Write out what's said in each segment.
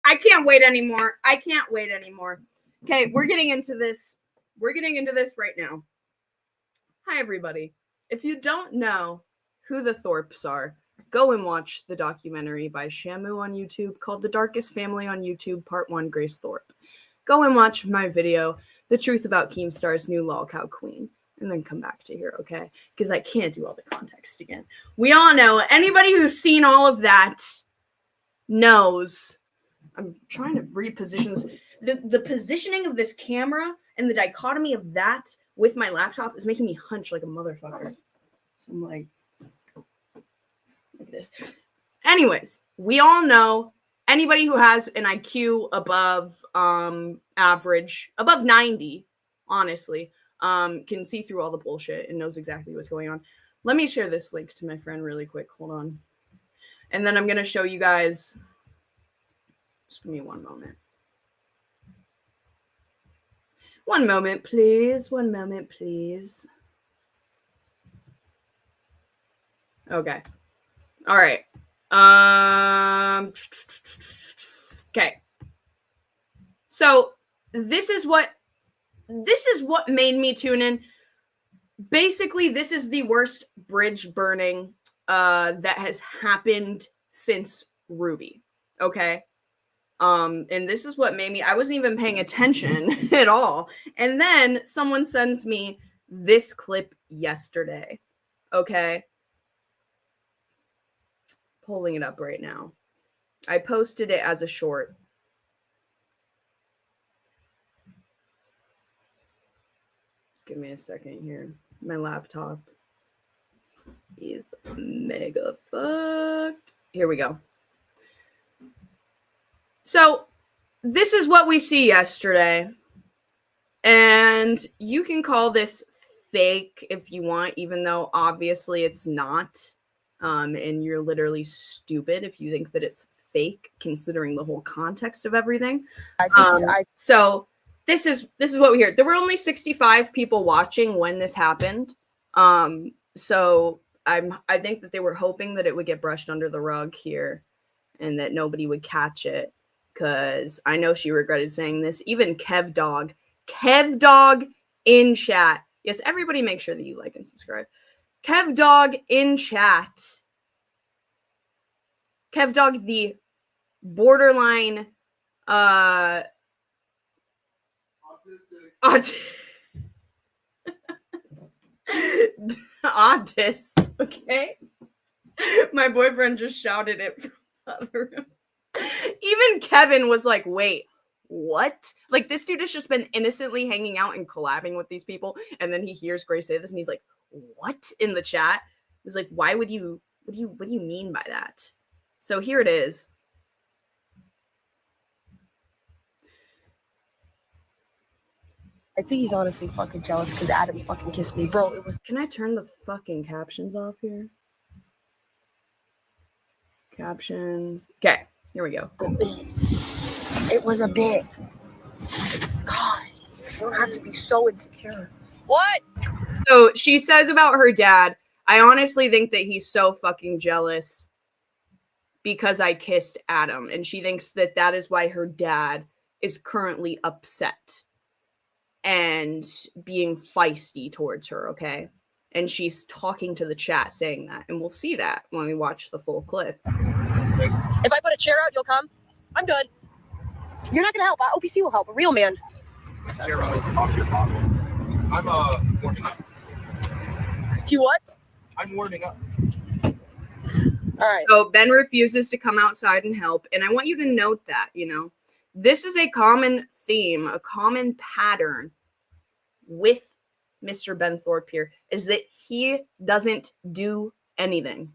I can't wait anymore. I can't wait anymore. Okay, we're getting into this. We're getting into this right now. Hi, everybody. If you don't know who the Thorpes are, go and watch the documentary by Shamu on YouTube called The Darkest Family on YouTube, Part 1, Grace Thorpe. Go and watch my video, The Truth About Keemstar's New Lol Cow Queen, and then come back to here, okay? Because I can't do all the context again. We all know, anybody who's seen all of that knows. I'm trying to reposition this. The positioning of this camera and the dichotomy of that with my laptop is making me hunch like a motherfucker. So I'm like this. Anyways, we all know anybody who has an IQ above average, above 90, honestly, can see through all the bullshit and knows exactly what's going on. Let me share this link to my friend really quick. Hold on. And then I'm going to show you guys. Just give me one moment. One moment, please. One moment, please. Okay. All right. Okay. So this is what made me tune in. Basically, this is the worst bridge burning that has happened since Ruby. Okay. And this is what made me, I wasn't even paying attention at all. And then someone sends me this clip yesterday. Okay. Pulling it up right now. I posted it as a short. Give me a second here. My laptop is mega fucked. Here we go. So this is what we see yesterday. And you can call this fake if you want, even though obviously it's not. And you're literally stupid if you think that it's fake, considering the whole context of everything. So this is what we hear. There were only 65 people watching when this happened. So I think that they were hoping that it would get brushed under the rug here and that nobody would catch it. Because I know she regretted saying this. Even Kev Dog in chat. Yes, everybody make sure that you like and subscribe. Kev Dog in chat. Kev Dog, the borderline autist. Okay. My boyfriend just shouted it from the other room. Even Kevin was like, wait, what? Like, this dude has just been innocently hanging out and collabing with these people. And then he hears Grace say this and he's like, what? In the chat. He was like, why would you, what do you mean by that? So here it is. I think he's honestly fucking jealous because Adam fucking kissed me. Bro, it was... Can I turn the fucking captions off here? Captions. Okay. Here we go. It was a bit. God, you don't have to be so insecure. What? So she says about her dad, I honestly think that he's so fucking jealous because I kissed Adam. And she thinks that that is why her dad is currently upset and being feisty towards her, okay? And she's talking to the chat saying that. And we'll see that when we watch the full clip. If I put a chair out, you'll come? I'm good. You're not going to help. OPC will help. A real man. Chair out. Talk to your father. I'm warming up. You what? I'm warming up. All right. So Ben refuses to come outside and help. And I want you to note that, you know, this is a common theme, a common pattern with Mr. Ben Thorpe here, is that he doesn't do anything.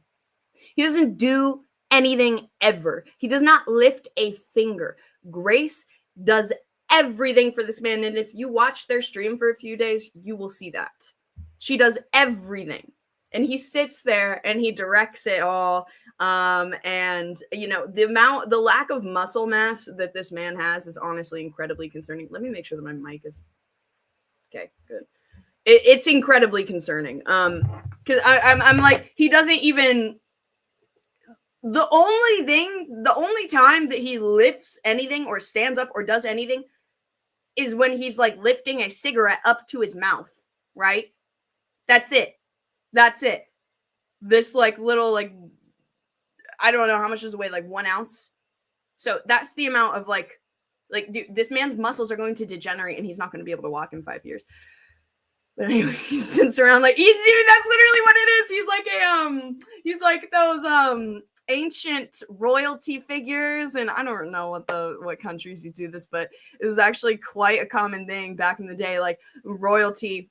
He doesn't do anything ever. He does not lift a finger. Grace does everything for this man. And if you watch their stream for a few days, you will see that. She does everything. And he sits there and he directs it all. And you know, the lack of muscle mass that this man has is honestly incredibly concerning. Let me make sure that my mic is okay. Good. It's incredibly concerning. Because I'm like, he doesn't even the only time that he lifts anything or stands up or does anything is when he's like lifting a cigarette up to his mouth, right? That's it. This like little, like, I don't know how much does it weigh, like 1 ounce. So that's the amount of like, dude, this man's muscles are going to degenerate and he's not going to be able to walk in 5 years. But anyway, he sits around like, dude, that's literally what it is. He's like those ancient royalty figures, and I don't know what countries you do this, but it was actually quite a common thing back in the day. Like royalty,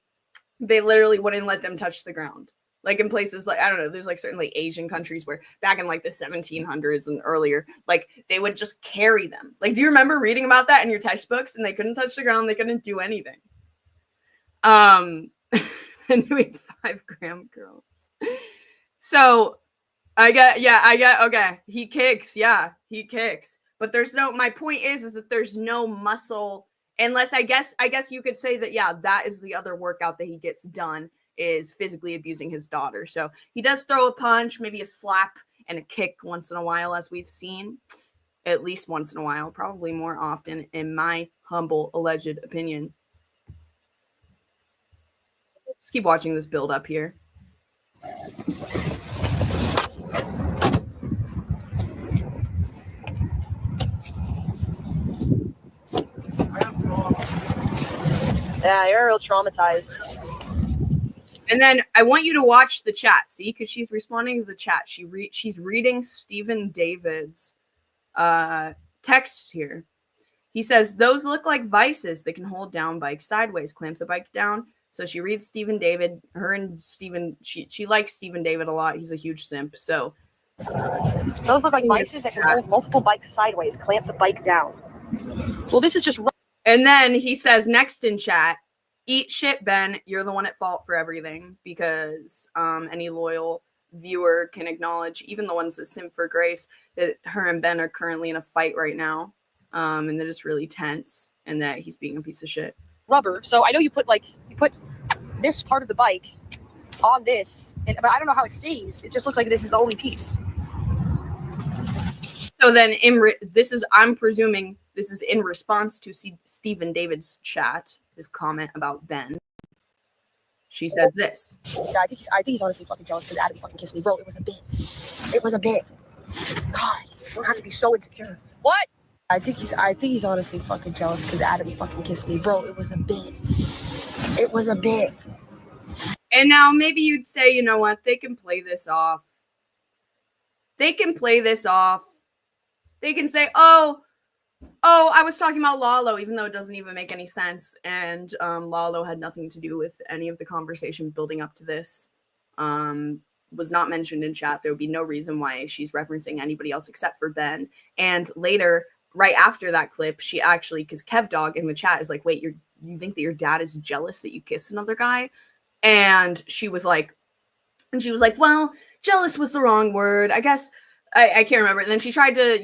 they literally wouldn't let them touch the ground. Like in places like, I don't know, there's like certain like Asian countries where back in like the 1700s and earlier, like they would just carry them. Like, do you remember reading about that in your textbooks? And they couldn't touch the ground, they couldn't do anything. And doing 5-gram girls. So okay. He kicks. But there's no, my point is that there's no muscle, unless I guess you could say that, yeah, that is the other workout that he gets done, is physically abusing his daughter. So he does throw a punch, maybe a slap and a kick once in a while, as we've seen, at least once in a while, probably more often, in my humble alleged opinion. Just keep watching this build up here. Yeah, you're real traumatized. And then I want you to watch the chat, see, because she's responding to the chat. She's reading Stephen David's text here. He says, those look like vices that can hold down bikes sideways, clamp the bike down. So she reads Stephen David. Her and Stephen, she likes Stephen David a lot. He's a huge simp. So those look like vices that can hold multiple bikes sideways, clamp the bike down. Well, this is just. And then he says next in chat, eat shit, Ben. You're the one at fault for everything, because any loyal viewer can acknowledge, even the ones that simp for Grace, that her and Ben are currently in a fight right now, and that it's really tense, and that he's being a piece of shit. Rubber. So I know you put this part of the bike on this, but I don't know how it stays. It just looks like this is the only piece. So then, I'm presuming this is in response to Stephen David's chat, his comment about Ben. She says this. Yeah, I think he's honestly fucking jealous because Adam fucking kissed me, bro. It was a bit. God, you don't have to be so insecure. What? I think he's honestly fucking jealous because Adam fucking kissed me, bro. It was a bit. And now maybe you'd say, you know what? They can play this off. They can say, oh, I was talking about Lalo, even though it doesn't even make any sense. And Lalo had nothing to do with any of the conversation building up to this. Was not mentioned in chat. There would be no reason why she's referencing anybody else except for Ben. And later, right after that clip, she actually, because Kev Dog in the chat is like, wait, you think that your dad is jealous that you kissed another guy? And she was like, well, jealous was the wrong word. I guess I can't remember. And then she tried to,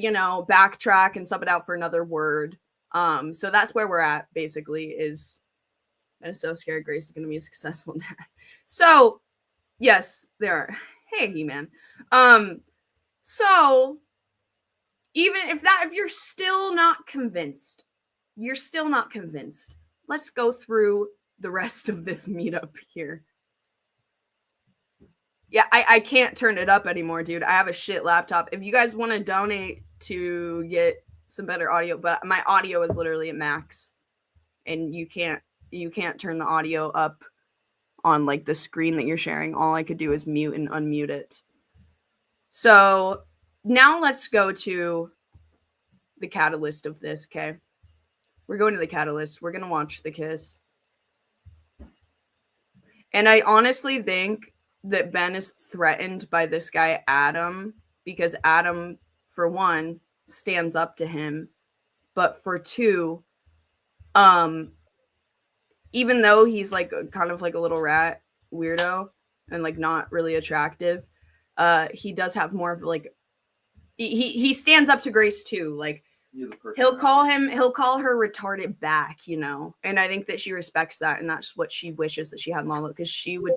backtrack and sub it out for another word. So that's where we're at, basically, is I'm so scared Grace is going to be a successful dad. So, yes, there are. Hey, He-Man. So, even if you're still not convinced, let's go through the rest of this meetup here. Yeah, I can't turn it up anymore, dude. I have a shit laptop. If you guys want to donate to get some better audio, but my audio is literally at max, and you can't turn the audio up on like the screen that you're sharing. All I could do is mute and unmute it. So now let's go to the catalyst of this, okay? We're going to the catalyst. We're going to watch the kiss. And I honestly think that Ben is threatened by this guy, Adam, because Adam, for one, stands up to him. But for two, even though he's like kind of like a little rat weirdo and like not really attractive, he does have more of like, he stands up to Grace too. Like, he'll call her retarded back, and I think that she respects that, and that's what she wishes that she had Lalo, because she would,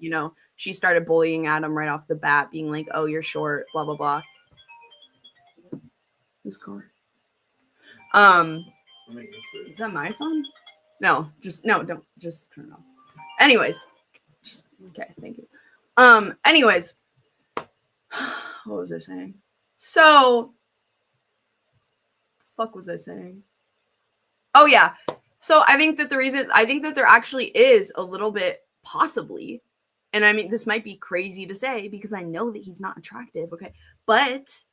she started bullying Adam right off the bat, being like, oh, you're short, blah blah blah. Who's calling? Is that my phone? No, don't just turn it off. Anyways, okay, thank you. Anyways, what was I saying? So, fuck was I saying? Oh yeah. So I think that there actually is a little bit possibly, and I mean this might be crazy to say because I know that he's not attractive, okay? But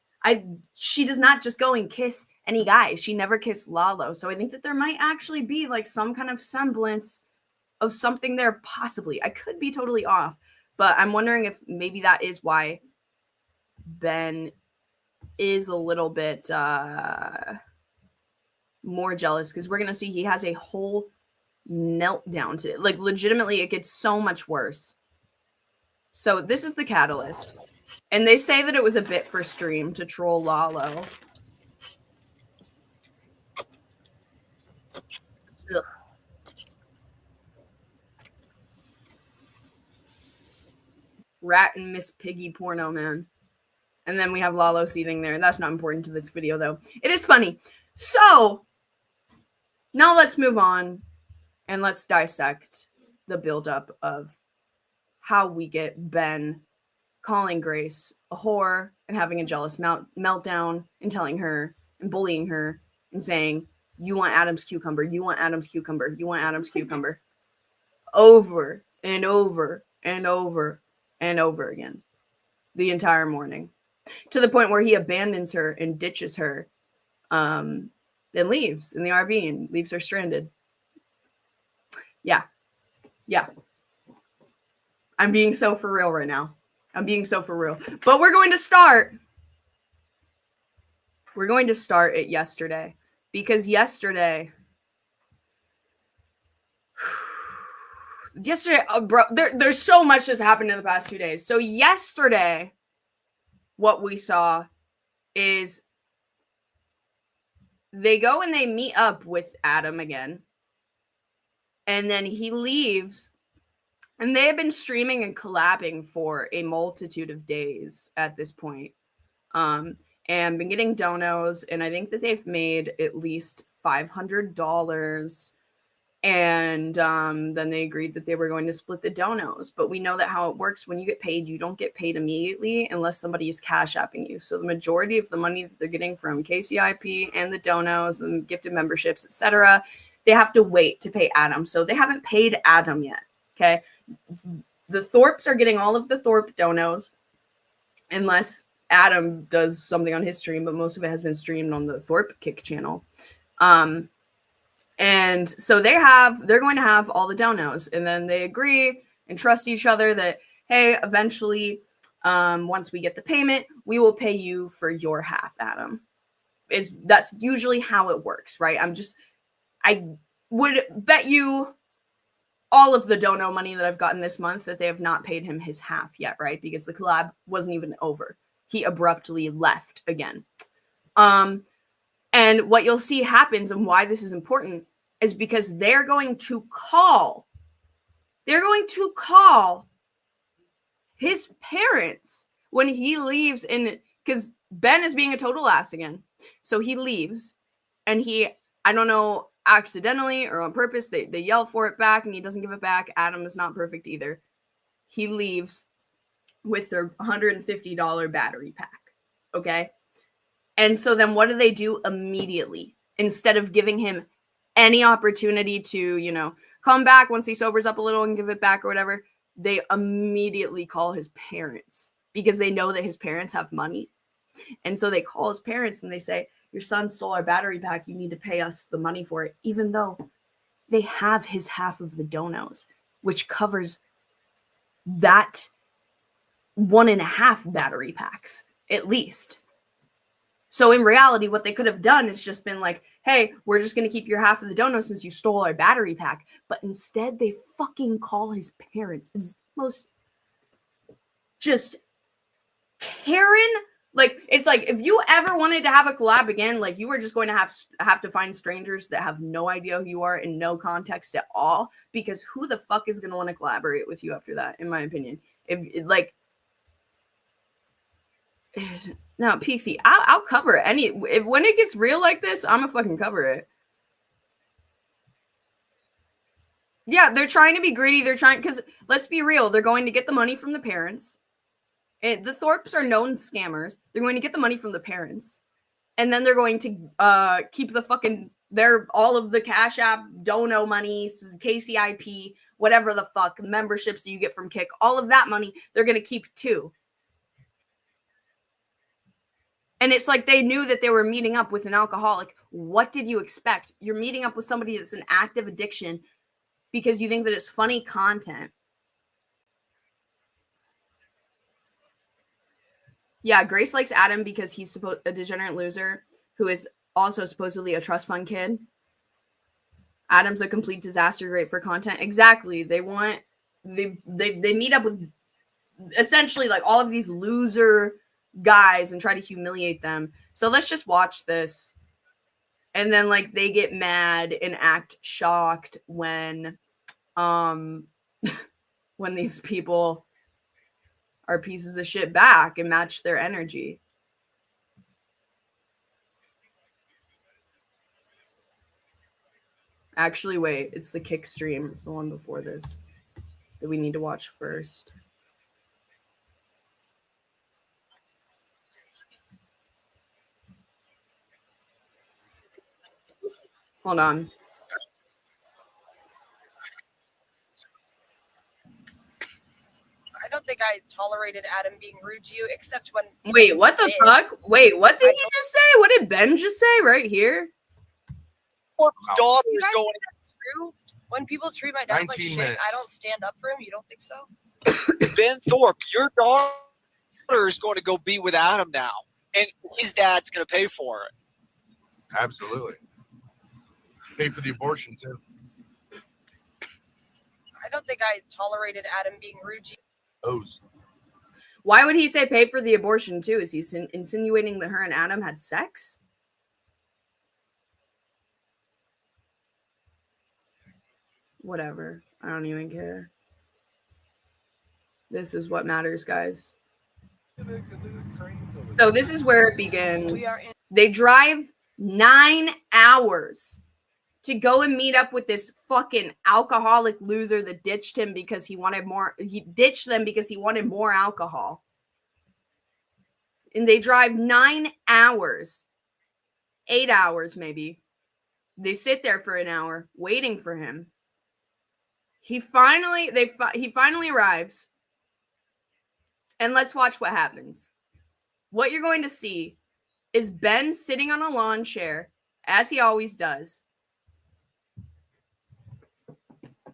she does not just go and kiss any guy. She never kissed Lalo. So I think that there might actually be like some kind of semblance of something there possibly. I could be totally off, but I'm wondering if maybe that is why Ben is a little bit more jealous, because we're gonna see he has a whole meltdown today. Like legitimately it gets so much worse. So this is the catalyst, and they say that it was a bit for stream to troll Lalo. Ugh. Rat and Miss Piggy porno, man. And then we have Lalo seething there. That's not important to this video though. It is funny. So now let's move on and let's dissect the buildup of how we get Ben calling Grace a whore and having a jealous meltdown and telling her and bullying her and saying, you want Adam's cucumber, you want Adam's cucumber, you want Adam's cucumber. Over and over and over and over again. The entire morning. To the point where he abandons her and ditches her and leaves in the RV and leaves her stranded. Yeah. I'm being so for real right now. I'm being so for real. But we're going to start at yesterday. Because yesterday, bro, there's so much that's happened in the past 2 days. So yesterday, what we saw is they go and they meet up with Adam again. And then he leaves. And they have been streaming and collabing for a multitude of days at this point. And been getting donos. And I think that they've made at least $500. And then they agreed that they were going to split the donos. But we know that how it works when you get paid, you don't get paid immediately unless somebody is cash apping you. So the majority of the money that they're getting from KCIP and the donos and gifted memberships, etc., they have to wait to pay Adam. So they haven't paid Adam yet. Okay. The Thorpes are getting all of the Thorpe donos unless Adam does something on his stream, but most of it has been streamed on the Thorpe Kick channel. And so they're going to have all the donos, and then they agree and trust each other that, hey, eventually, once we get the payment, we will pay you for your half, Adam. That's usually how it works, right? I would bet you all of the dono money that I've gotten this month that they have not paid him his half yet, right? Because the collab wasn't even over. He abruptly left again. And what you'll see happens and why this is important is because they're going to call his parents when he leaves, because Ben is being a total ass again. So he leaves and I don't know, accidentally or on purpose, they yell for it back and he doesn't give it back. Adam is not perfect either. He leaves with their $150 battery pack. Okay. And so then what do immediately? Instead of giving him any opportunity to, come back once he sobers up a little and give it back or whatever, they immediately call his parents because they know that his parents have money. And so they call his parents and they say, your son stole our battery pack. You need to pay us the money for it, even though they have his half of the donos, which covers that 1.5 battery packs at least. So in reality, what they could have done is just been like, hey, we're just going to keep your half of the donos since you stole our battery pack. But instead, they fucking call his parents. It's the most just Karen. Like, it's like, if you ever wanted to have a collab again, like, you were just going to have to find strangers that have no idea who you are and no context at all. Because who the fuck is going to want to collaborate with you after that, in my opinion? If, like, No, Pixie, I'll cover it. When it gets real like this, I'm gonna fucking cover it. Yeah, they're trying to be greedy. They're trying, because let's be real, they're going to get the money from the parents. The Thorpes are known scammers. They're going to get the money from the parents, and then they're going to keep the fucking all of the Cash App, Dono money, KCIP, whatever the fuck memberships that you get from Kick, all of that money they're going to keep too. And it's like they knew that they were meeting up with an alcoholic. What did you expect? You're meeting up with somebody that's an active addiction because you think that it's funny content. Yeah, Grace likes Adam because he's a degenerate loser who is also supposedly a trust fund kid. Adam's a complete disaster, great for content. Exactly. They meet up with essentially like all of these loser guys and try to humiliate them. So let's just watch this. And then like they get mad and act shocked when when these people are pieces of shit back and match their energy. Actually, wait, it's the Kick stream. It's the one before this that we need to watch first. Hold on. I don't think I tolerated Adam being rude to you, except when. Wait, what the fuck? Wait, what did you just say? What did Ben just say right here? Daughter is going. True. When people treat my dad like shit, I don't stand up for him. You don't think so? Ben Thorpe, your daughter is going to go be with Adam now, and his dad's going to pay for it. Absolutely. Pay for the abortion too. I don't think I tolerated Adam being rude to you. Why would he say pay for the abortion too? Is he insinuating that her and Adam had sex? Whatever. I don't even care. This is what matters, guys. So this is where it begins. They drive 9 hours to go and meet up with this fucking alcoholic loser that ditched him because he wanted more. He ditched them because he wanted more alcohol. And they drive 9 hours, 8 hours maybe. They sit there for an hour waiting for him. He finally arrives. And let's watch what happens. What you're going to see is Ben sitting on a lawn chair, as he always does.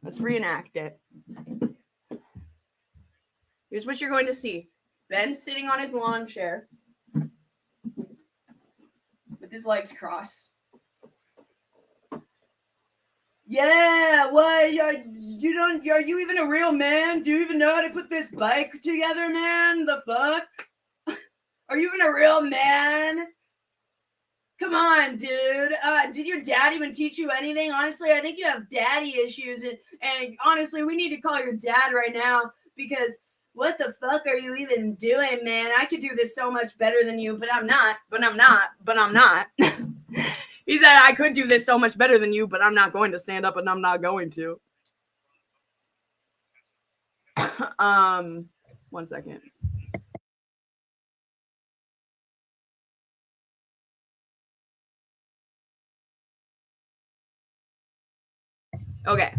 Let's reenact it. Here's what you're going to see. Ben sitting on his lawn chair with his legs crossed. Yeah, what? Are you even a real man? Do you even know how to put this bike together, man? The fuck? Are you even a real man? Come on, dude. Did your dad even teach you anything? Honestly, I think you have daddy issues. And honestly, we need to call your dad right now because what the fuck are you even doing, man? I could do this so much better than you, but I'm not. He said, I could do this so much better than you, but I'm not going to stand up and I'm not going to. 1 second. Okay.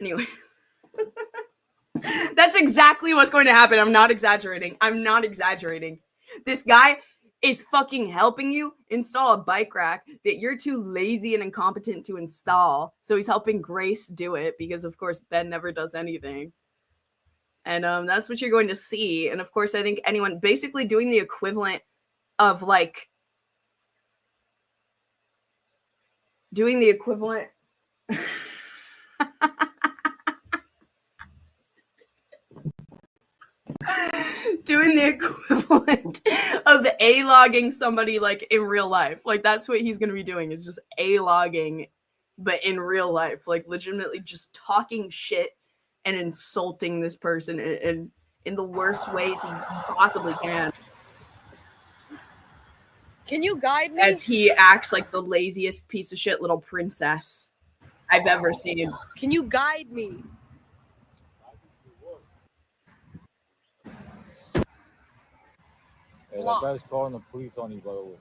Anyway. That's exactly what's going to happen. I'm not exaggerating. This guy is fucking helping you install a bike rack that you're too lazy and incompetent to install. So he's helping Grace do it because, of course, Ben never does anything. And that's what you're going to see. And, of course, I think anyone basically doing the equivalent of, like, doing the equivalent of A-logging somebody, like, in real life. Like, that's what he's going to be doing, is just A-logging, but in real life. Like, legitimately just talking shit and insulting this person in the worst ways he possibly can. Can you guide me? as he acts like the laziest piece of shit little princess I've ever seen. Can you guide me? Hey, that guy's calling the police on you, by the way.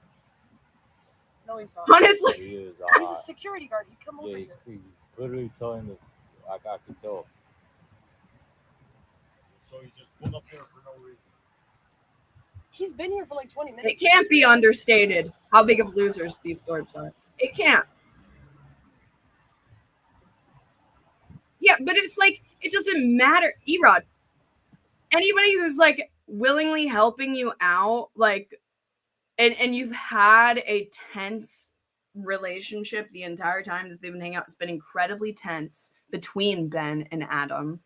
No, he's not. Honestly, He is. He's a security guard. He come over Yeah, here. he's literally telling the. I can tell. So he's just pulled up here for no reason. He's been here for like 20 minutes. it can't be understated how big of losers these Thorpes are. It can't. Yeah, but it's like, it doesn't matter. Erod, anybody who's like willingly helping you out, like, and you've had a tense relationship the entire time that they've been hanging out, it's been incredibly tense between Ben and Adam.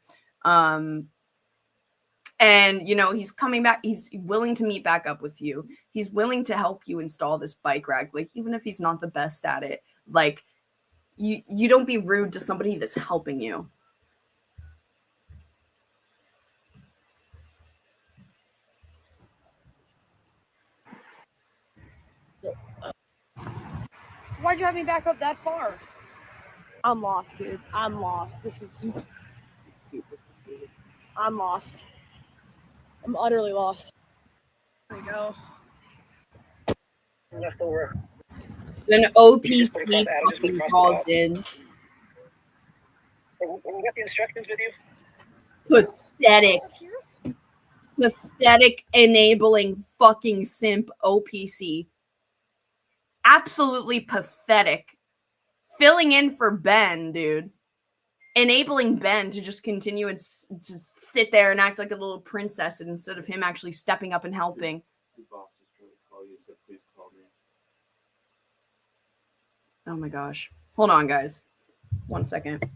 And, you know, he's coming back. He's willing to meet back up with you. He's willing to help you install this bike rack. Like, even if he's not the best at it, like, you don't be rude to somebody that's helping you. Why'd you have me back up that far? I'm lost, dude. I'm lost. This is... I'm lost. I'm utterly lost. There we go. Left over. Then OPC fucking calls in. And you got the instructions with you? Pathetic. Pathetic, enabling fucking simp OPC. Absolutely pathetic. Filling in for Ben, dude. Enabling Ben to just continue and just sit there and act like a little princess instead of him actually stepping up and helping. Your boss is trying to call you, so please call me. Oh my gosh. Hold on, guys. 1 second.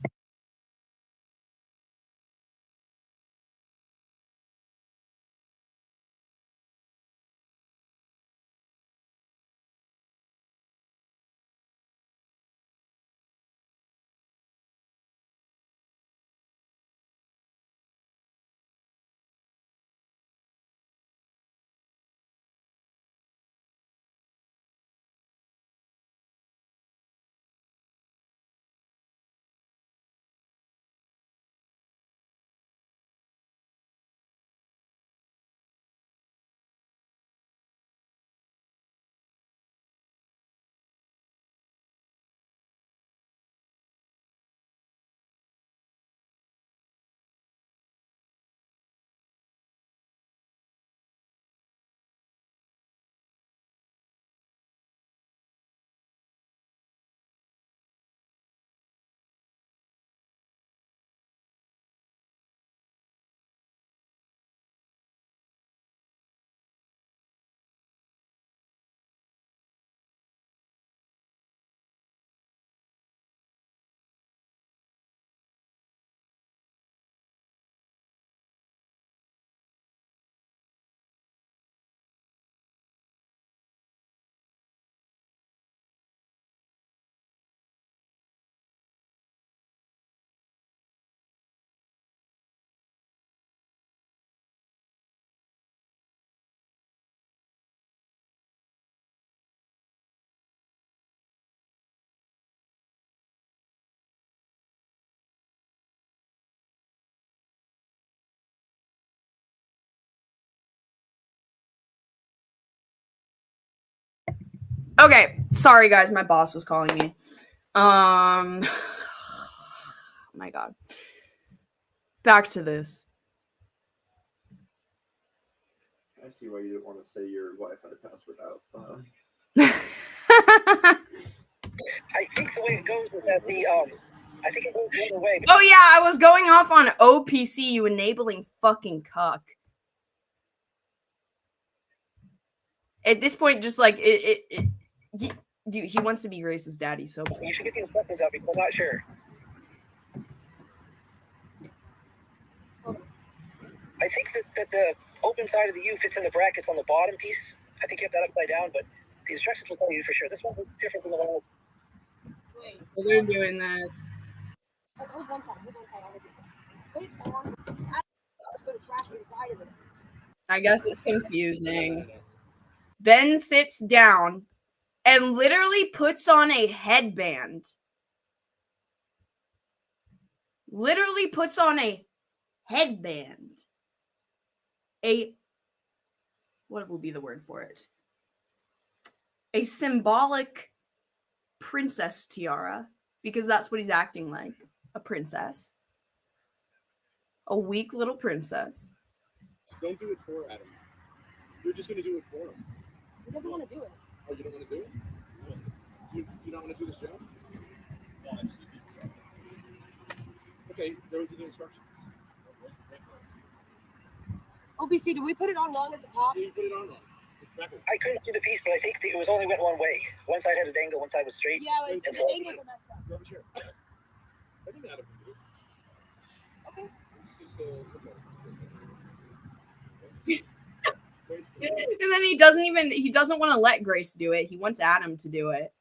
Okay, sorry guys, my boss was calling me. Oh my god. Back to this. I see why you didn't want to say your wife had a house without. I think the way it goes is that I think it goes the other way. Oh yeah, I was going off on OPC, you enabling fucking cuck. At this point, just like he wants to be Grace's daddy so bad. You should get the instructions out because I'm not sure. I think that the open side of the U fits in the brackets on the bottom piece. I think you have that upside down, but the instructions will tell you for sure. This one's different than the one. So they're doing this. Hold one side. Hold one side. Put it on. Put a trash inside of it. I guess it's confusing. Ben sits down and literally puts on a headband. Literally puts on a headband. What will be the word for it? A symbolic princess tiara, because that's what he's acting like, a princess. A weak little princess. Don't do it for Adam. You're just going to do it for him. He doesn't want to do it. Oh, you don't want to do it? You don't want to do this job? Okay, those are the instructions. OBC, did we put it on wrong at the top? Yeah, you put it on wrong. It's backwards. I couldn't see the piece, but I think it was only went one way. One side had an angle, one side was straight. Yeah, it's, the angles are messed up. Grab a chair. I think Adam can do this. Okay. Just, look at it. And then he doesn't want to let Grace do it. He wants Adam to do it.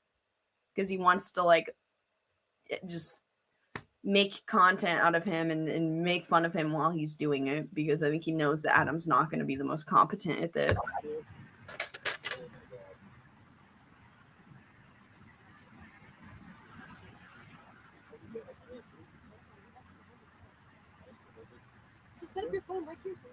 Because he wants to, like, just make content out of him and make fun of him while he's doing it. Because I think he knows that Adam's not going to be the most competent at this. Just set up your phone right here, sir.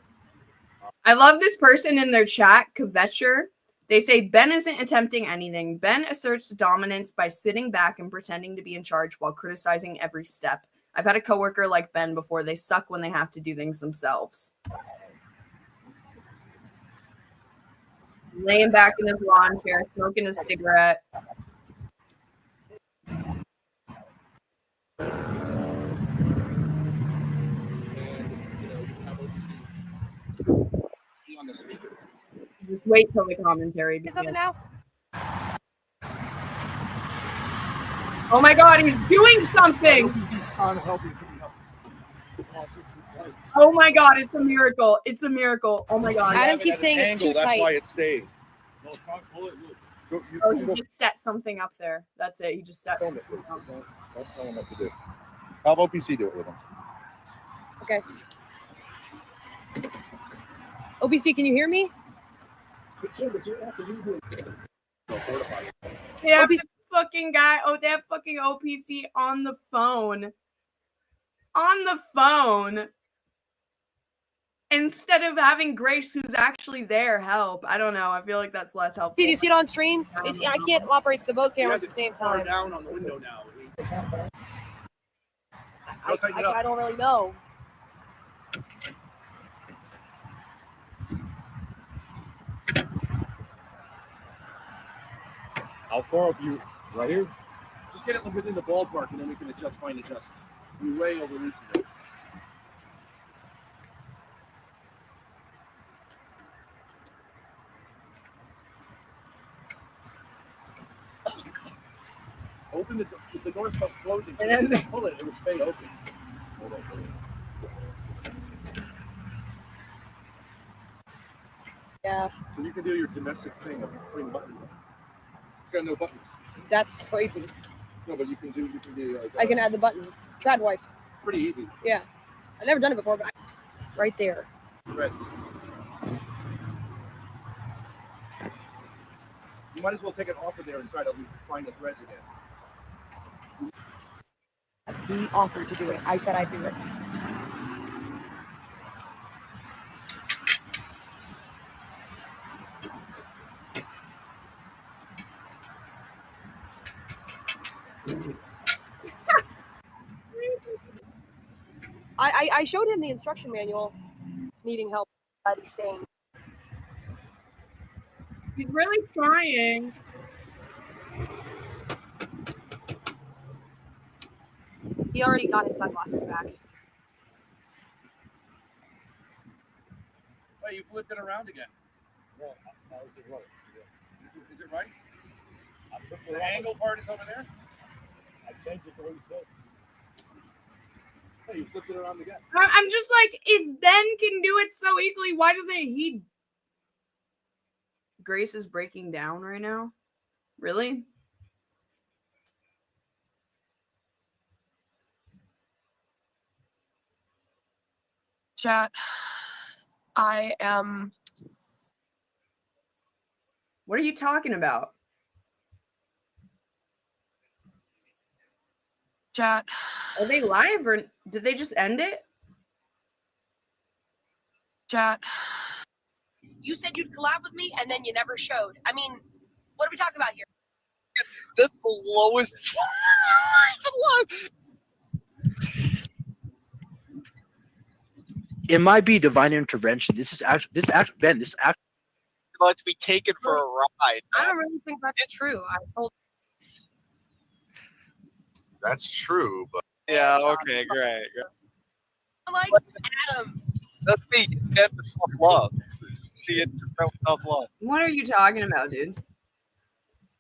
I love this person in their chat, Kvetcher. They say, Ben isn't attempting anything. Ben asserts dominance by sitting back and pretending to be in charge while criticizing every step. I've had a coworker like Ben before. They suck when they have to do things themselves. Laying back in his lawn chair, smoking a cigarette. Be on the speaker. Just wait till the commentary begins. Something now? Oh my god, he's doing something! Oh my god, it's a miracle. It's a miracle. Oh my god. Adam keeps saying it's too That's tight. why it stayed. No, it's not bullet. Oh, he just set something up there. That's it. He just set. Film it, please. Don't tell him what to do. Have OPC do it with him. Okay. OBC, can you hear me? Yeah, that fucking guy. Oh, that fucking OPC on the phone. On the phone. Instead of having Grace, who's actually there, help. I don't know. I feel like that's less helpful. Do you see it on stream? I can't operate the both cameras at the same time. Down on the window now. I don't really know. How far up you? Right here? Just get it within the ballpark and then we can adjust, fine adjust. We way over reaching it. Open the door. If the door's closing, And then pull it, it will stay open. Hold on. Yeah, So you can do your domestic thing of putting buttons on. It's got no buttons. that's crazy. No, but you can do like, I can add the buttons. Trad wife. it's pretty easy. Yeah. I've never done it before, but right there. Threads. You might as well take it off of there and try to find the threads again. He offered to do it. I said I'd do it. I showed him the instruction manual, needing help. But he's saying he's really trying. he already got his sunglasses back. Hey, you flipped it around again. No, this is right. Is it right? I flipped it The around. angle part is over there? I changed it the way you said. Hey, you flipped it around again. I'm just like, if Ben can do it so easily, why doesn't he? Grace is breaking down right now. Really? Chat. I am What are you talking about? Chat. Are they live or did they just end it? Chat. You said you'd collab with me and then you never showed. I mean, what are we talking about here? That's the lowest. It might be divine intervention. This is actually About to be taken for a ride. I don't really think that's true. I told That's true, but Yeah. Okay. Great. like Adam. That's me. Get the tough love. She gets tough love. What are you talking about, dude?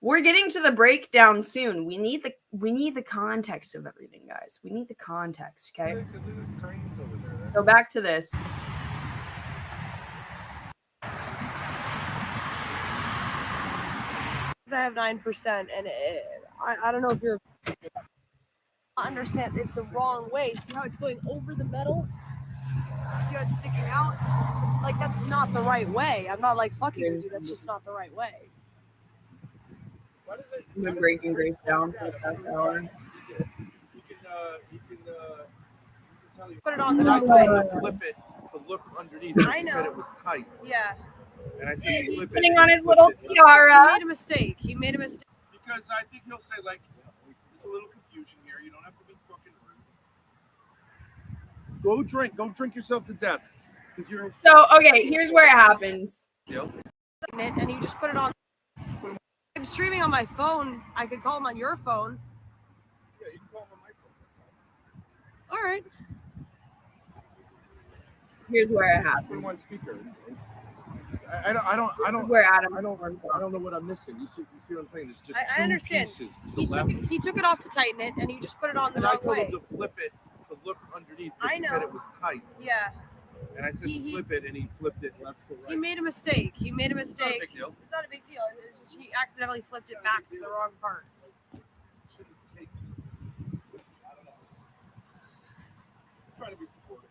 We're getting to the breakdown soon. We need the context of everything, guys. We need the context, okay? So back to this. I have 9%, and I don't know if you're. I understand it's the wrong way. See how it's going over the metal? See how it's sticking out? Like, that's not the right way. I'm not like fucking with you. That's just not the right way. I've been breaking Grace down for the past hour. You can tell you. Put it on And the I right told way. him to flip it to look underneath. I He said know. it was tight. Yeah. And I said, He's flip it. putting and on he his flipped little it left. He tiara. made a mistake. He made a mistake. Because I think he'll say, like, there's a little confusion here. You don't have to be fucking rude. Go drink yourself to death. Because you're So, okay, here's where it happens. And you just put it on. I'm streaming on my phone. I could call him on your phone. Yeah, you can call him on my phone. All right. Here's where it Put him happens. on speaker. I don't This is where Adam. I don't know what I'm missing. You see what I'm saying? It's just I two understand. pieces. It's the left. He took it off to tighten it, and you just put it on the And I wrong told way. him to flip it to look underneath. I He said know. it was tight. Yeah. And I said He- flip it, and he flipped it left to right. He made a mistake. He made a It's not a mistake. big deal. It's not a big deal. It's just he accidentally flipped it back to the wrong part. Shouldn't take- I don't know. I'm trying to be supportive.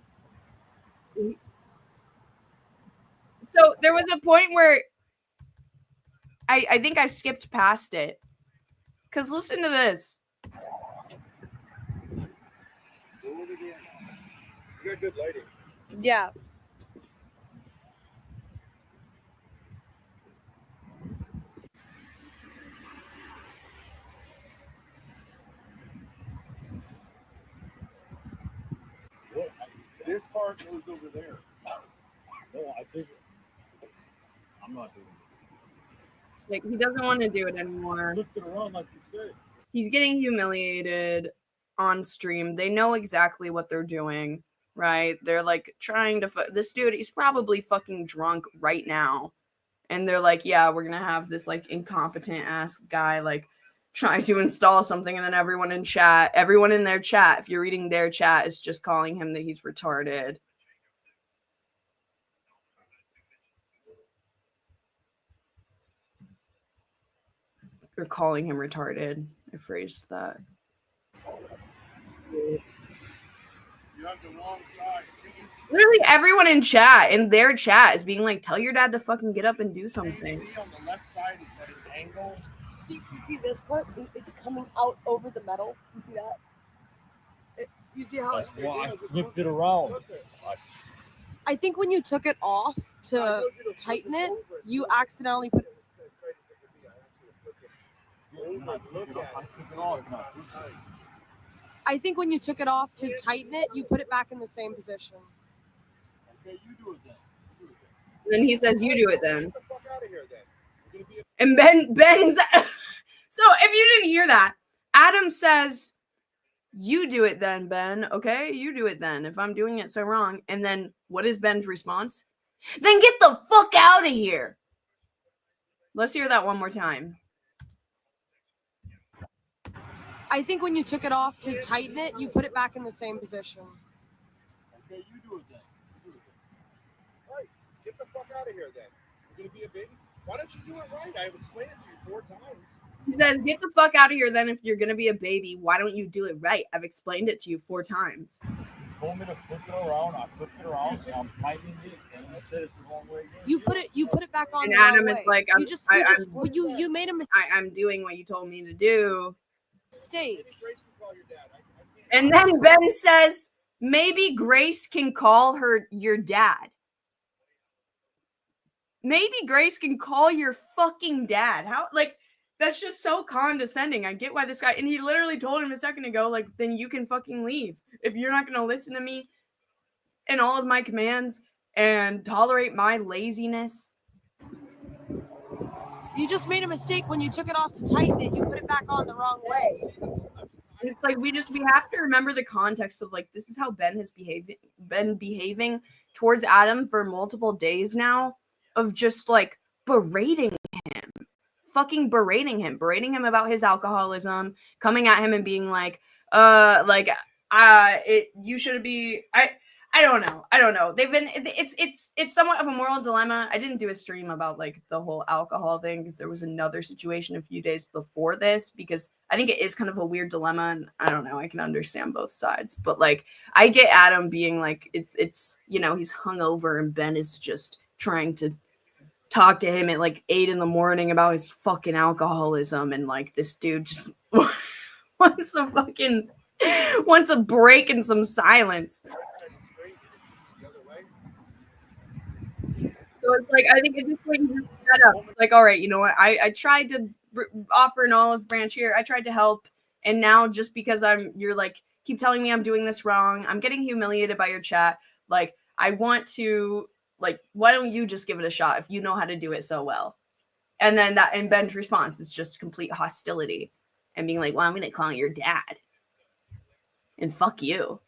So there was a point where I think I skipped past it. Because listen to this. You got good lighting. Yeah. What? This part goes over there. No, I think I'm not doing Like, he doesn't want to do it anymore. this. Flipped it around like you said. He's getting humiliated on stream. They know exactly what they're doing, right? They're like trying to this dude, he's probably fucking drunk right now. And they're like, yeah, we're gonna have this like incompetent ass guy like trying to install something, and then everyone in their chat, if you're reading their chat, is just calling him that he's retarded. Or calling him retarded. I phrased that. You have the wrong side. Literally everyone in their chat is being like, tell your dad to fucking get up and do Can something. you see on the left side it's at an angle? You see this part? It's coming out over the metal. You see that? You see how? That's why I flipped it around. Flip it. I think when you took it off I to told you to tighten flip it, over you so accidentally put. it's as straight as it can be. I asked you to flip it And then I over, took look it off. at I it, took see it off. where it's not tight. I think when you took it off to tighten it, you put it back in the same position. Okay, you do it then. You do it then. Then he says, you do it then. Get the fuck out of here then. You're gonna be a And Ben's so if you didn't hear that, Adam says, you do it then, Ben. Okay, you do it then. If I'm doing it so wrong. And then what is Ben's response? Then get the fuck out of here. Let's hear that one more time. I think when you took it off to tighten it, you put it back in the same position. Okay, you do it then. You do it then. right. Get the fuck out of here then. You're gonna be a baby. Why don't you do it right? I've explained it to you 4 times. He says, get the fuck out of here then if you're going to be a baby. Why don't you do it right? I've explained it to you 4 times. told me to flip it around. I flipped it around. And I'm tightening it, and you said it's the wrong way again. You put it back on And the wrong Adam is way. like, You made a I'm doing what you told me to do. mistake. Grace can call your dad. I can't. And then Ben says, maybe Grace can call your dad. Maybe Grace can call your fucking dad. How, like, that's just so condescending. I get why this guy, and he literally told him a second ago, like, then you can fucking leave. If you're not going to listen to me and all of my commands and tolerate my laziness. You just made a mistake when you took it off to tighten it. You put it back on the wrong way. It's like we have to remember the context of, like, this is how Ben has been behaving towards Adam for multiple days now, of just like berating him about his alcoholism, coming at him and being like, you shouldn't be. I don't know. They've been, it's somewhat of a moral dilemma. I didn't do a stream about like the whole alcohol thing because there was another situation a few days before this, because I think it is kind of a weird dilemma, and I don't know, I can understand both sides, but like I get Adam being like, it's you know, he's hungover and Ben is just trying to talk to him at like 8 a.m. about his fucking alcoholism, and like this dude just wants a break and some silence. So it's like, I think at this point you just set up. It's like, all right, you know what? I tried to offer an olive branch here. I tried to help. And now just because you're like, keep telling me I'm doing this wrong. I'm getting humiliated by your chat. Like, I want to, like, why don't you just give it a shot if you know how to do it so well? And then and Ben's response is just complete hostility and being like, well, I'm going to call your dad. And fuck you.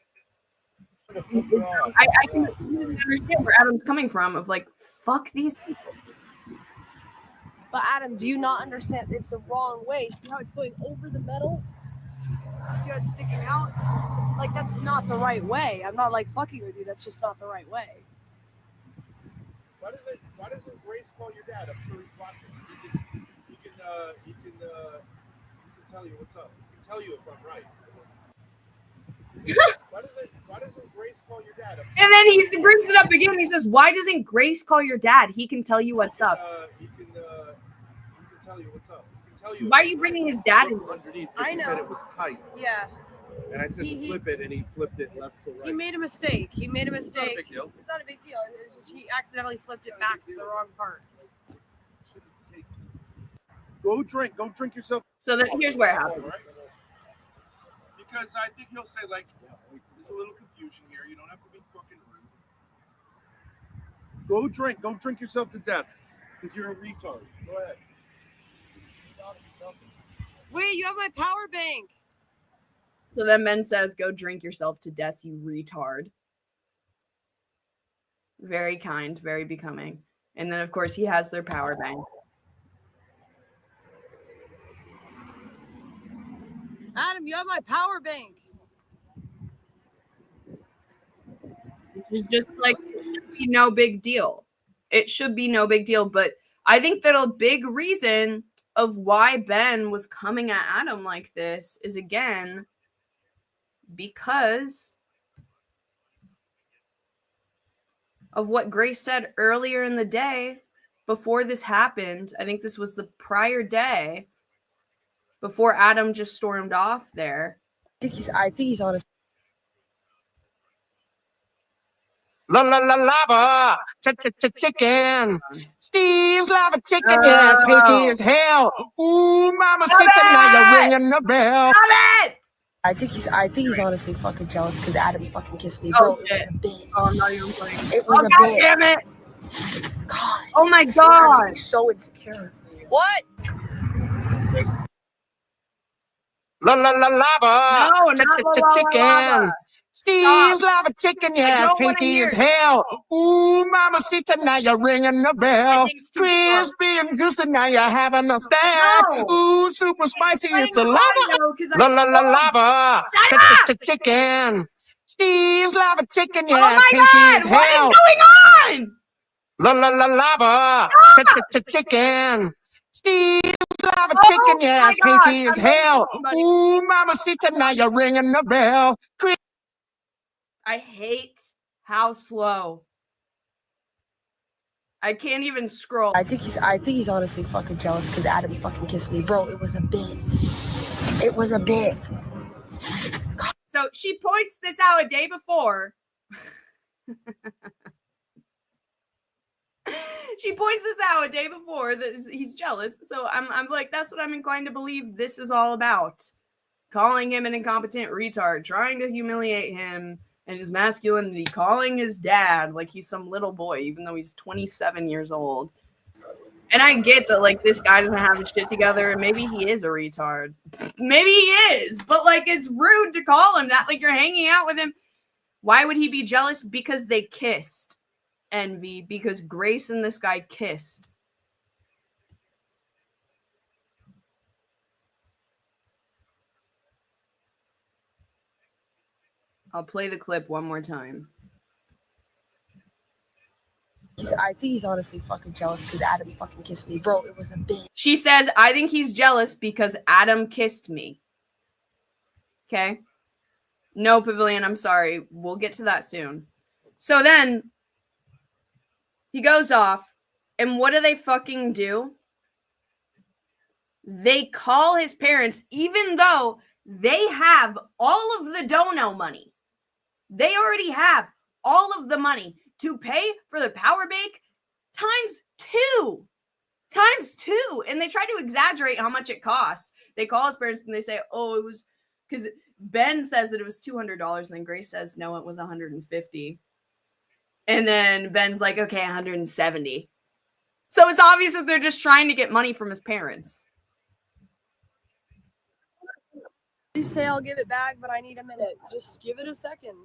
I can understand where Adam's coming from of like, fuck these people. But Adam, do you not understand? It's the wrong way. See how it's going over the metal? See how it's sticking out? Like, that's not the right way. I'm not like fucking with you. That's just not the right way. Why doesn't Grace call your dad? I'm sure he's watching. He can tell you what's up. He can tell you if I'm right. Why doesn't Grace call your dad? And then he brings it up again. He says, why doesn't Grace call your dad? He can tell you what's up. He can tell you what's up. He can tell you. Why are you bringing his dad in? Underneath, I know. He said it was tight. Yeah. And I said to flip it, and he flipped it left to right. He made a mistake. It's not a big deal. It's not a big deal. It's just he accidentally flipped it back to the wrong part. Go drink yourself. So then here's where it happened. Right? Because I think he'll say, like, there's a little confusion here. You don't have to be fucking rude. Go drink yourself to death. Because you're a retard. Go ahead. Wait, you have my power bank. So then Ben says, go drink yourself to death, you retard. Very kind, very becoming. And then, of course, he has their power bank. Adam, you have my power bank. Which is just like, it should be no big deal. It should be no big deal. But I think that a big reason of why Ben was coming at Adam like this is, again, because of what Grace said earlier in the day before this happened. I think this was the prior day before Adam just stormed off there. I think he's honest. La la la lava, chicken. Steve's lava chicken, yes, tasty as hell. Ooh, mama, sit now you're ringing the bell. Stop it! I think he's honestly fucking jealous because Adam fucking kissed me. Oh, Bro, shit. it was a bit. Oh, no, you're playing. It was a God bit. damn it! God. Oh my I have to God! be so insecure. What? La la la lava, No, not chicken. lava. Steve's lava chicken, yes, don't wanna tasty hear as it. hell. Ooh, mama, sit now you're ringing the bell. think it's too strong. Crispy and juicy, now you're having a snack. No. Ooh, super spicy, it's a Playing lava. audio 'cause I- La la la lava, Shut up! chicken. Steve's lava chicken, Oh yes, my tasty God! as What hell. is going on? La la la lava, chicken. Steve's lava Oh chicken, my yes, gosh, tasty as I'm ready hell. for somebody. Ooh, mama, sit now you're ringing the bell. I hate how slow. I can't even scroll. I think he's honestly fucking jealous because Adam fucking kissed me. Bro, it was a bit. It was a bit. So she points this out a day before. She points this out a day before that he's jealous. So I'm like, that's what I'm inclined to believe this is all about. Calling him an incompetent retard, trying to humiliate him and his masculinity, calling his dad like he's some little boy, even though he's 27 years old. And I get that, like, this guy doesn't have his shit together, and maybe he is a retard. Maybe he is, but, like, it's rude to call him that. Like, you're hanging out with him. Why would he be jealous? Because they kissed. Envy, because Grace and this guy kissed. I'll play the clip one more time. I think he's honestly fucking jealous because Adam fucking kissed me. Bro, it was a bit. She says, I think he's jealous because Adam kissed me. Okay? No, Pavilion, I'm sorry. We'll get to that soon. So then, he goes off, and what do they fucking do? They call his parents, even though they have all of the dono money. They already have all of the money to pay for the power bank times two. And they try to exaggerate how much it costs. They call his parents and they say, oh, it was, because Ben says that it was $200, and then Grace says, no, it was $150. And then Ben's like, okay, $170. So it's obvious that they're just trying to get money from his parents. You say I'll give it back, but I need a minute. Just give it a second.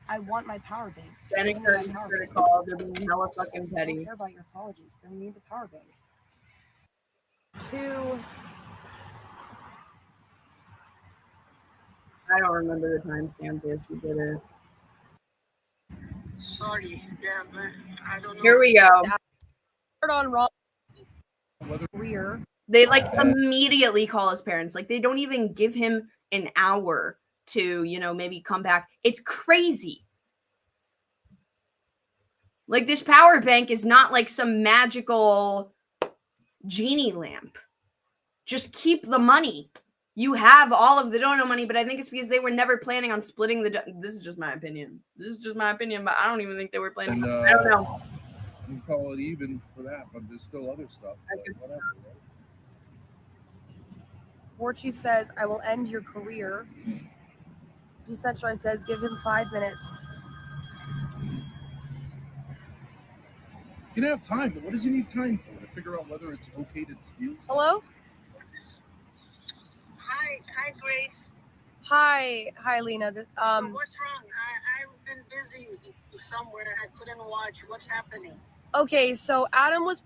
I want my power bank. Ben encouraged her to call. They're being hella fucking I petty. don't care about your apologies, but I need the power bank. 2. I don't remember the timestamp if she did it. Sorry, yeah, but I don't know. Here we go. On wrong. Career. They like immediately call his parents. Like they don't even give him an hour to, you know, maybe come back. It's crazy. Like this power bank is not like some magical genie lamp. Just keep the money. You have all of the dono money, but I think it's because they were never planning on splitting the. This is just my opinion. But I don't even think they were planning. And, I don't know. You call it even for that, but there's still other stuff. But whatever, right? War Chief says, I will end your career. Decentralized says, give him 5 minutes. You can have time, but what does he need time for? To figure out whether it's okay to steal? Hello? Hi, Grace. Hi, Lena. So what's wrong? I've been busy somewhere. I couldn't watch. What's happening? Okay, so Adam was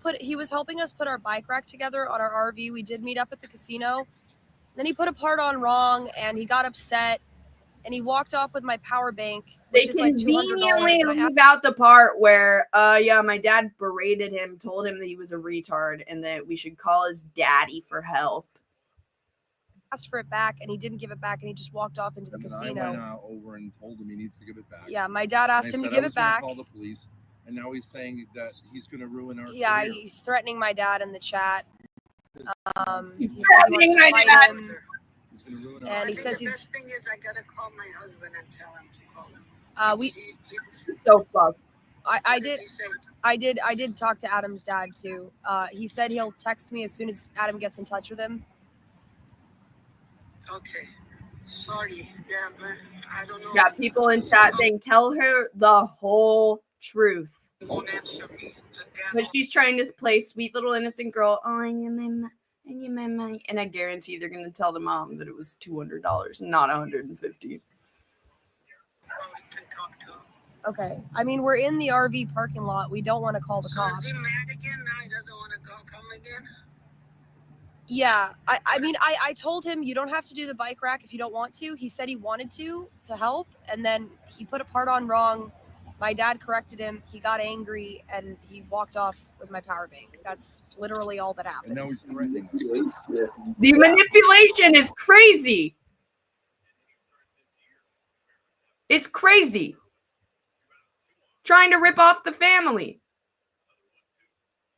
helping us put our bike rack together on our RV. We did meet up at the casino. Then he put a part on wrong, and he got upset, and he walked off with my power bank, They which is like conveniently $200. leave out the part where, yeah, my dad berated him, told him that he was a retard, and that we should call his daddy for help. Asked for it back, and he didn't give it back, and he just walked off into the And then casino. I went over and told him he needs to give it back. Yeah, my dad asked him to give it back. Call the police, and now he's saying that he's going to ruin our Yeah, career. he's threatening my dad in the chat. He says he threatening wants to my fight dad. him, He's going to ruin our and he I think says the he's. best thing is I gotta call my husband and tell him to call him. So fucked. I did talk to Adam's dad too. He said he'll text me as soon as Adam gets in touch with him. Okay. Sorry. Yeah, but I don't know. Yeah, people in chat saying, tell her the whole truth. He won't answer me. But she's trying to play sweet little innocent girl. Oh, I need my money. And I guarantee they're going to tell the mom that it was $200, not $150. Okay. I mean, we're in the RV parking lot. We don't want to call the cops. Is he mad again now? He doesn't want to come again? Yeah. I mean, I told him you don't have to do the bike rack if you don't want to. He said he wanted to help. And then he put a part on wrong. My dad corrected him. He got angry and he walked off with my power bank. That's literally all that happened. And now he's threatening us. The manipulation is crazy. It's crazy. Trying to rip off the family.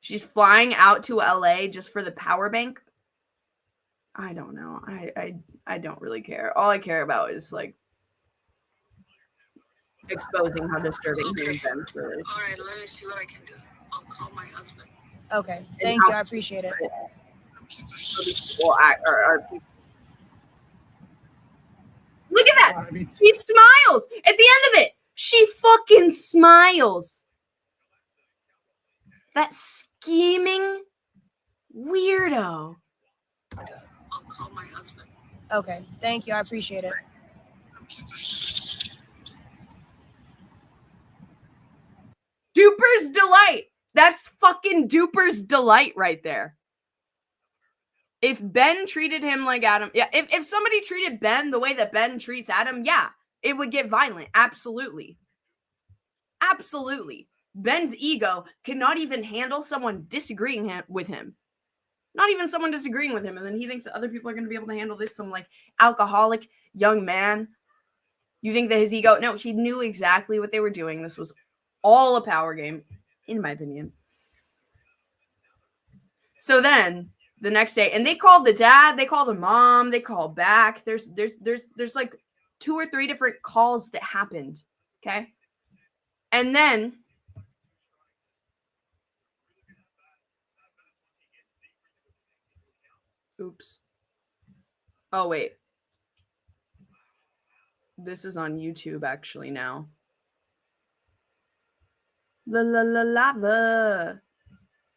She's flying out to LA just for the power bank. I don't know. I don't really care. All I care about is like exposing how disturbing he and Ben's relationship. All right, let me see what I can do. I'll call my husband. Okay, thank you. I appreciate it. Look at that. She smiles at the end of it. She fucking smiles. That scheming weirdo. I'll call my husband. Okay, thank you. I appreciate it. Duper's delight. That's fucking Duper's delight right there. If Ben treated him like Adam, yeah, if somebody treated Ben the way that Ben treats Adam, yeah, it would get violent. Absolutely. Absolutely. Ben's ego cannot even handle someone disagreeing with him. Not even someone disagreeing with him. And then he thinks that other people are going to be able to handle this. Some like alcoholic young man. You think that his ego, no, he knew exactly what they were doing. This was all a power game, in my opinion. So then the next day, and they called the dad, they called the mom, they called back. There's like 2 or 3 different calls that happened. Okay. And then oops. Oh, wait. This is on YouTube actually now. La la la lava.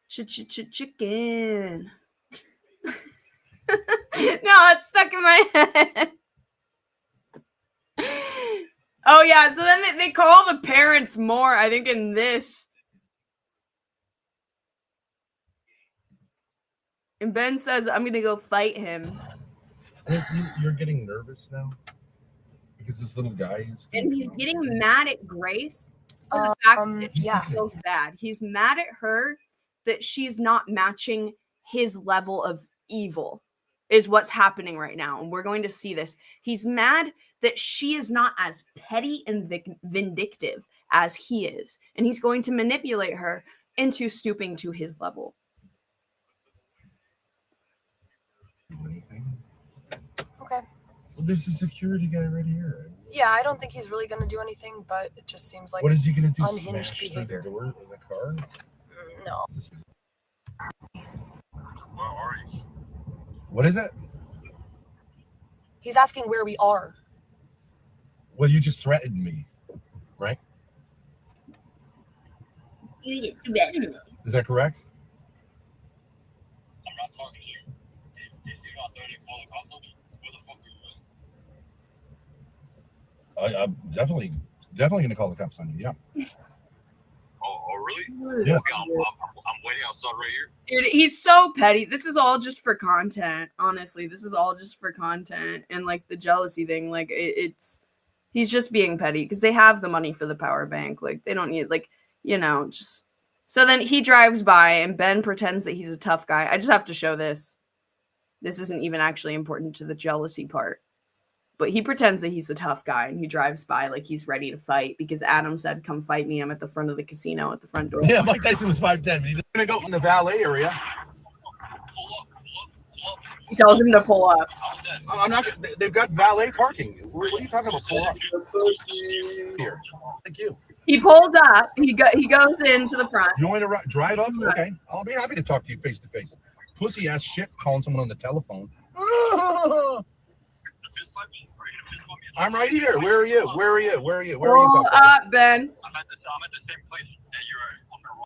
Chicken. No, it's stuck in my head. Oh, yeah. So then they call the parents more, I think, in this. And Ben says, I'm going to go fight him. You're getting nervous now? Because this little guy is... And he's getting mad at Grace for the fact that she feels bad. He's mad at her that she's not matching his level of evil, is what's happening right now. And we're going to see this. He's mad that she is not as petty and vindictive as he is. And he's going to manipulate her into stooping to his level. Anything? Okay. Well, there's a security guy right here. Yeah, I don't think he's really going to do anything, but it just seems like what is he going to do? Unhinged Smash behavior. the door in the car? No. Where are you? What is it? He's asking where we are. Well, you just threatened me, right? You just threatened me. Is that correct? I'm not talking to you. If you're not there to call the cops on me, where the fuck are you at? I'm definitely going to call the cops on you, yeah. Oh, really? Yeah. Okay, I'm waiting outside right here. Dude, he's so petty. This is all just for content. Honestly, this is all just for content. And like the jealousy thing, like he's just being petty because they have the money for the power bank. Like they don't need, like, you know, just. So then he drives by and Ben pretends that he's a tough guy. I just have to show this. This isn't even actually important to the jealousy part. But he pretends that he's a tough guy and he drives by like he's ready to fight because Adam said, come fight me. I'm at the front of the casino at the front door. Yeah, Mike Tyson was 5'10". He's going to go in the valet area. He tells him to pull up. I'm not. They've got valet parking. What are you talking about? Pull up. Here. Thank you. He pulls up. He goes into the front. You want me to drive up? Okay. I'll be happy to talk to you face to face. Pussy ass shit calling someone on the telephone. I'm right here. Where are you? Where are you? Where are you? Where are you? Pull up, Ben. I'm at the same place that you are. I'm gonna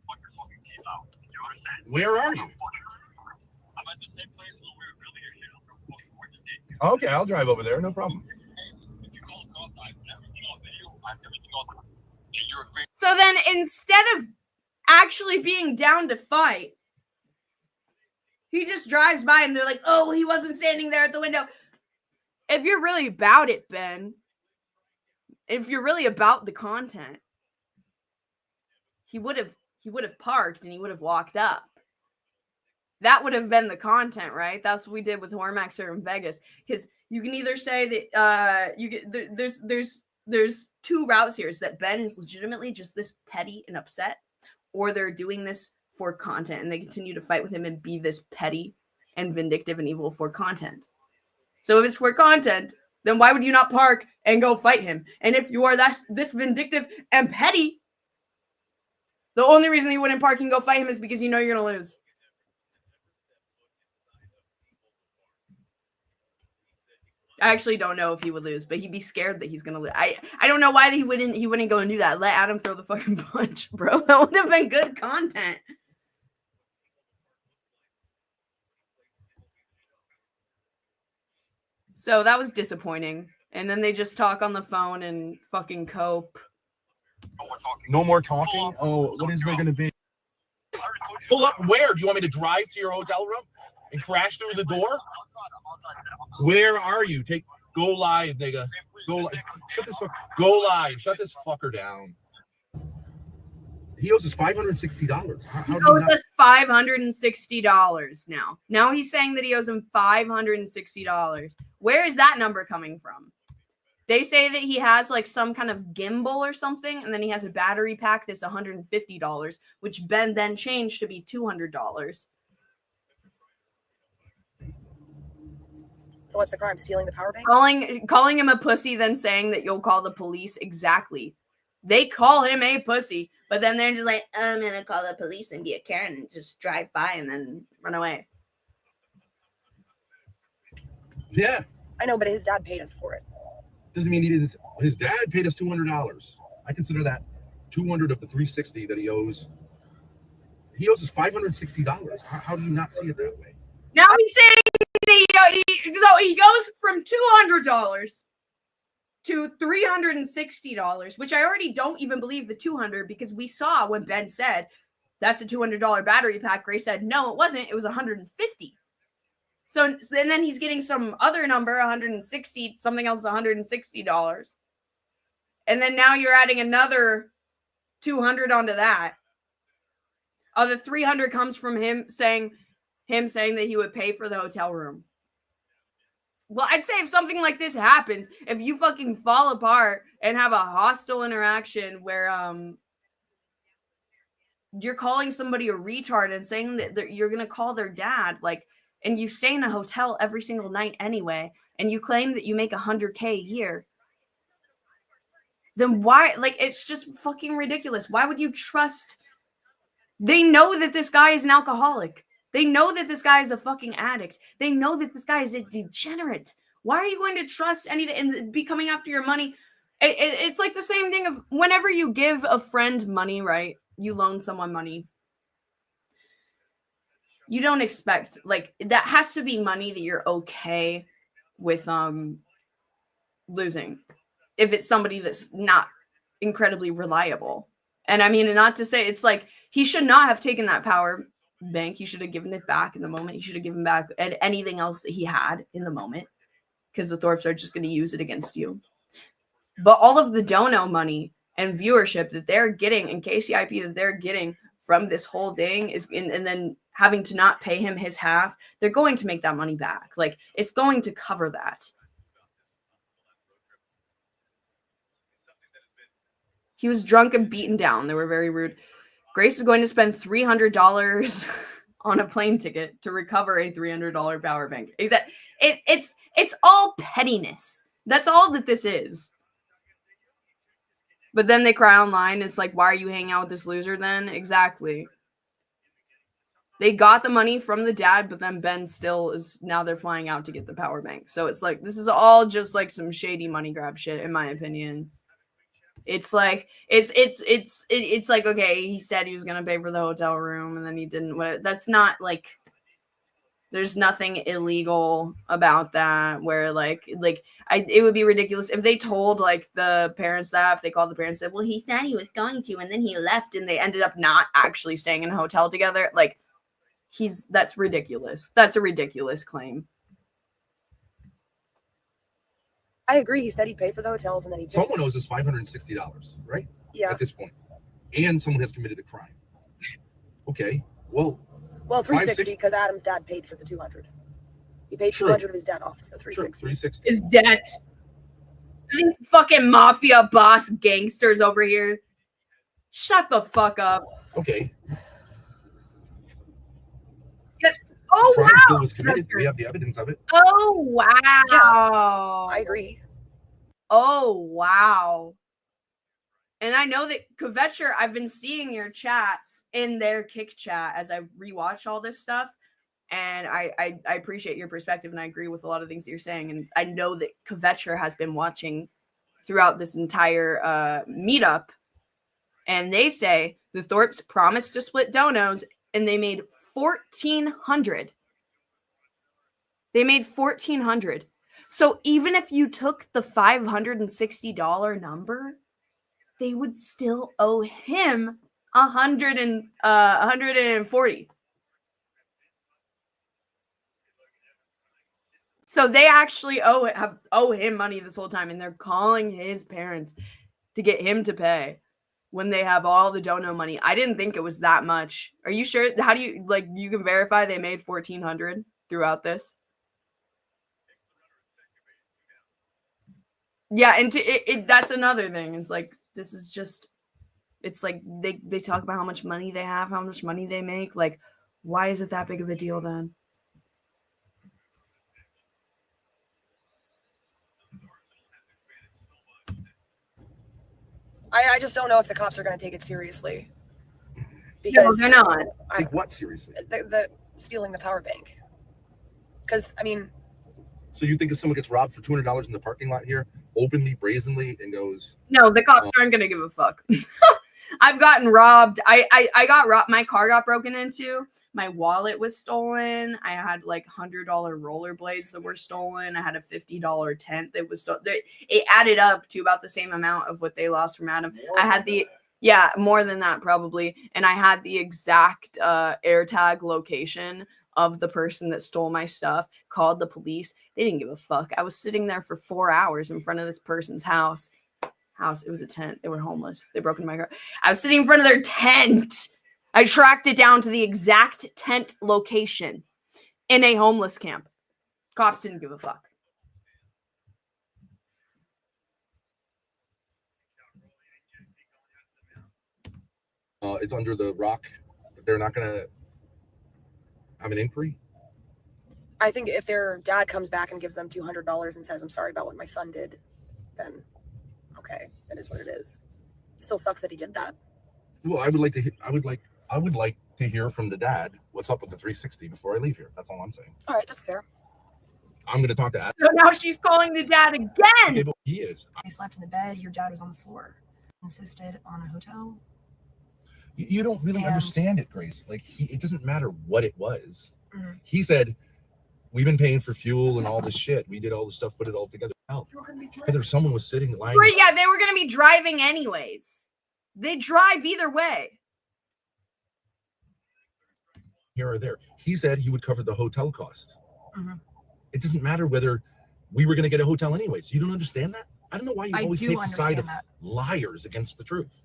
fuck your fucking keys out. You understand? Where are you? I'm at the same place where we were building your shit. I'm gonna fucking work the day. Okay, I'll drive over there. No problem. If you call the cops, I have everything on video. I have everything on. And you're agreeing. So then instead of actually being down to fight, he just drives by and they're like, oh, he wasn't standing there at the window. If you're really about it, Ben, if you're really about the content, he would have parked and he would have walked up. That would have been the content, right? That's what we did with Hormaxer in Vegas. Because you can either say that there's two routes here. Is that Ben is legitimately just this petty and upset, or they're doing this for content and they continue to fight with him and be this petty and vindictive and evil for content. So if it's for content, then why would you not park and go fight him? And if you are this vindictive and petty, the only reason you wouldn't park and go fight him is because you know you're going to lose. I actually don't know if he would lose, but he'd be scared that he's going to lose. I don't know why he wouldn't go and do that. Let Adam throw the fucking punch, bro. That would have been good content. So that was disappointing. And then they just talk on the phone and fucking cope. No more talking? Oh, what is there going to be? Pull up where? Do you want me to drive to your hotel room and crash through the door? Where are you? Go live, nigga. Go live. Go live. Shut this fucker down. He owes us $560. He owes us $560 now. Now he's saying that he owes him $560. Where is that number coming from? They say that he has like some kind of gimbal or something, and then he has a battery pack that's $150, which Ben then changed to be $200. So what's the crime? Stealing the power bank? Calling him a pussy, then saying that you'll call the police. Exactly. They call him a pussy, but then they're just like, I'm gonna call the police and be a Karen and just drive by and then run away. Yeah. I know, but his dad paid us for it. Doesn't mean he did this. His dad paid us $200. I consider that $200 of the $360 that he owes. He owes us $560. How do you not see it that way? Now he's saying that he goes from $200 to $360, which I already don't even believe the $200, because we saw when Ben said that's a $200 battery pack. Grace said no, it wasn't. It was $150. So and then he's getting some other number, 160, something else, $160. And then now you're adding another 200 onto that. The 300 comes from him saying that he would pay for the hotel room. Well, I'd say if something like this happens, if you fucking fall apart and have a hostile interaction where you're calling somebody a retard and saying that you're going to call their dad, like, and you stay in a hotel every single night anyway, and you claim that you make $100K a year, then why, like, it's just fucking ridiculous. Why would you trust? They know that this guy is an alcoholic. They know that this guy is a fucking addict. They know that this guy is a degenerate. Why are you going to trust anything and be coming after your money? It's like the same thing of whenever you give a friend money, right? You loan someone money. You don't expect, like, that has to be money that you're okay with losing. If it's somebody that's not incredibly reliable. And I mean, not to say, it's like, he should not have taken that power bank. He should have given it back in the moment. He should have given back anything else that he had in the moment, because the Thorpes are just going to use it against you. But all of the dono money and viewership that they're getting and KCIP that they're getting from this whole thing is, and then having to not pay him his half, they're going to make that money back. Like, it's going to cover that. He was drunk and beaten down. They were very rude. Grace is going to spend $300 on a plane ticket to recover a $300 power bank. It's all pettiness. That's all that this is. But then they cry online. It's like, why are you hanging out with this loser then? Exactly. They got the money from the dad, but then Ben still is, now they're flying out to get the power bank. So it's like, this is all just like some shady money grab shit, in my opinion. It's like, it's like, okay, he said he was going to pay for the hotel room and then he didn't. That's not like, there's nothing illegal about that where it would be ridiculous if they told like the parents that, if they called the parents and said, well, he said he was going to, and then he left and they ended up not actually staying in a hotel together. Like, that's ridiculous. That's a ridiculous claim. I agree. He said he'd pay for the hotels and then he did. Someone owes us $560, right? Yeah. At this point. And someone has committed a crime. Okay. Well, $360 because Adam's dad paid for the $200. He paid $200 of his debt off, so $360. $360. His debt. These fucking mafia boss gangsters over here. Shut the fuck up. Okay. Oh, Crime wow. still was committed. We have the evidence of it. Oh, wow. I agree. Oh, wow. And I know that Kvetcher, I've been seeing your chats in their kick chat as I rewatch all this stuff. And I appreciate your perspective, and I agree with a lot of things that you're saying. And I know that Kvetcher has been watching throughout this entire meetup. And they say the Thorpes promised to split donos, and they made $1,400. They made $1,400. So even if you took the $560 number, they would still owe him $140. So they actually owe him money this whole time, and they're calling his parents to get him to pay when they have all the dono money. I didn't think it was that much. Are you sure? How do you, like, you can verify they made $1,400 throughout this? Yeah, and that's another thing. It's like, this is just, it's like they talk about how much money they have, how much money they make. Like, why is it that big of a deal then? I just don't know if the cops are going to take it seriously. No, Because they're not. Take what seriously? the stealing the power bank. Because, I mean, So you think if someone gets robbed for $200 in the parking lot here, openly, brazenly, and goes, No, the cops aren't gonna give a fuck. I've gotten robbed. I got robbed. My car got broken into. My wallet was stolen. I had like $100 rollerblades that were stolen. I had a $50 tent that was stolen. It added up to about the same amount of what they lost from Adam. I had more than that probably. And I had the exact AirTag location of the person that stole my stuff, called the police. They didn't give a fuck. I was sitting there for 4 hours in front of this person's house. It was a tent. They were homeless. They broke into my car. I was sitting in front of their tent. I tracked it down to the exact tent location in a homeless camp. Cops didn't give a fuck. it's under the rock. They're not going to have an inquiry? I think if their dad comes back and gives them $200 and says, "I'm sorry about what my son did," then okay, that is what it is. It still sucks that he did that. Well, I would like to hear from the dad what's up with the 360 before I leave here. That's all I'm saying. All right, that's fair. I'm going to talk to Adam. So now she's calling the dad again. Okay, but he is. I slept in the bed. Your dad was on the floor. Insisted on a hotel. You don't really understand it, Grace. Like, it doesn't matter what it was. Mm-hmm. He said, we've been paying for fuel and all this shit. We did all the stuff, put it all together. Whether someone was sitting lying. Yeah, they were going to be driving anyways. They drive either way. Here or there. He said he would cover the hotel cost. Mm-hmm. It doesn't matter whether we were going to get a hotel anyways. You don't understand that? I don't know why you I always do take the side of understand that. liars against the truth.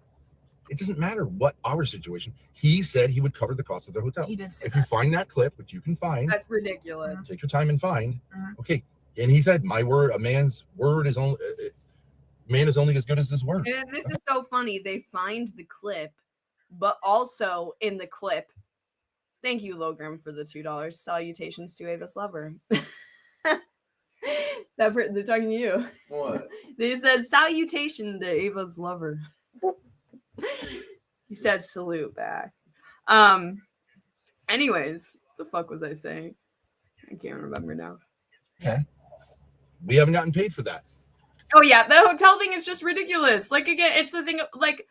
It doesn't matter what our situation. He said he would cover the cost of the hotel. He did say if that. you find that clip, which you can find, That's ridiculous. take your time and find. Mhm. Okay. And he said, my word, a man's word is only, man is only as good as his word. And this is so funny. They find the clip, but also in the clip, thank you, Logram, for the $2. Salutations to Ava's lover. They're talking to you. What? They said salutation to Ava's lover. He said salute back. Anyways, the fuck was I saying? I can't remember now. Okay. We haven't gotten paid for that. Oh yeah, the hotel thing is just ridiculous. Like, again, it's a thing of, like,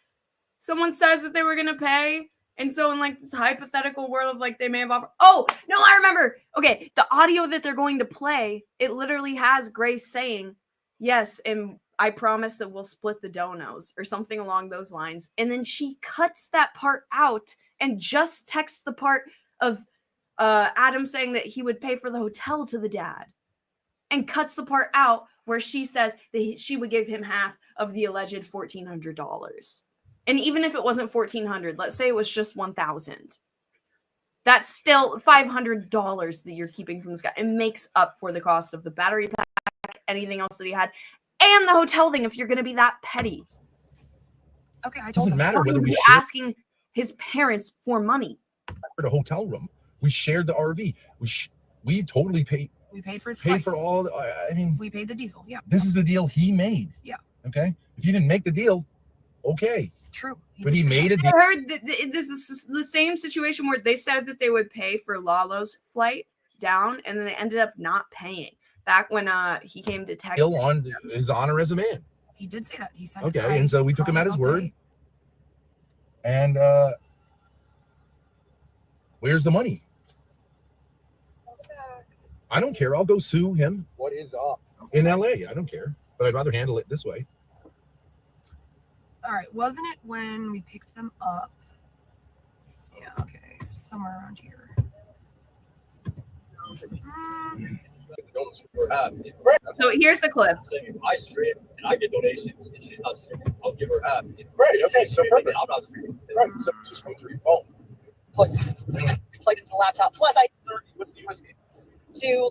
someone says that they were gonna pay, and so in like this hypothetical world of like they may have offered. Oh no, I remember. Okay, the audio that they're going to play, it literally has Grace saying, "Yes, and I promise that we'll split the donos," or something along those lines. And then she cuts that part out and just texts the part of Adam saying that he would pay for the hotel to the dad, and cuts the part out where she says that she would give him half of the alleged $1,400. And even if it wasn't $1,400, let's say it was just $1,000. That's still $500 that you're keeping from this guy. It makes up for the cost of the battery pack, anything else that he had. plan the hotel thing if you're going to be that petty. Okay, I told Doesn't him. matter whether we You're shared asking his parents for money. a hotel room. We shared the RV. We totally paid. We paid for his Paid flights. for all. I mean, we paid the diesel. Yeah. This is the deal he made. Yeah. Okay. If you didn't make the deal, okay. True. But he made a deal. I heard that this is the same situation where they said that they would pay for Lalo's flight down, and then they ended up not paying. Back when he came to Texas. Still on his honor as a man. He did say that. He said. Okay, and so we took him at his word. And where's the money? I don't care. I'll go sue him. What is up? In LA. I don't care. But I'd rather handle it this way. All right. Wasn't it when we picked them up? Yeah. Okay. Somewhere around here. So here's the clip. Saying if I stream and I get donations and she's not streaming, I'll give her half. Right. Okay. So perfect. I'm not streaming. Right. So it's just come through your phone. Plugged into the laptop. Plus, I to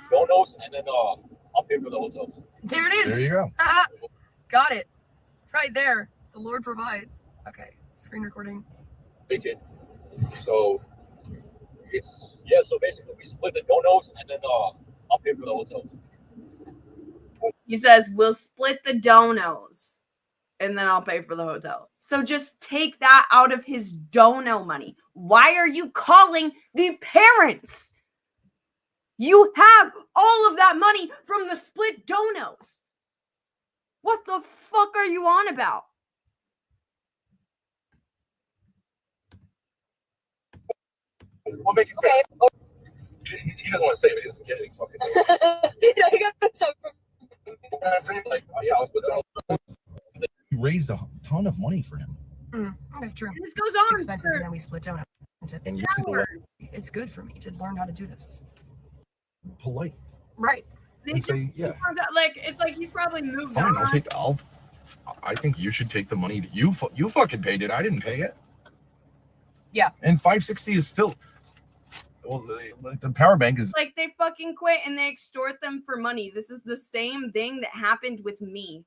Donos and then I'll pay for the hotels. there it is. There you go. Got it. Right there. The Lord provides. Okay. Screen recording. Thinking. So it's So basically we split the donos and then I'll pay for the hotels. He says, we'll split the donos and then I'll pay for the hotel. So just take that out of his dono money. Why are you calling the parents? You have all of that money from the split donos. What the fuck are you on about? we'll make it fair. He doesn't want to say it, but he doesn't get any fucking. I got this up from Like, yeah, I'll split that. We raised a ton of money for him. Okay, true. This goes on Expenses, for and then we split down. And you're super hours. It's good for me to learn how to do this. polite. Right. They And just say, yeah, like it's like he's probably moved fine. on. I think you should take the money that you fucking paid it. I didn't pay it. Yeah. And 560 is still. Well, the power bank is. Like they fucking quit and they extort them for money. This is the same thing that happened with me.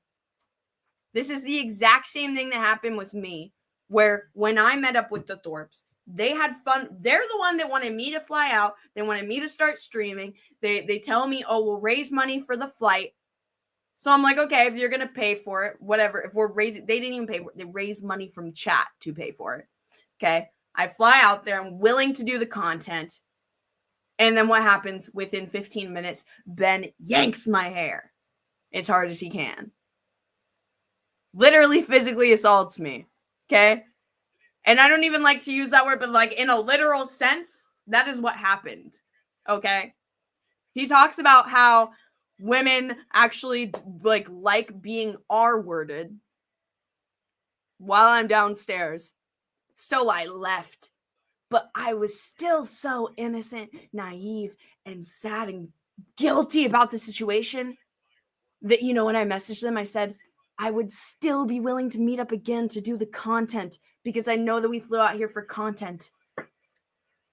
This is the exact same thing that happened with me, where when I met up with the Thorpes, they had fun. They're the one that wanted me to fly out. They wanted me to start streaming. They tell me, oh, we'll raise money for the flight. So I'm like, okay, if you're going to pay for it, whatever. If we're raising, they didn't even pay for it. They raised money from chat to pay for it. Okay. I fly out there. I'm willing to do the content. And then what happens within 15 minutes? Ben yanks my hair as hard as he can. Literally physically assaults me. Okay. And I don't even like to use that word, but like in a literal sense, that is what happened. Okay. He talks about how women actually like being R-worded while I'm downstairs. So I left. But I was still so innocent, naive, and sad and guilty about the situation that, you know, when I messaged them, I said, I would still be willing to meet up again to do the content because I know that we flew out here for content.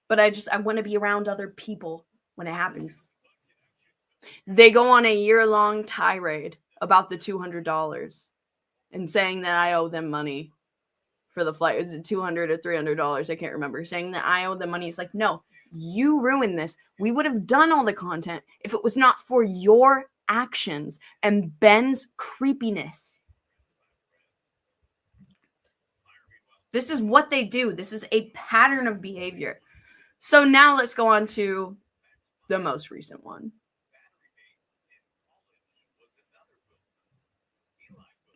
But I want to be around other people when it happens. They go on a year-long tirade about the $200 and saying that I owe them money for the flight. Is it $200 or $300? I can't remember. Saying that I owe them money. It's like, no, you ruined this. We would have done all the content if it was not for your actions and Ben's creepiness. This is what they do. This is a pattern of behavior. So now let's go on to the most recent one.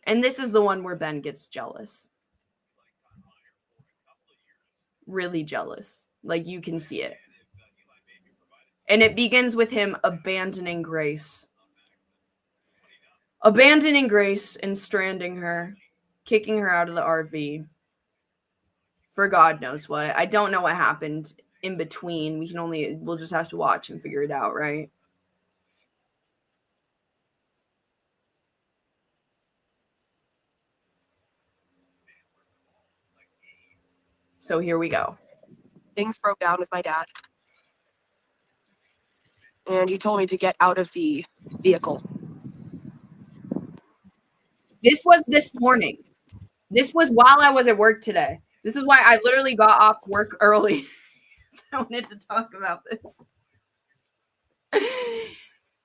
And this is the one where Ben gets jealous. Really jealous. Like you can see it. And it begins with him abandoning Grace. Abandoning Grace and stranding her. Kicking her out of the RV. For God knows what. I don't know what happened in between. We'll just have to watch and figure it out, right? So here we go. Things broke down with my dad. And he told me to get out of the vehicle. This was this morning. This was while I was at work today. This is why I literally got off work early. So I wanted to talk about this.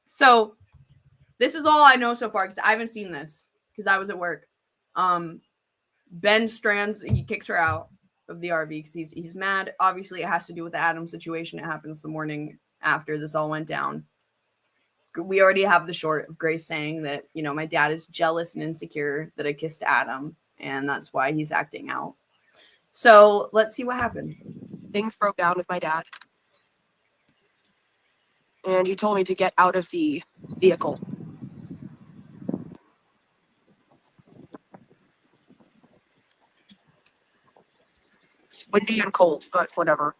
So this is all I know so far because I haven't seen this because I was at work. Ben Strands, he kicks her out of the RV because he's mad. Obviously, it has to do with the Adam situation. It happens the morning after this all went down. We already have the short of Grace saying that, you know, my dad is jealous and insecure that I kissed Adam, and that's why he's acting out. So let's see what happened. Things broke down with my dad. And he told me to get out of the vehicle. It's windy and cold, but whatever.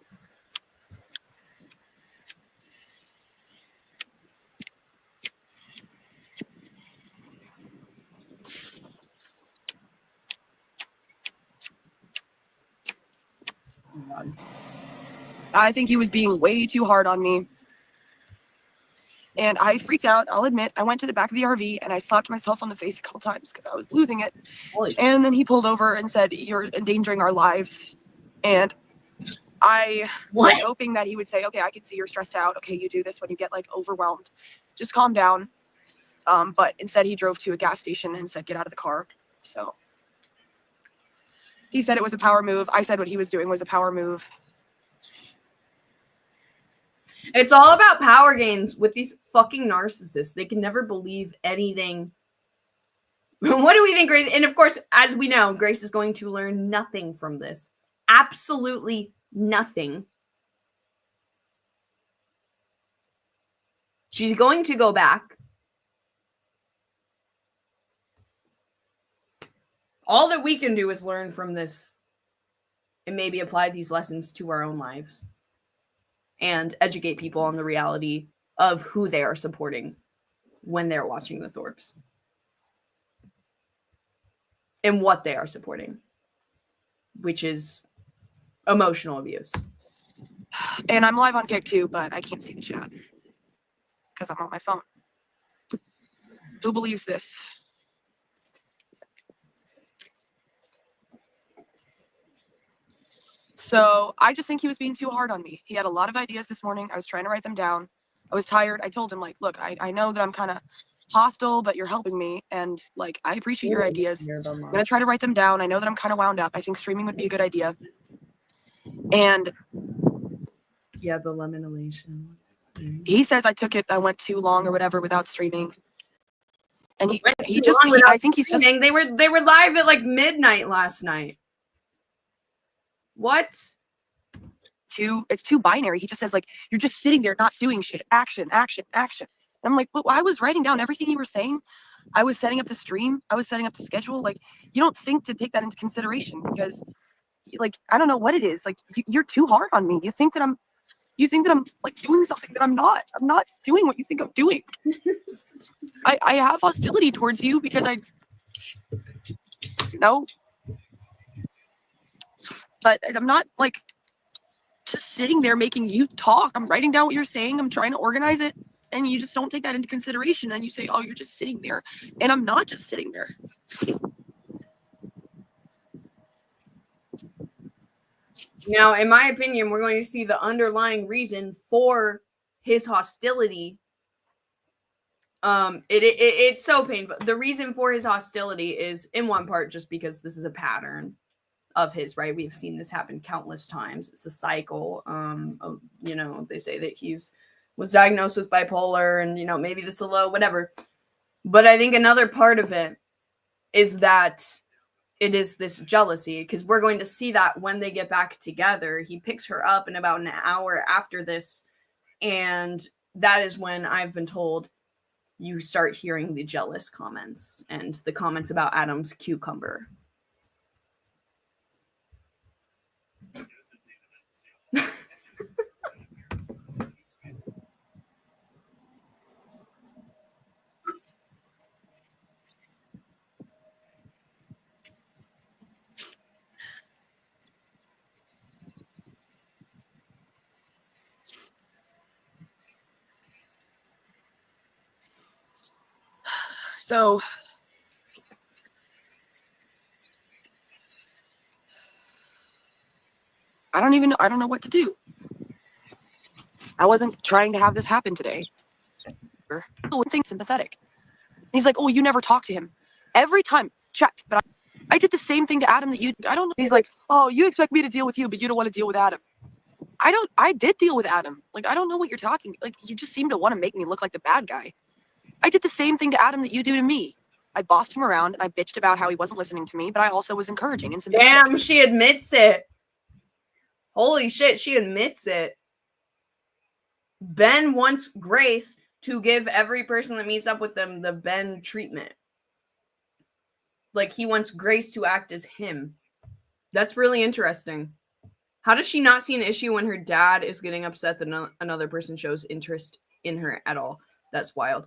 I think he was being way too hard on me. And I freaked out, I'll admit. I went to the back of the RV and I slapped myself on the face a couple times because I was losing it. And then he pulled over and said, "You're endangering our lives." And I was hoping that he would say, "Okay, I can see you're stressed out. Okay, you do this when you get like overwhelmed. Just calm down." But instead he drove to a gas station and said, "Get out of the car." So he said it was a power move. I said what he was doing was a power move. It's all about power gains with these fucking narcissists. They can never believe anything. What do we think, Grace? And of course, as we know, Grace is going to learn nothing from this. Absolutely nothing. She's going to go back. All that we can do is learn from this and maybe apply these lessons to our own lives and educate people on the reality of who they are supporting when they're watching the Thorpes and what they are supporting, which is emotional abuse. And I'm live on Kick too, but I can't see the chat because I'm on my phone. Who believes this? So I just think he was being too hard on me. He had a lot of ideas this morning. I was trying to write them down. I was tired. I told him, like, look, I know that I'm kind of hostile, but you're helping me. And like, I appreciate your ideas. I'm going to try to write them down. I know that I'm kind of wound up. I think streaming would be a good idea. And yeah, the lemonelation. He says I went too long or whatever without streaming. And I think he's just, they were live at like midnight last night. What? It's too binary. He just says, like, you're just sitting there not doing shit. Action, action, action. And I'm like, well, I was writing down everything you were saying. I was setting up the stream. I was setting up the schedule. Like, you don't think to take that into consideration because, like, I don't know what it is. Like, you're too hard on me. You think that I'm like doing something that I'm not. I'm not doing what you think I'm doing. I have hostility towards you because but I'm not like just sitting there making you talk. I'm writing down what you're saying. I'm trying to organize it. And you just don't take that into consideration. And you say, oh, you're just sitting there. And I'm not just sitting there. Now, in my opinion, we're going to see the underlying reason for his hostility. It's so painful. The reason for his hostility is in one part just because this is a pattern of his, right? We've seen this happen countless times. It's a cycle. You know, they say that was diagnosed with bipolar and, you know, maybe this a low, whatever. But I think another part of it is that it is this jealousy, because we're going to see that when they get back together. He picks her up in about an hour after this, and that is when I've been told you start hearing the jealous comments and the comments about Adam's cucumber. So I don't know what to do. I wasn't trying to have this happen today. I would think sympathetic. And he's like, oh, you never talk to him. Every time, chat, but I did the same thing to Adam that you, I don't know. He's like, oh, you expect me to deal with you, but you don't want to deal with Adam. I did deal with Adam. Like, I don't know what you're talking. Like, you just seem to want to make me look like the bad guy. I did the same thing to Adam that you do to me. I bossed him around and I bitched about how he wasn't listening to me, but I also was encouraging and sympathetic. Damn, she admits it. Holy shit, she admits it. Ben wants Grace to give every person that meets up with them the Ben treatment. Like, he wants Grace to act as him. That's really interesting. How does she not see an issue when her dad is getting upset that another person shows interest in her at all? That's wild.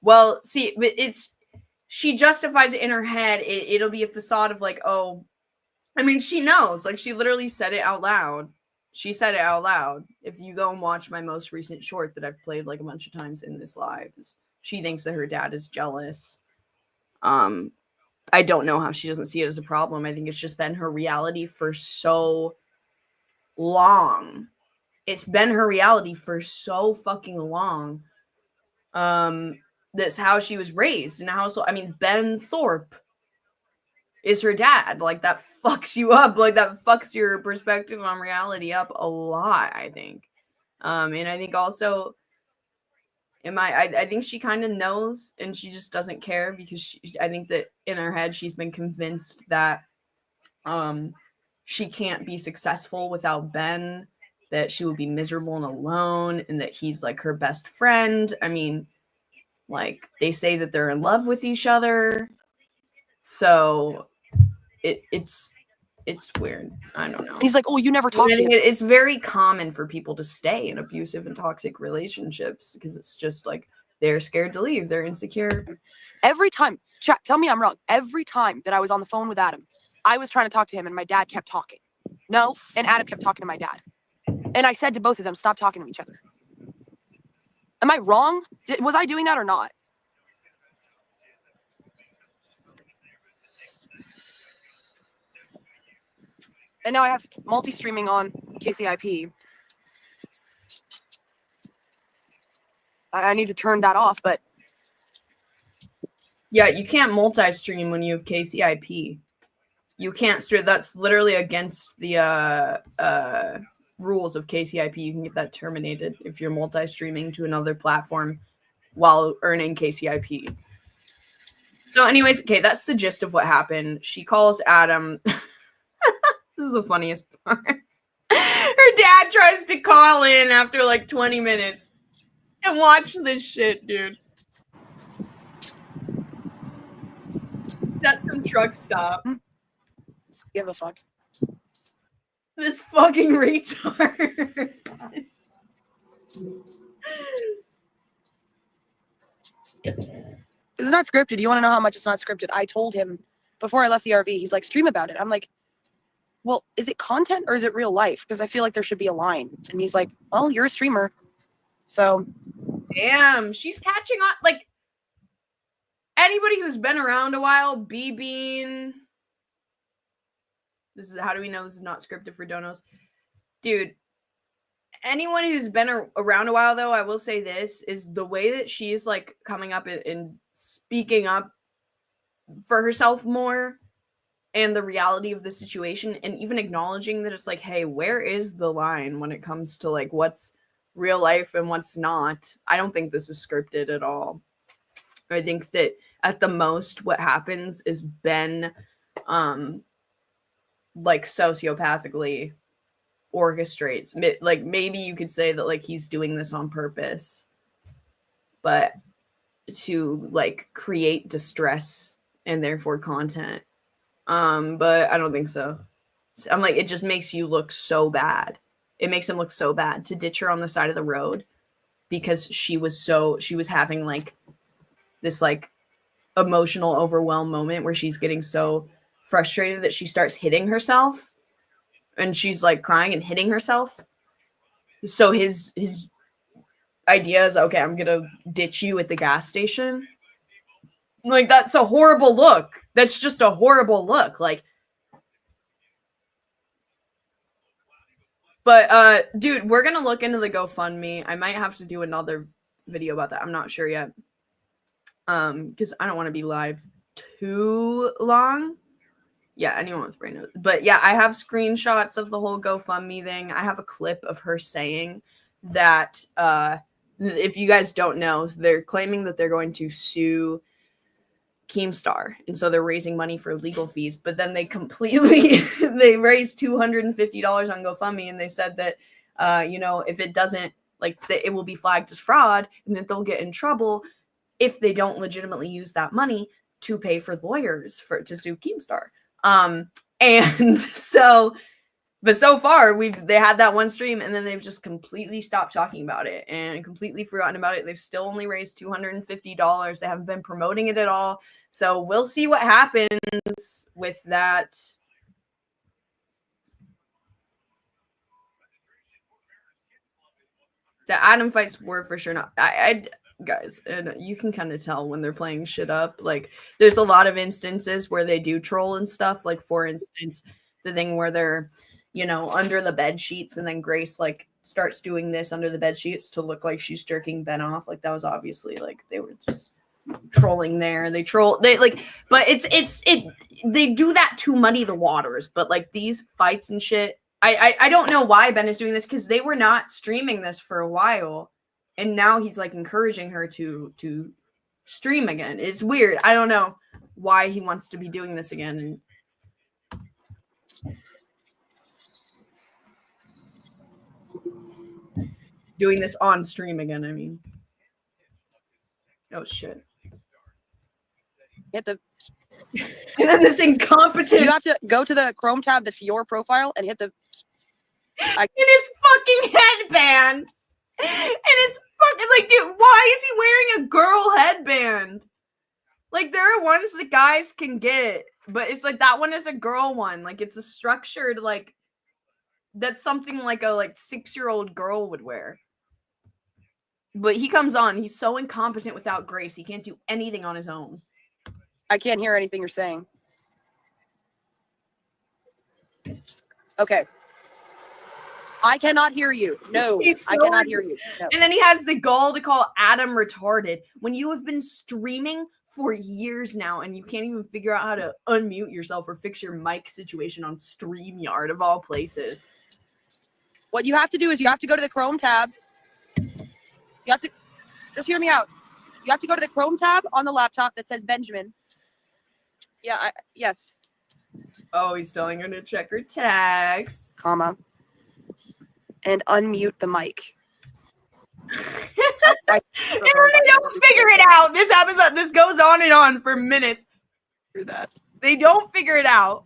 Well, see, she justifies it in her head. It'll be a facade of like, oh, I mean, she knows. Like, she literally said it out loud. She said it out loud. If you go and watch my most recent short that I've played like a bunch of times in this live, she thinks that her dad is jealous. I don't know how she doesn't see it as a problem. I think it's just been her reality for so long. It's been her reality for so fucking long. That's how she was raised in a household. I mean, Ben Thorpe is her dad. Like, that fucks you up. Like, that fucks your perspective on reality up a lot, I think. And I think also, I think she kind of knows and she just doesn't care because I think that in her head she's been convinced that she can't be successful without Ben, that she will be miserable and alone, and that he's like her best friend. I mean, like, they say that they're in love with each other, so it's weird. I don't know. He's like, oh, you never talk to him. It's very common for people to stay in abusive and toxic relationships because it's just like they're scared to leave. They're insecure. Every time, chat, tell me I'm wrong. Every time that I was on the phone with Adam, I was trying to talk to him and my dad kept talking. No, and Adam kept talking to my dad. And I said to both of them, stop talking to each other. Am I wrong? Was I doing that or not? And now I have multi-streaming on KCIP. I need to turn that off, but... Yeah, you can't multi-stream when you have KCIP. You can't stream. That's literally against the rules of KCIP. You can get that terminated if you're multi-streaming to another platform while earning KCIP. So anyways, okay, that's the gist of what happened. She calls Adam... This is the funniest part. Her dad tries to call in after like 20 minutes. And watch this shit, dude. That's some truck stop. Give a fuck. This fucking retard. It's not scripted. You want to know how much it's not scripted? I told him before I left the RV, he's like, stream about it. I'm like, well, is it content or is it real life? Because I feel like there should be a line. And he's like, well, you're a streamer. So. Damn, she's catching on. Like, anybody who's been around a while, B-Bean. This is, how do we know this is not scripted for donos? Dude, anyone who's been around a while, though, I will say this, is the way that she is, like, coming up and speaking up for herself more. And the reality of the situation, and even acknowledging that it's like, hey, where is the line when it comes to like what's real life and what's not? I don't think this is scripted at all. I think that at the most what happens is Ben like sociopathically orchestrates. Like, maybe you could say that like he's doing this on purpose, but to like create distress and therefore content. But I don't think so. I'm like, it just makes you look so bad. It makes him look so bad to ditch her on the side of the road because she was having like this like emotional overwhelm moment where she's getting so frustrated that she starts hitting herself and she's like crying and hitting herself. So his idea is, okay, I'm gonna ditch you at the gas station. Like, that's a horrible look. That's just a horrible look. Like, But dude, we're gonna look into the GoFundMe. I might have to do another video about that. I'm not sure yet. Because I don't want to be live too long. Yeah, anyone with brain knows. But yeah, I have screenshots of the whole GoFundMe thing. I have a clip of her saying that if you guys don't know, they're claiming that they're going to sue Keemstar, and so they're raising money for legal fees. But then they completely they raised $250 on GoFundMe, and they said that if it doesn't, like, that it will be flagged as fraud, and that they'll get in trouble if they don't legitimately use that money to pay for lawyers to sue Keemstar. And so, but so far they had that one stream, and then they've just completely stopped talking about it and completely forgotten about it. They've still only raised $250. They haven't been promoting it at all. So we'll see what happens with that. The Adam fights were for sure not. Guys, and you can kind of tell when they're playing shit up. Like, there's a lot of instances where they do troll and stuff. Like, for instance, the thing where they're, under the bed sheets, and then Grace like starts doing this under the bed sheets to look like she's jerking Ben off. Like, that was obviously like they were just trolling there. They but they do that to muddy the waters. But like these fights and shit, I don't know why Ben is doing this, because they were not streaming this for a while. And now he's like encouraging her to stream again. It's weird. I don't know why he wants to be doing this again. And doing this on stream again, I mean. Oh, shit. Hit the... And then this incompetent... You have to go to the Chrome tab that's your profile and hit the... In his fucking headband! And his fucking, like, dude, why is he wearing a girl headband? Like, there are ones that guys can get, but it's like that one is a girl one. Like, it's a structured, like, that's something like a 6-year-old girl would wear. But he comes on, he's so incompetent without Grace, he can't do anything on his own. I can't hear anything you're saying. Okay. I cannot hear you. No, I cannot hear you. No. And then he has the gall to call Adam retarded when you have been streaming for years now and you can't even figure out how to unmute yourself or fix your mic situation on StreamYard of all places. What you have to do is you have to go to the Chrome tab. You have to, just hear me out. You have to go to the Chrome tab on the laptop that says Benjamin. Yeah, yes. Oh, he's telling her to check her tags. Comma. And unmute the mic. And then they don't figure it out. This happens. This goes on and on for minutes. Through that, they don't figure it out.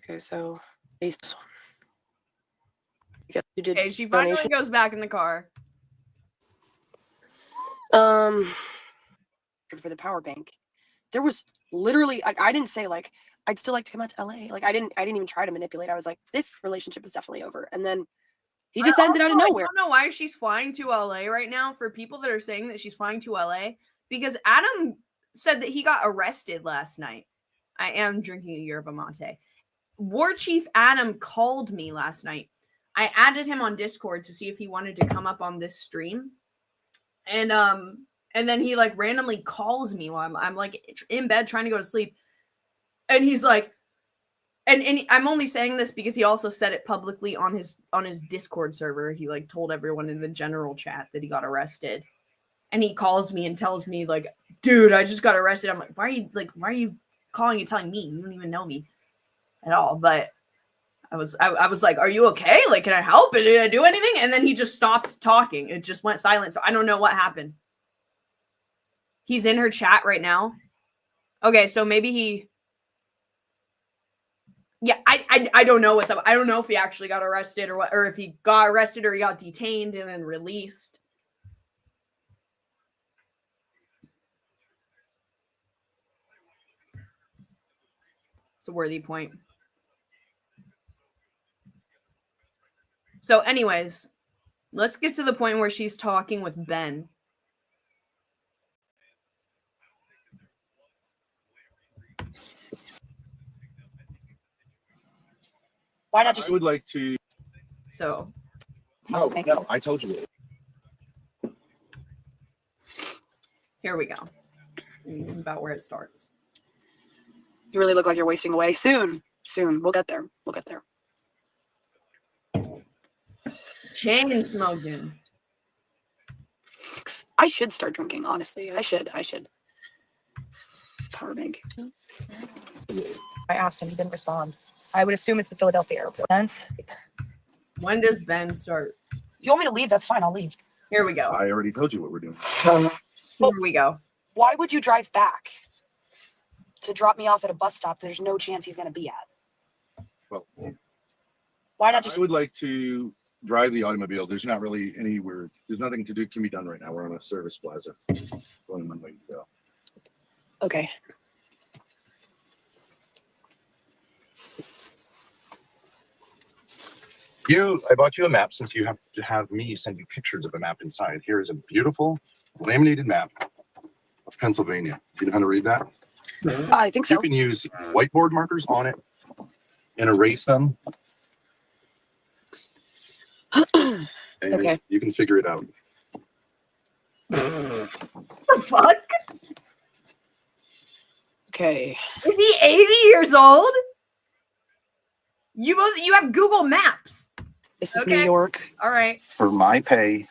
Okay, so paste this one. You did. Okay, she finally goes back in the car. For the power bank, there was literally. I didn't say like. I'd still like to come out to LA. Like I didn't even try to manipulate. I was like, this relationship is definitely over. And then he just ends it out of nowhere. I don't know why she's flying to LA right now. For people that are saying that she's flying to LA, because Adam said that he got arrested last night. I am drinking a yerba mate. War Chief Adam called me last night. I added him on Discord to see if he wanted to come up on this stream. And then he like randomly calls me while I'm like in bed trying to go to sleep. And he's like, and I'm only saying this because he also said it publicly on his Discord server. He like told everyone in the general chat that he got arrested. And he calls me and tells me like, dude, I just got arrested. I'm like, why are you calling and telling me? You don't even know me at all. But I was like, are you okay? Like, can I help? Did I do anything? And then he just stopped talking. It just went silent. So I don't know what happened. He's in her chat right now. Okay, so maybe he... Yeah, I don't know what's up. I don't know if he actually got arrested or what, or if he got arrested or he got detained and then released. It's a worthy point. So anyways, let's get to the point where she's talking with Ben. Why not just? I would like to. So No, I told you. here we go. This is about where it starts. You really look like you're wasting away. Soon. We'll get there. Chain smoking. I should start drinking, honestly. I should. Power bank. I asked him, he didn't respond. I would assume it's the Philadelphia airport. When does Ben start? If you want me to leave, that's fine. I'll leave. Here we go. I already told you what we're doing. Here we go. Why would you drive back to drop me off at a bus stop there's no chance he's going to be at? Well, why not just? I would like to drive the automobile. There's not really anywhere. There's nothing to do can be done right now. We're on a service plaza. Going one way to go. Okay. I bought you a map since you have to have me send you pictures of a map inside. Here is a beautiful laminated map of Pennsylvania. Do you know how to read that? I think so. You can use whiteboard markers on it and erase them. And Okay. you can figure it out. What the fuck? Okay. Is he 80 years old? You have Google Maps. This is New York. All right. For my pay,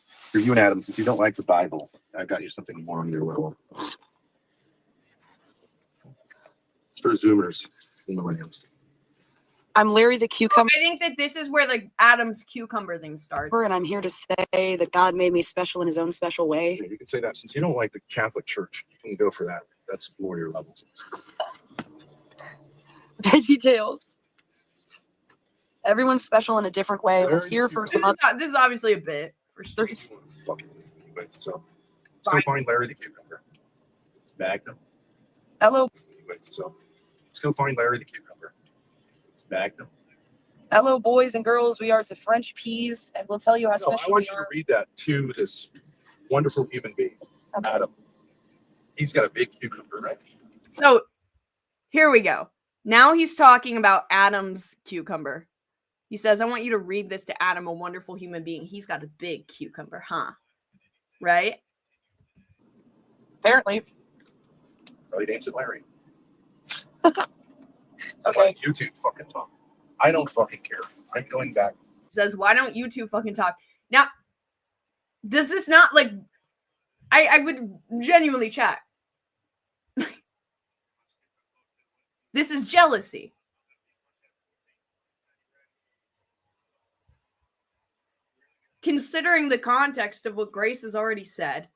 for you and Adam, since you don't like the Bible, I've got you something more on your level. It's for Zoomers and millennials. I'm Larry the Cucumber, I think that this is where the Adam's cucumber thing starts. and I'm here to say that God made me special in his own special way. You can say that since you don't like the Catholic Church. You can go for that. That's more your level. Veggie Tales. Everyone's special in a different way. Let's hear for some other. This is obviously a bit. For sure. So let's go find Larry the Cucumber. It's Magnum. Hello. So let's go find Larry the Cucumber. It's Magnum. Hello, boys and girls. We are the French peas, and we'll tell you how No, special I want we you are. to read that to this wonderful human being, Okay. Adam. He's got a big cucumber, right? So here we go. Now he's talking about Adam's cucumber. He says, I want you to read this to Adam, a wonderful human being. He's got a big cucumber, huh? Right? Apparently. Oh, he names it Larry. Okay. You two fucking talk. I don't fucking care. I'm going back. Says, why don't you two fucking talk? Now, does this not, like, I would genuinely chat. This is jealousy. Considering the context of what Grace has already said,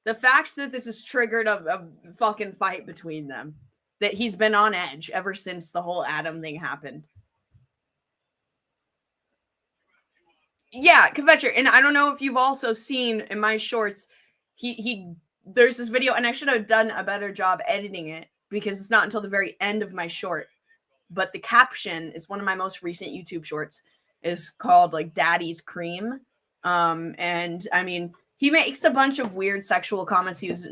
the fact that this has triggered a fucking fight between them, that he's been on edge ever since the whole Adam thing happened. Yeah, Kvetcher, and I don't know if you've also seen in my shorts, there's this video, and I should have done a better job editing it because it's not until the very end of my short. But the caption is one of my most recent YouTube shorts, is called like Daddy's Cream. And I mean, he makes a bunch of weird sexual comments. He was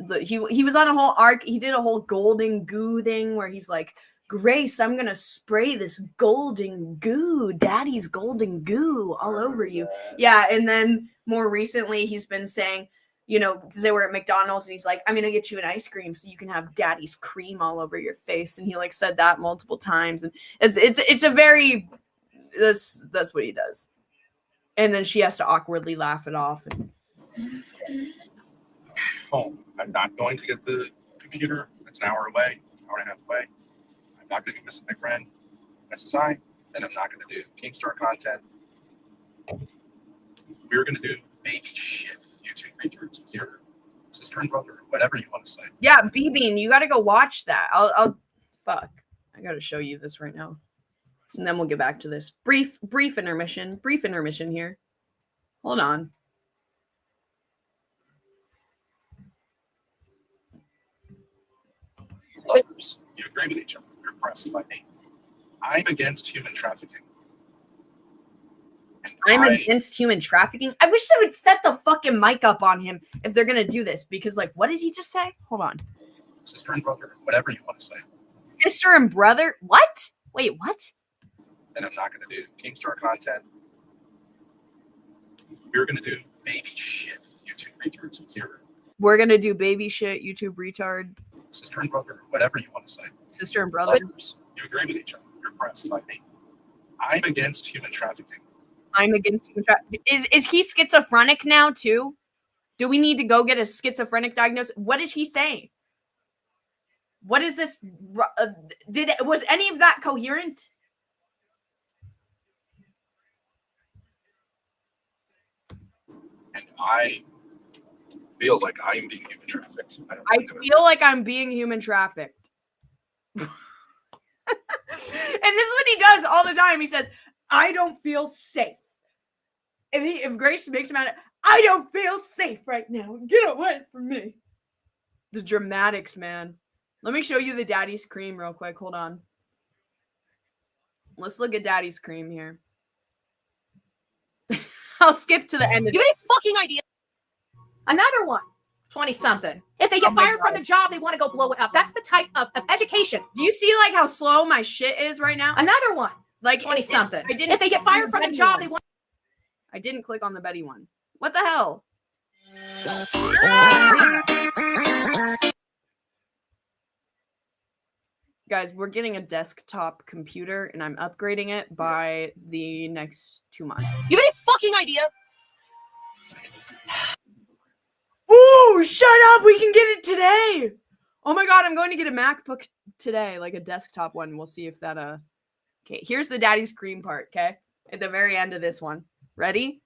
on a whole arc. He did a whole golden goo thing where he's like, Grace, I'm going to spray this golden goo, Daddy's golden goo all over you. Yeah. And then more recently, he's been saying, you know, because they were at McDonald's and he's like, I'm going to get you an ice cream so you can have Daddy's cream all over your face. And he like said that multiple times. And it's a very, that's what he does. And then she has to awkwardly laugh it off. Oh, I'm not going to get the computer. It's an hour away, hour and a half away. I'm not going to be missing my friend, SSI, and I'm not going to do Keemstar content. We're going to do baby shit YouTube returns with your sister and brother, whatever you want to say. Yeah, B-Bean, you got to go watch that. I'll fuck. I got to show you this right now. And then we'll get back to this. Brief intermission. Brief intermission here. Hold on. Lovers, you agree with each other. You're impressed by me. I'm against human trafficking. I'm against human trafficking. I wish they would set the fucking mic up on him if they're gonna do this, because like, what did he just say? Hold on. Sister and brother, whatever you want to say. Sister and brother? What? Wait, what? and I'm not going to do Keemstar content. We're going to do baby shit YouTube retards. It's your We're gonna do baby shit, YouTube retard, sister and brother, whatever you want to say. sister and brother. You agree with each other. You're impressed by me. I'm against human trafficking. I'm against human trafficking. Is he schizophrenic now too? Do we need to go get a schizophrenic diagnosis? What is he saying? What is this? Was any of that coherent? And I feel like I'm being human trafficked. I feel like I'm being human trafficked. And this is what he does all the time. He says, I don't feel safe. If Grace makes him out, I don't feel safe right now. Get away from me. The dramatics, man. Let me show you the Daddy's Cream real quick. Hold on. Let's look at Daddy's Cream here. I'll skip to the end of You it. have any fucking idea? Another one, 20-something. If they get fired from the job, they want to go blow it up. That's the type of education. Do you see like how slow my shit is right now? Another one, Like 20-something. I didn't. If they get fired from the job, they want. I didn't click on the Betty one. What the hell? Guys, we're getting a desktop computer and I'm upgrading it by the next 2 months. You have any fucking idea? Ooh, shut up! We can get it today! Oh my god, I'm going to get a MacBook today, like a desktop one. We'll see if that, Okay, here's the Daddy's Cream part, okay? At the very end of this one. Ready?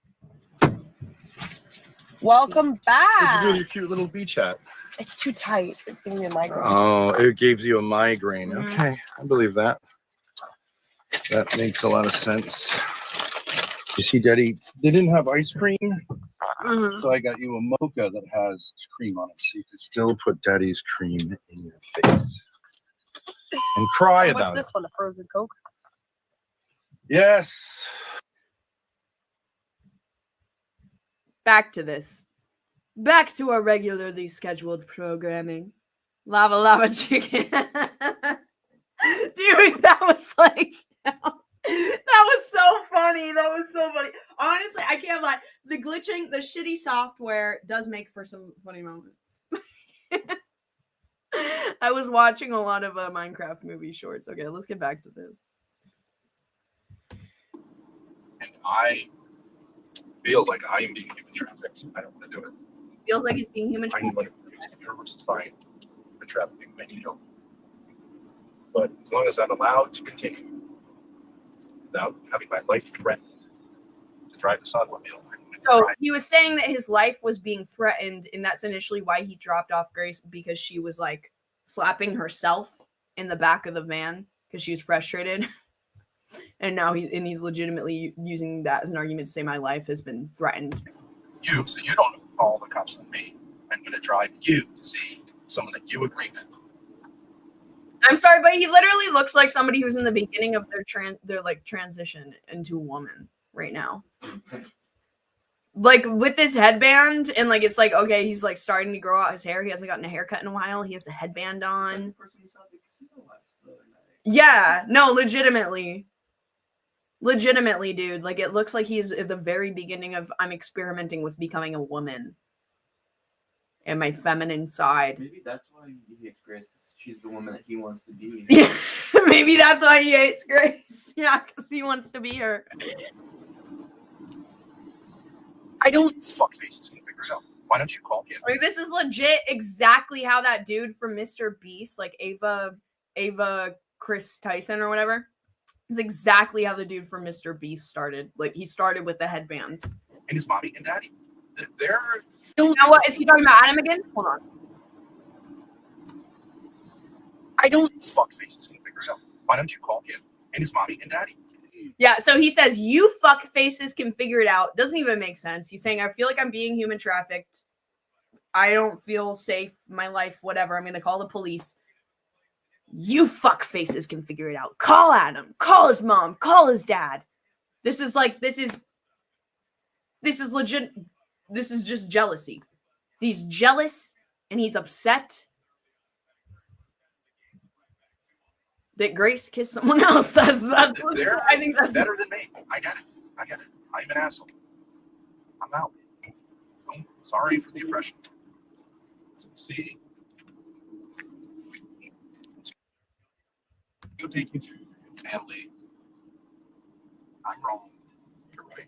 Welcome What'd back. you do with your cute little beach hat? It's too tight. It's giving me a migraine. Oh, it gives you a migraine. Mhm. Okay, I believe that. That makes a lot of sense. You see, Daddy, they didn't have ice cream, so I got you a mocha that has cream on it, so you can still put Daddy's cream in your face and cry What's about this it. one? A frozen Coke? Yes. Back to this. Back to our regularly scheduled programming. Lava Lava Chicken. Dude, that was like... That was so funny. That was so funny. Honestly, I can't lie. The glitching, the shitty software does make for some funny moments. I was watching a lot of Minecraft movie shorts. Okay, let's get back to this. And I feel like I'm being human trafficked. I don't want to do it. Feels like it's being human. I want to use the universe is fine. The trafficking, I need help. But as long as I'm allowed to continue without having my life threatened to drive this automobile. So he was saying that his life was being threatened, and that's initially why he dropped off Grace, because she was like slapping herself in the back of the van because she was frustrated. And now he's legitimately using that as an argument to say my life has been threatened. You, so you don't call the cops on me. I'm going to drive you to see someone that you agree with. I'm sorry, but he literally looks like somebody who's in the beginning of their transition into a woman right now. Like with this headband, and like it's like, okay, he's like starting to grow out his hair. He hasn't gotten a haircut in a while. He has a headband on. Yeah, no, legitimately, dude. Like it looks like he's at the very beginning of I'm experimenting with becoming a woman and my feminine side. Maybe that's why he hates Grace. She's the woman that he wants to be. Yeah, maybe that's why he hates Grace. Yeah, because he wants to be her. I don't fuck faces can figure it out. Why don't you call him? Like this is legit exactly how that dude from Mr. Beast, like Ava Chris Tyson or whatever. It's exactly how the dude from Mr. Beast started. Like he started with the headbands. And his mommy and daddy. They're Now what is he talking about? Adam again? Hold on. I don't fuck faces can figure it out. Why don't you call him and his mommy and daddy? Yeah, so he says, you fuck faces can figure it out. Doesn't even make sense. He's saying, I feel like I'm being human trafficked. I don't feel safe. My life, whatever. I'm going to call the police. You fuck faces can figure it out. Call Adam. Call his mom. Call his dad. This is legit. This is just jealousy. He's jealous and he's upset. that Grace kissed someone else. That's I think that's better than me. I get it. I'm an asshole. I'm out. Sorry for the oppression. See, it'll take you to family. I'm wrong. You're right.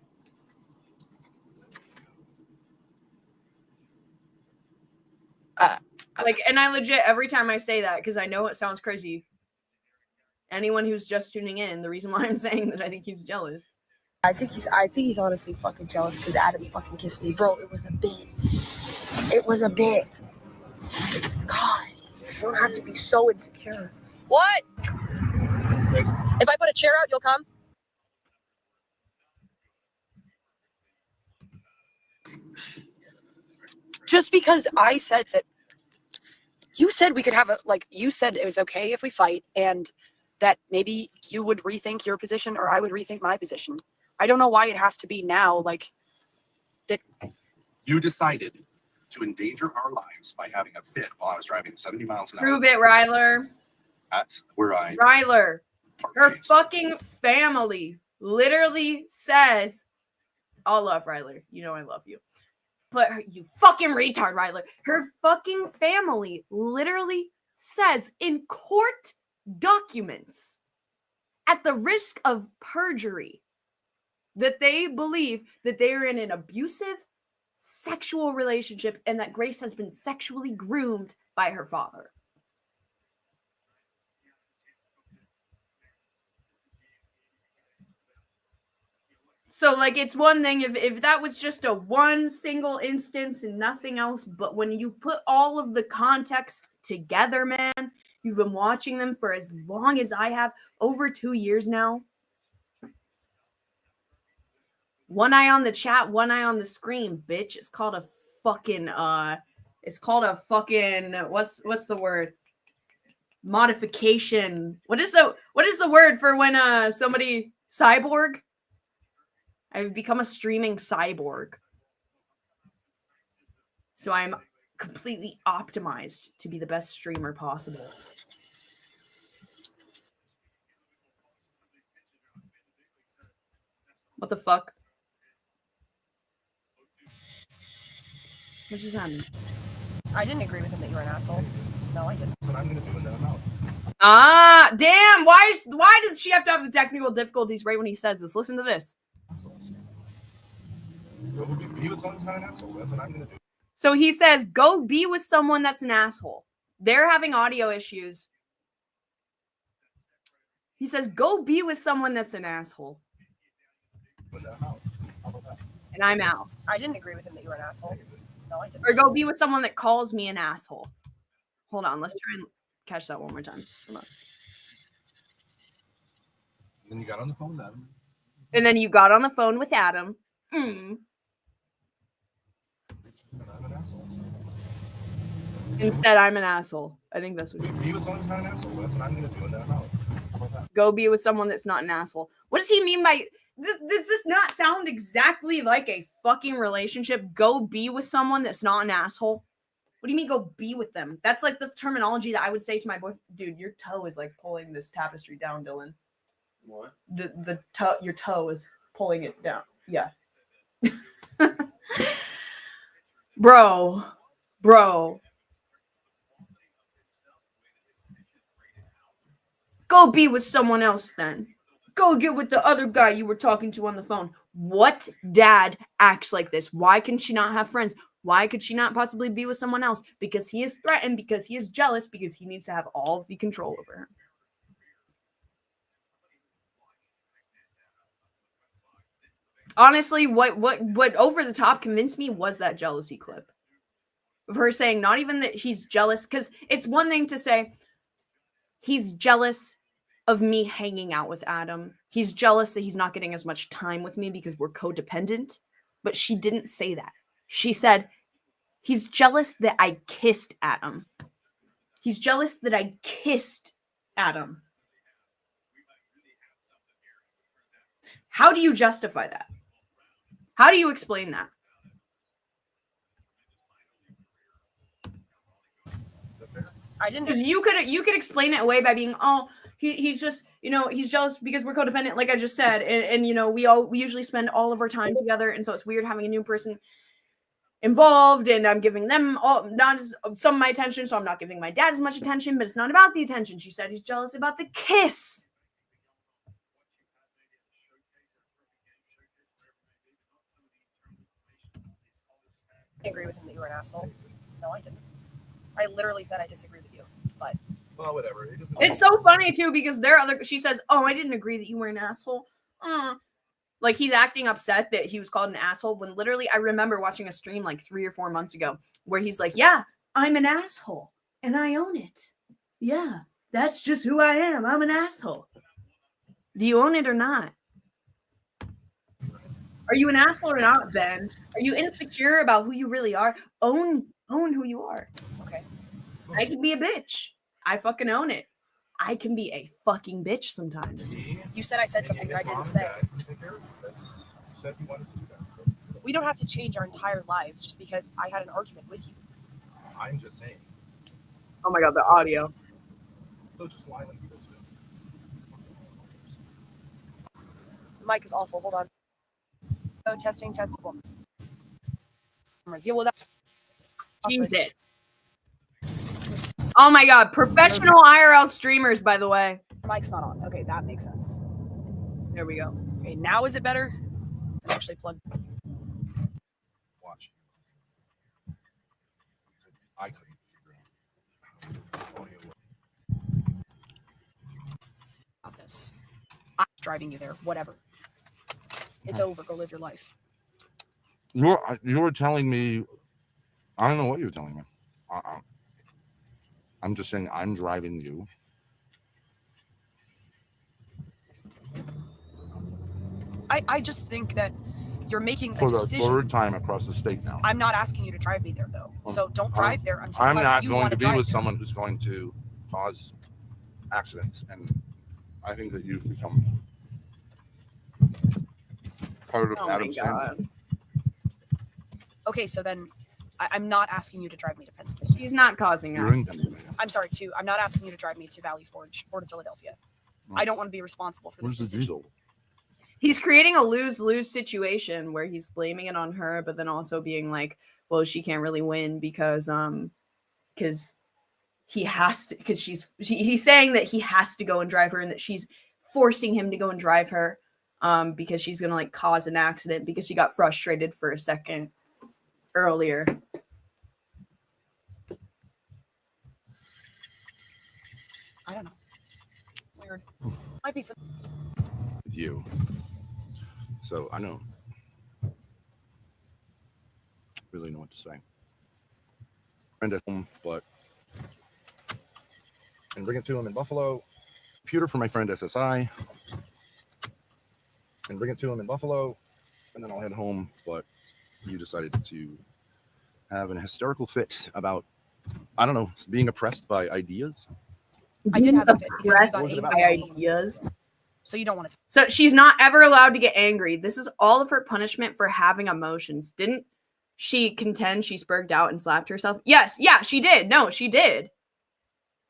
Like, and I legit, every time I say that, because I know it sounds crazy. Anyone who's just tuning in, the reason why I'm saying that I think he's jealous. I think he's honestly fucking jealous because Adam fucking kissed me. Bro, it was a bit. It was a bit. God, you don't have to be so insecure. What? If I put a chair out, you'll come? Just because I said that, you said we could have you said it was okay if we fight and that maybe you would rethink your position or I would rethink my position. I don't know why it has to be now, that. You decided to endanger our lives by having a fit while I was driving 70 miles an hour. Prove it, Ryler. That's where Ryler, her fucking family literally says, I'll love Ryler. You know I love you. But you fucking retard, Ryler. Her fucking family literally says in court documents, at the risk of perjury, that they believe that they are in an abusive sexual relationship and that Grace has been sexually groomed by her father. So, it's one thing if that was just a one single instance and nothing else, but when you put all of the context together, man, you've been watching them for as long as I have, over 2 years now. One eye on the chat, one eye on the screen, bitch. It's called a fucking, what's the word? Modification. What is the word for when somebody cyborg? I've become a streaming cyborg. So I'm completely optimized to be the best streamer possible. What the fuck? What just happened? I didn't agree with him that you were an asshole. No, I didn't. What I'm going to do, and then I'm out. Ah, damn! Why does she have to have the technical difficulties right when he says this? Listen to this. So he says, go be with someone that's an asshole. They're having audio issues. He says, go be with someone that's an asshole. And I'm out. I didn't agree with him that you were an asshole. No, I didn't. Or go be with someone that calls me an asshole. Hold on, let's try and catch that one more time. Hold on. Then you got on the phone with Adam. And then you got on the phone with Adam. Instead, I'm an asshole. I think that's what you Be with someone who's not an asshole. That's what I'm going to do, and then I'm out. How about that? Go be with someone that's not an asshole. What does he mean by... Does this not sound exactly like a fucking relationship? Go be with someone that's not an asshole? What do you mean go be with them? That's like the terminology that I would say to my boyfriend. Dude, your toe is like pulling this tapestry down, Dylan. What? The toe, your toe is pulling it down. Yeah. Bro. Go be with someone else then. Go get with the other guy you were talking to on the phone. What dad acts like this? Why can she not have friends? Why could she not possibly be with someone else? Because he is threatened, because he is jealous, because he needs to have all of the control over her. Honestly, what over the top convinced me was that jealousy clip. Of her saying not even that he's jealous, because it's one thing to say he's jealous of me hanging out with Adam. He's jealous that he's not getting as much time with me because we're codependent. But she didn't say that. She said, he's jealous that I kissed Adam. He's jealous that I kissed Adam. How do you justify that? How do you explain that? I didn't. Because you could explain it away by being, oh, he's just, you know, he's jealous because we're codependent, like I just said, and you know, we usually spend all of our time together, and so it's weird having a new person involved, and I'm giving them some of my attention, so I'm not giving my dad as much attention, but it's not about the attention. She said he's jealous about the kiss. I agree with him that you were an asshole. No, I didn't. I literally said I disagree with you, but Well, whatever. It's so funny too because she says, "Oh, I didn't agree that you were an asshole." Like he's acting upset that he was called an asshole when literally I remember watching a stream like 3 or 4 months ago where he's like, "Yeah, I'm an asshole and I own it. Yeah, that's just who I am. I'm an asshole." Do you own it or not? Are you an asshole or not, Ben? Are you insecure about who you really are? Own who you are. okay. I can be a bitch. I fucking own it. I can be a fucking bitch sometimes. You said I said something that I didn't say. You said you wanted to do that. So We don't have to change our entire lives just because I had an argument with you. I'm just saying. Oh my god, the audio. So just lie like you do. The mic is awful. Hold on. Oh, testing. Yeah, well, that. Jesus. Oh my god, professional IRL streamers, by the way. Mic's not on. Okay, that makes sense. There we go. Okay, now is it better? It's actually plugged. Watch. I couldn't figure About this. I'm driving you there. Whatever. It's over. Go live your life. You were telling me. I don't know what you were telling me. I'm just saying I'm driving you. I just think that you're making a For the decision. third time across the state now. I'm not asking you to drive me there, though. So don't drive there until I'm not you going want to be drive with there. someone who's going to cause accidents, and I think that you've become part of Oh my Adam's God. family. Okay, so then I'm not asking you to drive me to Pennsylvania. She's not causing You're in it. Pennsylvania. I'm sorry, too. I'm not asking you to drive me to Valley Forge or to Philadelphia. I don't want to be responsible for this Where's the decision. diesel? He's creating a lose-lose situation where he's blaming it on her, but then also being like, well, she can't really win because he has to, because he's saying that he has to go and drive her and that she's forcing him to go and drive her because she's gonna like cause an accident because she got frustrated for a second earlier. I don't know. Weird. Might be for With you. So I don't really know what to say. Friend at home, but and bring it to him in Buffalo. Computer for my friend SSI. And bring it to him in Buffalo. And then I'll head home. But you decided to have an hysterical fit about, I don't know, being oppressed by ideas. I did have a fit because you got By angry at me. ideas. So you don't want to. So she's not ever allowed to get angry. This is all of her punishment for having emotions. Didn't she contend she spurged out and slapped herself? Yes, yeah, she did. No, she did.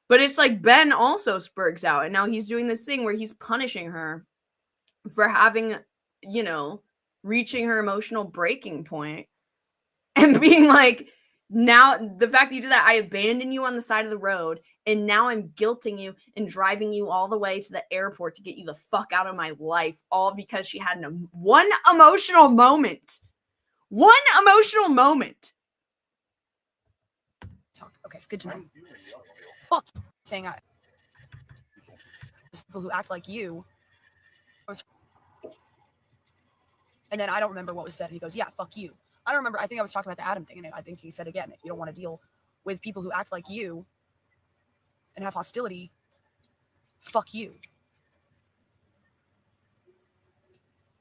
But it's like Ben also spurgs out, and now he's doing this thing where he's punishing her for having, you know, reaching her emotional breaking point and being like, now the fact that you did that, I abandoned you on the side of the road, and now I'm guilting you and driving you all the way to the airport to get you the fuck out of my life, all because she had one emotional moment. One emotional moment. Talk. Okay, good to know. Fuck. Saying I. There's people who act like you. And then I don't remember what was said. And he goes, "Yeah, fuck you." I don't remember. I think I was talking about the Adam thing, and I think he said again, if you don't want to deal with people who act like you and have hostility, fuck you.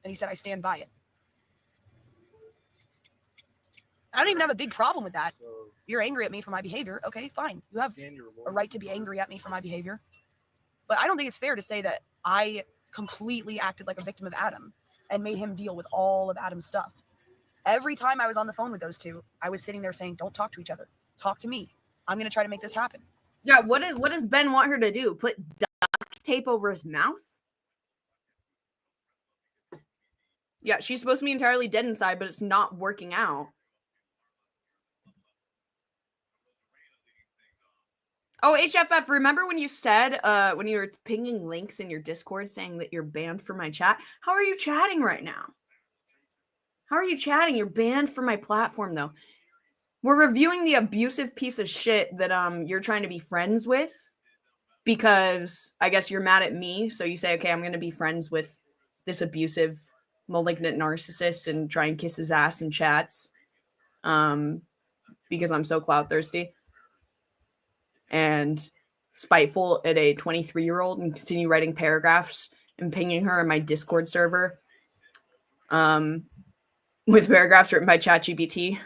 And he said, I stand by it. I don't even have a big problem with that. You're angry at me for my behavior. Okay, fine. You have a right to be angry at me for my behavior. But I don't think it's fair to say that I completely acted like a victim of Adam and made him deal with all of Adam's stuff. Every time I was on the phone with those two, I was sitting there saying, don't talk to each other. Talk to me. I'm going to try to make this happen. Yeah, what does Ben want her to do? Put duct tape over his mouth? Yeah, she's supposed to be entirely dead inside, but it's not working out. Oh, HFF, remember when you said, when you were pinging links in your Discord saying that you're banned from my chat? How are you chatting right now? How are you chatting? You're banned from my platform, though. We're reviewing the abusive piece of shit that you're trying to be friends with because I guess you're mad at me. So you say, okay, I'm going to be friends with this abusive, malignant narcissist and try and kiss his ass in chats because I'm so clout thirsty and spiteful at a 23-year-old and continue writing paragraphs and pinging her in my Discord server with paragraphs written by ChatGPT.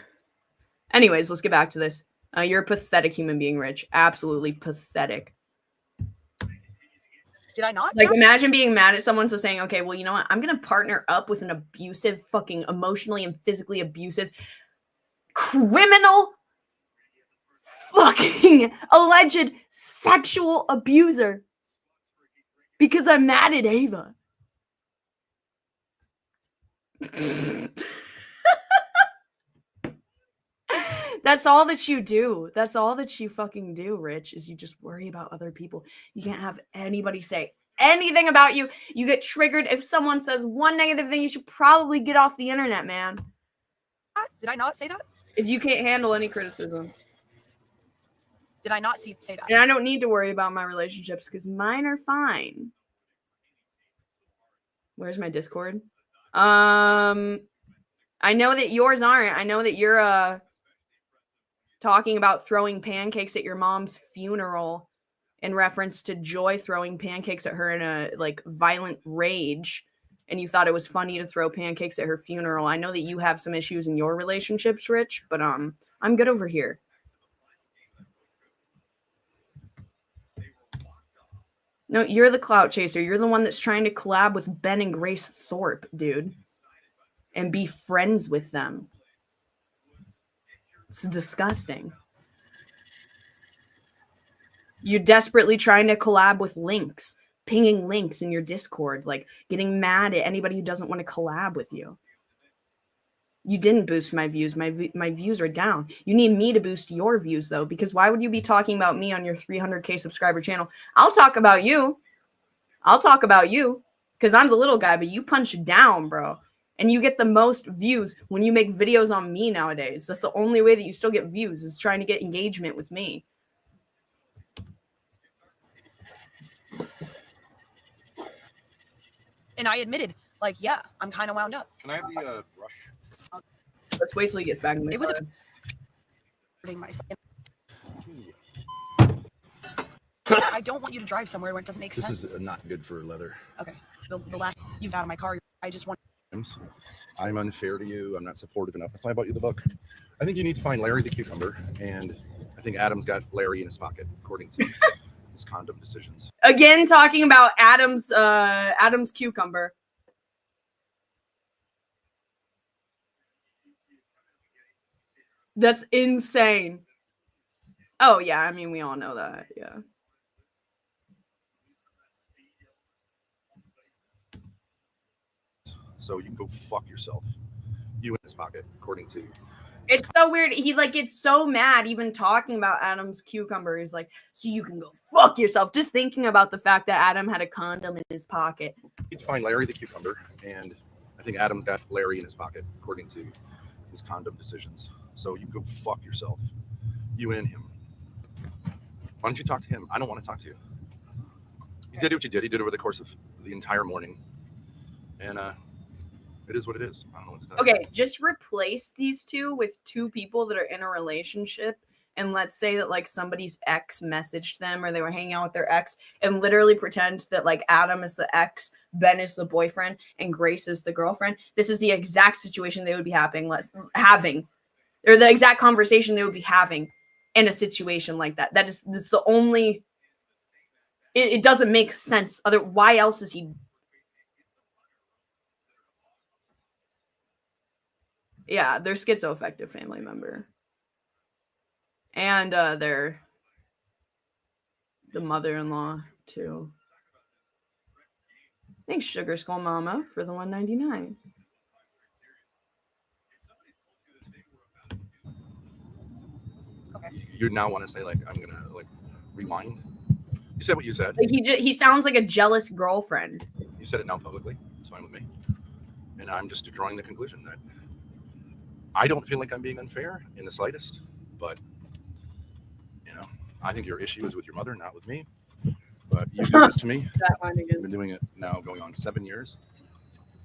Anyways, let's get back to this. You're a pathetic human being, Rich. Absolutely pathetic. Did I not? Like, imagine being mad at someone, so saying, okay, well, you know what? I'm going to partner up with an abusive, fucking emotionally and physically abusive, criminal, fucking alleged sexual abuser because I'm mad at Ava. That's all that you do. That's all that you fucking do, Rich, is you just worry about other people. You can't have anybody say anything about you. You get triggered. If someone says one negative thing, you should probably get off the internet, man. Did I not say that? If you can't handle any criticism. Did I not say that? And I don't need to worry about my relationships because mine are fine. Where's my Discord? I know that yours aren't. I know that you're talking about throwing pancakes at your mom's funeral in reference to Joy throwing pancakes at her in a like violent rage, and you thought it was funny to throw pancakes at her funeral. I know that you have some issues in your relationships, Rich, but I'm good over here. No, you're the clout chaser. You're the one that's trying to collab with Ben and Grace Thorpe, dude, and be friends with them. It's disgusting. You're desperately trying to collab with links, pinging links in your Discord, like getting mad at anybody who doesn't want to collab with you. You didn't boost my views. My views are down. You need me to boost your views, though, because why would you be talking about me on your 300K subscriber channel? I'll talk about you. I'll talk about you because I'm the little guy, but you punch down, bro. And you get the most views when you make videos on me nowadays. That's the only way that you still get views is trying to get engagement with me. And I admitted, like, yeah, I'm kind of wound up. Can I have the brush? Let's wait till he gets back in the It was car. myself. I don't want you to drive somewhere where it doesn't make sense. This is not good for leather. Okay. The last you've out of my car, I just want. I'm unfair to you. I'm not supportive enough. That's why I bought you the book. I think you need to find Larry the cucumber, and I think Adam's got Larry in his pocket, according to his condom decisions. Again, talking about Adam's cucumber. That's insane. Oh yeah, I mean we all know that. Yeah. So you can go fuck yourself. You in his pocket, according to. It's so weird. He like gets so mad even talking about Adam's cucumber. He's like, so you can go fuck yourself. Just thinking about the fact that Adam had a condom in his pocket. You need to find Larry the cucumber, and I think Adam's got Larry in his pocket, according to his condom decisions. So you can go fuck yourself. You and him. Why don't you talk to him? I don't want to talk to you. You did what you did. He did it over the course of the entire morning. And it is what it is. I don't know what to tell you. Okay, just replace these two with two people that are in a relationship. And let's say that like somebody's ex messaged them or they were hanging out with their ex and literally pretend that like Adam is the ex, Ben is the boyfriend, and Grace is the girlfriend. This is the exact situation they would be having. Or the exact conversation they would be having in a situation like that. That's the only. It doesn't make sense. Why else is he? Yeah, they're schizoaffective family member. And they're the mother-in-law too. Thanks, Sugar Skull Mama, for the $1.99. Okay. You now want to say like I'm gonna like rewind? You said what you said. Like he sounds like a jealous girlfriend. You said it now publicly. It's fine with me. And I'm just drawing the conclusion that I don't feel like I'm being unfair in the slightest, but you know, I think your issue is with your mother, not with me. But you do this to me. You've been doing it now going on 7 years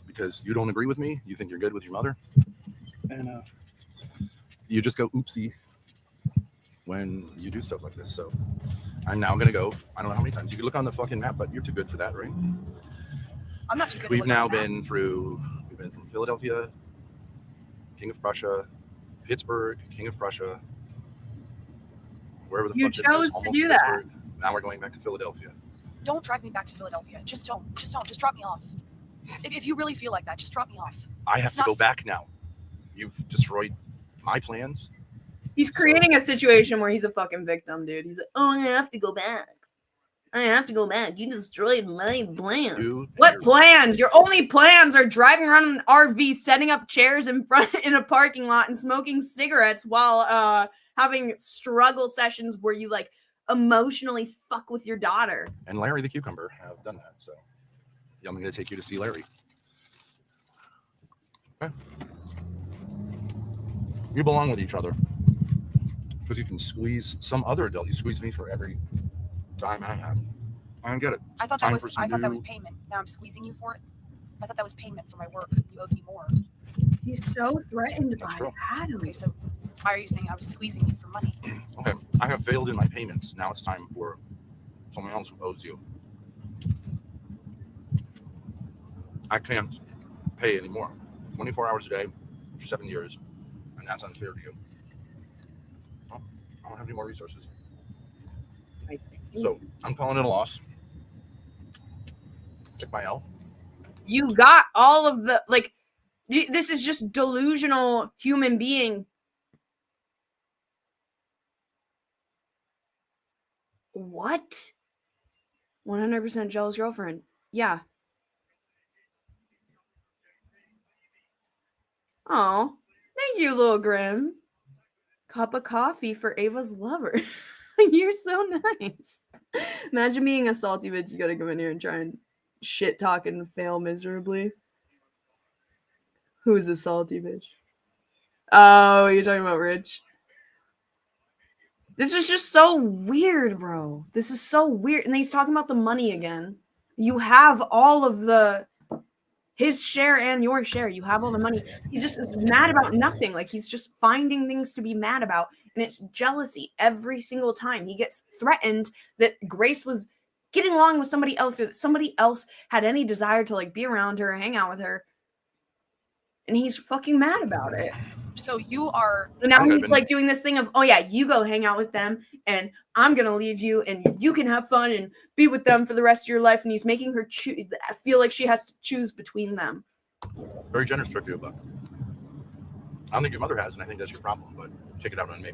because you don't agree with me. You think you're good with your mother, and you just go oopsie when you do stuff like this. So I'm now gonna go. I don't know how many times you can look on the fucking map, but you're too good for that, right? I'm not too good. We've now been through. We've been from Philadelphia, King of Prussia, Pittsburgh, King of Prussia, wherever the You fuck this chose is, to almost do that. Pittsburgh. Now we're going back to Philadelphia. Don't drive me back to Philadelphia. Just don't. Just drop me off. If you really feel like that, just drop me off. I have to go back now. You've destroyed my plans. He's creating a situation where he's a fucking victim, dude. He's like, oh, I have to go back. I have to go back. You destroyed my plans. What plans? Your only plans are driving around in an RV, setting up chairs in front in a parking lot, and smoking cigarettes while having struggle sessions where you like emotionally fuck with your daughter. And Larry the Cucumber have done that. So I'm going to take you to see Larry. Okay. You belong with each other. Because you can squeeze some other adult. You squeeze me for every time I have. I don't get it. I thought that was payment. Now I'm squeezing you for it. I thought that was payment for my work. You owed me more. He's so threatened by that. Okay, so why are you saying I was squeezing you for money? Okay, I have failed in my payments. Now it's time for someone else who owes you. I can't pay anymore. 24 hours a day for 7 years, and that's unfair to you. Well, I don't have any more resources. So I'm calling it a loss. Take my L. You got all of the, like, this is just delusional human being. What? 100% jealous girlfriend. Yeah. Oh, thank you, little Grim. Cup of coffee for Ava's lover. You're so nice. Imagine being a salty bitch. You gotta come in here and try and shit talk and fail miserably. Who's a salty bitch? Oh, you're talking about Rich? This is just so weird, bro. This is so weird. And then he's talking about the money again. You have all of his share and your share. You have all the money. He just is mad about nothing. Like, he's just finding things to be mad about. And it's jealousy every single time. He gets threatened that Grace was getting along with somebody else, or that somebody else had any desire to like be around her or hang out with her. And he's fucking mad about it. So you are... And now he's like doing this thing of, oh yeah, you go hang out with them and I'm going to leave you and you can have fun and be with them for the rest of your life. And he's making her feel like she has to choose between them. Very generous toward you, but I don't think your mother has, and I think that's your problem, but take it out on me.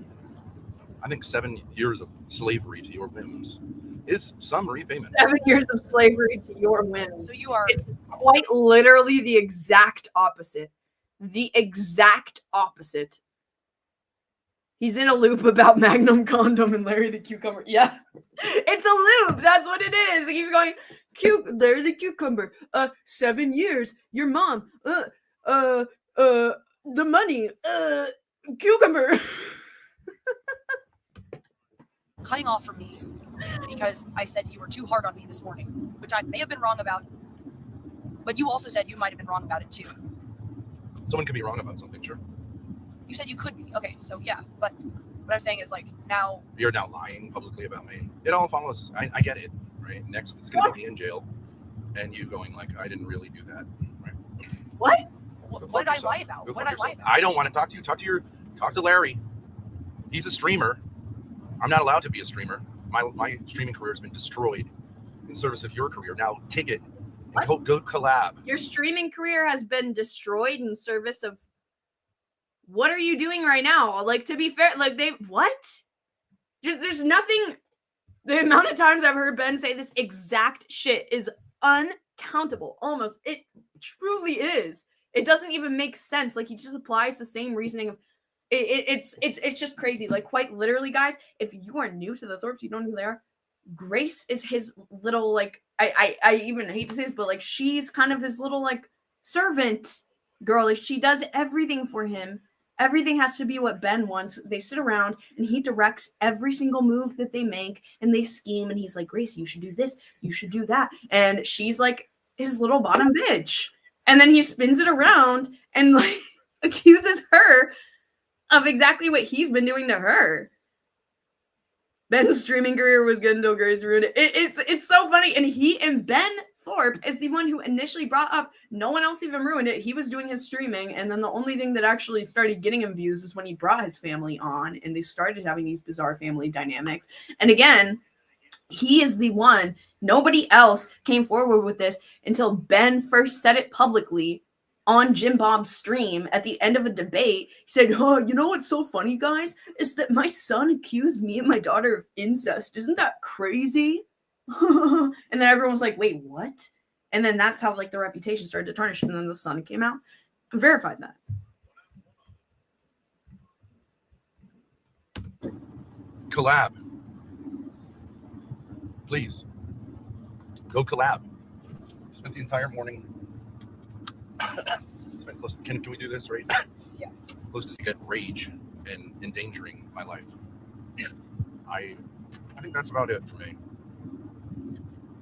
I think 7 years of slavery to your whims is some repayment. 7 years of slavery to your whims. So you are... It's quite literally the exact opposite. The exact opposite. He's in a loop about Magnum condom and Larry the Cucumber. Yeah. It's a loop. That's what it is. He keeps going, Larry the Cucumber. 7 years. Your mom. The money. Cucumber. Cutting off from me because I said you were too hard on me this morning, which I may have been wrong about. But you also said you might have been wrong about it too. Someone can be wrong about something, sure. You said you could be. Okay, so yeah, but what I'm saying is like now... You're now lying publicly about me. It all follows. I get it, right? Next, it's going to be me in jail. And you going like, I didn't really do that, right? What? What did I lie about? What did I lie about? I don't want to talk to you. Talk to Larry. He's a streamer. I'm not allowed to be a streamer. My streaming career has been destroyed in service of your career. Now take it and go collab. Your streaming career has been destroyed in service of... What are you doing right now? Like, to be fair, like, what? There's nothing... The amount of times I've heard Ben say this exact shit is countable. Almost. It truly is. It doesn't even make sense. Like, he just applies the same reasoning of it's just crazy. Like, quite literally, guys, if you are new to the Thorpes, you don't know who they are. Grace is his little, like, I even hate to say this, but like, she's kind of his little, like, servant girl. Like, she does everything for him. Everything has to be what Ben wants. They sit around and he directs every single move that they make, and they scheme, and he's like, Grace, you should do this, you should do that. And she's like his little bottom bitch. And then he spins it around and like accuses her of exactly what he's been doing to her. Ben's streaming career was good until Grace ruined it. It's so funny. And Ben Thorpe is the one who initially brought up, no one else even ruined it. He was doing his streaming, and then the only thing that actually started getting him views is when he brought his family on, and they started having these bizarre family dynamics. And again, he is the one. Nobody else came forward with this until Ben first said it publicly on Jim Bob's stream at the end of a debate. He said, oh, you know what's so funny, guys? Is that my son accused me and my daughter of incest. Isn't that crazy? And then everyone was like, wait, what? And then that's how like the reputation started to tarnish. And then the son came out and verified that. Collab. Please. Go collab. Spent the entire morning. Spent close. Can we do this, right? Yeah. Close to get rage and endangering my life. I think that's about it for me.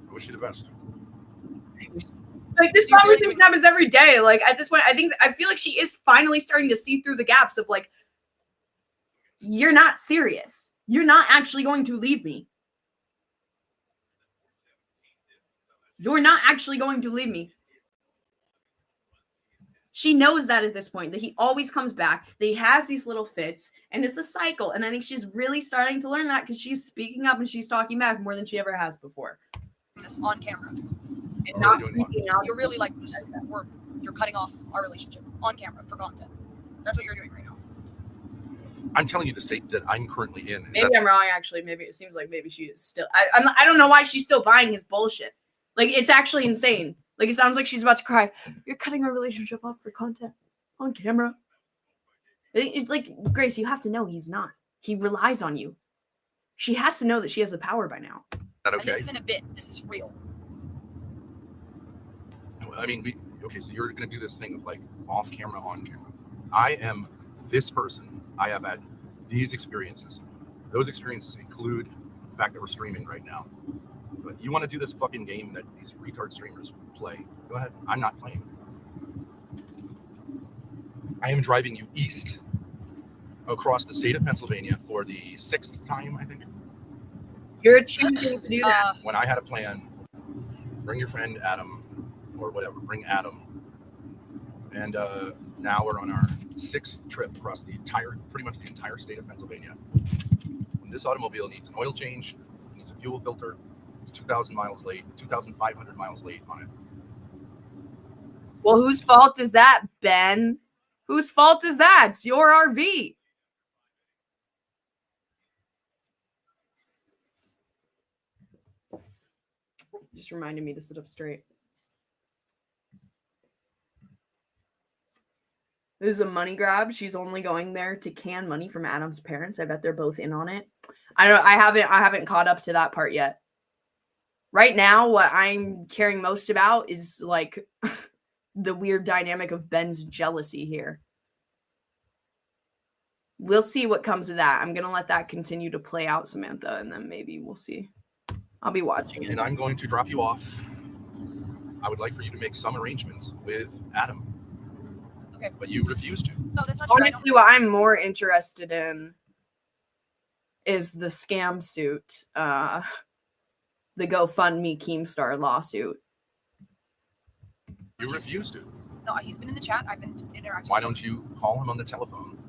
I wish you the best. Like, this conversation happens every day. Like, at this point, I feel like she is finally starting to see through the gaps of like, you're not serious. You're not actually going to leave me. You're not actually going to leave me. She knows that at this point, that he always comes back, that he has these little fits, and it's a cycle. And I think she's really starting to learn that because she's speaking up and she's talking back more than she ever has before. This on camera. And not freaking out. You're really like, you're cutting off our relationship on camera for content. That's what you're doing right now. I'm telling you the state that I'm currently in. Maybe I'm wrong, actually. Maybe it seems like maybe she is still. I don't know why she's still buying his bullshit. Like, it's actually insane. Like, it sounds like she's about to cry. You're cutting our relationship off for content on camera. It's like, Grace, you have to know he's not. He relies on you. She has to know that she has the power by now. That okay? And this isn't a bit. This is real. I mean, okay, so you're going to do this thing of like off camera, on camera. I am this person. I have had these experiences. Those experiences include the fact that we're streaming right now. But you want to do this fucking game that these retard streamers play, go ahead. I'm not playing. I am driving you east across the state of Pennsylvania for the 6th time, I think. You're choosing to do that. When I had a plan, bring your friend Adam, or whatever, bring Adam. And now we're on our 6th trip across pretty much the entire state of Pennsylvania. And this automobile needs an oil change, needs a fuel filter. It's 2,000 miles late, 2,500 miles late on it. Well, whose fault is that, Ben? Whose fault is that? It's your RV. Just reminded me to sit up straight. This is a money grab. She's only going there to can money from Adam's parents. I bet they're both in on it. I haven't caught up to that part yet. Right now, what I'm caring most about is like the weird dynamic of Ben's jealousy here. We'll see what comes of that. I'm going to let that continue to play out, Samantha, and then maybe we'll see. I'll be watching it. And I'm going to drop you off. I would like for you to make some arrangements with Adam. Okay. But you refuse to. No, that's not true. Honestly, what I'm more interested in is the scam suit. The GoFundMe Keemstar lawsuit. You refuse to. No, he's been in the chat. I've been interacting. Why don't you call him on the telephone?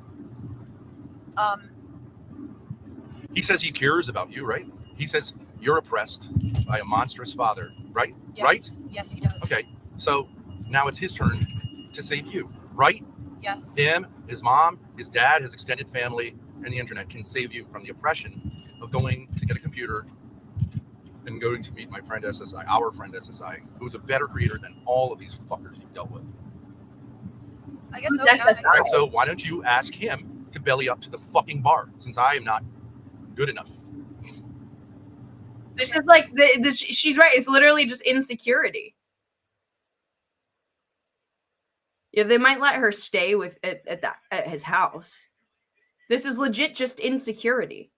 He says he cares about you, right? He says you're oppressed by a monstrous father, right? Yes. Right? Yes, he does. Okay, so now it's his turn to save you, right? Yes. Him, his mom, his dad, his extended family, and the internet can save you from the oppression of going to get a computer than going to meet my friend SSI, our friend SSI, who's a better creator than all of these fuckers you've dealt with. I guess so. Yeah. Right, so why don't you ask him to belly up to the fucking bar, since I am not good enough. This is like she's right. It's literally just insecurity. Yeah, they might let her stay with at his house. This is legit just insecurity.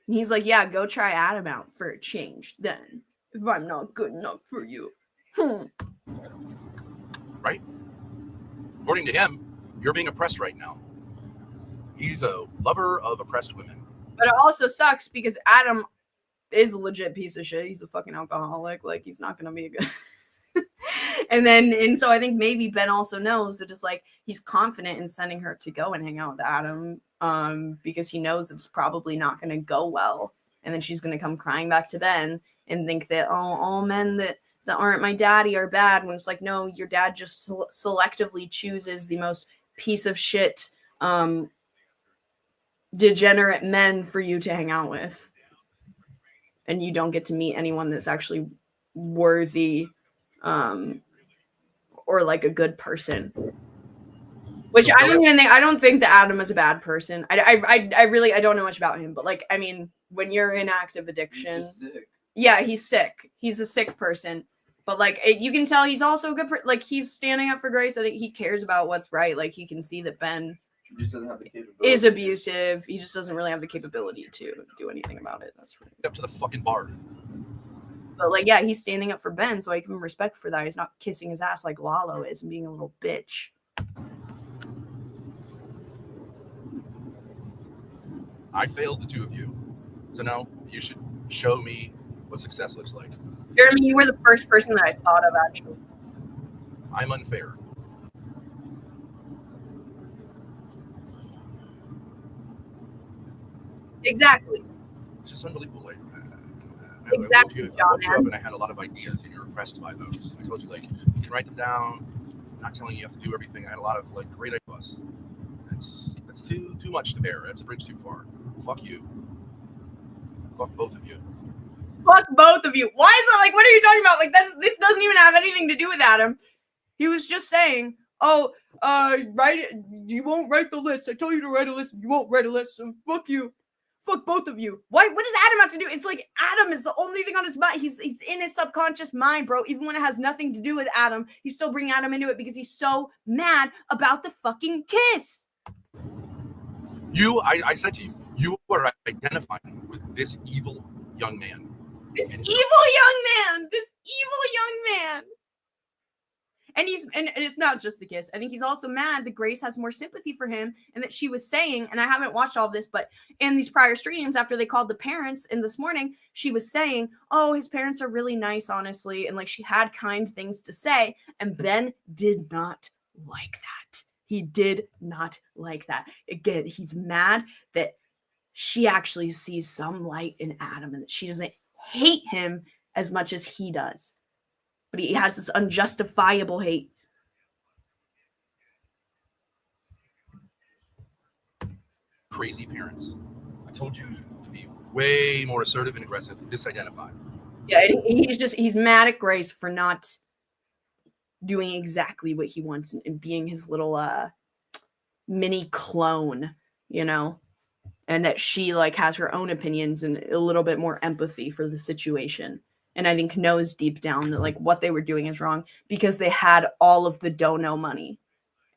And he's like, yeah, go try Adam out for a change then, if I'm not good enough for you. Right? According to him, you're being oppressed right now. He's a lover of oppressed women. But it also sucks because Adam is a legit piece of shit. He's a fucking alcoholic. Like, he's not going to be a good... And so I think maybe Ben also knows that it's like he's confident in sending her to go and hang out with Adam because he knows that it's probably not going to go well. And then she's going to come crying back to Ben and think that, oh, all men that aren't my daddy are bad, when it's like, no, your dad just selectively chooses the most piece of shit degenerate men for you to hang out with. And you don't get to meet anyone that's actually worthy or like a good person. Which I don't think that Adam is a bad person. I really don't know much about him, but like, I mean, when you're in active addiction, yeah, he's sick. He's a sick person. But like, you can tell he's also a good like, he's standing up for Grace. I think he cares about what's right. Like, he can see that Ben just doesn't have the capability. Is abusive. He just doesn't really have the capability to do anything about it. That's right. Up to the fucking bar. But like, yeah, he's standing up for Ben, so I give him respect for that. He's not kissing his ass like Lalo is and being a little bitch. I failed the two of you. So now you should show me what success looks like. Jeremy, you were the first person that I thought of, actually. I'm unfair. Exactly. It's just unbelievable. Like, exactly, John. And I had a lot of ideas, and you're impressed by those. I told you, like, you can write them down. I'm not telling you have to do everything. I had a lot of like great ideas. That's too much to bear. That's a bridge too far. Fuck you. Fuck both of you. Fuck both of you. Why is it like? What are you talking about? Like, this doesn't even have anything to do with Adam. He was just saying, oh, write it. You won't write the list. I told you to write a list. You won't write a list. So fuck you. Fuck both of you. What does Adam have to do? It's like Adam is the only thing on his mind. He's in his subconscious mind, bro. Even when it has nothing to do with Adam, he's still bringing Adam into it because he's so mad about the fucking kiss. I said to you, you are identifying with this evil young man. This evil young man. And it's not just the kiss. I think he's also mad that Grace has more sympathy for him and that she was saying, and I haven't watched all of this, but in these prior streams after they called the parents in this morning, she was saying, oh, his parents are really nice, honestly. And like, she had kind things to say. And Ben did not like that. He did not like that. Again, he's mad that she actually sees some light in Adam and that she doesn't hate him as much as he does. But he has this unjustifiable hate. Crazy parents. I told you to be way more assertive and aggressive and disidentify. Yeah, he's mad at Grace for not doing exactly what he wants and being his little mini clone, you know? And that she like has her own opinions and a little bit more empathy for the situation. And I think knows deep down that like what they were doing is wrong because they had all of the dono money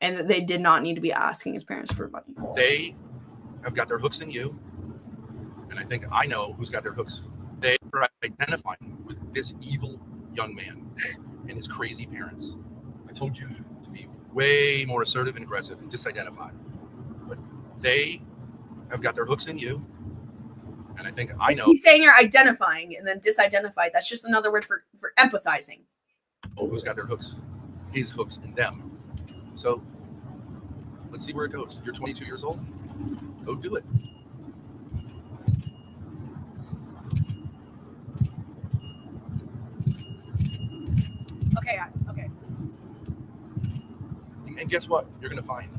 and that they did not need to be asking his parents for money. They have got their hooks in you. And I think I know who's got their hooks. They are identifying with this evil young man and his crazy parents. I told you to be way more assertive and aggressive and disidentify. But they have got their hooks in you. And I think I know. He's saying you're identifying and then disidentified. That's just another word for empathizing. Oh, who's got their hooks? His hooks in them. So let's see where it goes. You're 22 years old. Go do it. Okay. And guess what? You're going to find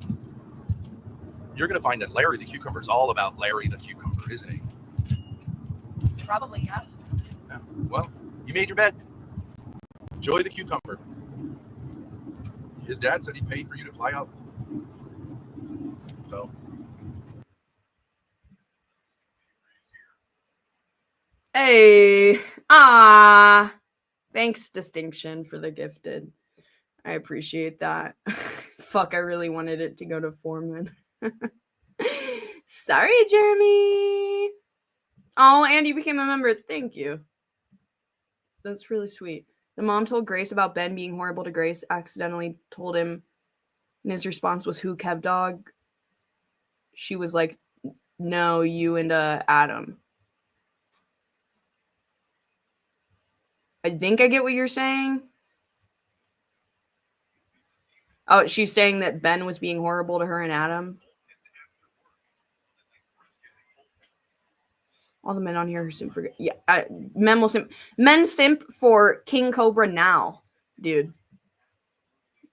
You're going to find that Larry the Cucumber is all about Larry the Cucumber, isn't he? Probably, yeah. Yeah. Well, you made your bed. Enjoy the cucumber. His dad said he paid for you to fly out. So. Hey, thanks, Distinction, for the gifted. I appreciate that. Fuck, I really wanted it to go to Foreman. Sorry, Jeremy. Oh, and you became a member. Thank you. That's really sweet. The mom told Grace about Ben being horrible to Grace, accidentally told him, and his response was, "Who, Kev Dog?" She was like, "No, you and Adam." I think I get what you're saying. Oh, she's saying that Ben was being horrible to her and Adam. All the men on here are simp for... Yeah, men will simp... Men simp for King Cobra now, dude.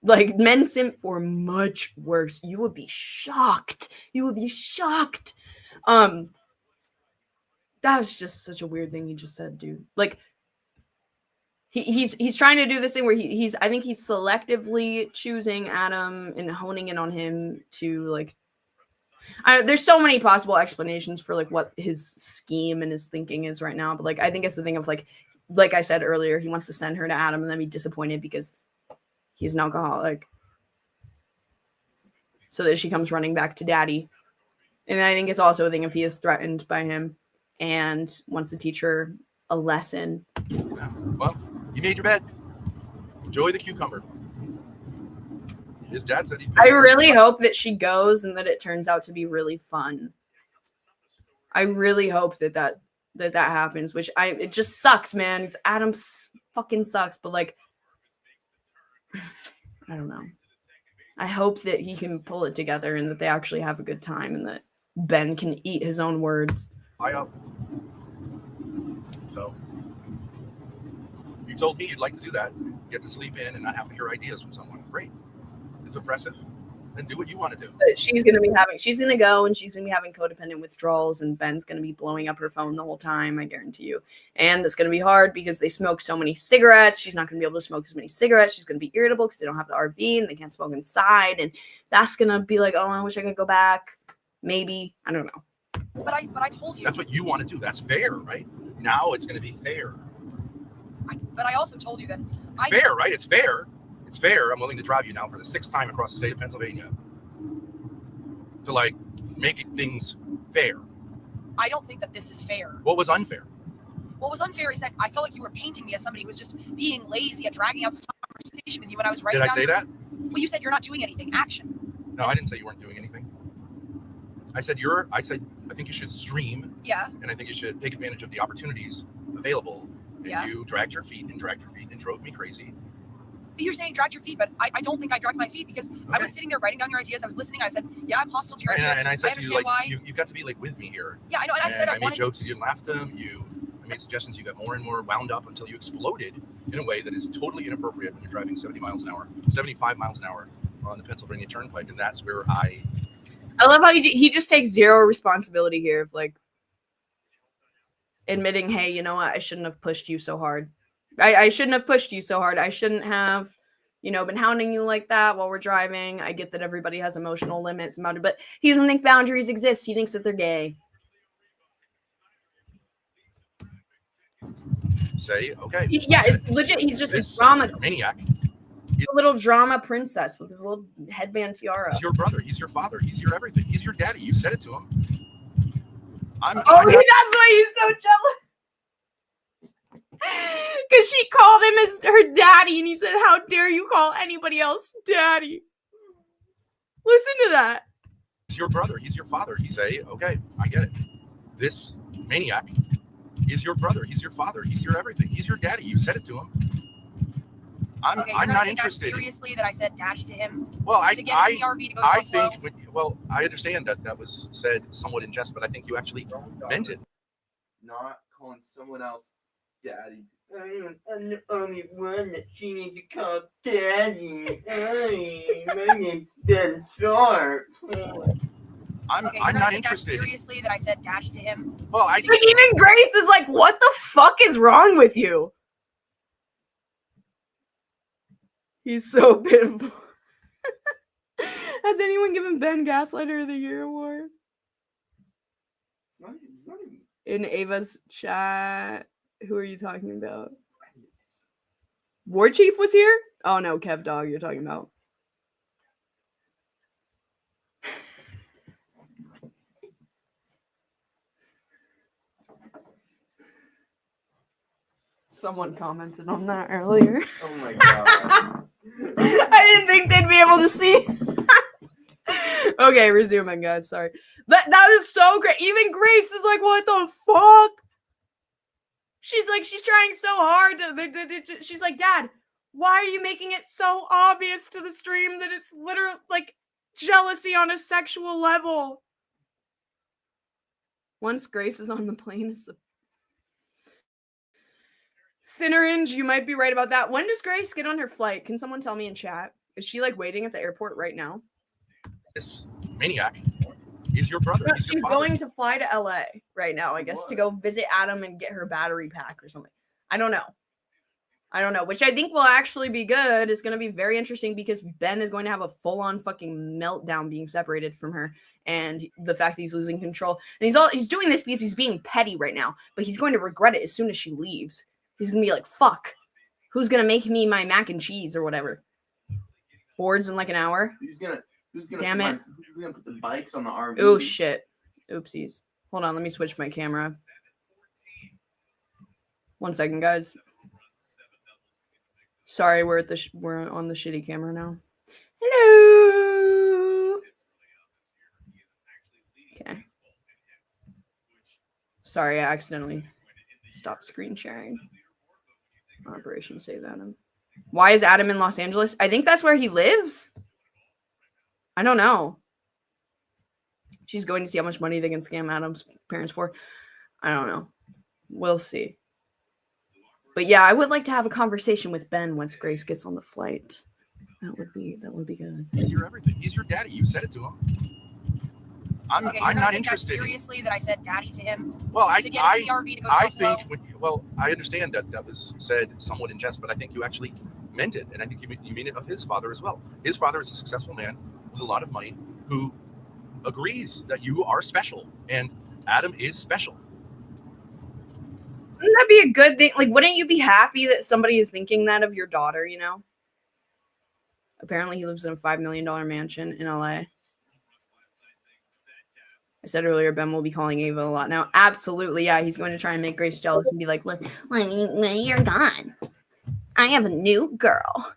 Like, men simp for much worse. You would be shocked. You would be shocked. That was just such a weird thing he just said, dude. Like, he's trying to do this thing where I think he's selectively choosing Adam and honing in on him to, like, there's so many possible explanations for, like, what his scheme and his thinking is right now, but, like, I think it's the thing of, like I said earlier, he wants to send her to Adam and then be disappointed because he's an alcoholic, so that she comes running back to Daddy. And I think it's also a thing if he is threatened by him and wants to teach her a lesson. Yeah. Well, you made your bed. Enjoy the cucumber. His dad said he paid. I really hope that she goes and that it turns out to be really fun. I really hope that happens, which it just sucks, man. It's Adam fucking sucks, but, like, I don't know. I hope that he can pull it together and that they actually have a good time and that Ben can eat his own words. Fly up. So you told me you'd like to do that, get to sleep in and not have to hear ideas from someone. Great. It's oppressive. Then do what you want to do. But she's going to go and she's going to be having codependent withdrawals, and Ben's going to be blowing up her phone the whole time, I guarantee you. And it's going to be hard because they smoke so many cigarettes. She's not going to be able to smoke as many cigarettes. She's going to be irritable because they don't have the RV and they can't smoke inside. And that's going to be like, oh, I wish I could go back. Maybe. I don't know. But I told you. That's what you want to do. That's fair, right? Now it's going to be fair. But I also told you that. It's fair, right? It's fair. It's fair. I'm willing to drive you now for the 6th time across the state of Pennsylvania to, like, make things fair. I don't think that this is fair. What was unfair? What was unfair is that I felt like you were painting me as somebody who was just being lazy at dragging out this conversation with you when I was writing. Did I say that? Well, you said you're not doing anything. Action. No, I didn't say you weren't doing anything. I said I think you should stream. Yeah. And I think you should take advantage of the opportunities available. And yeah. You dragged your feet and drove me crazy. But you're saying dragged your feet, but I don't think I dragged my feet because I was sitting there writing down your ideas. I was listening. I said, yeah, I'm hostile to your ideas. And I said I to you, like, why. you've got to be, like, with me here. Yeah, I know. And I said I made jokes and you didn't laugh at them. I made suggestions. You got more and more wound up until you exploded in a way that is totally inappropriate when you're driving 75 miles an hour on the Pennsylvania Turnpike. And that's where I love how he just takes zero responsibility here of, like, admitting, hey, you know what? I shouldn't have pushed you so hard. I shouldn't have pushed you so hard. I shouldn't have, been hounding you like that while we're driving. I get that everybody has emotional limits, but he doesn't think boundaries exist. He thinks that they're gay. say, okay. Yeah, it's legit. He's just a drama maniac. A little drama princess with his little headband tiara. He's your brother. He's your father. He's your everything. He's your daddy. You said it to him. That's why he's so jealous. Because she called him as her daddy, and he said, "How dare you call anybody else daddy?" Listen to that. He's your brother. He's your father. He's okay, I get it. This maniac is your brother. He's your father. He's your everything. He's your daddy. You said it to him. I'm not interested. Seriously, that I said daddy to him. Well, to get in the RV to go to I understand that was said somewhat in jest, but I think you actually meant it. Not calling someone else daddy. I'm the only one that she needs to call daddy. My name's Ben Sharp. I'm Okay, you're gonna not take that interested. seriously that I said daddy to him? Well, Like, even Grace is like, what the fuck is wrong with you? He's so pitiful. Has anyone given Ben Gaslighter of the Year award? It's not even. In Ava's chat, who are you talking about? War Chief was here? Oh no, Kev Dog, you're talking about. Someone commented on that earlier. Oh my god. I didn't think they'd be able to see. Okay, resuming, guys. Sorry. That is so great. Even Grace is like, what the fuck? She's like, she's trying so hard to. She's like, Dad, why are you making it so obvious to the stream that it's literally like jealousy on a sexual level? Once Grace is on the plane, is the Sinnerange, you might be right about that. When does Grace get on her flight? Can someone tell me in chat? Is she like waiting at the airport right now? This maniac is your brother. No, He's your she's father. going to fly to LA right now, I guess, to go visit Adam and get her battery pack or something. I don't know, which I think will actually be good. It's going to be very interesting because Ben is going to have a full-on fucking meltdown being separated from her, and the fact that he's losing control. And he's doing this because he's being petty right now, but he's going to regret it as soon as she leaves. He's going to be like, fuck, who's going to make me my mac and cheese or whatever? Boards in like an hour? Who's gonna Damn it. Who's gonna put the bikes on the RV? Oh, shit. Oopsies. Hold on, let me switch my camera. 1 second, guys. Sorry, we're on the shitty camera now. Hello. Okay. Sorry, I accidentally stopped screen sharing. Operation Save Adam. Why is Adam in Los Angeles? I think that's where he lives. I don't know. She's going to see how much money they can scam Adam's parents for. I don't know. We'll see. But yeah, I would like to have a conversation with Ben once Grace gets on the flight. That would be good. He's your everything. He's your daddy. You said it to him. I'm not interested. Seriously that I said daddy to him? Well, I to get in the RV to go I to think I understand that was said somewhat in jest, but I think you actually meant it, and I think you mean it of his father as well. His father is a successful man with a lot of money who agrees that you are special, and Adam is special. Wouldn't that be a good thing? Like, wouldn't you be happy that somebody is thinking that of your daughter, you know? Apparently, he lives in a $5 million mansion in LA. I said earlier, Ben will be calling Ava a lot now. Absolutely, yeah. He's going to try and make Grace jealous and be like, look, when you're gone, I have a new girl.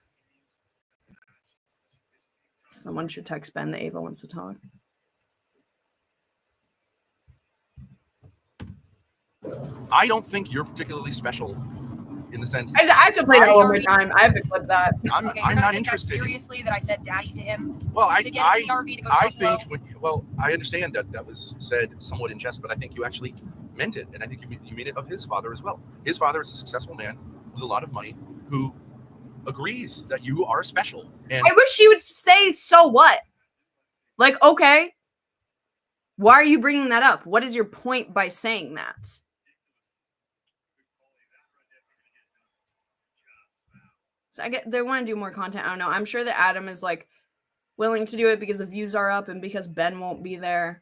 Someone should text Ben that Ava wants to talk. I don't think you're particularly special in the sense. I have to play that one more time. I have to clip that. I'm not interested. Seriously that I said daddy to him? Well, I to get in the RV to go to I understand that was said somewhat in jest, but I think you actually meant it, and I think you mean it of his father as well. His father is a successful man with a lot of money who agrees that you are special. And I wish she would say, so what? Like, okay, why are you bringing that up? What is your point by saying that? So they want to do more content. I don't know. I'm sure that Adam is like willing to do it because the views are up and because Ben won't be there.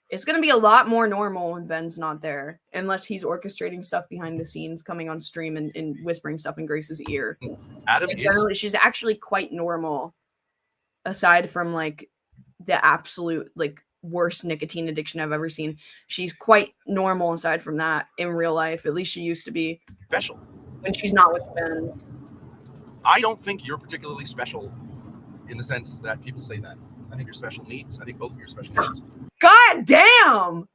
It's going to be a lot more normal when Ben's not there, unless he's orchestrating stuff behind the scenes, coming on stream and whispering stuff in Grace's ear. Adam is... She's actually quite normal, aside from like the absolute like worst nicotine addiction I've ever seen. She's quite normal aside from that in real life. At least she used to be. Special. When she's not with Ben. I don't think you're particularly special in the sense that people say that. I think you're special needs. I think both of you are special needs. God damn!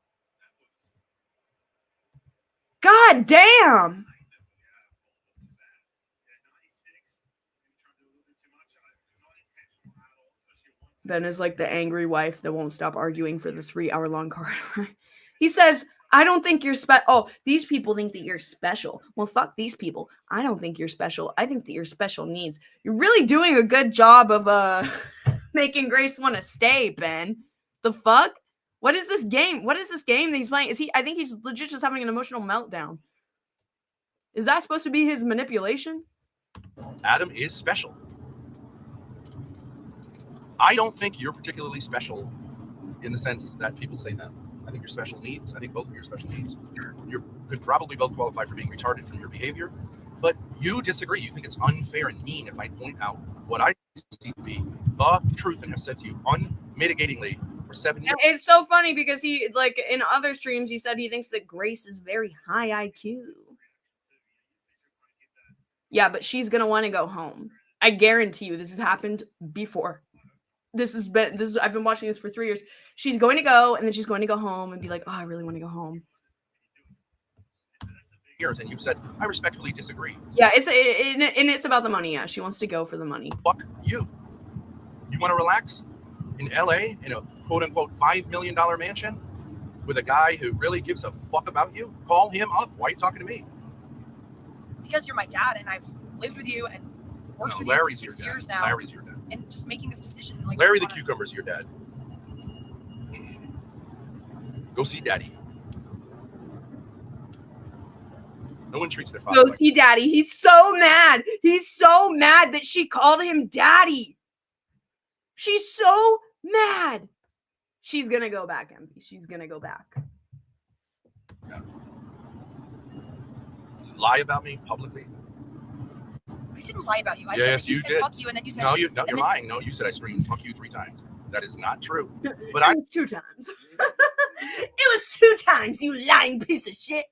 God damn! Ben is like the angry wife that won't stop arguing for the 3-hour-long car ride. He says, I don't think you're these people think that you're special. Well, fuck these people. I don't think you're special. I think that you're special needs. You're really doing a good job of making Grace want to stay, Ben. The fuck? What is this game? What is this game that he's playing? I think he's legit just having an emotional meltdown. Is that supposed to be his manipulation? Adam is special. I don't think you're particularly special in the sense that people say that. I think you're special needs. I think both of you are special needs. You could probably both qualify for being retarded from your behavior, but you disagree. You think it's unfair and mean if I point out what I see to be the truth and have said to you unmitigatingly for 7 years. It's so funny because he, like, in other streams, he said he thinks that Grace is very high IQ. Yeah, but she's gonna want to go home. I guarantee you this has happened before. I've been watching this for 3 years. She's going to go, and then she's going to go home and be like, oh, I really want to go home. Years, and you've said, I respectfully disagree. Yeah, it's about the money. Yeah, she wants to go for the money. Fuck you. You want to relax in LA in a quote unquote $5 million mansion with a guy who really gives a fuck about you? Call him up. Why are you talking to me? Because you're my dad, and I've lived with you and worked with Larry's you for 6 your dad. years now. Larry's your dad. And just making this decision. Like, Larry the Cucumber's your dad. Go see daddy. No one treats their father. Go see daddy. He's so mad. He's so mad that she called him daddy. She's so mad. She's gonna go back, MP. She's gonna go back. Yeah. Lie about me publicly. I didn't lie about you. I Yes, said you you said did. fuck you, and then you said No, you're lying. No, you said I screamed fuck you 3 times. That is not true. But I 2 times. It was 2 times, you lying piece of shit.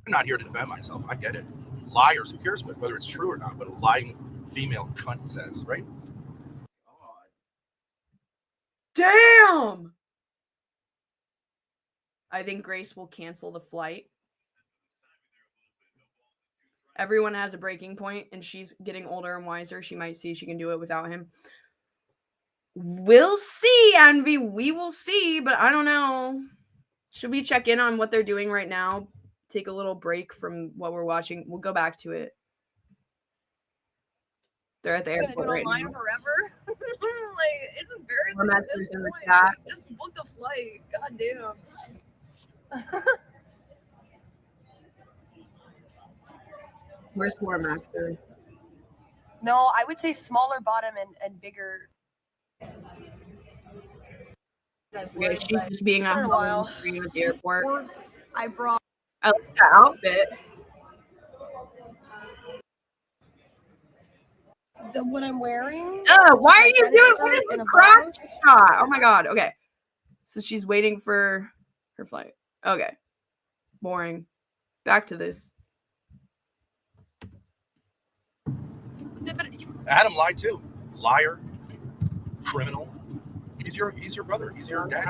I'm not here to defend myself. I get it. Liars, who cares whether it's true or not, but a lying female cunt says, right? Damn! I think Grace will cancel the flight. Everyone has a breaking point, and she's getting older and wiser. She might see she can do it without him. We'll see, Envy. We will see, but I don't know. Should we check in on what they're doing right now? Take a little break from what we're watching. We'll go back to it. They're at the airport right now. Forever. Like, it's embarrassing. We're At messaging this in the point. chat. Just book the flight. God damn. Where's Warmaxer? No, I would say smaller bottom and bigger. Okay, she's just being a while at the airport. I brought. I like that outfit. What I'm wearing. Oh, why are you doing? What is the crotch shot? Oh my god. Okay, so she's waiting for her flight. Okay, boring. Back to this. Adam lied too. Liar. Criminal. He's your brother. He's your dad.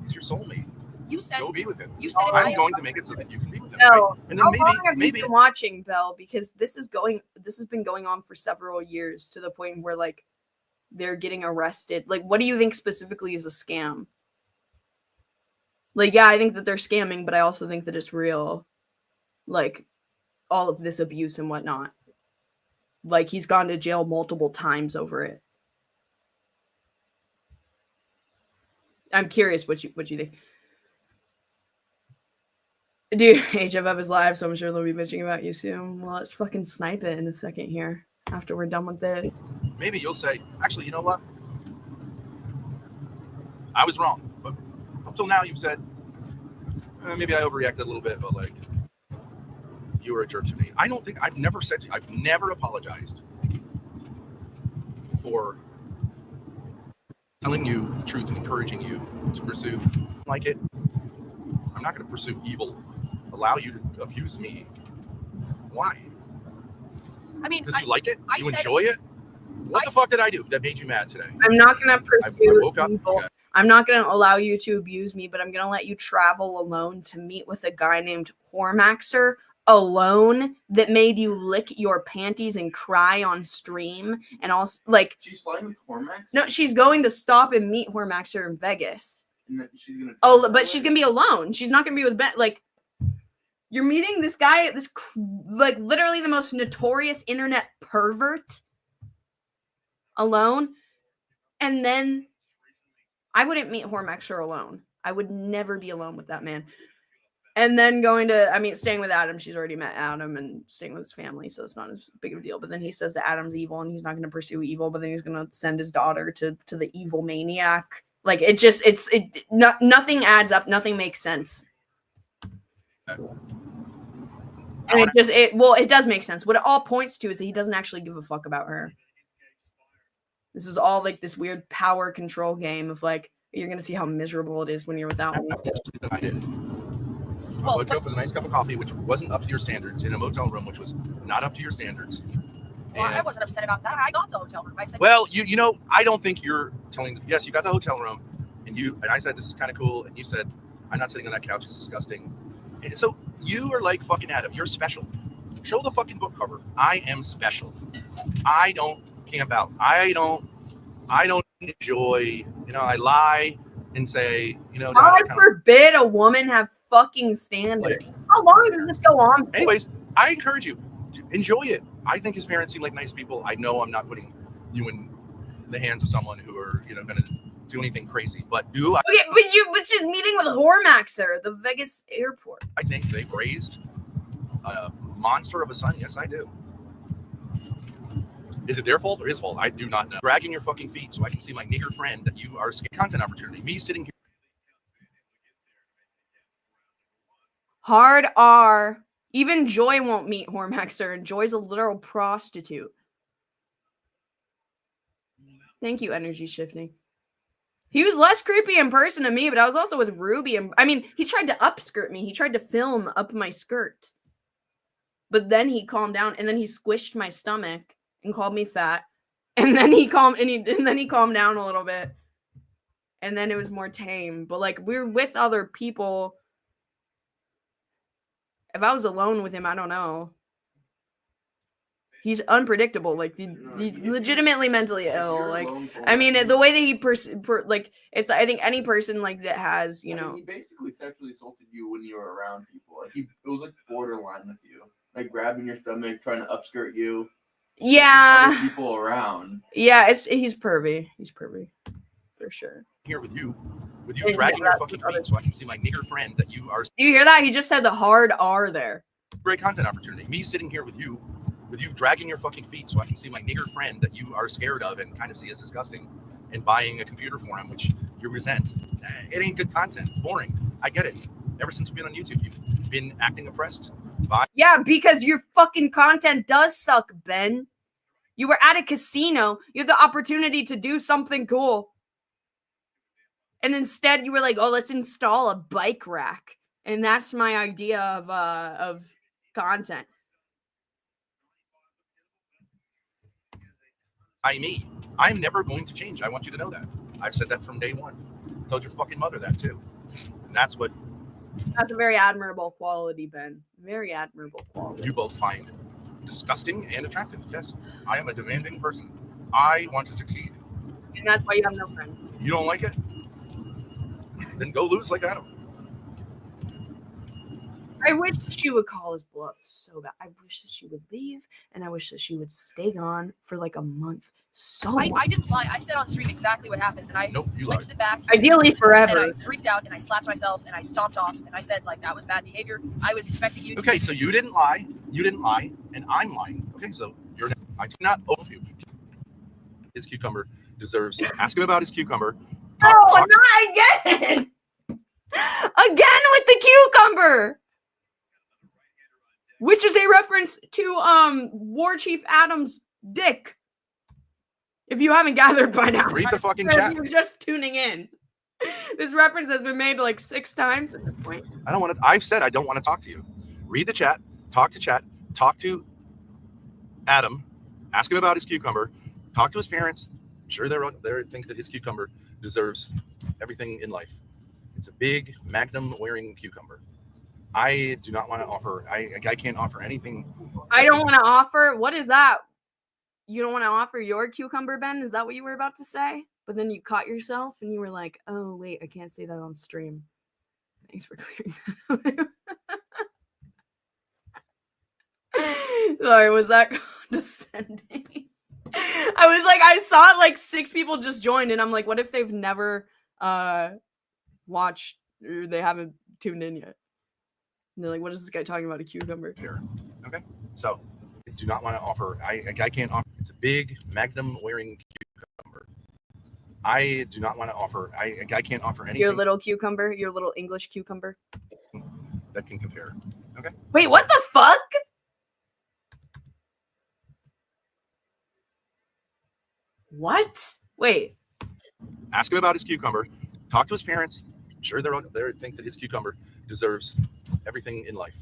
He's your soulmate. You said go be with him. You said I'm going to make it so that you can be with him. No. Right? And then How long have maybe you been watching, Belle? Because this has been going on for several years to the point where like they're getting arrested. Like, what do you think specifically is a scam? Like, yeah, I think that they're scamming, but I also think that it's real. Like, all of this abuse and whatnot. Like, he's gone to jail multiple times over it. I'm curious what you think. Dude, HFF is live, so I'm sure they'll be bitching about you soon. Well, let's fucking snipe it in a second here after we're done with this. maybe you'll say, actually, you know what? I was wrong. But up till now, you've said, maybe I overreacted a little bit, but like, you were a jerk to me. I don't think I've never said to you, I've never apologized for telling you the truth and encouraging you to pursue like it. I'm not going to pursue evil, allow you to abuse me. Why? I mean, because you like it? You said enjoy it? What the fuck did I do that made you mad today? I'm not going to pursue woke up, evil. okay. I'm not going to allow you to abuse me, but I'm going to let you travel alone to meet with a guy named Hormaxer alone that made you lick your panties and cry on stream. And also, like, she's flying with Hormax? No, she's going to stop and meet Hormaxer in Vegas. And then she's gonna But she's going to be alone. She's not going to be with Ben. Like, you're meeting this guy, like, literally the most notorious internet pervert alone. And then I wouldn't meet Hormaxer alone. I would never be alone with that man. And then staying with Adam, she's already met Adam and staying with his family, so it's not as big of a deal. But then he says that Adam's evil and he's not going to pursue evil, but then he's going to send his daughter to the evil maniac. Like, nothing adds up. Nothing makes sense. And it does make sense. What it all points to is that he doesn't actually give a fuck about her. This is all like this weird power control game of like, you're going to see how miserable it is when you're without me. I did. I woke up with a nice cup of coffee, which wasn't up to your standards, in a motel room, which was not up to your standards. Well, I wasn't upset about that. I got the hotel room. I said, well, you know, I don't think you're telling. Yes, you got the hotel room, and I said this is kind of cool, and you said I'm not sitting on that couch. It's disgusting. And so you are like fucking Adam. You're special. Show the fucking book cover. I am special. I don't camp out. I don't enjoy. You know, I lie and say, you know. I forbid a woman have fucking standards. How long does this go on? Anyways, I encourage you to enjoy it. I think his parents seem like nice people. I know I'm not putting you in the hands of someone who are, you know, going to do anything crazy. But but she's meeting with Hormaxer, the Vegas airport. I think they've raised a monster of a son. Yes, I do. Is it their fault or his fault? I do not know. Dragging your fucking feet so I can see my nigger friend that you are a content opportunity. Me sitting here. Hard R. Even Joy won't meet Hormaxer, and Joy's a literal prostitute. Thank you, energy shifting. He was less creepy in person to me, but I was also with Ruby. And he tried to upskirt me. He tried to film up my skirt. But then he calmed down, and then he squished my stomach and called me fat. And then he calmed down a little bit. And then it was more tame. But like, we were with other people. If I was alone with him, I don't know. He's unpredictable. Like, he's legitimately mentally ill. Like, I mean, the way that he I think any person like that has, you know. He basically sexually assaulted you when you were around people. Like, it was like borderline with you, like grabbing your stomach, trying to upskirt you. Yeah. Other people around. Yeah, he's pervy. He's pervy, for sure. Here with you dragging your fucking feet so I can see my nigger friend that you are. Do you hear that? He just said the hard R there. Great content opportunity. Me sitting here with you dragging your fucking feet so I can see my nigger friend that you are scared of and kind of see as disgusting, and buying a computer for him, which you resent. It ain't good content. It's boring. I get it. Ever since we've been on YouTube, you've been acting oppressed. Yeah, because your fucking content does suck, Ben. You were at a casino. You had the opportunity to do something cool. And instead you were like, oh, let's install a bike rack. And that's my idea of content. I'm never going to change. I want you to know that. I've said that from day one. I told your fucking mother that too. And that's a very admirable quality, Ben. Very admirable quality. You both find disgusting and attractive. Yes. I am a demanding person. I want to succeed. And that's why you have no friends. You don't like it? Then go lose like Adam. I wish she would call his bluff so bad. I wish that she would leave, and I wish that she would stay gone for like a month. I didn't lie. I said on stream exactly what happened, and I went to the back. Ideally forever. And I freaked out, and I slapped myself, and I stomped off, and I said like that was bad behavior. I was expecting you to. Okay, so you didn't lie, and I'm lying. Okay, so I did not owe you. His cucumber deserves. Ask him about his cucumber. Not again. Again with the cucumber. Which is a reference to War Chief Adam's dick. If you haven't gathered by now. Read the fucking chat. If you're just tuning in. This reference has been made like 6 times at this point. I've said I don't want to talk to you. Read the chat. Talk to Adam. Ask him about his cucumber. Talk to his parents. I'm sure they think that his cucumber deserves everything in life. It's a big Magnum wearing cucumber. I do not want to offer. I can't offer anything. I don't want to offer. What is that? You don't want to offer your cucumber, Ben? Is that what you were about to say? But then you caught yourself and you were like, oh, wait, I can't say that on stream. Thanks for clearing that up. Sorry, was that condescending? I was like, I saw like 6 people just joined, and I'm like, what if they've never watched or they haven't tuned in yet. And they're like, what is this guy talking about? A cucumber? Here. Okay. So I do not want to offer. I can't offer. It's a big Magnum wearing cucumber. I do not want to offer. I can't offer anything. Your little cucumber, your little English cucumber that can compare. Okay. Wait, what the fuck? What? Wait. Ask him about his cucumber. Talk to his parents. I'm sure they think that his cucumber deserves everything in life.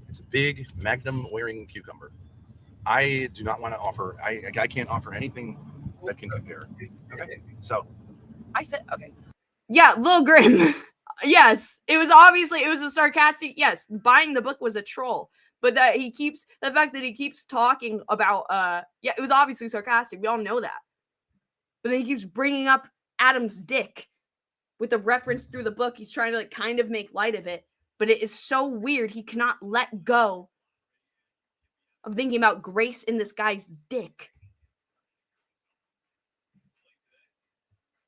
It's a big Magnum wearing cucumber. I do not want to offer. I can't offer anything that can compare. Okay. So I said, okay. Yeah, Lil Grim. Yes, it was a sarcastic. Yes, buying the book was a troll, but the fact that he keeps talking about, yeah, it was obviously sarcastic. We all know that. But then he keeps bringing up Adam's dick with the reference through the book. He's trying to like kind of make light of it, but it is so weird. He cannot let go of thinking about Grace in this guy's dick.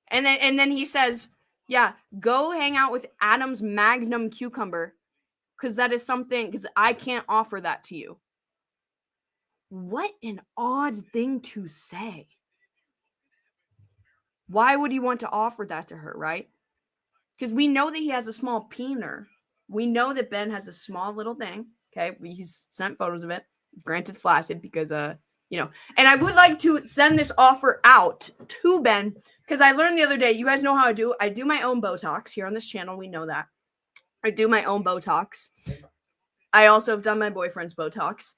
And then he says, yeah, go hang out with Adam's Magnum cucumber because that is something, because I can't offer that to you. What an odd thing to say. Why would he want to offer that to her, right? Because we know that he has a small peener. We know that Ben has a small little thing. Okay, he's sent photos of it. Granted, flaccid because, you know. And I would like to send this offer out to Ben because I learned the other day, you guys know how I do my own Botox here on this channel. We know that. I do my own Botox. I also have done my boyfriend's Botox,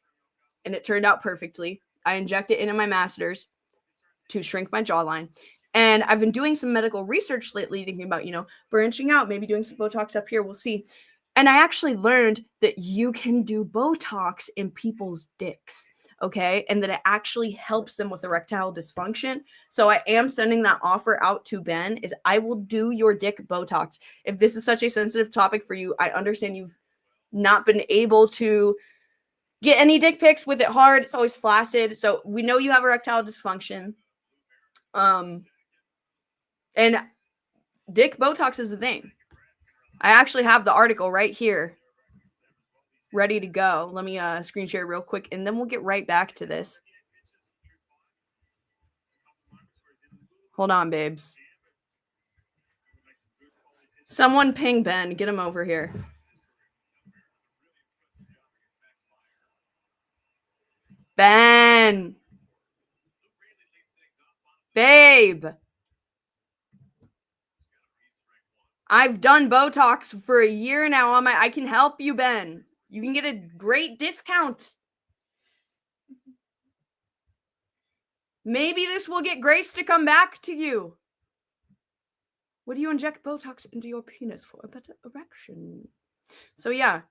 and it turned out perfectly. I inject it into my masseters to shrink my jawline. And I've been doing some medical research lately, thinking about, you know, branching out, maybe doing some Botox up here. We'll see. And I actually learned that you can do Botox in people's dicks, okay? And that it actually helps them with erectile dysfunction. So I am sending that offer out to Ben, is I will do your dick Botox. If this is such a sensitive topic for you, I understand you've not been able to get any dick pics with it hard. It's always flaccid. So we know you have erectile dysfunction. And dick Botox is the thing. I actually have the article right here ready to go. Let me screen share real quick, and then we'll get right back to this. Hold on, babes. Someone ping Ben. Get him over here. Ben. Babe. I've done Botox for a year now. I can help you, Ben. You can get a great discount. Maybe this will get Grace to come back to you. Would you inject Botox into your penis for a better erection? So yeah.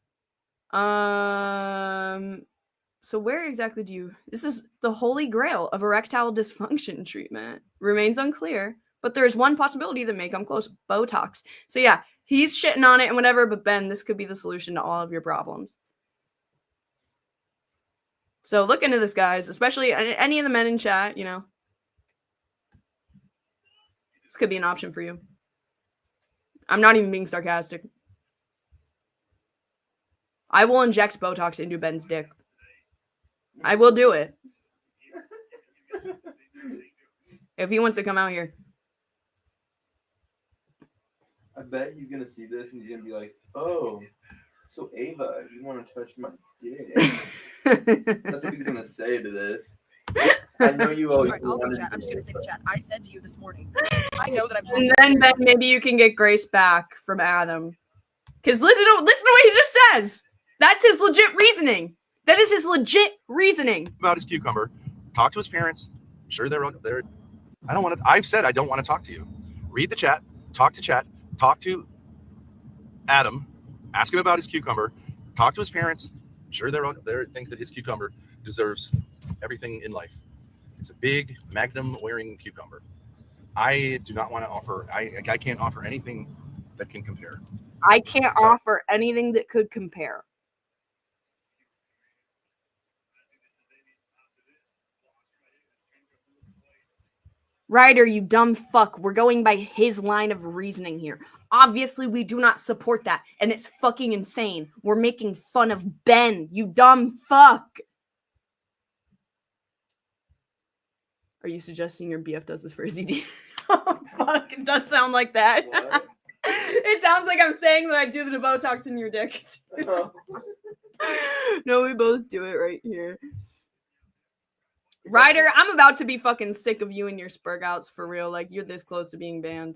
So where exactly do you... This is the holy grail of erectile dysfunction treatment. Remains unclear. But there is one possibility that may come close. Botox. So yeah, he's shitting on it and whatever, but Ben, this could be the solution to all of your problems. So look into this, guys, especially any of the men in chat, you know. This could be an option for you. I'm not even being sarcastic. I will inject Botox into Ben's dick. I will do it. If he wants to come out here. I bet he's gonna see this and he's gonna be like, "Oh, so Ava, you want to touch my dick?" That's what he's gonna say to this. I know you always. Right, I'll go chat. I'm just gonna say to chat. I said to you this morning. I know that I've. And then Ben, maybe you can get Grace back from Adam. Because listen to what he just says. That's his legit reasoning. That is his legit reasoning. About his cucumber. Talk to his parents. I'm sure they're. I don't want to. I've said I don't want to talk to you. Read the chat. Talk to chat. Talk to Adam. Ask him about his cucumber. Talk to his parents. I'm sure they think that his cucumber deserves everything in life. It's a big Magnum wearing cucumber. I do not want to offer. I can't offer anything that can compare. I can't offer anything that could compare. Ryder, you dumb fuck. We're going by his line of reasoning here. Obviously, we do not support that, and it's fucking insane. We're making fun of Ben, you dumb fuck. Are you suggesting your BF does this for his ED? Oh, fuck, it does sound like that. It sounds like I'm saying that I do the Botox in your dick. No, we both do it right here. Ryder, I'm about to be fucking sick of you and your spurgouts for real. Like, you're this close to being banned.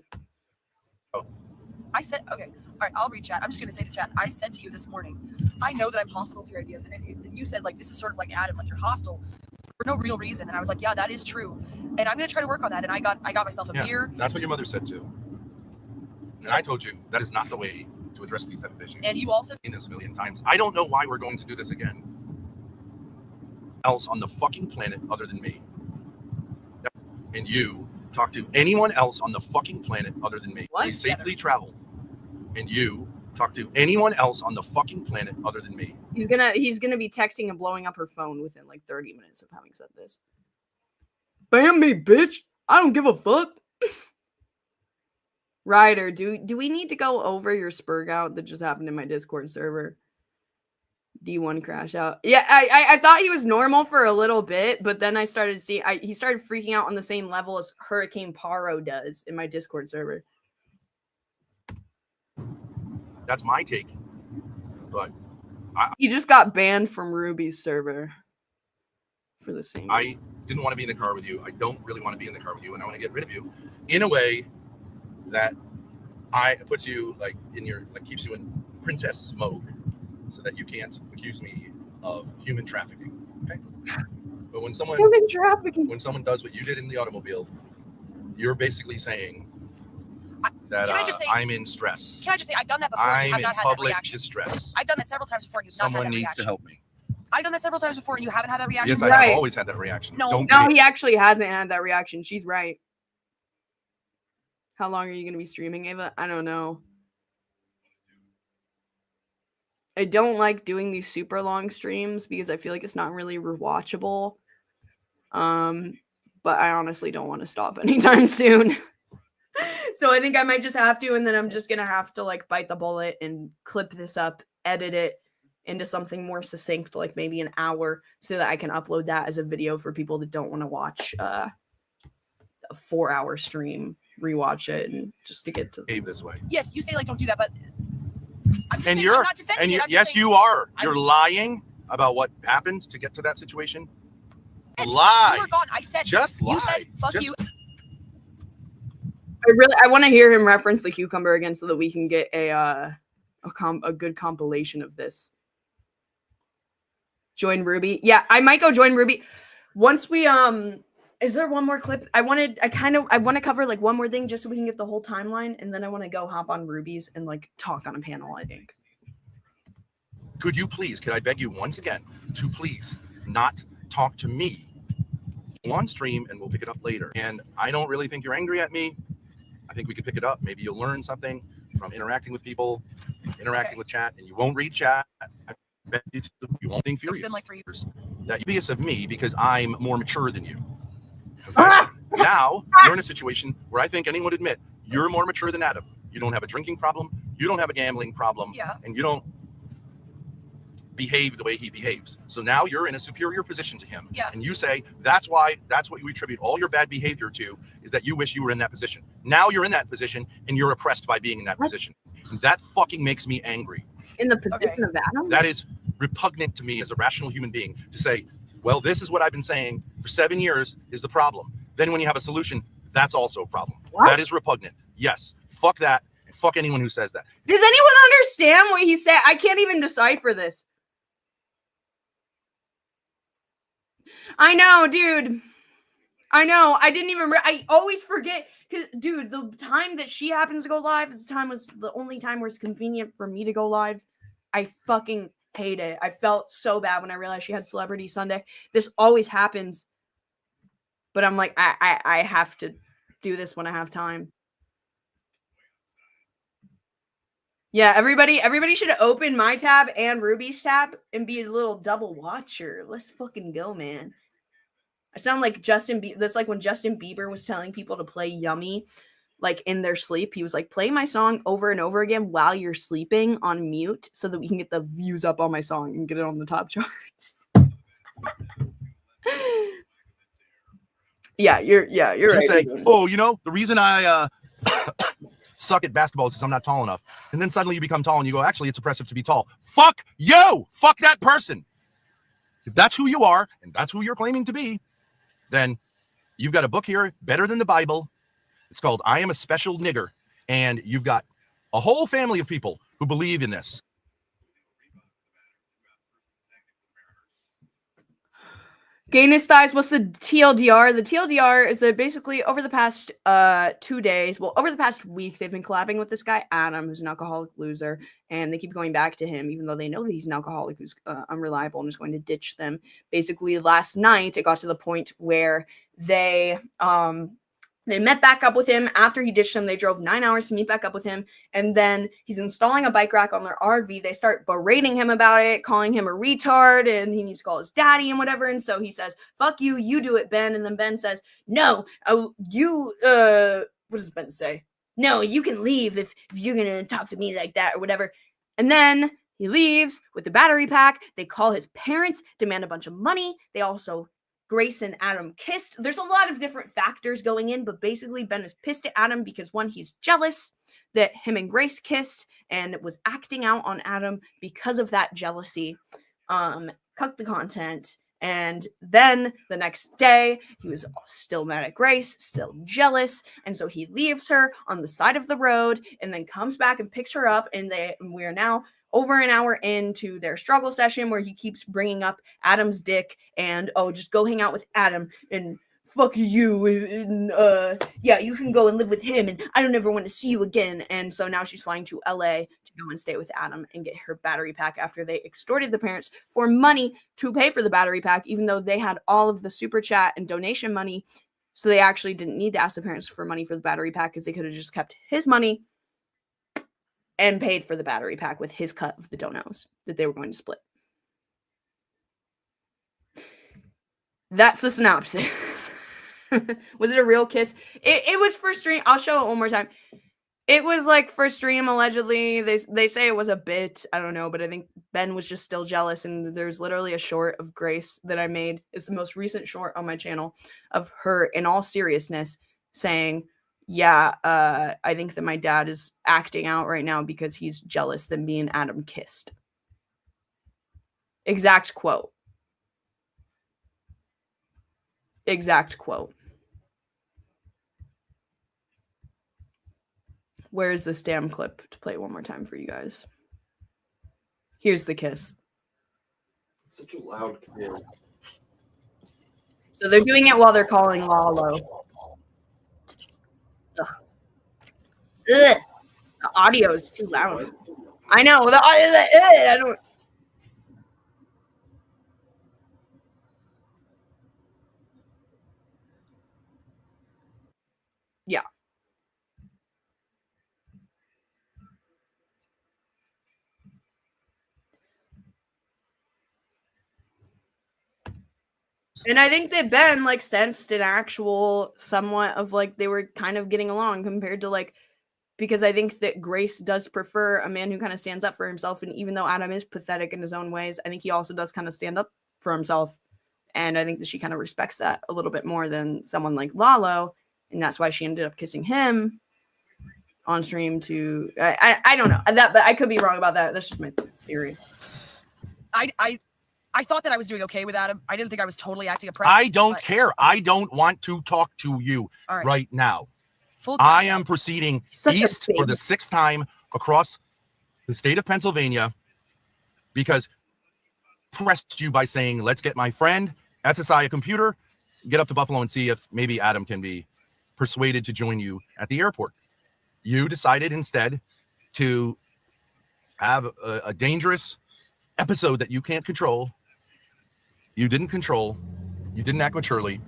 I said, okay, all right, I'll read chat. I'm just going to say to chat, I said to you this morning, I know that I'm hostile to your ideas. And you said, like, this is sort of like Adam, like you're hostile for no real reason. And I was like, yeah, that is true. And I'm going to try to work on that. And I got myself a beer. That's what your mother said too. And I told you that is not the way to address these type of issues. And you also in this a million times. I don't know why we're going to do this again. Else on the fucking planet other than me. And you talk to anyone else on the fucking planet other than me. What? Please safely travel. And you talk to anyone else on the fucking planet other than me. He's gonna be texting and blowing up her phone within like 30 minutes of having said this. Bam me, bitch. I don't give a fuck. Ryder, do we need to go over your spurgout that just happened in my Discord server? D1 crash out. Yeah, I thought he was normal for a little bit, but then I started to see he started freaking out on the same level as Hurricane Paro does in my Discord server. That's my take. But he just got banned from Ruby's server for the same. I didn't want to be in the car with you. I don't really want to be in the car with you, and I want to get rid of you in a way that puts you like in your keeps you in princess mode, so that you can't accuse me of human trafficking. Okay. But when someone does what you did in the automobile, you're basically saying that I'm in stress. Can I just say I've done that before? I'm you have in not had public that reaction. distress. I've done that several times before. And you've Someone not had that needs reaction. to help me. I've done that several times before, and you haven't had that reaction. Yes, I have always had that reaction. No, he actually hasn't had that reaction. She's right. How long are you going to be streaming, Ava? I don't know. I don't like doing these super long streams because I feel like it's not really rewatchable. But I honestly don't want to stop anytime soon. So I think I might just have to, and then I'm just going to have to like bite the bullet and clip this up, edit it into something more succinct, like maybe an hour, so that I can upload that as a video for people that don't want to watch a 4-hour stream, rewatch it, and just to get to this way. Yes, you say like don't do that, but and you're yes, you are. You're lying about what happened to get to that situation. Lie. You were gone. I said just lie. You said fuck you. I want to hear him reference the cucumber again so that we can get a good compilation of this. Join Ruby. Yeah, I might go join Ruby. Once we is there one more clip? I want to cover like one more thing just so we can get the whole timeline, and then I want to go hop on Ruby's and like talk on a panel, I think. Could I beg you once again to please not talk to me on stream, and we'll pick it up later. And I don't really think you're angry at me. I think we could pick it up. Maybe you'll learn something from interacting with people, interacting with chat, and you won't read chat. I bet you won't be furious. It's been like 3 years. That you're envious of me because I'm more mature than you. Okay? Now you're in a situation where I think anyone would admit you're more mature than Adam. You don't have a drinking problem. You don't have a gambling problem. Yeah. And you don't behave the way he behaves. So now you're in a superior position to him. Yeah. And you say that's what you attribute all your bad behavior to, is that you wish you were in that position. Now you're in that position and you're oppressed by being in that position. And that fucking makes me angry. In the position of Adam? That is repugnant to me as a rational human being to say, well, this is what I've been saying for 7 years is the problem. Then when you have a solution, that's also a problem. What? That is repugnant. Yes. Fuck that. And fuck anyone who says that. Does anyone understand what he said? I can't even decipher this. I know, dude. I know. I didn't even. I always forget. Cause, dude, the time that she happens to go live is the only time where it's convenient for me to go live. I fucking hate it. I felt so bad when I realized she had Celebrity Sunday. This always happens, but I'm like, I have to do this when I have time. Yeah, everybody should open my tab and Ruby's tab and be a little double watcher. Let's fucking go, man. I sound like Justin Bieber. That's like when Justin Bieber was telling people to play Yummy, like in their sleep. He was like, play my song over and over again while you're sleeping on mute so that we can get the views up on my song and get it on the top charts. You're right. Say, oh, the reason I suck at basketball is because I'm not tall enough. And then suddenly you become tall and you go, actually, it's oppressive to be tall. Fuck you! Fuck that person! If that's who you are, and that's who you're claiming to be, then you've got a book here better than the Bible. It's called I Am a Special Nigger. And you've got a whole family of people who believe in this. Gayness thighs, what's the TLDR? The TLDR is that basically over the past 2 days, over the past week, they've been collabing with this guy, Adam, who's an alcoholic loser, and they keep going back to him, even though they know that he's an alcoholic who's unreliable and is going to ditch them. Basically, last night, it got to the point where they met back up with him after he ditched them. They drove 9 hours to meet back up with him. And then he's installing a bike rack on their RV. They start berating him about it, calling him a retard, and he needs to call his daddy and whatever. And so he says, fuck you, you do it, Ben. And then Ben says, no, what does Ben say? No, you can leave if you're going to talk to me like that or whatever. And then he leaves with the battery pack. They call his parents, demand a bunch of money. They also Grace and Adam kissed. There's a lot of different factors going in, but basically Ben is pissed at Adam because one, he's jealous that him and Grace kissed and was acting out on Adam because of that jealousy. Cut the content. And then the next day, he was still mad at Grace, still jealous. And so he leaves her on the side of the road and then comes back and picks her up. And we are now over an hour into their struggle session where he keeps bringing up Adam's dick and, just go hang out with Adam and fuck you. And, you can go and live with him and I don't ever want to see you again. And so now she's flying to LA to go and stay with Adam and get her battery pack after they extorted the parents for money to pay for the battery pack, even though they had all of the super chat and donation money. So they actually didn't need to ask the parents for money for the battery pack because they could have just kept his money and paid for the battery pack with his cut of the donos that they were going to split. That's the synopsis. Was it a real kiss? It was for stream. I'll show it one more time. It was like for stream, allegedly. They say it was a bit. I don't know, but I think Ben was just still jealous. And there's literally a short of Grace that I made. It's the most recent short on my channel of her in all seriousness saying, I think that my dad is acting out right now because he's jealous that me and Adam kissed. Exact quote. Exact quote. Where is this damn clip to play one more time for you guys? Here's the kiss. Such a loud kid. So they're doing it while they're calling Lalo. Ugh. The audio is too loud. I know. The audio. I don't. Yeah. And I think that Ben sensed an actual somewhat of they were kind of getting along compared to because I think that Grace does prefer a man who kind of stands up for himself. And even though Adam is pathetic in his own ways, I think he also does kind of stand up for himself. And I think that she kind of respects that a little bit more than someone like Lalo. And that's why she ended up kissing him on stream to, I don't know that, but I could be wrong about that. That's just my theory. I thought that I was doing okay with Adam. I didn't think I was totally acting oppressed. I don't care. I don't want to talk to you right now. I am proceeding east for the 6th time across the state of Pennsylvania because I pressed you by saying, let's get my friend SSI a computer, get up to Buffalo and see if maybe Adam can be persuaded to join you at the airport. You decided instead to have a dangerous episode that you can't control. You didn't control. You didn't act maturely.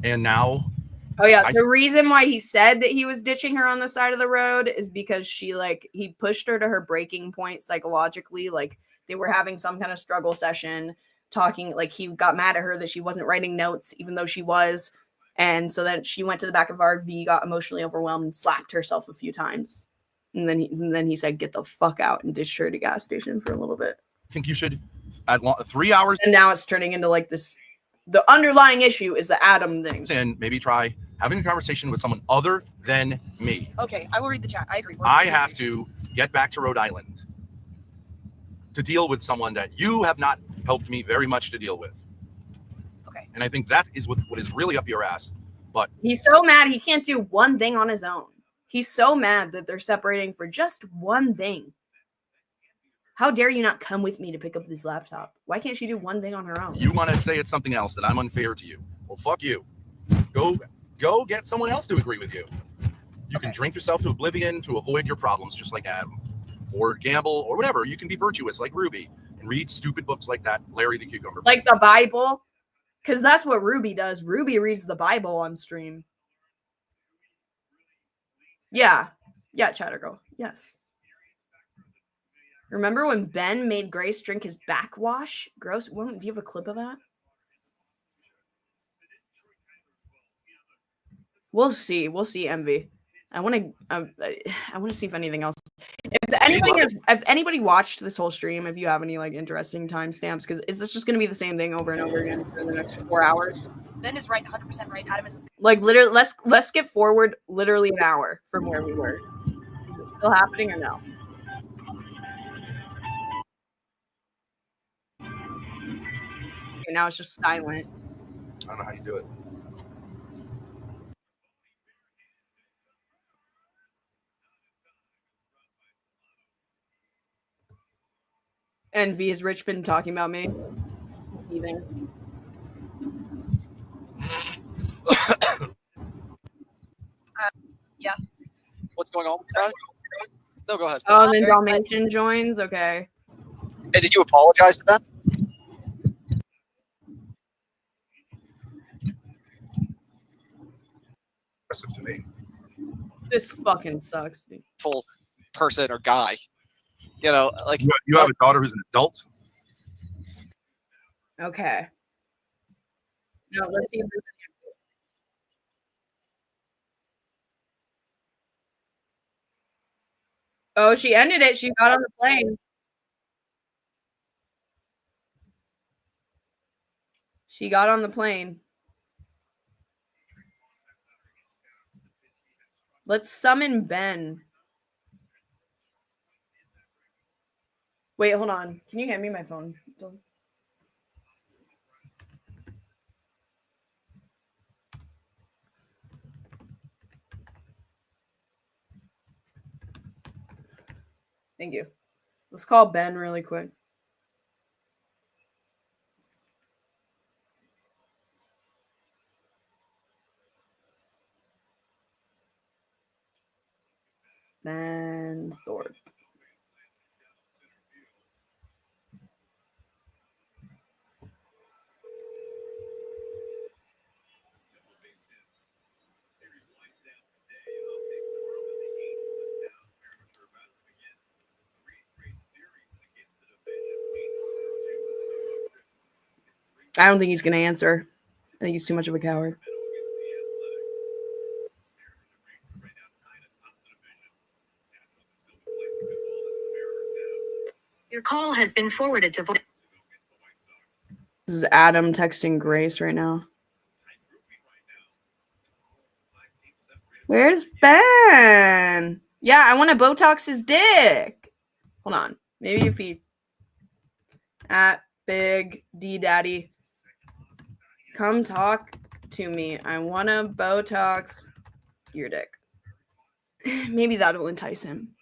And now... Oh, yeah. The reason why he said that he was ditching her on the side of the road is because he pushed her to her breaking point psychologically. They were having some kind of struggle session talking, like he got mad at her that she wasn't writing notes, even though she was. And so then she went to the back of RV, got emotionally overwhelmed, and slapped herself a few times. And then he said, "Get the fuck out," and dished her at a gas station for a little bit. I think you should, at 3 hours. And now it's turning into like this. The underlying issue is the Adam thing. And maybe try having a conversation with someone other than me. Okay, I will read the chat. I agree. I have to get back to Rhode Island to deal with someone that you have not helped me very much to deal with. Okay. And I think that is what is really up your ass. But he's so mad he can't do one thing on his own. He's so mad that they're separating for just one thing. How dare you not come with me to pick up this laptop? Why can't she do one thing on her own? you want to say it's something else, that I'm unfair to you. Well, fuck you. Go get someone else to agree with you. You can drink yourself to oblivion to avoid your problems, just like Adam. Or gamble, or whatever. You can be virtuous, like Ruby, and read stupid books like that, Larry the Cucumber. Like the Bible? Because that's what Ruby does. Ruby reads the Bible on stream. Yeah. Yeah, Chattergirl. Yes. Remember when Ben made Grace drink his backwash? Gross. Do you have a clip of that? We'll see. We'll see, Envy. I want to see if anything else. If anybody watched this whole stream, if you have any like interesting timestamps, because is this just going to be the same thing over and over again for the next 4 hours? Ben is right, 100% right. Adam is Like literally, let's skip forward literally an hour from where we were. Is it still happening or no? Okay, now it's just silent. I don't know how you do it. And V has Rich been talking about me. Deceiving. Yeah. What's going on with that? No, go ahead. Oh, and then Dalmatian joins. Okay. Hey, did you apologize to Ben? Impressive to me. This fucking sucks, dude. Full person or guy. You know, like you have a daughter who's an adult. Okay. No, let's see if there's Oh, she ended it. She got on the plane. She got on the plane. Let's summon Ben. Wait, hold on. Can you hand me my phone? Thank you. Let's call Ben really quick. Ben Thorpe. I don't think he's going to answer. I think he's too much of a coward. Your call has been forwarded to. This is Adam texting Grace right now. Where's Ben? Yeah, I want to Botox his dick. Hold on. Maybe if he... At Big D Daddy. Come talk to me. I want to Botox your dick. Maybe that'll entice him.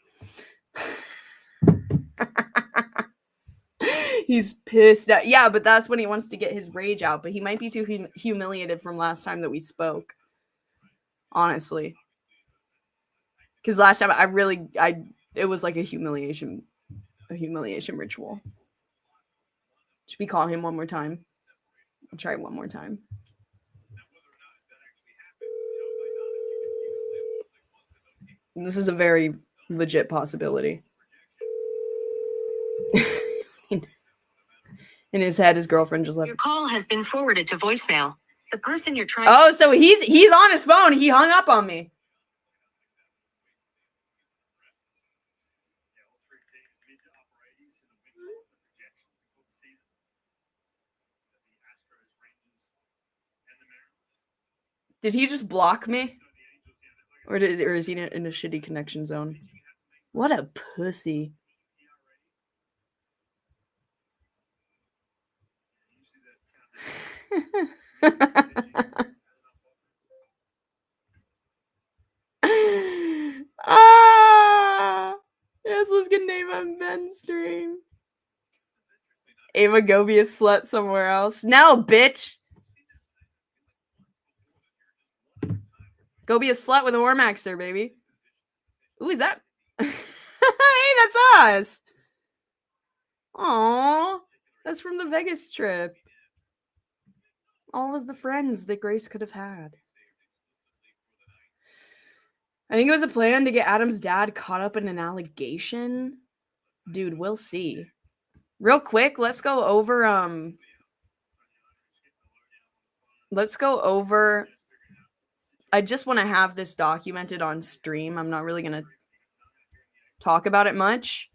He's pissed at, yeah, but that's when he wants to get his rage out. But he might be too humiliated from last time that we spoke. Honestly. Because last time it was like a humiliation ritual. Should we call him one more time? I'll try one more time. This is a very legit possibility. In his head, his girlfriend just left. Your call has been forwarded to voicemail. The person you're trying. Oh, so he's on his phone. He hung up on me. Did he just block me? Or is he in a shitty connection zone? What a pussy. Yes, let's get name on Ben's stream. Ava, go be a slut somewhere else. No, bitch. Go be a slut with a Warmaxer, baby. Ooh, is that? Hey, that's us. Aww, that's from the Vegas trip. All of the friends that Grace could have had. I think it was a plan to get Adam's dad caught up in an allegation. Dude, we'll see. Real quick, let's go over I just want to have this documented on stream. I'm not really going to talk about it much.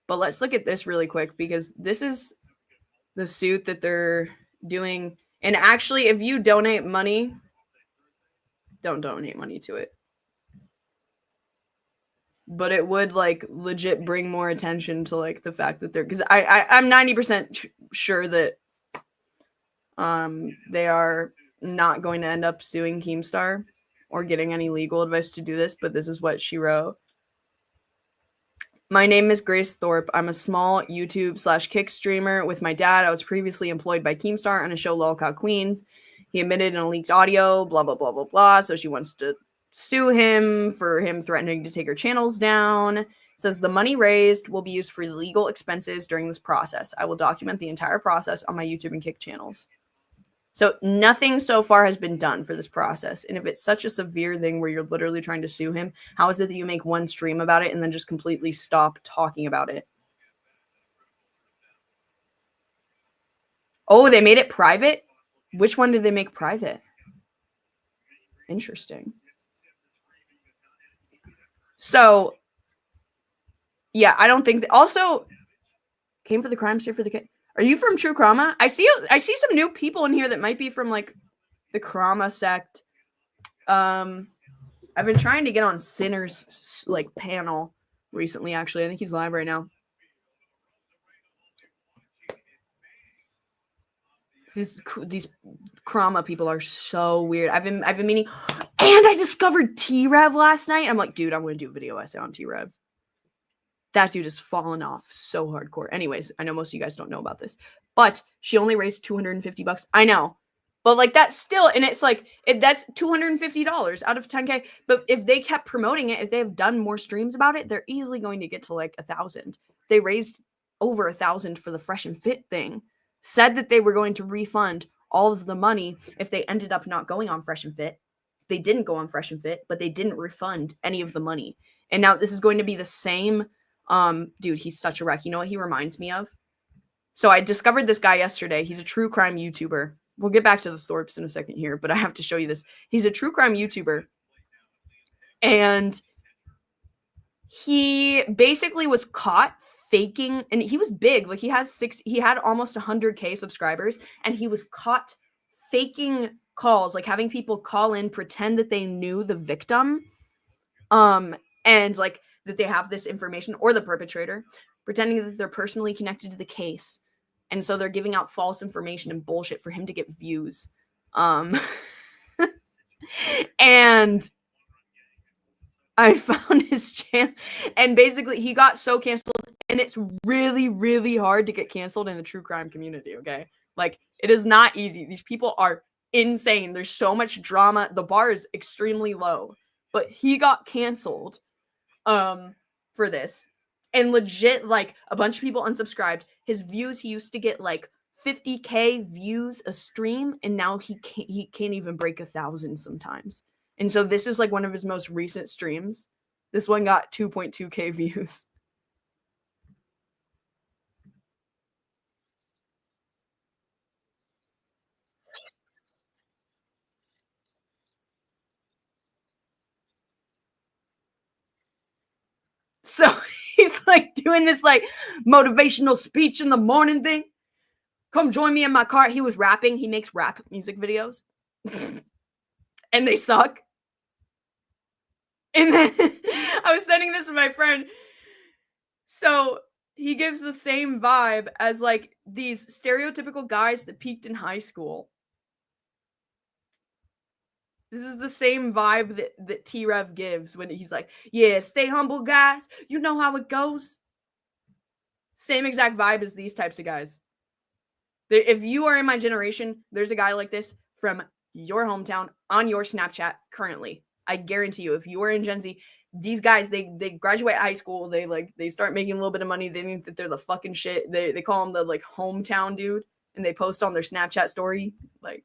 But let's look at this really quick because this is the suit that they're doing. And actually, if you donate money, don't donate money to it. But it would like legit bring more attention to like the fact that they're, because I'm 90% sure that they are not going to end up suing Keemstar or getting any legal advice to do this, but this is what she wrote. My name is Grace Thorpe. I'm a small YouTube/Kick streamer with my dad. I was previously employed by Keemstar on a show Lolcock Queens. He admitted in a leaked audio, blah, blah, blah, blah, blah. So she wants to sue him for him threatening to take her channels down. It says the money raised will be used for legal expenses during this process. I will document the entire process on my YouTube and Kick channels. So nothing so far has been done for this process. And if it's such a severe thing where you're literally trying to sue him, how is it that you make one stream about it and then just completely stop talking about it? Oh, they made it private? Which one did they make private? Interesting. So, yeah, I don't think that. Also, came for the crime, here for the kid. Are you from True Krama? I see some new people in here that might be from like the Krama sect. I've been trying to get on Sinner's like panel recently. Actually, I think he's live right now. These Krama people are so weird. I've been meaning, and I discovered T-Rev last night. I'm like, dude, I'm gonna do a video essay on T-Rev. That dude has fallen off so hardcore. Anyways, I know most of you guys don't know about this, but she only raised $250. I know, but like that's still, and it's like that's $250 out of 10K. But if they kept promoting it, if they have done more streams about it, they're easily going to get to like 1,000. They raised over 1,000 for the Fresh and Fit thing. Said that they were going to refund all of the money if they ended up not going on Fresh and Fit. They didn't go on Fresh and Fit, but they didn't refund any of the money. And now this is going to be the same. Dude, he's such a wreck. You know what he reminds me of? So I discovered this guy yesterday. He's a true crime YouTuber. We'll get back to the Thorpes in a second here, but I have to show you this. He's a true crime YouTuber. And he basically was caught faking, and he was big. Like he had almost 100K subscribers, and he was caught faking calls, like having people call in, pretend that they knew the victim. And like that they have this information, or the perpetrator, pretending that they're personally connected to the case. And so they're giving out false information and bullshit for him to get views. And I found his channel, and basically he got so canceled, and it's really, really hard to get canceled in the true crime community, okay? Like, it is not easy. These people are insane. There's so much drama. The bar is extremely low, but he got canceled for this, and legit like a bunch of people unsubscribed. His views, he used to get like 50K views a stream, and now he can't even break 1,000 sometimes. And so this is like one of his most recent streams. This one got 2.2K views. So he's like doing this like motivational speech in the morning thing. Come join me in my car. He was rapping. He makes rap music videos. And they suck. And then I was sending this to my friend. So he gives the same vibe as like these stereotypical guys that peaked in high school. This is the same vibe that T-Rev gives when he's like, yeah, stay humble, guys. You know how it goes. Same exact vibe as these types of guys. If you are in my generation, there's a guy like this from your hometown on your Snapchat currently. I guarantee you, if you are in Gen Z, these guys, they graduate high school, they start making a little bit of money, they think that they're the fucking shit. They call him the like hometown dude, and they post on their Snapchat story like,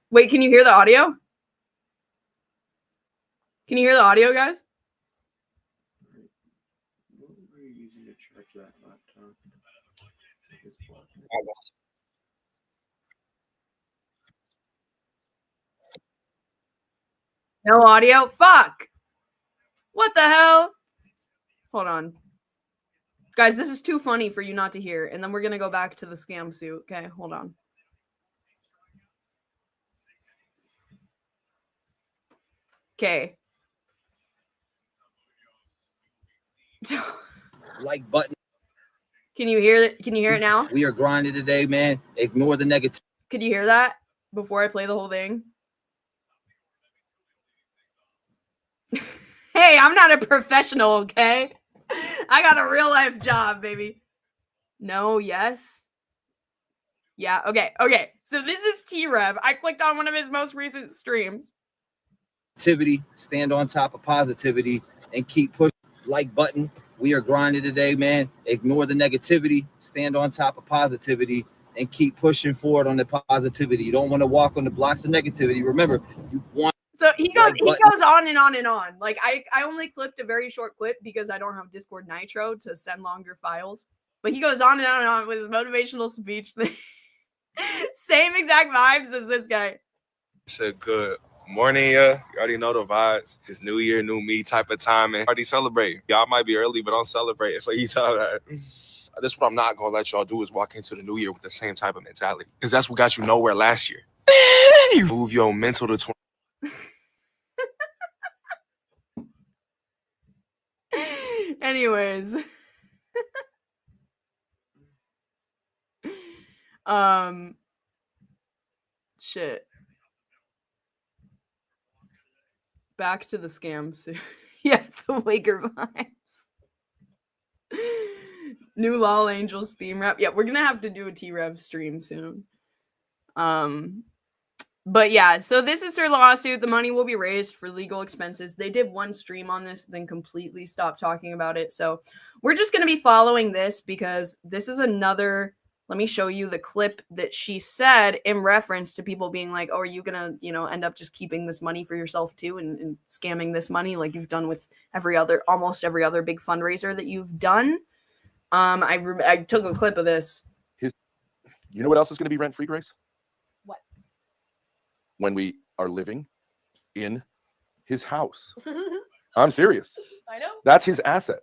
wait, can you hear the audio? Can you hear the audio, guys? What were you using to charge that laptop? No audio? Fuck! What the hell? Hold on. Guys, this is too funny for you not to hear, and then we're gonna go back to the scam suit. Okay, hold on. Okay. Like button. Can you hear it? Can you hear it now? We are grinding today, man. Ignore the negative. Could you hear that before I play the whole thing? Hey, I'm not a professional, okay? I got a real life job, baby. No, yes. Yeah, okay, okay. So this is T-Rev. I clicked on one of his most recent streams. Positivity, stand on top of positivity, and keep pushing. Like button. We are grinding today, man. Ignore the negativity, stand on top of positivity, and keep pushing forward on the positivity. You don't want to walk on the blocks of negativity. Remember, you want. So he goes on and on and on. Like I only clipped a very short clip because I don't have Discord Nitro to send longer files. But he goes on and on and on with his motivational speech. Same exact vibes as this guy. It's a good morning, you already know the vibes. It's new year, new me type of time, and already celebrate. Y'all might be early, but I'm celebrating for you. This is what I'm not gonna let y'all do is walk into the new year with the same type of mentality, because that's what got you nowhere last year. You move your mental to 20. Anyways. Shit. Back to the scams. Yeah, the Waker vibes. New Lol Angels theme rap. Yeah, we're gonna have to do a T-Rev stream soon. But yeah, so this is her lawsuit. The money will be raised for legal expenses. They did one stream on this, then completely stopped talking about it. So we're just gonna be following this because this is another. Let me show you the clip that she said in reference to people being like, oh, are you going to, end up just keeping this money for yourself too and scamming this money like you've done with almost every other big fundraiser that you've done? I took a clip of this. You know what else is going to be rent-free, Grace? What? When we are living in his house. I'm serious. I know. That's his asset.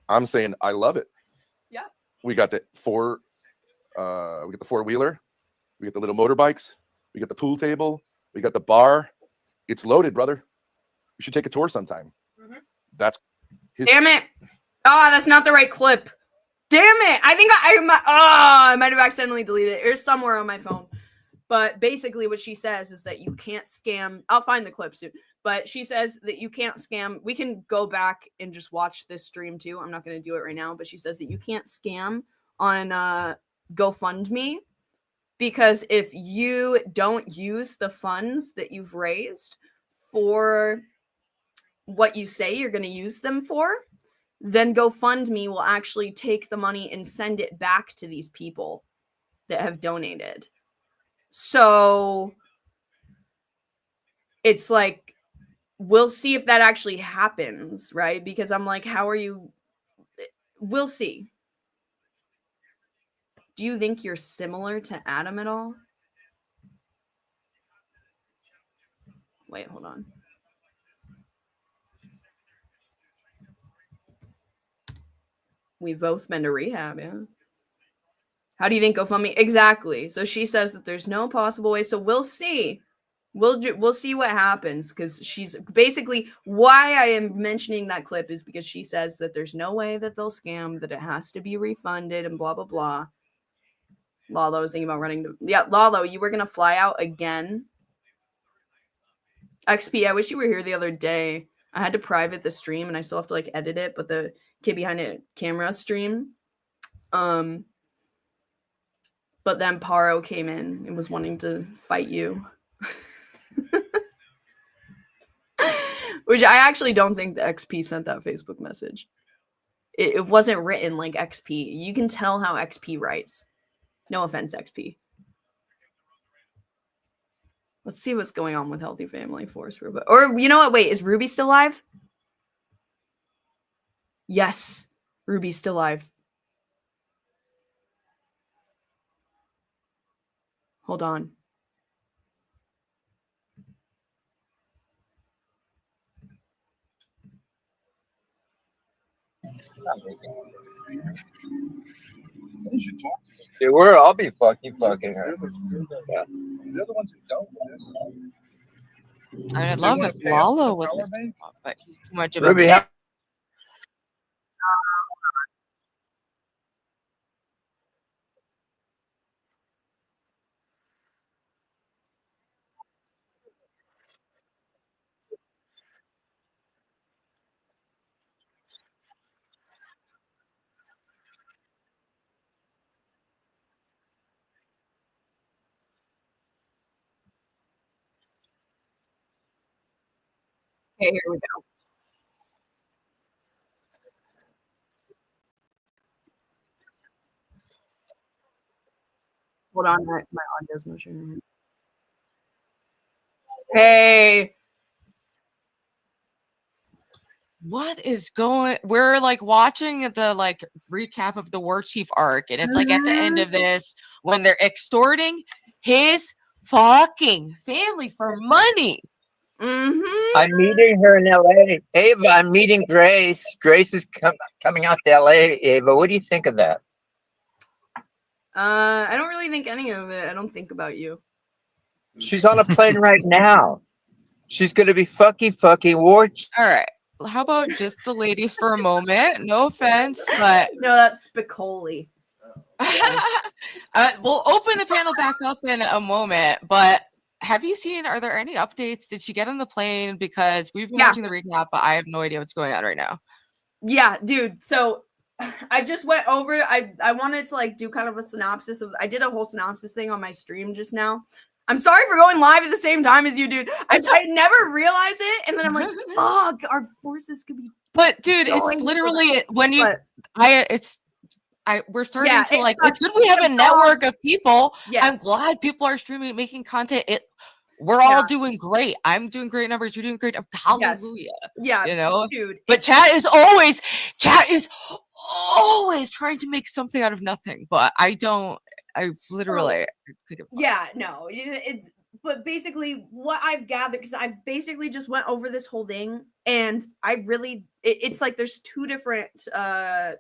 I'm saying I love it. Yeah. We got the four-wheeler, we got the little motorbikes, we got the pool table, we got the bar. It's loaded, brother. We should take a tour sometime. Mm-hmm. That's his. Damn it. Oh, that's not the right clip. Damn it. I think I might have accidentally deleted it. It's somewhere on my phone. But basically what she says is that you can't scam. I'll find the clip soon. But she says that you can't scam. We can go back and just watch this stream too. I'm not going to do it right now. But she says that you can't scam on GoFundMe because if you don't use the funds that you've raised for what you say you're going to use them for, then GoFundMe will actually take the money and send it back to these people that have donated. So it's like we'll see if that actually happens, right? Because I'm like, how are you? We'll see. Do you think you're similar to Adam at all? Wait, hold on. We've both been to rehab, yeah. How do you think GoFundMe? Exactly. So she says that there's no possible way. So we'll see. We'll see what happens, because she's basically, why I am mentioning that clip is because she says that there's no way that they'll scam, that it has to be refunded and blah blah blah. Lalo was thinking about running to, yeah, Lalo, you were gonna fly out again. XP, I wish you were here the other day. I had to private the stream and I still have to like edit it, but the kid behind it camera stream. But then Paro came in and was wanting to fight you. Which I actually don't think the XP sent that Facebook message. It wasn't written like XP. You can tell how XP writes. No offense, XP. Let's see what's going on with Healthy Family Force. Or you know what? Wait, is Ruby still alive? Yes, Ruby's still alive. Hold on. Dude, I'll be fucking her. Yeah. They're the ones who don't. I mean, I'd love if Lalo was, but he's too much of a Ruby, bitch. Okay, here we go. Hold on, my audio's not showing. Hey. What is going? We're like watching the like recap of the War Chief arc, and it's like at the end of this when they're extorting his fucking family for money. I'm meeting her in LA. Ava, I'm meeting Grace. Grace is coming out to LA. Ava, what do you think of that? I don't really think any of it. I don't think about you. She's on a plane right now. She's gonna be fucking War. All right. How about just the ladies for a moment? No offense, but no, that's Spicoli. We'll open the panel back up in a moment, but have you seen, are there any updates? Did she get on the plane? Because we've been watching the recap, but I have no idea what's going on right now. Yeah, dude. So I just went over, I wanted to like do kind of a synopsis of, I did a whole synopsis thing on my stream just now. I'm sorry for going live at the same time as you, dude. I never realize it, and then I'm like, fuck, our forces could be. But dude, it's literally when you, we're starting to like. It's good we have a network of people. Yeah. I'm glad people are streaming, making content. We're all doing great. I'm doing great numbers. You're doing great. Hallelujah. Yeah, you know, dude. But chat is always trying to make something out of nothing. But I literally. Yeah, no, it's. But basically, what I've gathered, because I basically just went over this whole thing, and I really, it's like there's two different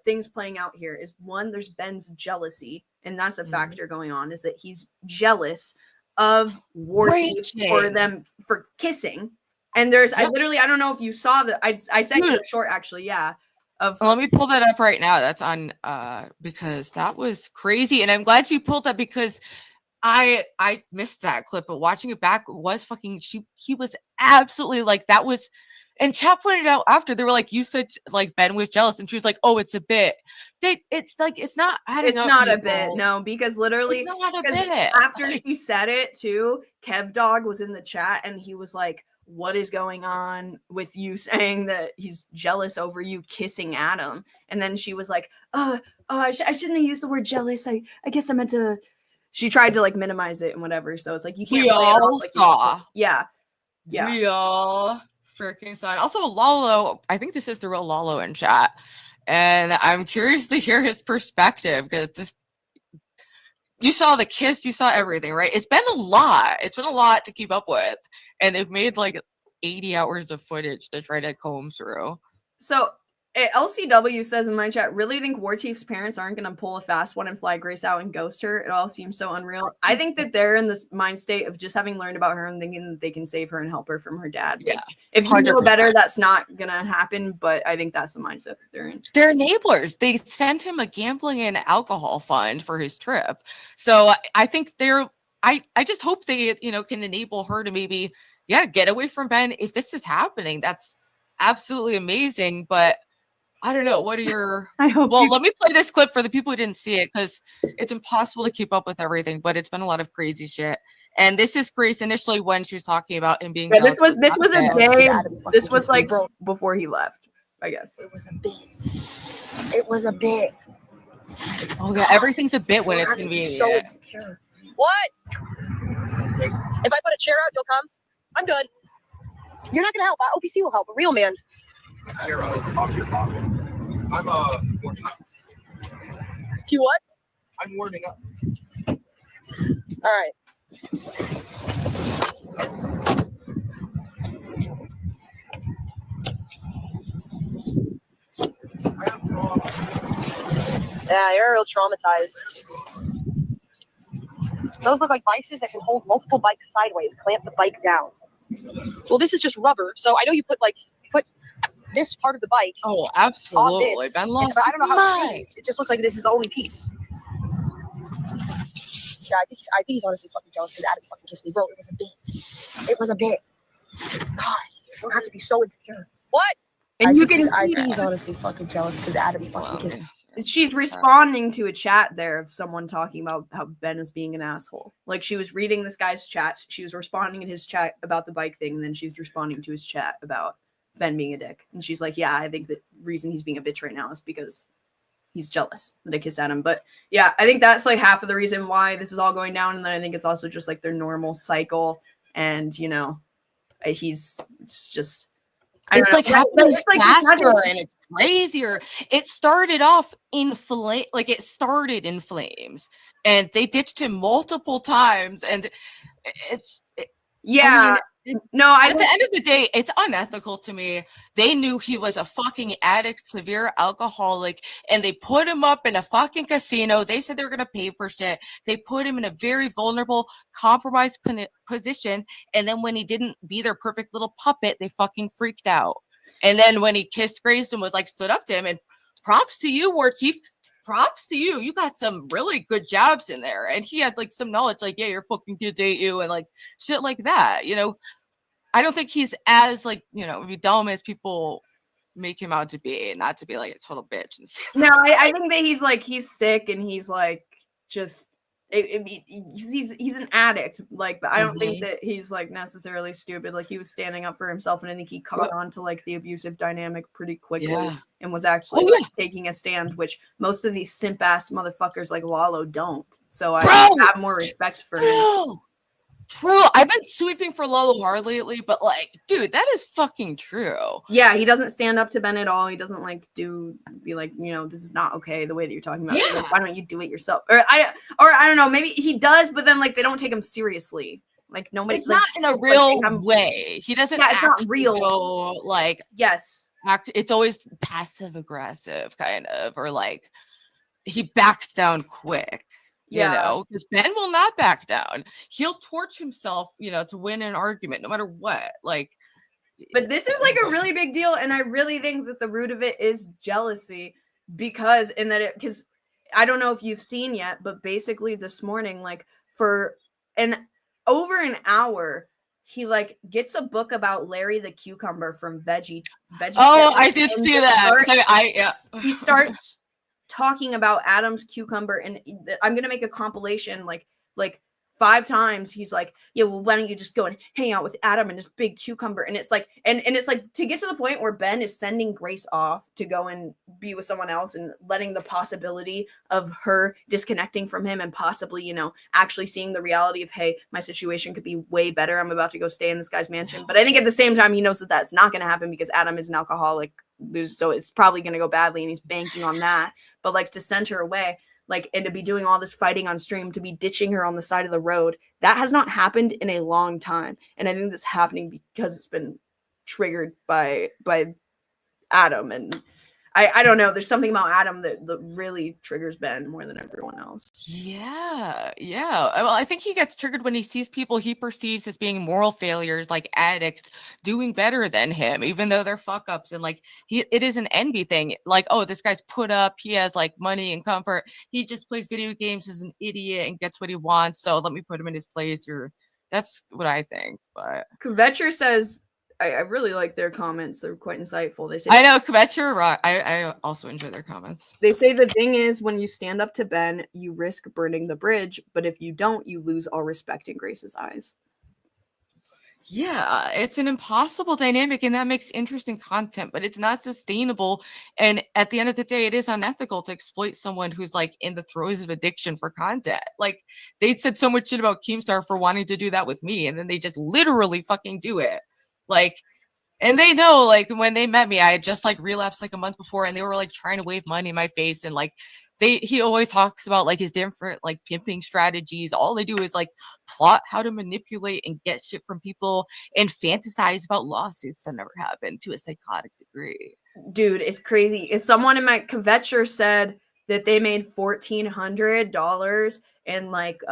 things playing out here. Is one, there's Ben's jealousy, and that's a factor going on. Is that he's jealous of War Chief for them for kissing, and there's I don't know if you saw that. I sent you a short actually, yeah. Let me pull that up right now. That's on because that was crazy, and I'm glad you pulled that because I missed that clip, but watching it back was fucking. He was absolutely like that was, and chat pointed out after they were like, you said like Ben was jealous, and she was like, oh, it's a bit. It's like it's not. It's not a bit, no, because literally, it's not a bit. After she said it too, Kev Dog was in the chat, and he was like, what is going on with you saying that he's jealous over you kissing Adam? And then she was like, I shouldn't have used the word jealous. I guess I meant to. She tried to like minimize it and whatever. So it's like you can't. We all saw. Yeah. We all freaking son. Also, Lalo, I think this is the real Lalo in chat. And I'm curious to hear his perspective because this, you saw the kiss, you saw everything, right? It's been a lot. It's been a lot to keep up with. And they've made like 80 hours of footage to try to comb through. So LCW says in my chat, really think War Chief's parents aren't going to pull a fast one and fly Grace out and ghost her? It all seems so unreal. I think that they're in this mind state of just having learned about her and thinking that they can save her and help her from her dad. Yeah. If you know 100%. better, that's not going to happen, but I think that's the mindset that they're in. They're enablers. They sent him a gambling and alcohol fund for his trip. So I think I just hope they, can enable her to maybe, get away from Ben. If this is happening, that's absolutely amazing. But I don't know. What are your... let me play this clip for the people who didn't see it because it's impossible to keep up with everything, but it's been a lot of crazy shit. And this is Grace initially when she was talking about him being... Yeah, this was a day... This was like before he left, I guess. It was a bit. It was a bit. Oh, yeah. Everything's a bit when it's I have to be convenient. so insecure. What? If I put a chair out, you'll come? I'm good. You're not going to help. OPC will help. A real man. Here, talk to your father. I'm warming up. You what? I'm warming up. All right. Yeah, you're real traumatized. Those look like vices that can hold multiple bikes sideways, clamp the bike down. Well, this is just rubber, so I know you put this part of the bike. Oh, on absolutely. this, Ben lost but I don't know how it his stays. It just looks like this is the only piece. Yeah, I think he's honestly fucking jealous because Adam fucking kissed me, bro. It was a bit. It was a bit. God, you don't have to be so insecure. What? And you can I see think he's that. honestly fucking jealous because Adam fucking kissed me. She's responding to a chat there of someone talking about how Ben is being an asshole. Like she was reading this guy's chats. She was responding in his chat about the bike thing. And then she's responding to his chat about Ben being a dick. And she's like, yeah, I think the reason he's being a bitch right now is because he's jealous that I kissed Adam. But yeah, I think that's like half of the reason why this is all going down. And then I think it's also just like their normal cycle. And, it's just... It's like happening faster like and it's crazier. It started off in it started in flames, and they ditched him multiple times, and at the end of the day, it's unethical to me. They knew he was a fucking addict, severe alcoholic, and they put him up in a fucking casino. They said they were gonna pay for shit. They put him in a very vulnerable, compromised position, and then when he didn't be their perfect little puppet, they fucking freaked out. And then when he kissed Grace and was like stood up to him, and props to you, War Chief. Props to you. You got some really good jabs in there. And he had like some knowledge, like, yeah, your fucking kids ate you and like shit like that. I don't think he's as dumb as people make him out to be, not to be like a total bitch. No, I think that he's sick and he's like just he's an addict. Like, but I don't think that he's like necessarily stupid. Like he was standing up for himself, and I think he caught on to like the abusive dynamic pretty quickly and was actually taking a stand, which most of these simp ass motherfuckers like Lalo don't. So I have more respect for him. True. I've been sweeping for Lalo hard lately, but like, dude, that is fucking true. Yeah, he doesn't stand up to Ben at all. He doesn't be like, this is not okay the way that you're talking about. Yeah. Like, why don't you do it yourself? Or I don't know, maybe he does, but then like they don't take him seriously. Like nobody. It's not in a real way. He doesn't. Yeah, it's not real. Go, like yes, it's always passive aggressive kind of, or like he backs down quick. Because Ben will not back down. He'll torch himself, to win an argument, no matter what. Like, but this is like a really big deal, and I really think that the root of it is jealousy, because I don't know if you've seen yet, but basically this morning, like for over an hour, he like gets a book about Larry the Cucumber from Veggie. Oh, I did see that. He starts talking about Adam's cucumber, and I'm gonna make a compilation like 5 times he's like, yeah, well, why don't you just go and hang out with Adam and his big cucumber? And it's like, and it's like, to get to the point where Ben is sending Grace off to go and be with someone else and letting the possibility of her disconnecting from him and possibly, you know, actually seeing the reality of, hey, my situation could be way better. I'm about to go stay in this guy's mansion. But I think at the same time, he knows that that's not going to happen because Adam is an alcoholic. So it's probably going to go badly and he's banking on that. But like, to send her away, like, and to be doing all this fighting on stream, to be ditching her on the side of the road, that has not happened in a long time. And I think that's happening because it's been triggered by Adam. And I don't know, there's something about Adam that really triggers Ben more than everyone else. Yeah. Well, I think he gets triggered when he sees people he perceives as being moral failures, like addicts, doing better than him, even though they're fuck ups. And like, it is an envy thing. Like, oh, this guy's put up, he has like money and comfort. He just plays video games as an idiot and gets what he wants. So let me put him in his place. Or that's what I think. But Kvetcher says, I really like their comments. They're quite insightful. They say, I know, Kvetcher, I also enjoy their comments. They say the thing is, when you stand up to Ben, you risk burning the bridge, but if you don't, you lose all respect in Grace's eyes. Yeah, it's an impossible dynamic, and that makes interesting content, but it's not sustainable. And at the end of the day, it is unethical to exploit someone who's like in the throes of addiction for content. Like, they said so much shit about Keemstar for wanting to do that with me, and then they just literally fucking do it. Like, and they know, like, when they met me, I had just like relapsed like a month before, and they were like trying to wave money in my face, and like he always talks about like his different like pimping strategies. All they do is like plot how to manipulate and get shit from people and fantasize about lawsuits that never happened to a psychotic degree. Dude, it's crazy. If someone in my Kvetcher said that they made $1,400 in like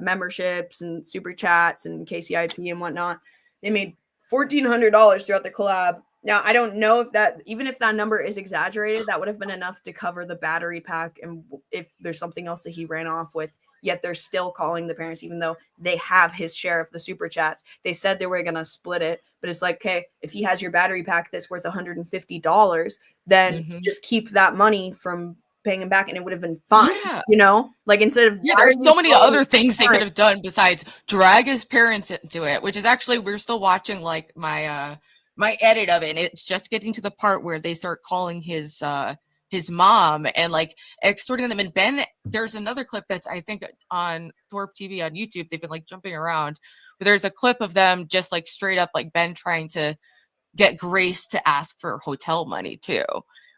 memberships and super chats and KCIP and whatnot, they made $1,400 throughout the collab. Now, I don't know if that, even if that number is exaggerated, that would have been enough to cover the battery pack and if there's something else that he ran off with, yet they're still calling the parents, even though they have his share of the super chats. They said they were going to split it, but it's like, okay, if he has your battery pack that's worth $150, then just keep that money from paying him back and it would have been fine. Yeah. You know, like, instead of, there's so many other things they could have done besides drag his parents into it, which is actually, we're still watching like my edit of it, and it's just getting to the part where they start calling his mom and like extorting them. And Ben, there's another clip that's I think on Thorpe TV on YouTube. They've been like jumping around, but there's a clip of them just like straight up like Ben trying to get Grace to ask for hotel money too.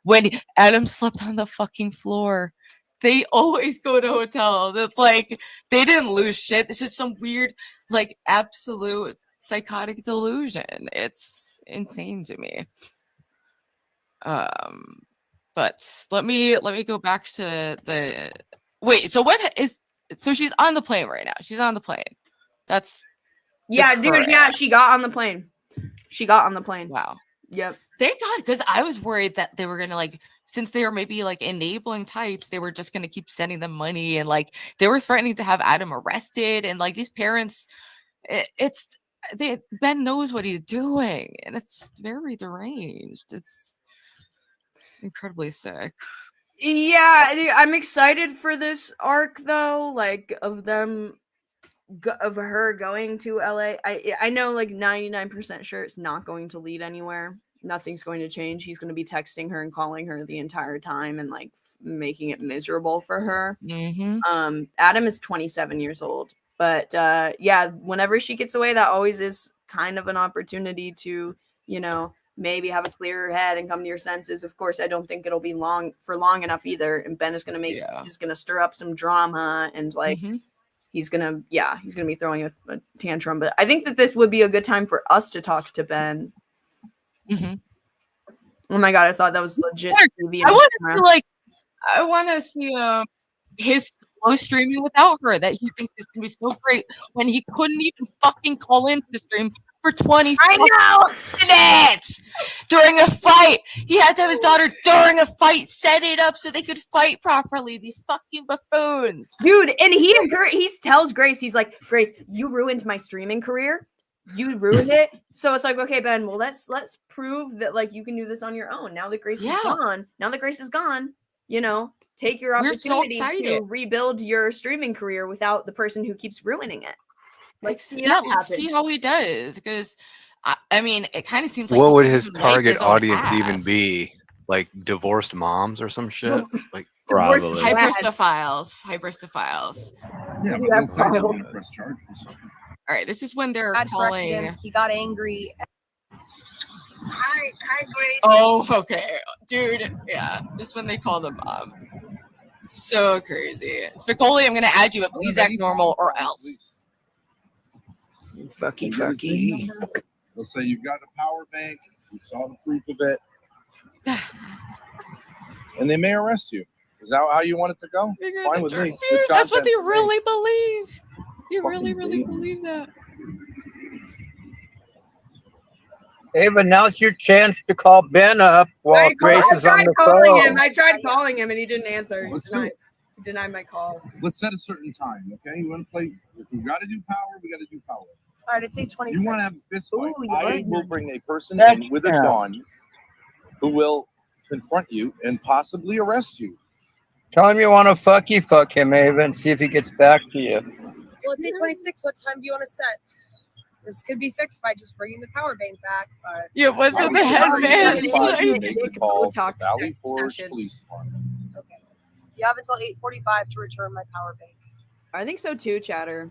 When Adam slept on the fucking floor. They always go to hotels. It's like they didn't lose shit. This is some weird, like, absolute psychotic delusion. It's insane to me. But let me go back to the wait. So she's on the plane right now. She's on the plane. That's dude. Yeah, she got on the plane. Wow. Yep. Thank God, because I was worried that they were gonna like, since they were maybe like enabling types, they were just gonna keep sending them money and like they were threatening to have Adam arrested and like these parents. Ben knows what he's doing and it's very deranged. It's incredibly sick. Yeah, I'm excited for this arc though, like of her going to LA. I know like 99% sure it's not going to lead anywhere. Nothing's going to change. He's going to be texting her and calling her the entire time and like making it miserable for her. Adam is 27 years old, but yeah, whenever she gets away, that always is kind of an opportunity to, you know, maybe have a clearer head and come to your senses. Of course, I don't think it'll be long enough either. And Ben is going to he's going to stir up some drama and like, he's going to be throwing a tantrum, but I think that this would be a good time for us to talk to Ben. Oh my God, I thought that was legit. I want to see his slow streaming without her, that he thinks is going to be so great when he couldn't even fucking call into the stream for 20 minutes during a fight. He had to have his daughter during a fight set it up so they could fight properly. These fucking buffoons. Dude, and he tells Grace, he's like, Grace, you ruined my streaming career. You ruined it. So it's like, okay, Ben, well, let's prove that like you can do this on your own. Now that Grace is gone, you know, take your We're so opportunity to excited. rebuild your streaming career without the person who keeps ruining it. Like, see Yeah, that let's see happen. how he does. Because I mean, it kind of seems like What he would can't his even wipe target his own audience even ass. be? Like divorced moms or some shit? Like Divorced probably. Hyperstophiles. Yeah, You but have they'll say they're files. going to press charges. All right, this is when they're I corrected him. calling. He got angry. Hi, Grace. Oh, okay, dude. Yeah, this is when they call them mom. So crazy. Spicoli, I'm gonna add you, but please act normal or else. Fucky. They'll say you've got a power bank. We saw the proof of it. And they may arrest you. Is that how you want it to go? Fine with me. Dude, Good that's what they content for me. really believe. You really, Fucking really baby. believe that. Ava, now's your chance to call Ben up while Grace is on the phone. I tried calling him and he didn't answer. Let's do it. He denied my call. Let's set a certain time, okay? You want to play? If we got to do power, we got to do power. All right, it's 8:26. You want to have a fist fight? I will bring a person That's in with a fair. gun who will confront you and possibly arrest you. Tell him you want to fuck him, Ava, and see if he gets back to you. Well, it's 8:26. What time do you want to set? This could be fixed by just bringing the power bank back. But Yeah, what's with the headbands? Valley Forge Police Department. okay, you have until 8:45 to return my power bank. I think so too, Chatter.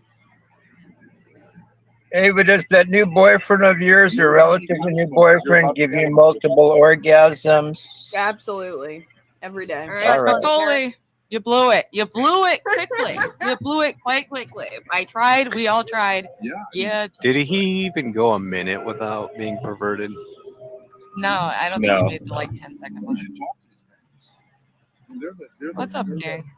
Ava, does that new boyfriend of yours, or relatively new boyfriend, give you multiple orgasms? Absolutely. Every day. All right, Spicoli, you blew it. You blew it quickly. You blew it quite quickly. I tried. We all tried. Yeah. Did he even go a minute without being perverted? No, I don't think he made the like 10-second one. What's up, King?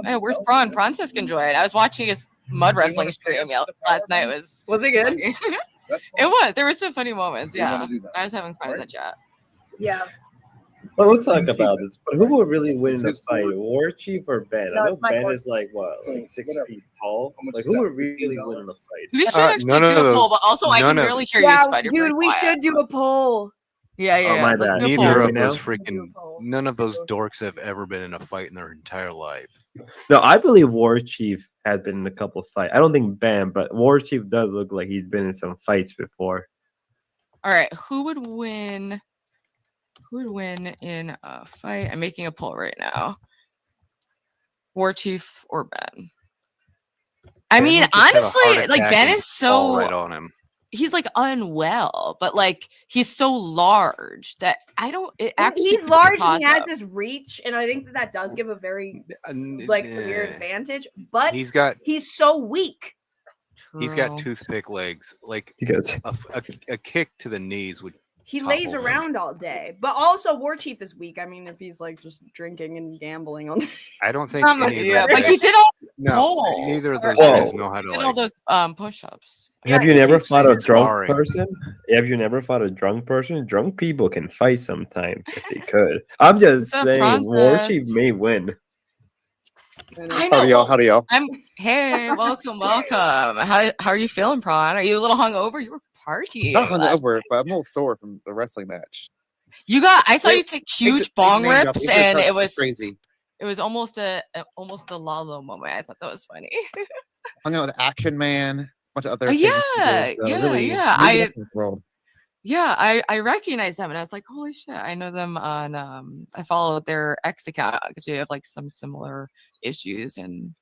Hey, where's Prawn? Prawn says can join. I was watching his mud wrestling stream last night. Was it good? It was. There were some funny moments. Yeah, I was having fun in the chat. Yeah. Well, let's talk about this. But who would really win in a fight, War Chief or Ben? No, I know it's my Ben court. is like what, like 6 feet tall. Like who would really win in a fight? We should actually do a poll, but also I can barely hear you, Spider. Dude, we should do a poll. Yeah, Oh, my Let's bad. do a Neither poll. of those freaking none of those dorks have ever been in a fight in their entire life. No, I believe War Chief has been in a couple of fights. I don't think Ben, but War Chief does look like he's been in some fights before. All right, who would win? Who would win in a fight? I'm making a poll right now. War Chief or Ben? I mean, just had a heart honestly, like attack Ben and is fall so right on him. he's like unwell, but like he's so large that I don't. It actually He's could be large and he has positive. his reach, and I think that does give a very clear advantage. But He's so weak. got True. toothpick legs. Like He goes- a kick to the knees would. He topple lays him. around all day, but also War Chief is weak. I mean, if he's like just drinking and gambling all day. I don't think I'm any of Yeah, those but he guys- did all No, pull. neither of those Whoa. guys know how to Did all like. those push-ups. Have you never keep fought a saying drunk sparring. person? Have you never fought a drunk person? Drunk people can fight sometimes if they could. I'm just What's up, saying, War Francis? Chief may win. I know. Howdy, y'all. Howdy, y'all. Hey, welcome. How are you feeling, Prawn? Are you a little hungover? You were partying. Not last hungover, but I'm a little sore from the wrestling match. I saw you take huge bong name drop. rips, It and was it was crazy. It was almost a Lalo moment. I thought that was funny. Hung out with Action Man, a bunch of other Oh, famous yeah, people, so yeah, really, yeah. really up in this world. Yeah, I recognized them, and I was like, holy shit! I know them on. I followed their X account because we have like some similar issues, and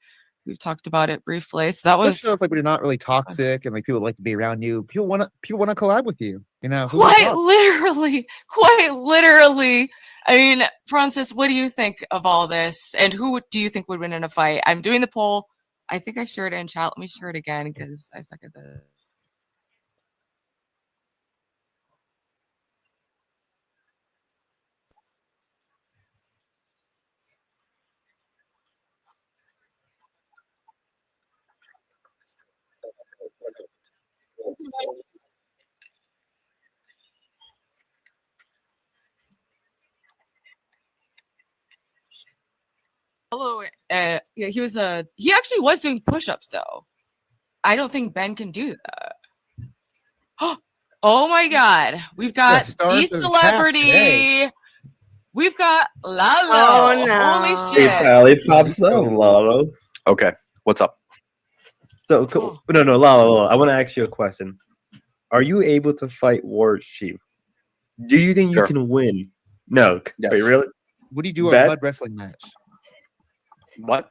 we've talked about it briefly. So that This was shows like when you're not really toxic and like people like to be around you. People want to collab with you. You know, who quite would've literally. I mean, Francis, what do you think of all this? And who do you think would win in a fight? I'm doing the poll. I think I shared it in chat. Let me share it again because I suck at the. Hello. Yeah, he actually was doing push-ups though. I don't think Ben can do that. Oh my God, we've got stars the of the cast celebrity. today. We've got Lalo. Oh, no. Holy He shit. finally pops up, Lalo. Okay, what's up? So no, Lalo. I want to ask you a question. Are you able to fight War Chief? Do you think you can win? No. Yes. Wait, really? What do you do Bet? a mud wrestling match? What?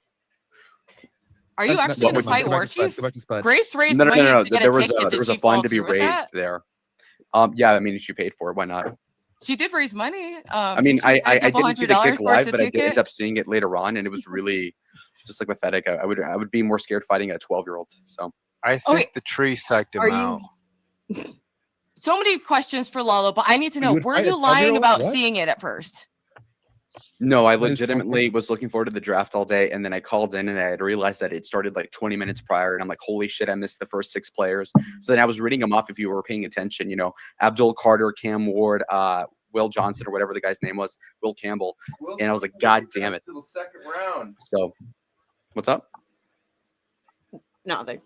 Are you actually going to fight War Chief? Grace raised No. money to get There a was ticket. there was Did a she fund follow to be through with raised that? there. Yeah, I mean, she paid for it. Why not? She did raise money. I mean, I didn't see the kick $100 live, towards but I the did end ticket. up seeing it later on, and it was really just like pathetic. I would be more scared fighting a 12-year-old. So I think the tree psyched him Are out. So many questions for Lalo, but I need to know, would were fight a you lying 12-year-old? about What? seeing it at first? no, I What is legitimately was looking forward to the draft all day, and then I called in and I had realized that it started like 20 minutes prior, and I'm like, holy shit, I missed the first 6 players. So then I was reading them off if you were paying attention. You know, Abdul Carter, Cam Ward, Will Johnson, or whatever the guy's name was, Will Campbell, and I was like, God damn it. To the second round. So, what's up? Nothing.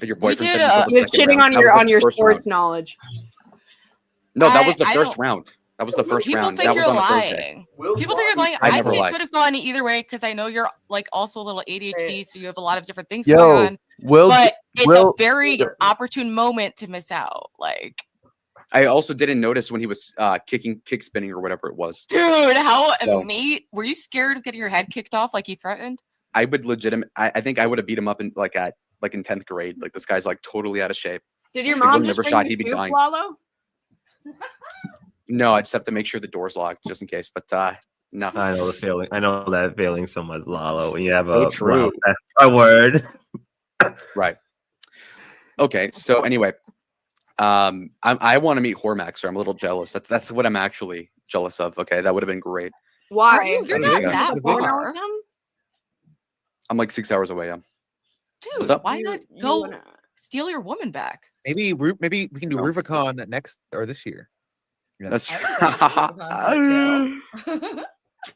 Your boyfriend did, said until the you're second shitting round. on That was the your first sports round. knowledge. No, that was the I first don't- round. That was the first People round. think That was you're on a Thursday. lying. People think you're lying. I I never think lied. it could have gone either way because I know you're like also a little ADHD, so you have a lot of different things Yo, going on. Will- but it's Will- a very opportune moment to miss out. Like, I also didn't notice when he was kick spinning or whatever it was. dude, how So- mate? Were you scared of getting your head kicked off like he threatened? I would I think I would have beat him up in in 10th grade. Like, this guy's like totally out of shape. Did your Like, mom one just never bring shot, you he'd be soup, dying. Lalo? No, I just have to make sure the door's locked just in case. But no. I know the feeling. I know that feeling so much, Lalo. When you have So a true. wow, that's a word. Right. Okay. So anyway, I want to meet Hormax, or I'm a little jealous. That's what I'm actually jealous of. Okay, that would have been great. Why? Are you? You're There you not go. that far. I'm like 6 hours away. Dude, What's up? why not go steal your woman back? Maybe we can do Rubicon next or this year. That's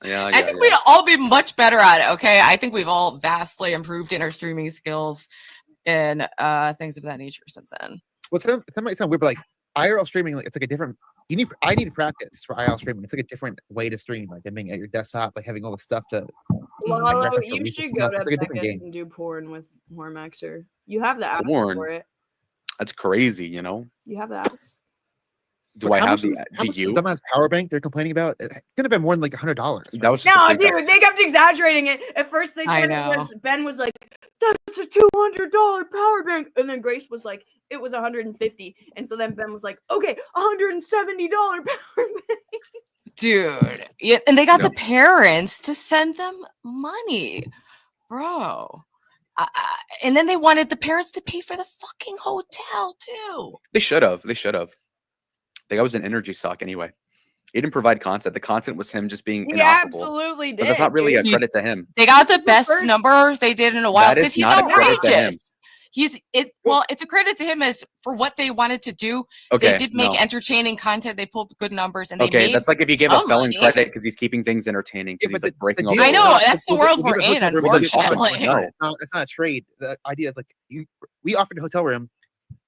Yeah, I think we'd all be much better at it. Okay, I think we've all vastly improved in our streaming skills and things of that nature since then. Well, that might sound weird, but like IRL streaming, like it's like a different. I need practice for IRL streaming. It's like a different way to stream, like being at your desktop, like having all the stuff to. Lalo, reference to you research should and go stuff. to It's like a different Beckett's game. and do porn with Hormaxer. You have the app Porn. for it. That's crazy, you know. You have the apps. Do I How have much the? how Do much you? the dumbass power bank they're complaining about? It could have been more than like $100. That was just a No, pretext. dude, they kept exaggerating it. At first, they I said know. Ben was like, "That's a $200 power bank," and then Grace was like, "It was $150," and so then Ben was like, "Okay, $170 power bank." Dude, yeah, and they got the parents to send them money, bro. And then they wanted the parents to pay for the fucking hotel too. They should have. They should have. The guy was an energy suck anyway. He didn't provide content. The content was him just being He inoperable. absolutely did. But that's not really a dude. credit to him. They got the best numbers they did in a while That because is he's not a credit to him. outrageous. Well, it's a credit to him as for what they wanted to do. Okay, They did make no. entertaining content. They pulled good numbers, and they Okay, made that's like if you gave a some felon money. credit because he's keeping things entertaining because he's like breaking all deal I the know, rules. that's the world we're in, hotel room, we give unfortunately. $100. It's not a trade. The idea is like we offered a hotel room,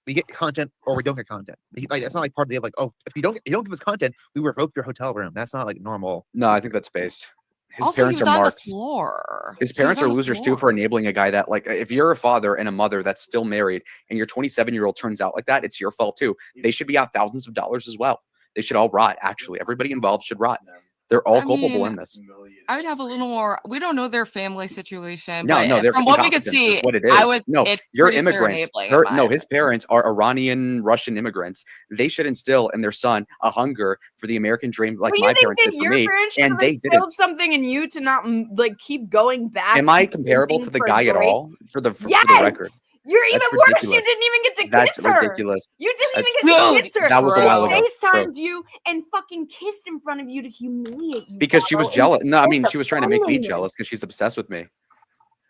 we get content or we don't get content. Like that's not like part of the like, oh, if you don't give us content, we revoke your hotel room. That's not like normal. No, I think that's based. His Also, parents he was are on marks. the floor. His He was parents on are the losers too floor. for enabling a guy that, like, if you're a father and a mother that's still married and your 27-year-old turns out like that, it's your fault too. They should be out thousands of dollars as well. They should all rot. Actually, everybody involved should rot. They're all culpable in this. I would have a little more. We don't know their family situation. No, but no, they're from what we could incompetence see, is what it is. I would. No, it's you're pretty clear immigrants. enabling, in my His parents are Iranian, Russian immigrants. They should instill in their son a hunger for the American dream, like Well, my you think parents that did for your me, parents should and have they instilled didn't. something in you to not like keep going back? Am I and comparable to simping the for guy at Grace? all? For the Yes! record, You're even That's worse. You ridiculous. didn't even get to That's kiss her. ridiculous. You didn't even That's- get to kiss her. That was a while She ago. FaceTimed True. you and fucking kissed in front of you to humiliate you. Because she was Lalo, and jealous. you No, I both mean are she was trying to make me funny. jealous because she's obsessed with me.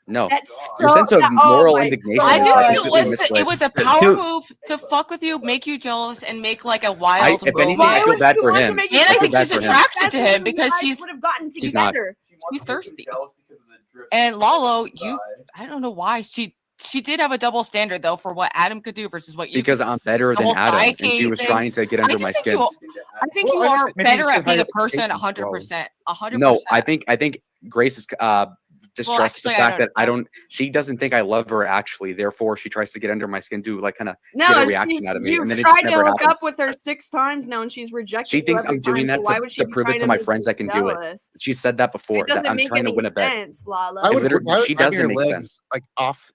No, That's your so- sense of that- oh moral my indignation. I is do think completely it was misplaced. a power move to fuck with you, make you jealous, and make like a wild if anything, moment. I feel bad for him. And I think she's attracted to him That's because when you he's guys would have gotten He's not. together. he's thirsty. And Lalo, I don't know why she did have a double standard though for what Adam could do versus what you. Because could do. I'm better The than whole Adam, thigh and she cane was thing. trying to get I under just my think skin. I think Well, you I guess are maybe better you at should being a hire person agents 100%. 100%. No, I think Grace is distressed actually, the I fact don't that I don't. She doesn't think I love her actually. Therefore, she tries to get under my skin to like kind of get a No, reaction out of me, you've and then it just tried to never hook happens. up with her 6 times now, and she's rejected She you thinks every I'm doing time. that So why would she to be prove it trying to my make friends you I can do it. jealous? She said that before. It doesn't That I'm make trying to any win a bet. sense, Lala. Why would, She having doesn't your make legs, sense. like off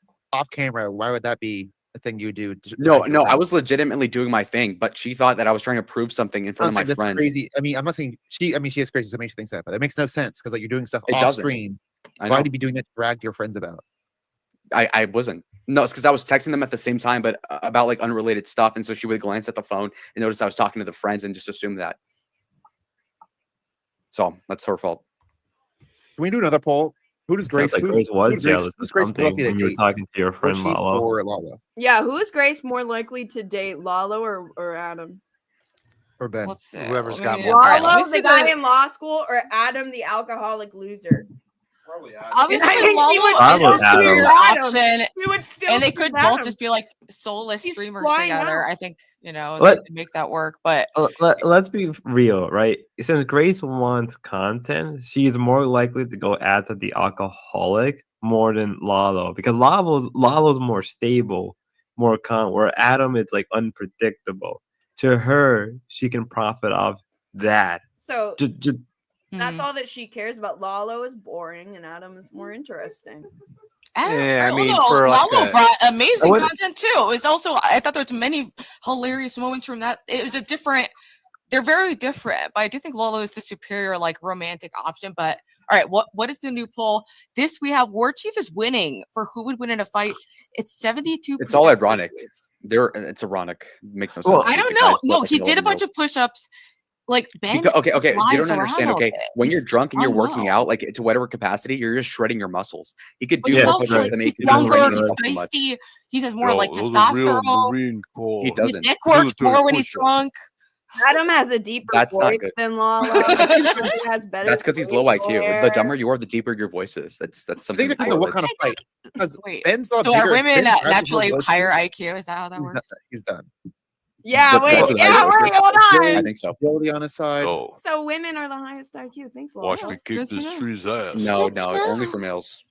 camera? Why would that be a thing you would do? No, I was legitimately doing my thing, but she thought that I was trying to prove something in front of my That's friends. crazy. I mean, I'm not saying she. I mean, she is crazy. So maybe she thinks that, but it makes no sense because like you're doing stuff It off doesn't. screen. I Why know. would you be doing that to brag to your friends about? I wasn't. No, it's because I was texting them at the same time, but about like unrelated stuff. And so she would glance at the phone and notice I was talking to the friends and just assume that. So that's her fault. Can we do another poll? Who does Grace? Sounds like Grace was jealous of Who's Grace something lucky to when you were date? talking to your friend Archie Lalo. or Lala Yeah, who is Grace more likely to date, Lalo or Adam? or Ben? Let's see. Whoever's Let got me- more. all right, let me Lalo, see the guy the- in law school, or Adam, the alcoholic loser? Obviously, I think she would Lalo is still the superior choose Adam. option, She would still and they choose could both Adam. just be like soulless streamers flying together. out. I think they Let- could make that work. But Let's be real, right? Since Grace wants content, she's more likely to go after the alcoholic more than Lalo because Lalo's more stable, more calm. Where Adam is like unpredictable. To her, she can profit off that. So Just that's all that she cares about. Lalo is boring, and Adam is more interesting. Yeah, I don't mean, know. for like Lalo a- brought amazing would- content too. It was also I thought there was many hilarious moments from that. It was a different. They're very different, but I do think Lalo is the superior like romantic option. But all right, what is the new poll? This we have War Chief is winning for who would win in a fight. It's 72%. It's all ironic. It's ironic. Makes no sense. I don't know. No, he did a bunch of push-ups. Like Ben. Okay. You lies don't around understand. all Okay, day. when you're drunk and you're done working well. out, like to whatever capacity, you're just shredding your muscles. He could But do he's more also push-ups like than me. he's He doesn't younger, train he's himself too much. feisty. He has more like those are real testosterone. Marine Corps. He His doesn't. dick works Military more when he's push-ups. drunk. Adam has a deeper That's not voice good. than Lala. He has better. That's because he's low facial IQ. hair. The dumber you are, the deeper your voice is. That's I something. think it that depends on what kind correlates. of fight. Because Wait, Ben's not so are bigger. women Ben has naturally more higher voice. IQ? Is that how that works? He's done. Yeah, The wait. guys with Yeah, high what's voices? going on? I think so. Agility on his side. Oh, So women are the highest IQ. Thanks, Lala. watch me kick Good to this know. tree's ass. No, Good to only know. for males.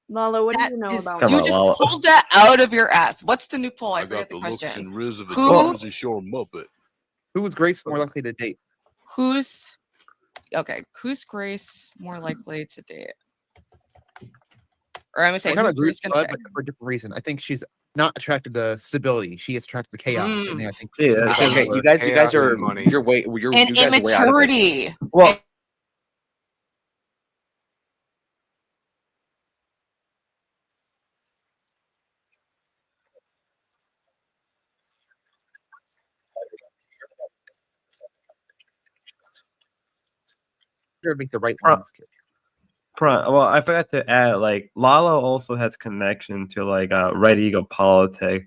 Lala, what do That you know is- about Come you on, just Lala. pulled that out of your ass. What's the new poll? I I forget got the the looks question. and riz of a Who- Jersey Shore Muppet. Who was Grace more likely to date? Who's Grace more likely to date? Or I'm gonna say I kind of who's agree Grace with gonna Bud, pick? but for a different reason. I think she's not attracted to stability. She is attracted to chaos. And I think Yeah, that's Okay, what- you guys Chaos are and money. you're way you're And you guys are way out of it. immaturity. Well, you're gonna make the right Pro- ones. Well, I forgot to add, like, Lala also has connection to like Red Eagle politics.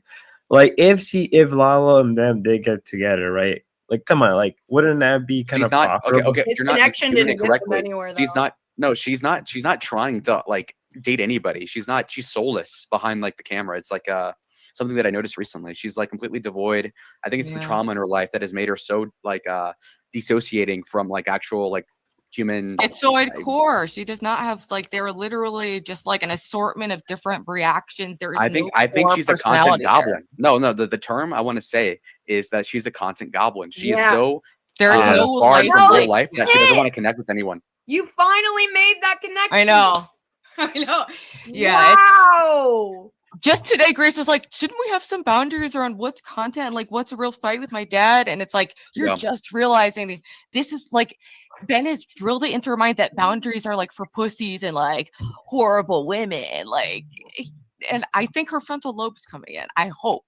Like, if Lala and them did get together, right? Like, come on, like, wouldn't that be kind She's of not profitable? okay. His You're not connection doing didn't it get them correctly. anywhere, She's though. not. No, she's not. She's not trying to like date anybody. She's soulless behind like the camera. It's like something that I noticed recently. She's like completely devoid. I think it's the Yeah. trauma in her life that has made her so like dissociating from like actual like human. Schizoid core. She does not have like they're literally just like an assortment of different reactions. There is I think core she's a content personality there. goblin. No, the term I want to say is that she's a content goblin. She is Yeah. so There's no far life. from real Like, life that she doesn't want to connect with anyone. You finally made that connection. I know. I know. Yeah. Wow. Just today, Grace was like, shouldn't we have some boundaries around what's content? Like, what's a real fight with my dad? And it's like, you're Yeah. just realizing that this is like, Ben has drilled it into her mind that boundaries are like for pussies and like horrible women. Like, and I think her frontal lobe's coming in. I hope.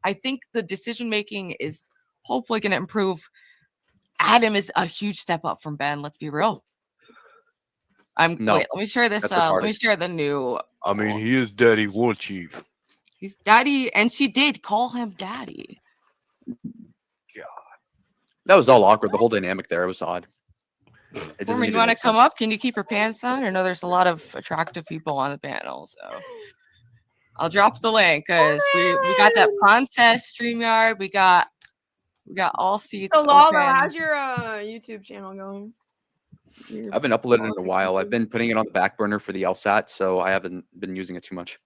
I think the decision making is hopefully going to improve. Adam is a huge step up from Ben. Let's be real. No, Wait, let me share this. that's Let me retarded. share the new. I mean, he is Daddy War Chief. He's daddy, and she did call him daddy. That was all awkward. The whole dynamic there was odd. It doesn't Foreman, even you want to make come sense. up? Can you keep your pants on? I know there's a lot of attractive people on the panel, so I'll drop the link because we got that Princess StreamYard. We got We got all seats. So Lalo, open. how's your YouTube channel going? I haven't uploaded in a while. I've been putting it on the back burner for the LSAT, so I haven't been using it too much.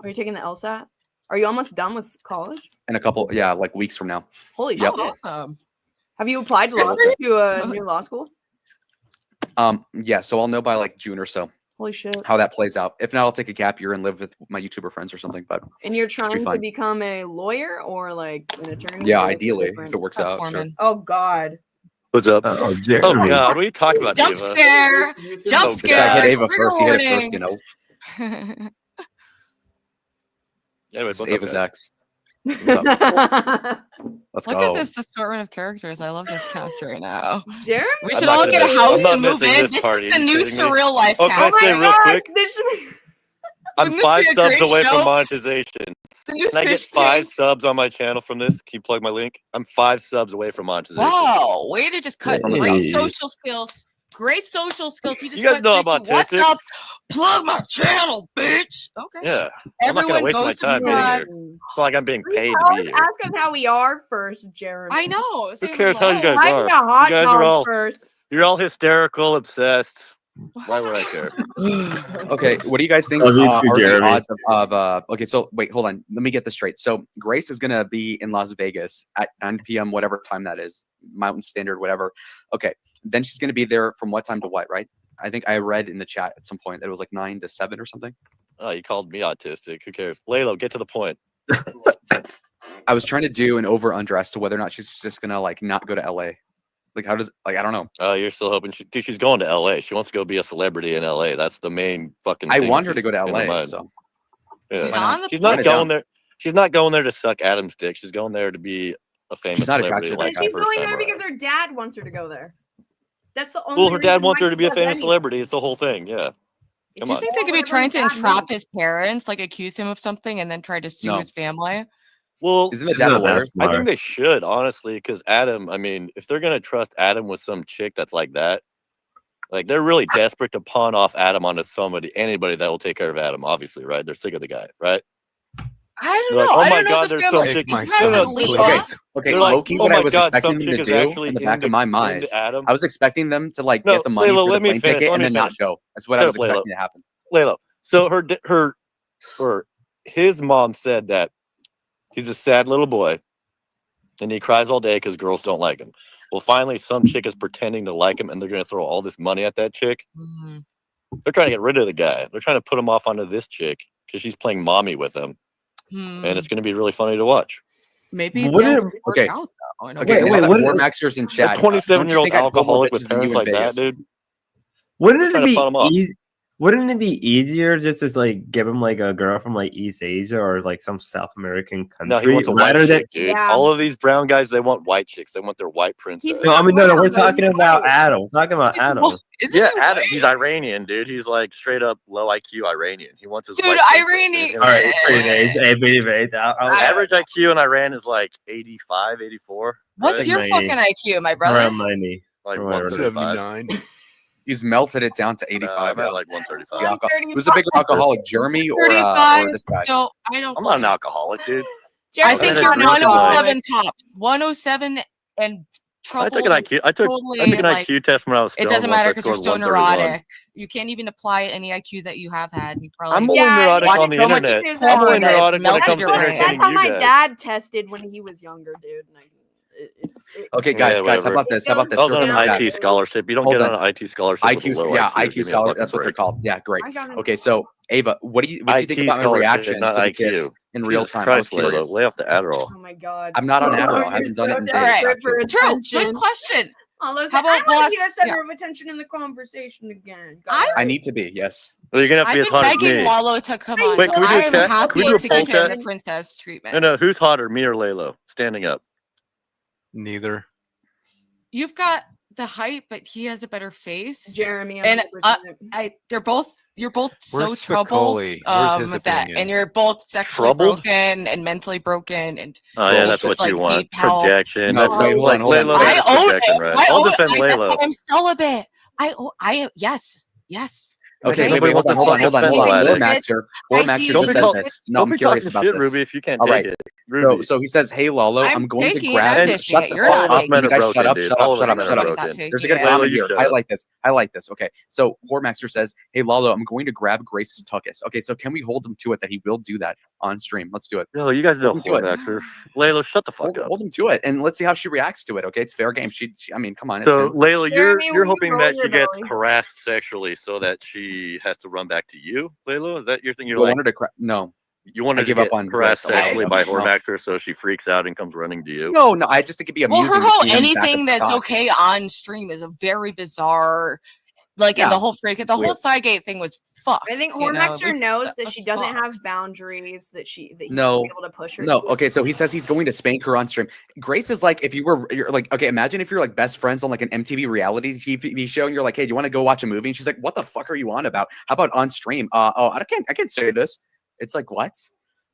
Are you taking the LSAT? Are you almost done with college? In a couple, yeah, like weeks from now. Holy Yep. shit! Awesome. Have you applied to a new law school? Yeah, so I'll know by like June or so. Holy shit! How that plays out. If not, I'll take a gap year and live with my YouTuber friends or something. But And you're should be trying to fine. become a lawyer or like an attorney? Yeah, or ideally, different? if it works out. Sure. Foreman. Oh God. What's up? Oh, Oh God, what are you talking about, Jump Ava? scare! Jump Oh, This guy hit scare! Ava first. He hit it first, Trigger you know. warning. Anyway, This is what's up, Ava's guys? ex. What's up? Let's Look go. at this assortment of characters. I love this cast right now. Jeremy? We I'm should not all gonna- get a house I'm not and move missing in. this This party. is the Are you new kidding me? surreal life Oh, can I cast. say real quick? This should be... I'm Wouldn't this 5 be a subs great away from show? monetization. The new Can I get fish 5 tank. subs on my channel from this? Can you plug my link? I'm 5 subs away from monetization. Wow, way to just cut. Hey. Great social skills. Great social skills. He just You guys went know straight I'm to, what's autistic. up? Plug my channel, bitch. Okay. Yeah. I'm not Everyone gonna waste my goes to time being Brad. here. It's not like I'm being paid to Tell be us, here. ask us how we are first, Jeremy. I know. Who Same cares with how you love. guys I'm are? the You hot guys are dog all first. you're all hysterical, obsessed. Why would I care? Okay, what do you guys think Love you are too, the Jeremy. odds of okay, so wait, hold on. Let me get this straight. So Grace is gonna be in Las Vegas at 9 p.m., whatever time that is, Mountain Standard, whatever. Okay. Then she's gonna be there from what time to what, right? I think I read in the chat at some point that it was like 9 to 7 or something. Oh, you called me autistic. Who cares? Laylo, get to the point. I was trying to do an over/under as to whether or not she's just gonna like not go to LA. Like, how does I don't know. Oh, you're still hoping dude, she's going to LA. She wants to go be a celebrity in LA. That's the main fucking I thing want her to she's go to in her LA. mind. So Yeah. She's on the She's Write not it down. going there. She's not going there to suck Adam's dick. She's going there to be a famous not celebrity attracted to like that She's her going there samurai. because her dad wants her to go there. That's the only Well, her dad reason wants why her to be a she famous does celebrity. It's the whole thing. Yeah. Do Come you on. think they could be Whatever trying to his dad entrap needs. his parents, like accuse him of something, and then try to sue No. his family? Well, Isn't the She's dad a not that lawyer? I smart. think they should, honestly, because Adam, I mean, if they're going to trust Adam with some chick that's like that, like they're really desperate to pawn off Adam onto anybody that will take care of Adam, obviously, right? They're sick of the guy, right? I don't They're like, know. oh I my don't know God, if the there's family. some chick. You my guys son, are please. legal. Okay, They're like, Loki, oh what I my was God, expecting some them chick to is do actually in the back into, of my mind, into Adam. I was expecting them to like No, get the money Layla, for the let me plane finish. ticket Let and me then not finish. go. That's what I Shut was up, Layla. expecting to happen. Layla. So or his mom said that he's a sad little boy and he cries all day because girls don't like him. Well, finally, some chick is pretending to like him and they're going to throw all this money at that chick. Mhm. They're trying to get rid of the guy. They're trying to put him off onto this chick because she's playing mommy with him. Hmm. And it's going to be really funny to watch. Maybe Wouldn't they'll it- work Okay. out though. In a Okay, way. now that wouldn't War it- Maxer's in A chat, 27-year-old don't you think I'd go more alcoholic with bitches than you parents in like that, Vegas? dude. Wouldn't They're it trying to pawn him off. be easy? Wouldn't it be easier just to like give him like a girl from like East Asia or like some South American No, he country wants a white rather than? chick, dude. Yeah. All of these brown guys, they want white chicks. They want their white princess. No, I mean no. We're But talking he's about white. Adam. We're talking about He's Adam. wh- Isn't Yeah, he Adam. white? He's Iranian, dude. He's like straight up low IQ Iranian. He wants his Dude, white princess. Iranian- He's All gonna right, pay pretty for it. nice. Hey, pretty nice. Average IQ in Iran is like 85, 84. What's right? your 90. fucking IQ, my brother? Around 90. Like Or whatever. 135. 79. He's melted it down to I'm 85. at Yeah. like 135. The alcohol- Who's a bigger alcoholic, Jeremy or 35. this guy? So I don't. I'm not an alcoholic, dude. I I've think had a you're drink in my- 107 top. 107 and trouble. I took an IQ. I took an IQ test when I was It stoned doesn't once. matter I because you're scored so 131. neurotic. You can't even apply any IQ that you have had. You probably I'm only neurotic watched on the so much internet. porn I'm only that neurotic when it melted comes your to brain. That's entertaining how you my guys. dad tested when he was younger, dude. And Okay, Yeah, guys, how whatever. about this? How about this? I was on an Circling back. IT scholarship. You don't Hold get on. on an IT scholarship with a IQ, low yeah, IQ. Give IQ me a scholar. fucking That's what they're break. called. Yeah, great. I got an Okay, so Ava, what do you think IT about my scholarship, reaction not to the IQ. kiss in real Jesus time? I was Christ, Layla, curious. lay off the Adderall. Oh my god. I'm not on Oh, Adderall. I you're haven't done it so in days. desperate for Actually. True. attention. Good question. Oh, listen, How about I want to be last- the center yeah. of attention in the conversation again. I need to be. Yes. Well, you're gonna have to I've be as been hot as begging me. Lalo to come on. Wait, can we do a I am test? happy Can we do a to poll give him the test? princess treatment. No, who's hotter, me or Laylo? Standing up. Neither. You've got the height, but he has a better face. Jeremy, and 100%. you're both so Where's troubled Spicoli? Where's his with that, opinion? and you're both sexually Troubled? broken and mentally broken, and Oh yeah, that's what like you want. deep help. Projection. No, That's wait, hold on, hold on. Laylo, I that's own projection, it. right? I I'll own defend it. That's Laylo. why I'm celibate. I am. Yes. Okay, Nobody wait, hold wants on. to fucking War defend Maxer Don't just be said talk- this. No, don't I'm be curious talking about shit, this. Ruby, if you can't All take right. it. So, Ruby. so he says, "Hey Lalo, I'm I'm going to taking it, grab I'm you." dishing Shut it, the you're fuck not up. taking You guys it. shut up. dude. Shut All up. of Shut us up. men Shut are up. broken. There's a Yeah. good Layla, comment you here. shut I up. like this. I like this. Okay, so Hormaxer says, "Hey Lalo, I'm going to grab Grace's tuckus." Okay, so can we hold him to it that he will do that on stream? Let's do it. No, you guys know Hold him to it. Hormaxer. Layla, shut the fuck up. Hold him to it, and let's see how she reacts to it. Okay, it's fair game. I mean, come on. It's So, him. Layla, Jeremy, you're will you hoping roll that your she gets belly? harassed sexually so that she has to run back to you, Layla? Is that your thing? You're Do I like, want her to no. you want I her to give up get on harassed Grace a while sexually ago. by No. Hormaxer so she freaks out and comes running to you? No, I just think it'd be Well, amusing her to whole see him back anything at the that's top. okay on stream is a very bizarre. Like, Yeah, and the whole it's whole weird. Thygate thing was fucked. I think you know? Hormaxer Like, knows that was she doesn't have fucked. boundaries that he can No, be able to push her. no. to. Okay, so he says he's going to spank her on stream. Grace is like, if you're like, okay, imagine if you're like best friends on like an MTV reality TV show, and you're like, hey, do you want to go watch a movie? And she's like, what the fuck are you on about? How about on stream? I can't say this. It's like what?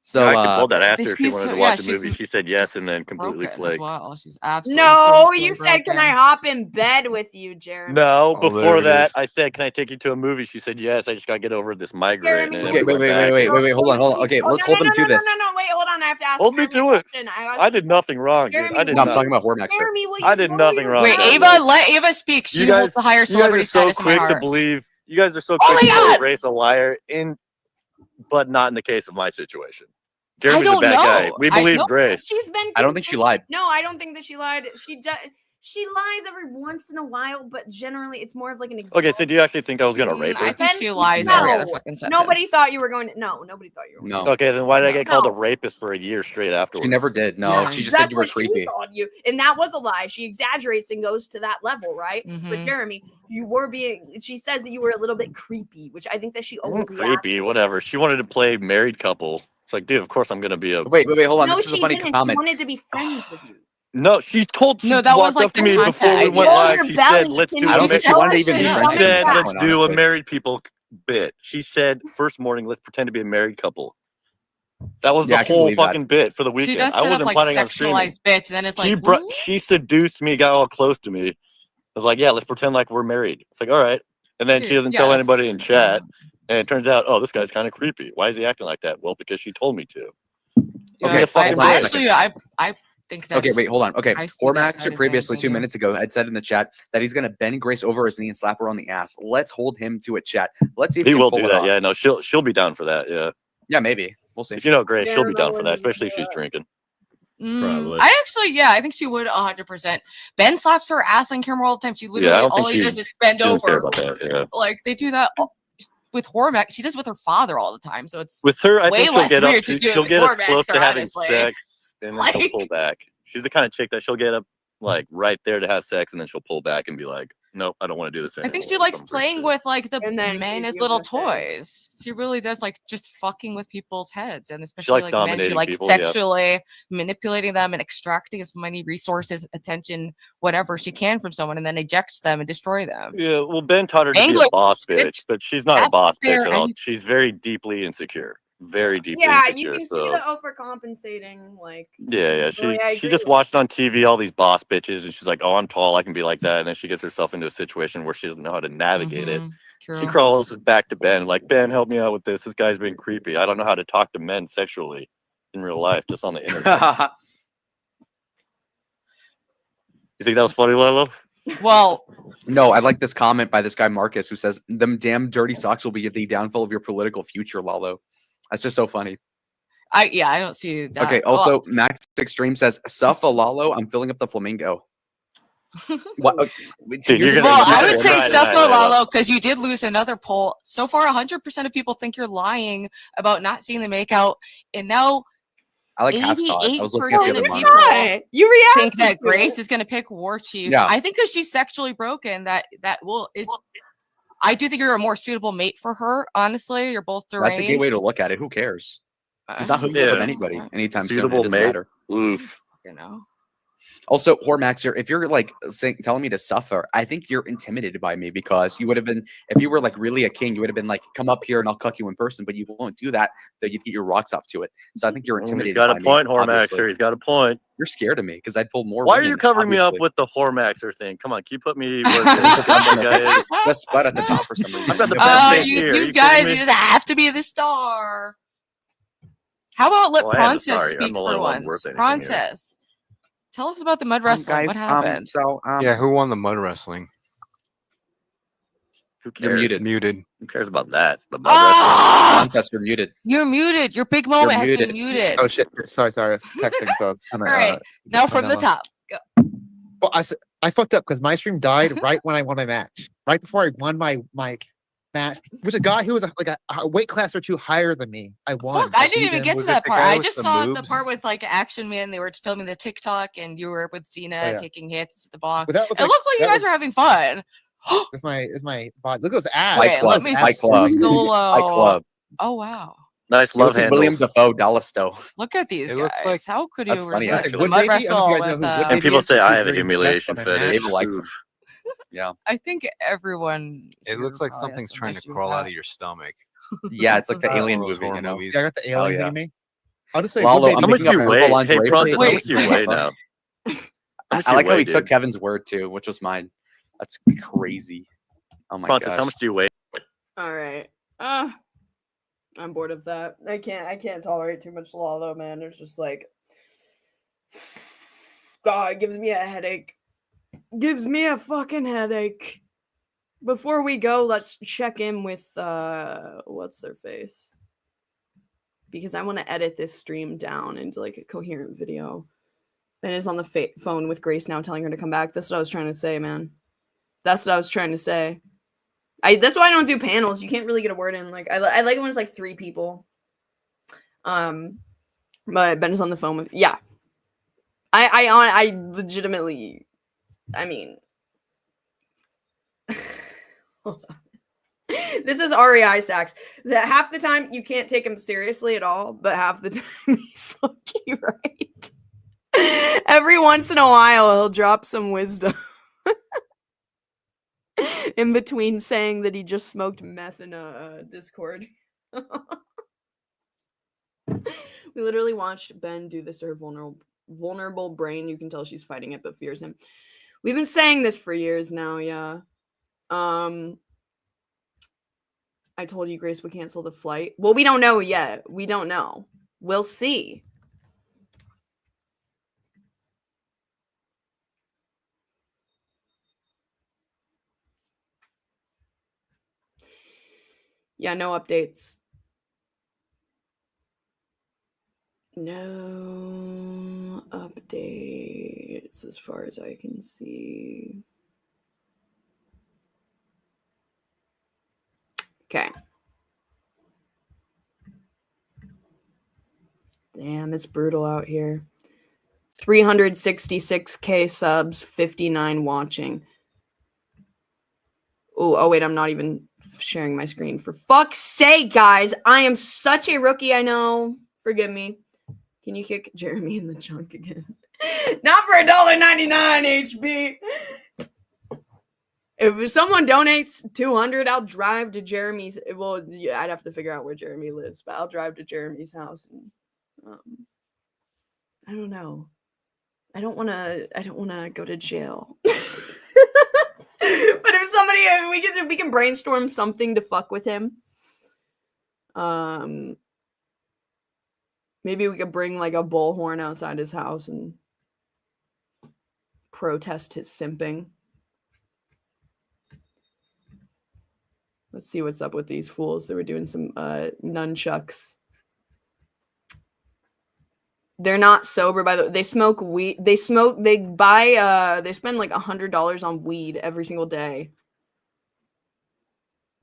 So I actually pulled that after if she She's wanted to yeah, watch a movie. She said yes and then completely broken as flaked. well. She's absolutely No, seriously you said, "Can I broken. hop in bed with you, Jeremy?" No, Oh, before there it that, is. I said, "Can I take you to a movie?" She said, "Yes." I just gotta get over this migraine, Jeremy, and will then okay, we you wait, went back. hold on. Okay, Oh, let's no, hold no, him no, to no, this. no, no, wait, hold on. I have to ask Hold me Jeremy to a it. question. I did nothing wrong, dude. Jeremy, I did No, I'm nothing. talking about Hormaxer. Jeremy, will you I did roll nothing your wrong. Wait, belly? Ava, let Ava speak. She holds the higher You guys celebrity are so status in my quick to heart. believe. You guys are so Oh quick my to call God! Grace a liar, but not in the case of my situation. I Jeremy's a don't bad guy. know. We I believe know. Grace. She's been. I don't think she lied. No, I don't think that she lied. She lies every once in a while, but generally it's more of like an example. Okay, so do you actually think I was gonna rape her? I think she lies every other fucking sentence. Nobody thought you were going to. No, nobody thought you were. No, Okay, then why did I get called a No. rapist for a year straight afterwards? she never did. No, Yeah. she just said That's you were what she creepy. called you, and that was a lie. She exaggerates and goes to that level, right? But Mhm. Jeremy, you were being. She says that you were a little bit creepy, which I think that she overreacted. Creepy, whatever. She wanted to play married couple. It's like, dude, of course I'm gonna be a. Wait, hold on. No, This is a she funny didn't. comment. She wanted to be friends with you. No, she No, that was walked like up to the me content before we idea. went Roll live. your She belly. said, "Let's Can do I a." don't think she wanted to even be She friends with me said, at that "Let's point, do a honestly. married people bit." She said, first morning, let's pretend to be a married couple. That was Yeah, the I can whole believe that. fucking bit for the She weekend. does I set up wasn't like planning on streaming. sexualized bits, and then it's like, She seduced me, got all close to me. I was like, "Yeah, let's pretend like we're married." It's like, all right. And then she Dude, doesn't yeah, tell that's- anybody in chat. And it turns out, oh, this guy's kind of creepy. Why is he acting like that? Well, because she told me to. Okay, fucking I bit. actually, I think that's Okay, wait, hold on. Okay, I see that side Hormaxer of previously things, 2 I do. minutes ago had said in the chat that he's gonna bend Grace over his knee and slap her on the ass. Let's hold him to it, chat. Let's see if He can will pull do it that. off. Yeah, no, she'll be down for that. Yeah. Yeah, maybe. We'll see. If you know Grace, she'll be Yeah, down for that, especially if she's drinking. Probably. I actually, yeah, I think she would 100%. Ben slaps her ass on camera all the time. She literally, Yeah, I don't all think he she does is bend she doesn't care over. about that. Yeah. Like they do that with Hormax. She does with her father all the time. So it's With her, I way think she'll less get up. weird to do it She'll with get us Hormax, close to having honestly. sex, and then she'll Like- pull back. She's the kind of chick that she'll get up like right there to have sex, and then she'll pull back and be like, "Nope, I don't want to do this I anymore." think she likes playing with like the And then men she's as giving little a shit. toys. She really does like just fucking with people's heads, and likes especially like men. She dominating likes people, yeah. sexually manipulating them and extracting as many resources, attention, whatever she can from someone, and then ejects them and destroy them. Yeah, well, Ben taught her to be Angler a boss bitch, but she's not a That's boss fair, bitch at all. and- She's very deeply insecure. Very deeply Yeah, insecure. you can so. see the overcompensating. Like, Yeah. Really, I She agree just with watched on TV all these boss bitches, and she's like, "Oh, I'm tall, I can be like that." And then she gets herself into a situation where she doesn't know how to navigate it. She True. crawls back to Ben, like, "Ben, help me out with this. This guy's being creepy. I don't know how to talk to men sexually in real life, just on the internet." You think that was funny, Lolo? Well, No, I like this comment by this guy Marcus who says, "Them damn dirty socks will be the downfall of your political future, Lalo." That's just so funny. I don't see that. Okay. Well, Also, Max Extreme says, "Suffa Lalo, I'm filling up the flamingo." What? Dude, you're gonna- well, I you're would say right, Suffa right, Lalo because you did lose another poll. So far, 100% of people think you're lying about not seeing the makeout, and now I like half saw it. I was looking at the 88% other of monitor. people You think reacted that to Grace it. is going to pick War Chief. Yeah. I think because she's sexually broken, that is. I do think you're a more suitable mate for her. Honestly, you're both deranged. That's a gay way to look at it. Who cares? He's not hooking up with anybody anytime soon. It Suitable doesn't mate. matter. Oof. You know. Also, Hormaxer, if you're like telling me to suffer, I think you're intimidated by me because you would have been, if you were like really a king, you would have been like, come up here and I'll cuck you in person, but you won't do that. Though you'd get your rocks off to it. So I think you're intimidated. He's got by a point, me, obviously. Hormaxer. He's got a point. You're scared of me because I'd pull more. Why are women, you covering me up obviously. with the Hormaxer thing? Come on, can you put me where the guy is? Best spot at the top for some reason. I've got the best thing here. You guys, you just have to be the star. How about let Well, I am the Princess star. I'm speak the for only one worth once? anything here. Princess, tell us about the mud wrestling. guys, What happened? Yeah, who won the mud wrestling? Who cares? You're muted. Muted. Who cares about that? The mud Ah! Princess, you're muted. You're muted. Your big moment has been muted. Oh shit! Sorry. I was texting, so it's kind of. All right, now from the top. Go. Well, I fucked up because my stream died right when I won my match. Right before I won my match, which a guy who was like a weight class or two higher than me. I won. Fuck, I didn't even get to that part. I just saw the moves? part with like Action Man. They were filming the TikTok, and you were with Cena Oh, yeah. taking hits at the bong. But that was It like- looks like you that guys was- were having fun. It's my body. Look at those abs. Wait, let me Fight Club. solo. Fight Club. Oh wow. Nice love handles. William Dafoe, Dallisto. Look at these It guys. looks like- How could you That's funny, resist actually. the Wood mud Baby? I don't wrestle know if you guys with know who Wood And Baby people is. say I He's have a very humiliation impressed by my fetish. David likes Oof. him. Yeah. I think everyone. It looks like something's trying to crawl out of your stomach. Yeah, it's like the One of alien those movie, horror you know? movies. Yeah, I got the Oh, alien yeah. in me. I'll just say Lalo, Wood I'm Baby. picking up purple Hey, lingerie for Princess, this how much next do you weigh time. now? I like how he dude? took Kevin's word too, which was mine. That's crazy. Oh my Princess, gosh. how much do you weigh? All right. I'm bored of that. I can't tolerate too much Lalo, man. It's just like, God, it gives me a headache. Gives me a fucking headache. Before we go, let's check in with what's their face, because I want to edit this stream down into like a coherent video. Ben is on the phone with Grace now, telling her to come back. That's what I was trying to say, man. That's what I was trying to say. That's why I don't do panels. You can't really get a word in. Like I like it when it's like 3 people. But Ben is on the phone with I legitimately, I mean, hold on. This is REI Sachs. That half the time you can't take him seriously at all, but half the time he's lucky, right? Every once in a while he'll drop some wisdom. In between saying that he just smoked meth in a Discord. We literally watched Ben do this to her vulnerable brain. You can tell she's fighting it, but fears him. We've been saying this for years now, yeah. I told you Grace would cancel the flight. Well, we don't know yet. We don't know. We'll see. Yeah, no updates. No updates as far as I can see. Okay. Damn, it's brutal out here. 366k subs, 59 watching. Oh wait, I'm not even sharing my screen. For fuck's sake, guys. I am such a rookie, I know. Forgive me. Can you kick Jeremy in the junk again? Not for $1.99 HB. If someone donates 200, I'll drive to Jeremy's. Well, yeah, I'd have to figure out where Jeremy lives, but I'll drive to Jeremy's house. And I don't know. I don't want to go to jail. But if somebody, we can brainstorm something to fuck with him. Maybe we could bring like a bullhorn outside his house and protest his simping. Let's see what's up with these fools. They were doing some nunchucks. They're not sober, by the way. They smoke weed. They spend like $100 on weed every single day.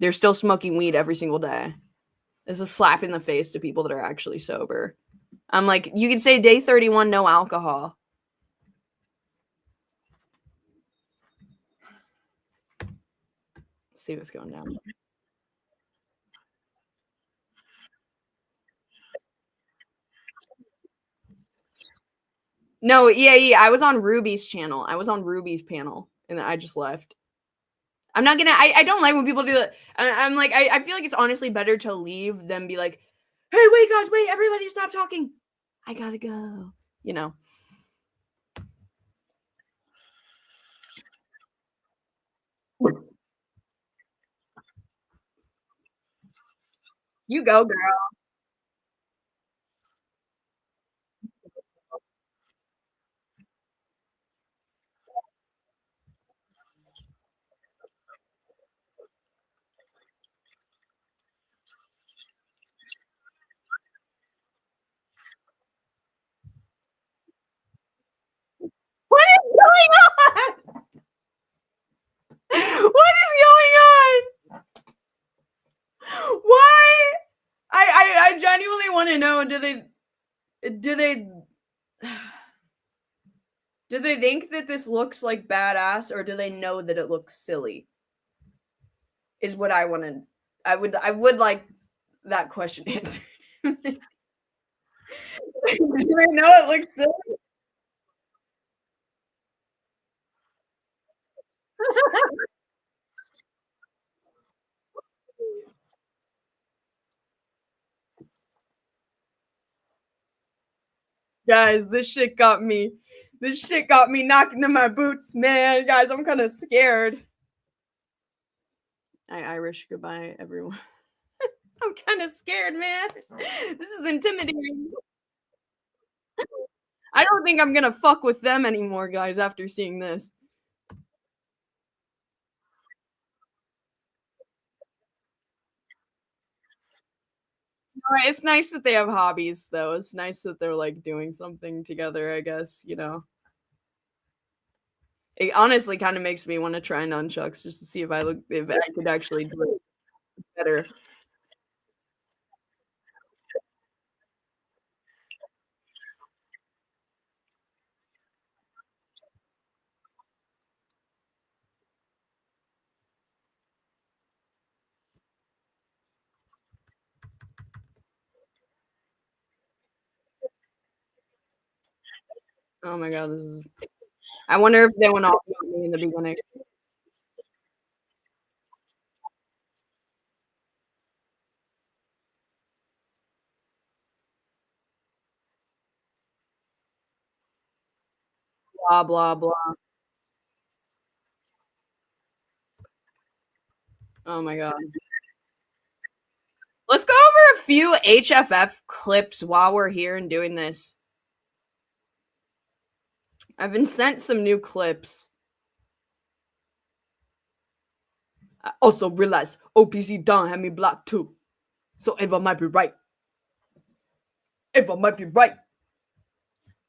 They're still smoking weed every single day. It's a slap in the face to people that are actually sober. I'm like, you could say day 31, no alcohol. Let's see what's going down. No, yeah, I was on Ruby's channel. I was on Ruby's panel, and I just left. I'm not gonna. I don't like when people do that. I'm like, I feel like it's honestly better to leave than be like, hey, wait, guys, wait, everybody, stop talking. I gotta go. You know. You go, girl. What is going on? What is going on? Why? I genuinely want to know. Do they think that this looks like badass, or do they know that it looks silly? Is what I want to. I would like that question answered. Do they know it looks silly? Guys, this shit got me. This shit got me knocking in my boots, man. Guys, I'm kind of scared. Irish goodbye, everyone. I'm kind of scared, man. This is intimidating. I don't think I'm gonna fuck with them anymore, guys, after seeing this. It's nice that they have hobbies, though. It's nice that they're like doing something together, I guess, you know. It honestly kind of makes me want to try nunchucks just to see if I could actually do it better. Oh my god, this is. I wonder if they went off on me in the beginning. Blah blah blah. Oh my god. Let's go over a few HFF clips while we're here and doing this. I've been sent some new clips. I also realized OPC Don had me blocked too. So Ava might be right. Ava might be right.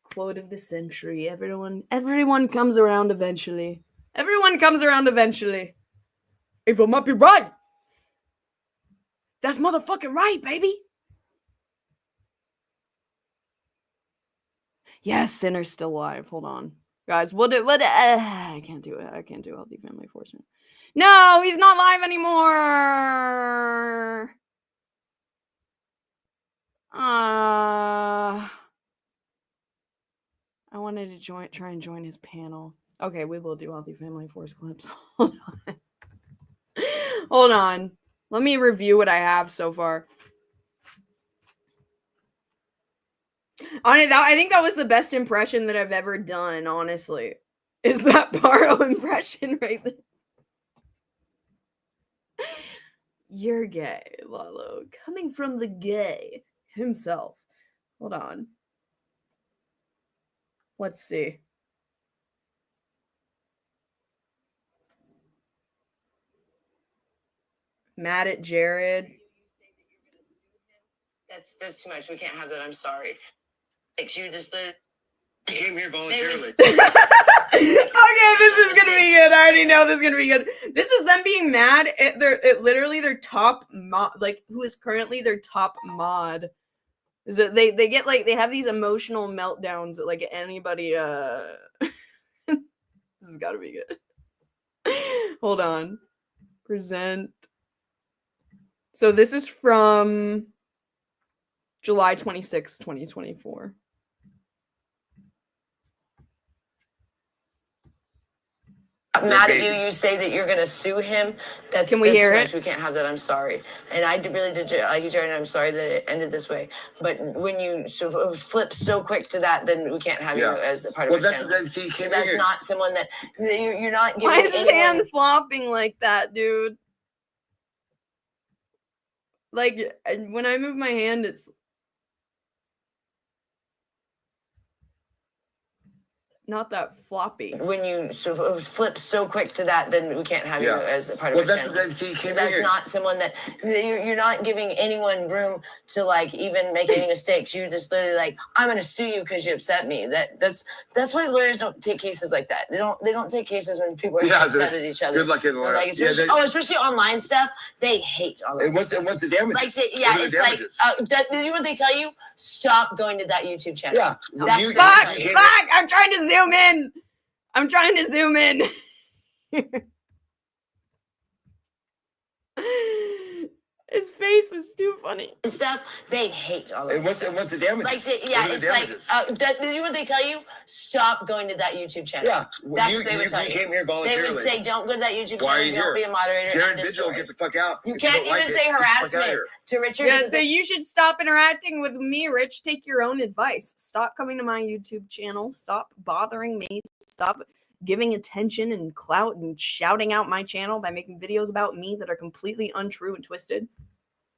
Quote of the century. Everyone comes around eventually. Everyone comes around eventually. Ava might be right. That's motherfucking right, baby. Yes, Sinner's still alive. Hold on. Guys, I can't do it. I can't do Healthy Family Enforcement. No, he's not live anymore. I wanted to try and join his panel. Okay, we will do Healthy Family Force clips. Hold on. Hold on. Let me review what I have so far. I think that was the best impression that I've ever done, honestly. Is that Paro impression right there? You're gay, Lalo. Coming from the gay himself. Hold on. Let's see. Mad at Jared. That's too much. We can't have that. I'm sorry. Like you just I came here voluntarily. Okay, this is gonna be good. I already know this is gonna be good. This is them being mad at literally their top mod, like who is currently their top mod. Is it they get like they have these emotional meltdowns that like anybody this has gotta be good. Hold on. Present. So this is from July 26, 2024. mad at you. You say that you're gonna sue him. That's Can we that's hear too it? much. We can't have that. I'm sorry. And I really did like you, Jared. And I'm sorry that it ended this way. But when you flip so quick to that, then we can't have you as a part of our channel. That's not someone that you're not giving. Why is his anyone- hand flopping like that, dude? Like, when I move my hand, it's not that floppy. When you flip so quick to that, then we can't have you as a part of our channel. That's not someone that you're not giving anyone room to like even make any mistakes. You just literally like, I'm gonna sue you because you upset me. That's why lawyers don't take cases like that. They don't take cases when people are upset at each other. Good luck getting a lawyer. Like, especially online stuff. They hate online And what's the damage? Like, it's like, you know what they tell you? Stop going to that YouTube channel. Yeah. That's Fuck! I'm trying to zoom in. I'm trying to zoom in. His face is too funny. And stuff, they hate all of And what's the damage? Like, it's like, you know what they tell you? Stop going to that YouTube channel. Yeah. That's what they would tell you. Came here They voluntarily. would say, don't go to that YouTube Why are channel. you Don't be here? a moderator. Jared End of Vigil, story. get the fuck out. You If can't don't like even it, say get the fuck out harassment here. to Richard. Yeah, because so you should stop interacting with me, Rich. Take your own advice. Stop coming to my YouTube channel. Stop bothering me. Stop giving attention and clout and shouting out my channel by making videos about me that are completely untrue and twisted.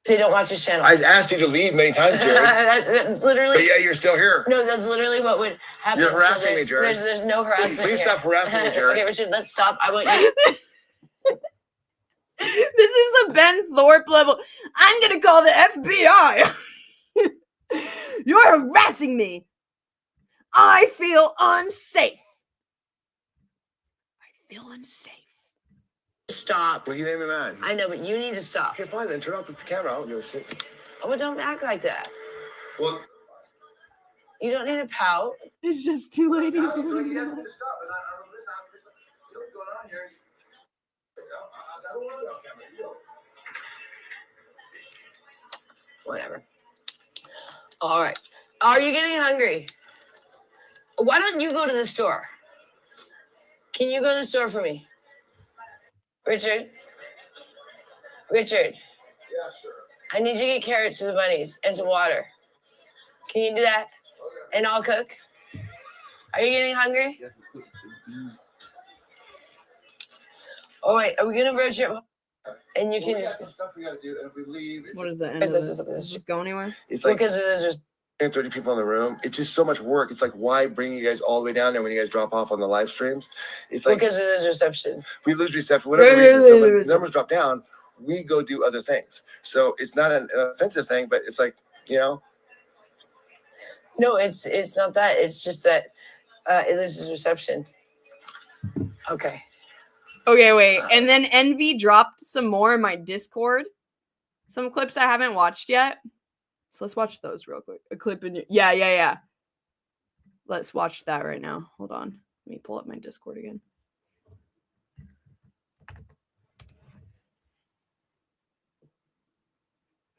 They don't watch his channel. I asked you to leave many times, Jared. That's literally. But yeah, you're still here. No, that's literally what would happen. You're harassing there's, me, Jared. There's no harassment. Please here. stop harassing me, Jared. Okay, Richard, let's stop. I want you. This is the Ben Thorpe level. I'm gonna call the FBI. You're harassing me. I feel unsafe. I feel unsafe. Stop. Well, you made me mad. I know, but you need to stop. Okay, fine then. Turn off the camera. I don't give a shit. Oh, but don't act like that. Well, You don't need to pout. It's just two ladies. you have to stop. And I'm listen. Something's going on here. I don't want it on camera. You don't. Whatever. All right. Are you getting hungry? Why don't you go to the store? Can you go to the store for me? Richard? Richard, Yeah, sure. I need you to get carrots for the bunnies and some water. Can you do that? Okay. And I'll cook. Are you getting hungry? All right, are we gonna road trip? And you Well, can we got just some stuff we gotta do, and if we leave, What is the end of this? Does this go anywhere? it's like because there's just 30 people in the room. It's just so much work. It's like, why bring you guys all the way down there when you guys drop off on the live streams? It's like because there's reception. we lose reception for whatever reason. So when the numbers drop down, we go do other things. So it's not an offensive thing, but it's like, you know. No, it's not that. It's just that it loses reception. Okay. Okay, wait. And then Envy dropped some more in my Discord. Some clips I haven't watched yet. So let's watch those real quick. A clip in yeah. Let's watch that right now. Hold on. Let me pull up my Discord again.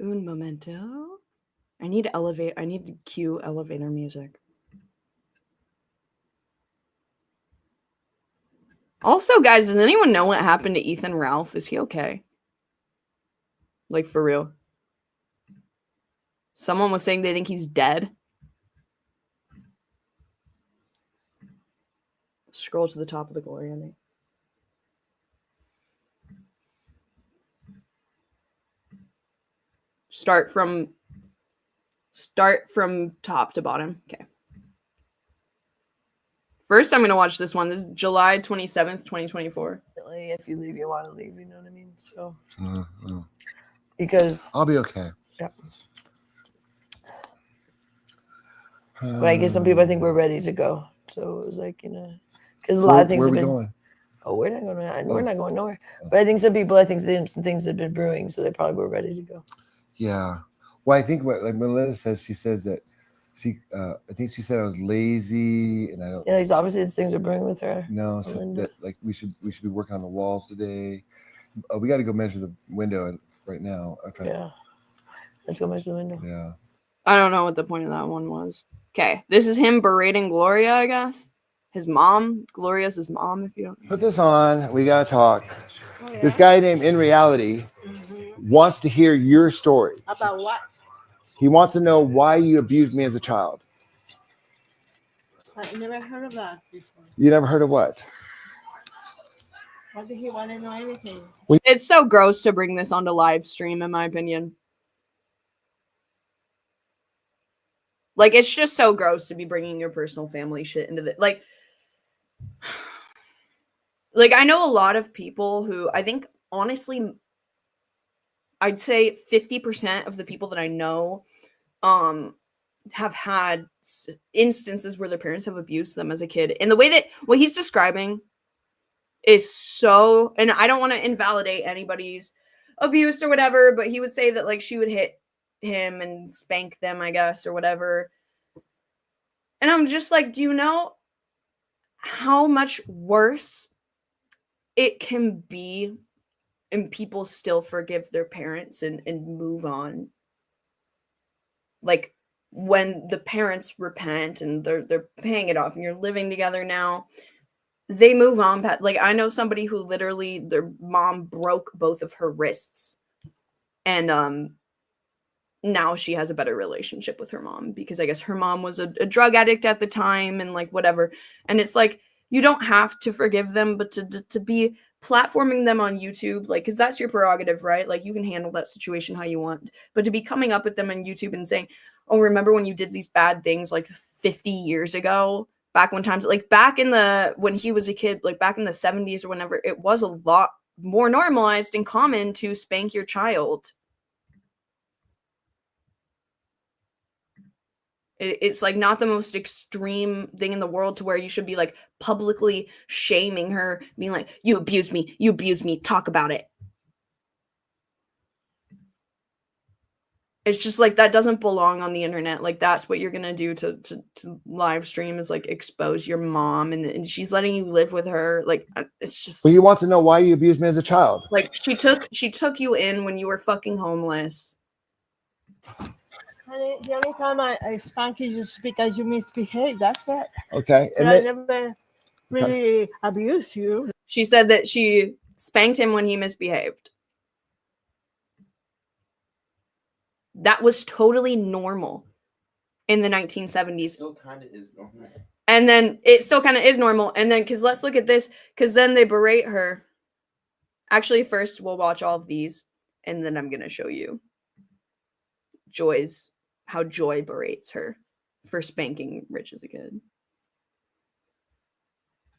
Un momento. I need to cue elevator music. Also, guys, does anyone know what happened to Ethan Ralph? Is he okay? Like, for real? Someone was saying they think he's dead. Scroll to the top of the glory ending. Start from top to bottom. Okay. First, I'm going to watch this one. This is July 27th, 2024. If you leave, you want to leave. You know what I mean? So, Mm. because I'll be okay. yeah. But I guess some people, I think we're ready to go. So it was like, you know, because a lot of things Where have are we been. going? Oh, we're not going. We're not going nowhere. But I think some people, some things have been brewing, so they probably were ready to go. Yeah. Well, I think what like Melinda says, she says that I think she said I was lazy and I don't. Yeah, like obviously things are brewing with her. No, so that, like we should be working on the walls today. We got to go measure the window right now. Yeah. Let's go measure the window. Yeah. I don't know what the point of that one was. Okay, this is him berating Gloria, I guess. his mom. Gloria's his mom, if you don't know. Put this on. We gotta talk. This guy named In Reality wants to hear your story. About what? He wants to know why you abused me as a child. I never heard of that before. You never heard of what? Why did he want to know anything? It's so gross to bring this onto live stream, in my opinion. Like, it's just so gross to be bringing your personal family shit into the like. I know a lot of people who I think honestly, I'd say 50% of the people that I know, have had instances where their parents have abused them as a kid. And the way that what he's describing is so, and I don't want to invalidate anybody's abuse or whatever, but he would say that like she would hit him and spank them, I guess, or whatever. And I'm just like, do you know how much worse it can be and people still forgive their parents and move on? Like when the parents repent and they're paying it off and you're living together now, they move on. Like I know somebody who literally their mom broke both of her wrists, and now she has a better relationship with her mom because I guess her mom was a drug addict at the time and like whatever. And it's like you don't have to forgive them, but to be platforming them on YouTube, like, because that's your prerogative, right? Like you can handle that situation how you want, but to be coming up with them on YouTube and saying, oh, remember when you did these bad things like 50 years ago, back when times, like back in when he was a kid, like back in the 70s or whenever, it was a lot more normalized and common to spank your child. It's like not the most extreme thing in the world to where you should be like publicly shaming her, being like, you abused me, talk about it. It's just like that doesn't belong on the internet. Like that's what you're gonna do to live stream is like expose your mom, and she's letting you live with her. Like it's just. Well, he wants to know why you abused me as a child. Like she took you in when you were fucking homeless. Honey, the only time I spank you is just because you misbehave. That's it. Okay. And I never really abused you. She said that she spanked him when he misbehaved. That was totally normal in the 1970s. Still kind of is normal. And then it still kind of is normal. And then, because let's look at this, because then they berate her. Actually, first we'll watch all of these, and then I'm going to show you how Joy berates her for spanking Rich as a kid.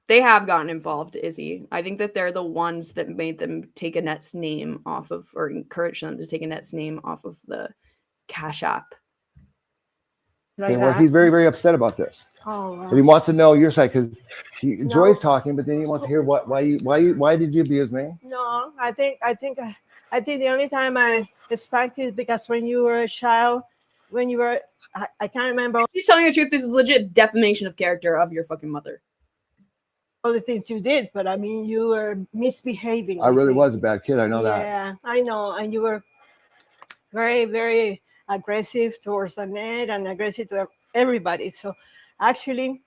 They have gotten involved, Izzy. I think that they're the ones that made them take Annette's name off of, or encouraged them to take Annette's name off of the Cash App. Okay, well, he's very, very upset about this. Oh, wow. But he wants to know your side because Joy's talking, but then he wants to hear why did you abuse me? No, I think the only time I spanked you is because when you were a child, when you were, I can't remember. She's telling the truth. This is legit defamation of character of your fucking mother. All the things you did, but I mean, you were misbehaving. I really was a bad kid. I know that. Yeah, I know. And you were very, very aggressive towards Annette and aggressive to everybody. So actually,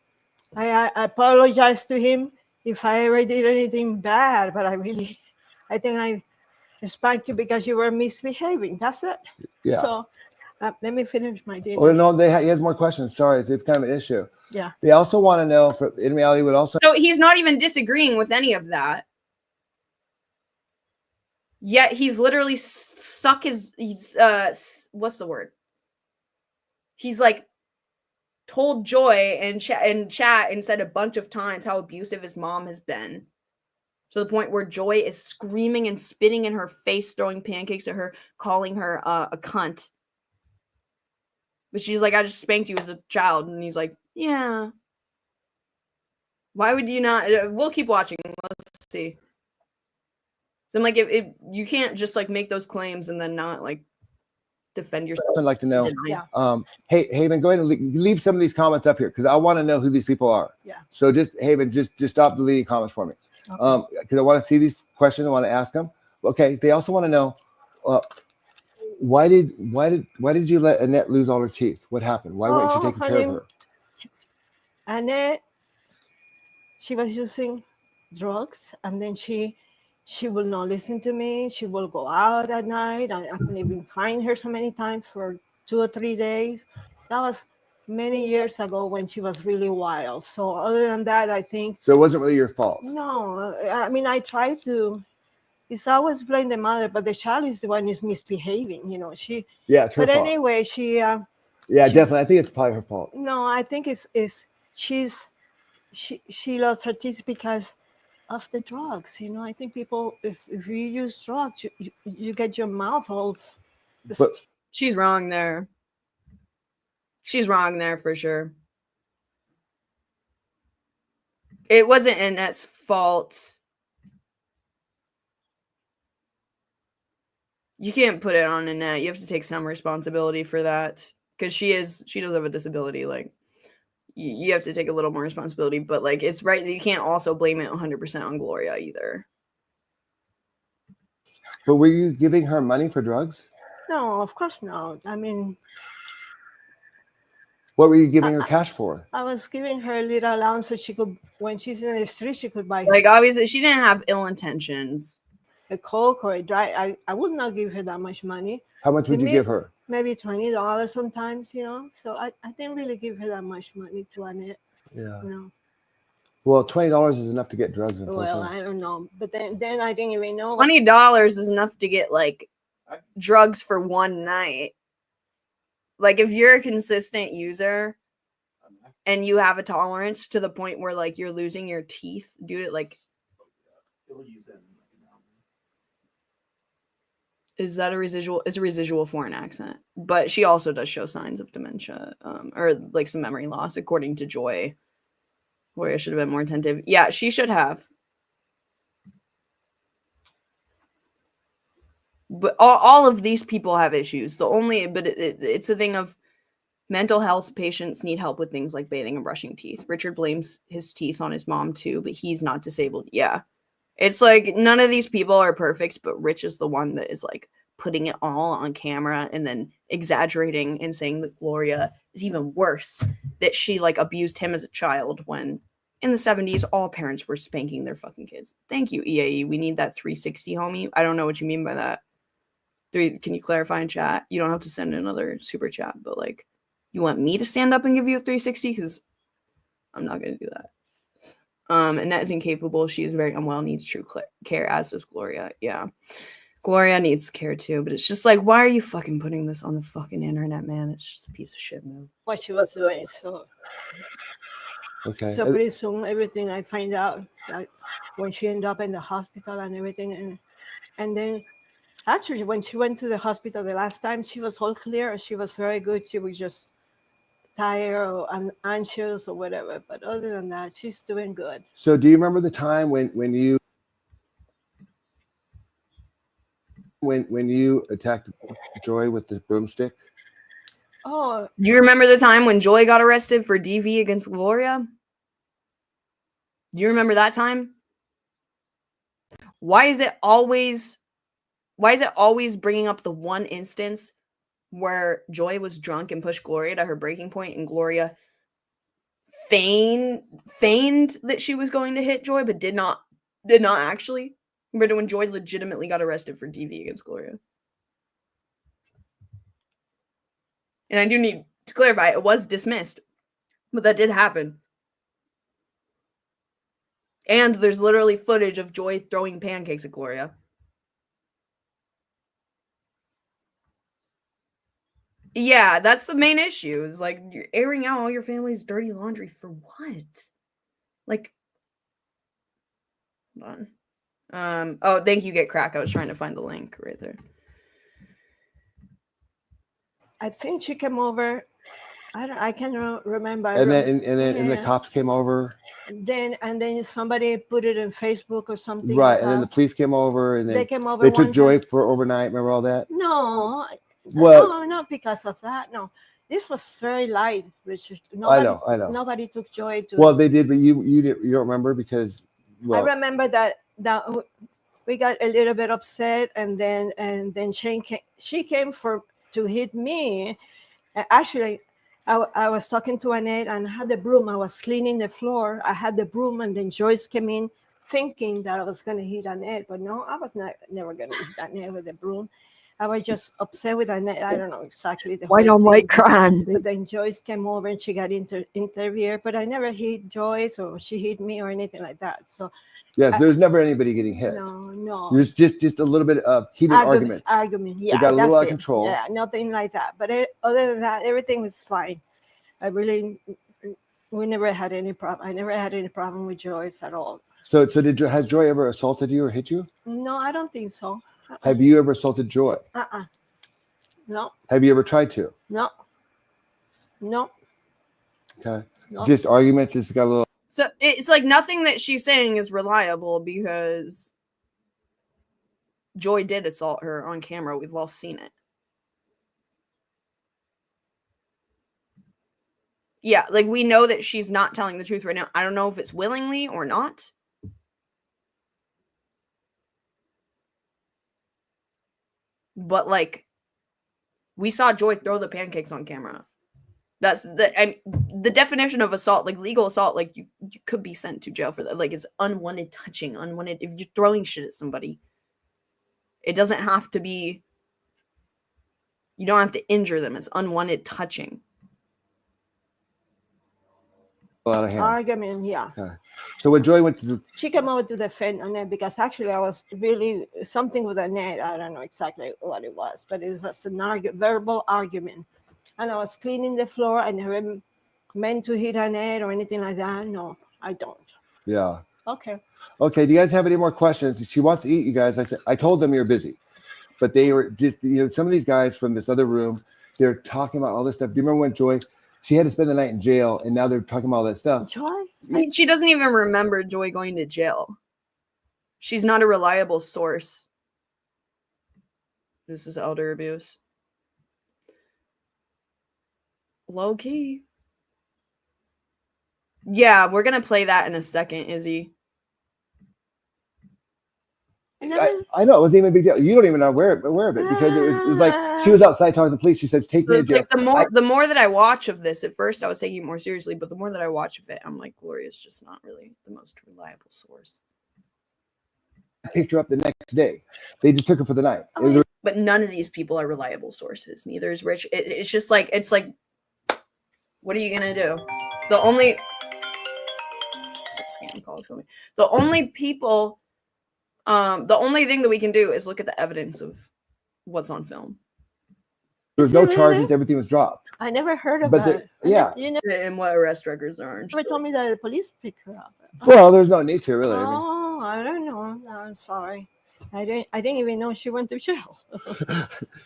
I apologize to him if I ever did anything bad, but I think I spanked you because you were misbehaving. That's it. Yeah. So let me finish my dinner. Oh no, he has more questions. Sorry, it's kind of an issue. Yeah. They also want to know, In Reality would also. So he's not even disagreeing with any of that. Yet he's literally what's the word? He's like told Joy and chat and said a bunch of times how abusive his mom has been. To the point where Joy is screaming and spitting in her face, throwing pancakes at her, calling her a cunt. But she's like, I just spanked you as a child. And he's like, yeah. Why would you not? We'll keep watching. Let's see. So I'm like, you can't just like make those claims and then not like defend yourself. I'd like to know. Yeah. Hey, Haven, go ahead and leave some of these comments up here because I want to know who these people are. Yeah. So just Haven, just stop deleting comments for me. Okay. Because I want to see these questions. I want to ask them. Okay. They also want to know why did you let Annette lose all her teeth? What happened? Why weren't you taking care of her? Annette she was using drugs, and then she will not listen to me. She will go out at night, and I couldn't even find her so many times for 2 or 3 days. That was many years ago when she was really wild. So other than that, I think So it wasn't really your fault. no. I mean, I try to. It's always blame the mother, but the child is the one who's misbehaving. You know, she. Yeah, it's her But fault. anyway, she. Yeah, she- definitely. I think it's probably her fault. No, I think it's she lost her teeth because of the drugs. You know, I think people, if you use drugs, you get your mouth all. But she's wrong there. She's wrong there for sure. It wasn't Annette's fault. You can't put it on Annette. You have to take some responsibility for that, because she does have a disability. Like, you have to take a little more responsibility, but like, it's right that you can't also blame it 100% on Gloria either. But were you giving her money for drugs? No, of course not. I mean, What were you giving her cash for? I was giving her a little allowance so she could, when she's in the street, she could buy. Like, obviously, she didn't have ill intentions. A Coke or a dry. I would not give her that much money. How much would you give her? Maybe $20 sometimes, you know. So I didn't really give her that much money to Annette. Yeah. You know. Well, $20 is enough to get drugs. Well, I don't know, but then I didn't even know. $20 is enough to get like drugs for one night. Like, if you're a consistent user and you have a tolerance to the point where like you're losing your teeth due to like. Is that a residual? It's a residual foreign accent, but she also does show signs of dementia, or like some memory loss, according to Joy. Gloria should have been more attentive. Yeah, she should have. But all of these people have issues. It's a thing of mental health patients need help with things like bathing and brushing teeth. Richard blames his teeth on his mom too, but he's not disabled. Yeah. It's like none of these people are perfect, but Rich is the one that is like putting it all on camera and then exaggerating and saying that Gloria is even worse, that she like abused him as a child, when in the 70s all parents were spanking their fucking kids. Thank you, EAE. We need that 360, homie. I don't know what you mean by that. Can you clarify in chat? You don't have to send another super chat, but like, you want me to stand up and give you a 360? Because I'm not going to do that. Annette is incapable. She is very unwell, needs true care, as does Gloria. Yeah. Gloria needs care too, but it's just like, why are you fucking putting this on the fucking internet, man? It's just a piece of shit move. What she was doing. So Okay. So pretty soon, everything I find out, like when she ended up in the hospital and everything, and then actually when she went to the hospital the last time, she was all clear. She was very good. She was just tired or anxious or whatever. But other than that, she's doing good. So do you remember the time when you attacked Joy with the broomstick? Oh, do you remember the time when Joy got arrested for DV against Gloria? Do you remember that time? Why is it always bringing up the one instance where Joy was drunk and pushed Gloria to her breaking point, and Gloria feigned that she was going to hit Joy, but did not actually? Remember when Joy legitimately got arrested for DV against Gloria? And I do need to clarify, it was dismissed, but that did happen. And there's literally footage of Joy throwing pancakes at Gloria. Yeah, that's the main issue. Is like, you're airing out all your family's dirty laundry for what? Like, hold on. Oh, thank you, Get Crack. I was trying to find the link right there. I think she came over. I can't remember. And then the cops came over. Then somebody put it in Facebook or something. Right, like and then the police came over, and then they came over. They took one Joy time. for overnight. Remember all that? No, What? no, not because of that. No, this was very light, Richard. I know. Nobody took Joy to. Well, they did, but you don't remember because. Well, I remember that we got a little bit upset, and then she came to hit me. Actually, I was talking to Annette and I had the broom. I was cleaning the floor. I had the broom, and then Joyce came in thinking that I was going to hit Annette. But no, I was never going to hit Annette with the broom. I was just upset with Annette. I don't know exactly the White whole on white thing. crime. But then Joyce came over and she got interviewed. But I never hit Joyce or she hit me or anything like that. So Yes, there's never anybody getting hit. no. There's just a little bit of heated arguments. Argument, They yeah. got a little that's out of it. control. Yeah, nothing like that. But other than that, everything was fine. We never had any problem. I never had any problem with Joyce at all. So has Joy ever assaulted you or hit you? No, I don't think so. Have you ever assaulted Joy? No. Have you ever tried to? No. Okay. No. Just arguments. It's got a little. So it's like nothing that she's saying is reliable because Joy did assault her on camera. We've all seen it. Yeah, like we know that she's not telling the truth right now. I don't know if it's willingly or not. But like we saw Joy throw the pancakes on camera. That's the definition of assault, like legal assault, like you could be sent to jail for that. Like it's unwanted touching, unwanted if you're throwing shit at somebody. It doesn't have to be, you don't have to injure them. It's unwanted touching. Out of hand. Argument, yeah. Okay. So when Joy went to She came over to defend Annette because actually I was really something with Annette. I don't know exactly what it was, but it was an verbal argument. And I was cleaning the floor. I never meant to hit Annette or anything like that. No, I don't. yeah. Okay. Okay. Do you guys have any more questions? She wants to eat, you guys. I told them you're busy, but they were just some of these guys from this other room. They're talking about all this stuff. Do you remember when Joy? She had to spend the night in jail, and now they're talking about all that stuff. Joy? She doesn't even remember Joy going to jail. She's not a reliable source. This is elder abuse. Low key. Yeah, we're going to play that in a second, Izzy. I know it wasn't even a big deal. You don't even know aware of it because it was like she was outside talking to the police. She says, "Take me to jail." Like the more that I watch of this, at first I was taking it more seriously, but the more that I watch of it, I'm like, Gloria's just not really the most reliable source. I picked her up the next day. They just took her for the night. But none of these people are reliable sources. Neither is Rich. It's just like what are you gonna do? The only scam calls coming. The only people. The only thing that we can do is look at the evidence of what's on film. There was no charges. Everything was dropped. I never heard But about it. yeah. You never And what arrest records are. never told me that the police picked her up. Well, there's no need to really. I mean, Oh, I don't know. No, I'm sorry. I didn't even know she went to jail.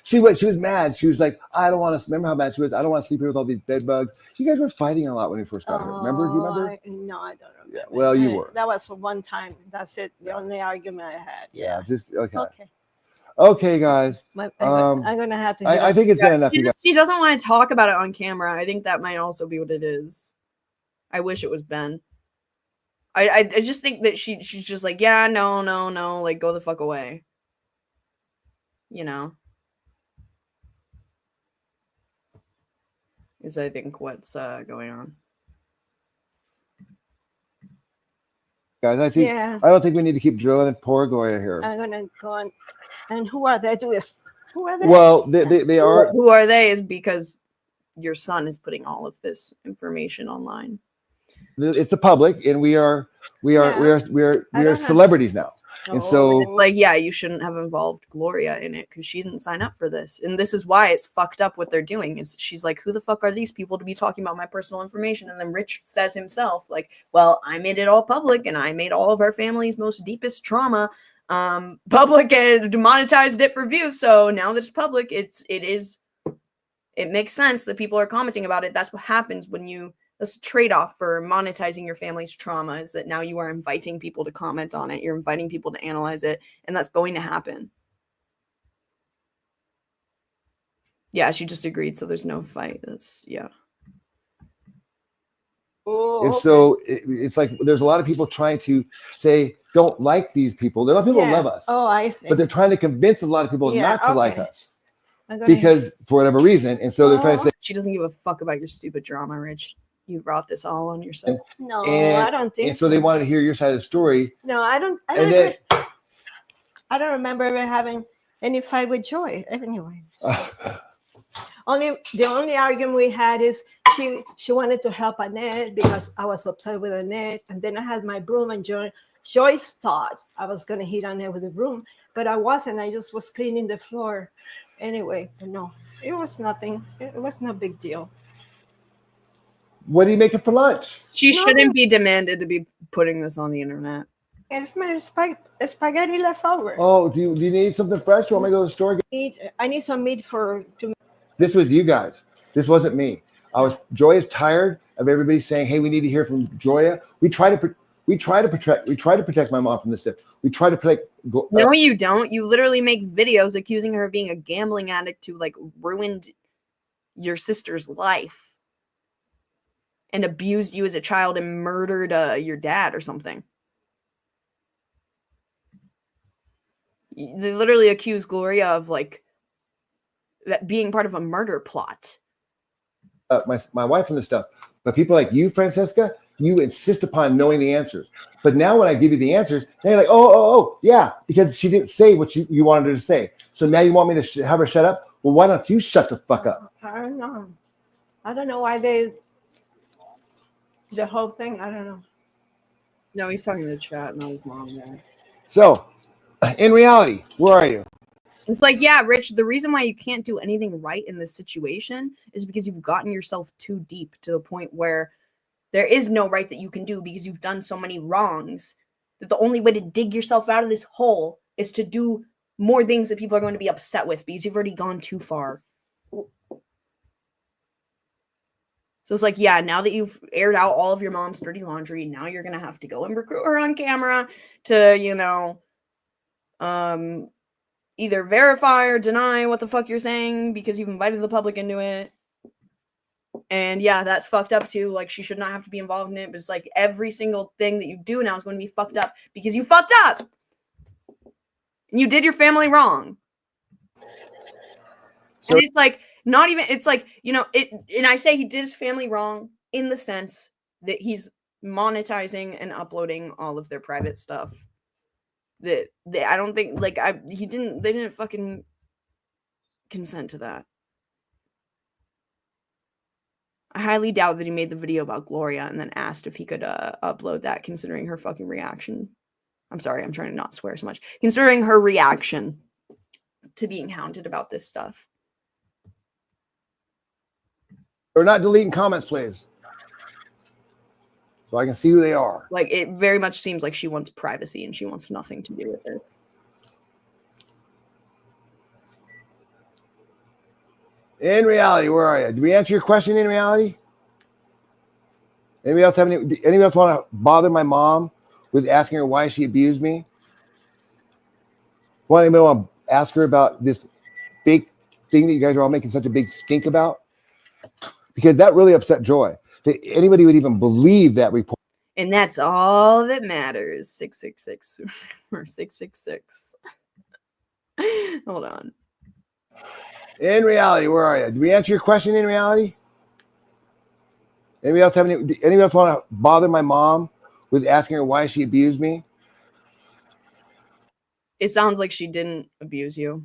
she was mad. She was like, I don't want to. Remember how mad she was? I don't want to sleep here with all these bed bugs. You guys were fighting a lot when you first got here. Remember? Do you remember? No, I don't remember. Yeah. Well, you were. That was for one time. That's it. The only argument I had. Yeah. Just okay. Okay. Okay, guys. I'm gonna have to. I think it's been enough. You guys. She doesn't want to talk about it on camera. I think that might also be what it is. I wish it was Ben. I just think that she's just like, yeah, no, like go the fuck away. You know. Is I think what's going on. Guys, I don't think we need to keep drilling poor Gloria here. I'm gonna go on. And who are they? Who are they? Well, they are. Who are they? Is because your son is putting all of this information online. It's the public, and we are celebrities now, and so it's like, yeah, you shouldn't have involved Gloria in it because she didn't sign up for this, and this is why it's fucked up what they're doing. Is she's like, who the fuck are these people to be talking about my personal information? And then Rich says himself, like, well, I made it all public, and I made all of our family's most deepest trauma public and monetized it for views. So now that it's public, it makes sense that people are commenting about it. That's what happens when you. That's a trade-off for monetizing your family's trauma, is that now you are inviting people to comment on it. You're inviting people to analyze it, and that's going to happen. Yeah, she just agreed, so there's no fight. That's, yeah. and so it's like there's a lot of people trying to say don't like these people. There are a lot of people who love us. Oh, I see. But they're trying to convince a lot of people Yeah, not to like okay. us because for whatever reason, and so they're trying to say She doesn't give a fuck about your stupid drama, Rich. You brought this all on yourself. No, and, I don't think and so they wanted to hear your side of the story. No, I don't. I And don't, then, I don't remember ever having any fight with Joy. Anyway, the only argument we had is she wanted to help Annette because I was upset with Annette, and then I had my broom, and Joyce thought I was gonna hit Annette with the broom, but I wasn't. I just was cleaning the floor. Anyway, no, it was nothing. It was no big deal. what are you making for lunch? She shouldn't be demanded to be putting this on the internet. It's my spaghetti left over. Oh, do you need something fresh? You want me to go to the store? I need some meat to. This was you guys. This wasn't me. Joy is tired of everybody saying, "Hey, we need to hear from Joya." We try to protect my mom from this stuff. We try to protect. No, you don't. You literally make videos accusing her of being a gambling addict who like ruined your sister's life and abused you as a child and murdered your dad or something. They literally accuse Gloria of like that being part of a murder plot. My wife and this stuff, but people like you, Francesca, you insist upon knowing the answers. But now when I give you the answers, then you're like, oh, yeah, because she didn't say what you wanted her to say. So now you want me to have her shut up? Well, why don't you shut the fuck up? I don't know. I don't know why the whole thing. I don't know. No, he's talking to the chat, not his mom. There. So, in reality, where are you? It's like, yeah, Rich, the reason why you can't do anything right in this situation is because you've gotten yourself too deep to the point where there is no right that you can do because you've done so many wrongs that the only way to dig yourself out of this hole is to do more things that people are going to be upset with because you've already gone too far. So it's like, yeah, now that you've aired out all of your mom's dirty laundry, now you're going to have to go and recruit her on camera to, either verify or deny what the fuck you're saying because you've invited the public into it. And yeah, that's fucked up too. Like, she should not have to be involved in it, but it's like every single thing that you do now is going to be fucked up because you fucked up. And you did your family wrong. So, and it's like, not even, it's like, and I say he did his family wrong in the sense that he's monetizing and uploading all of their private stuff. That I don't think, like, they didn't fucking consent to that. I highly doubt that he made the video about Gloria and then asked if he could upload that, considering her fucking reaction. I'm sorry, I'm trying to not swear so much. Considering her reaction to being hounded about this stuff. Or not deleting comments, please. So I can see who they are. Like, it very much seems like she wants privacy and she wants nothing to do with this. In reality, where are you? Did we answer your question in reality? Anybody else want to bother my mom with asking her why she abused me? Anybody want to ask her about this big thing that you guys are all making such a big stink about? Because that really upset Joy. That anybody would even believe that report. And that's all that matters. 666 or 666. Hold on. In reality, where are you? Did we answer your question in reality? Anybody else want to bother my mom with asking her why she abused me? It sounds like she didn't abuse you.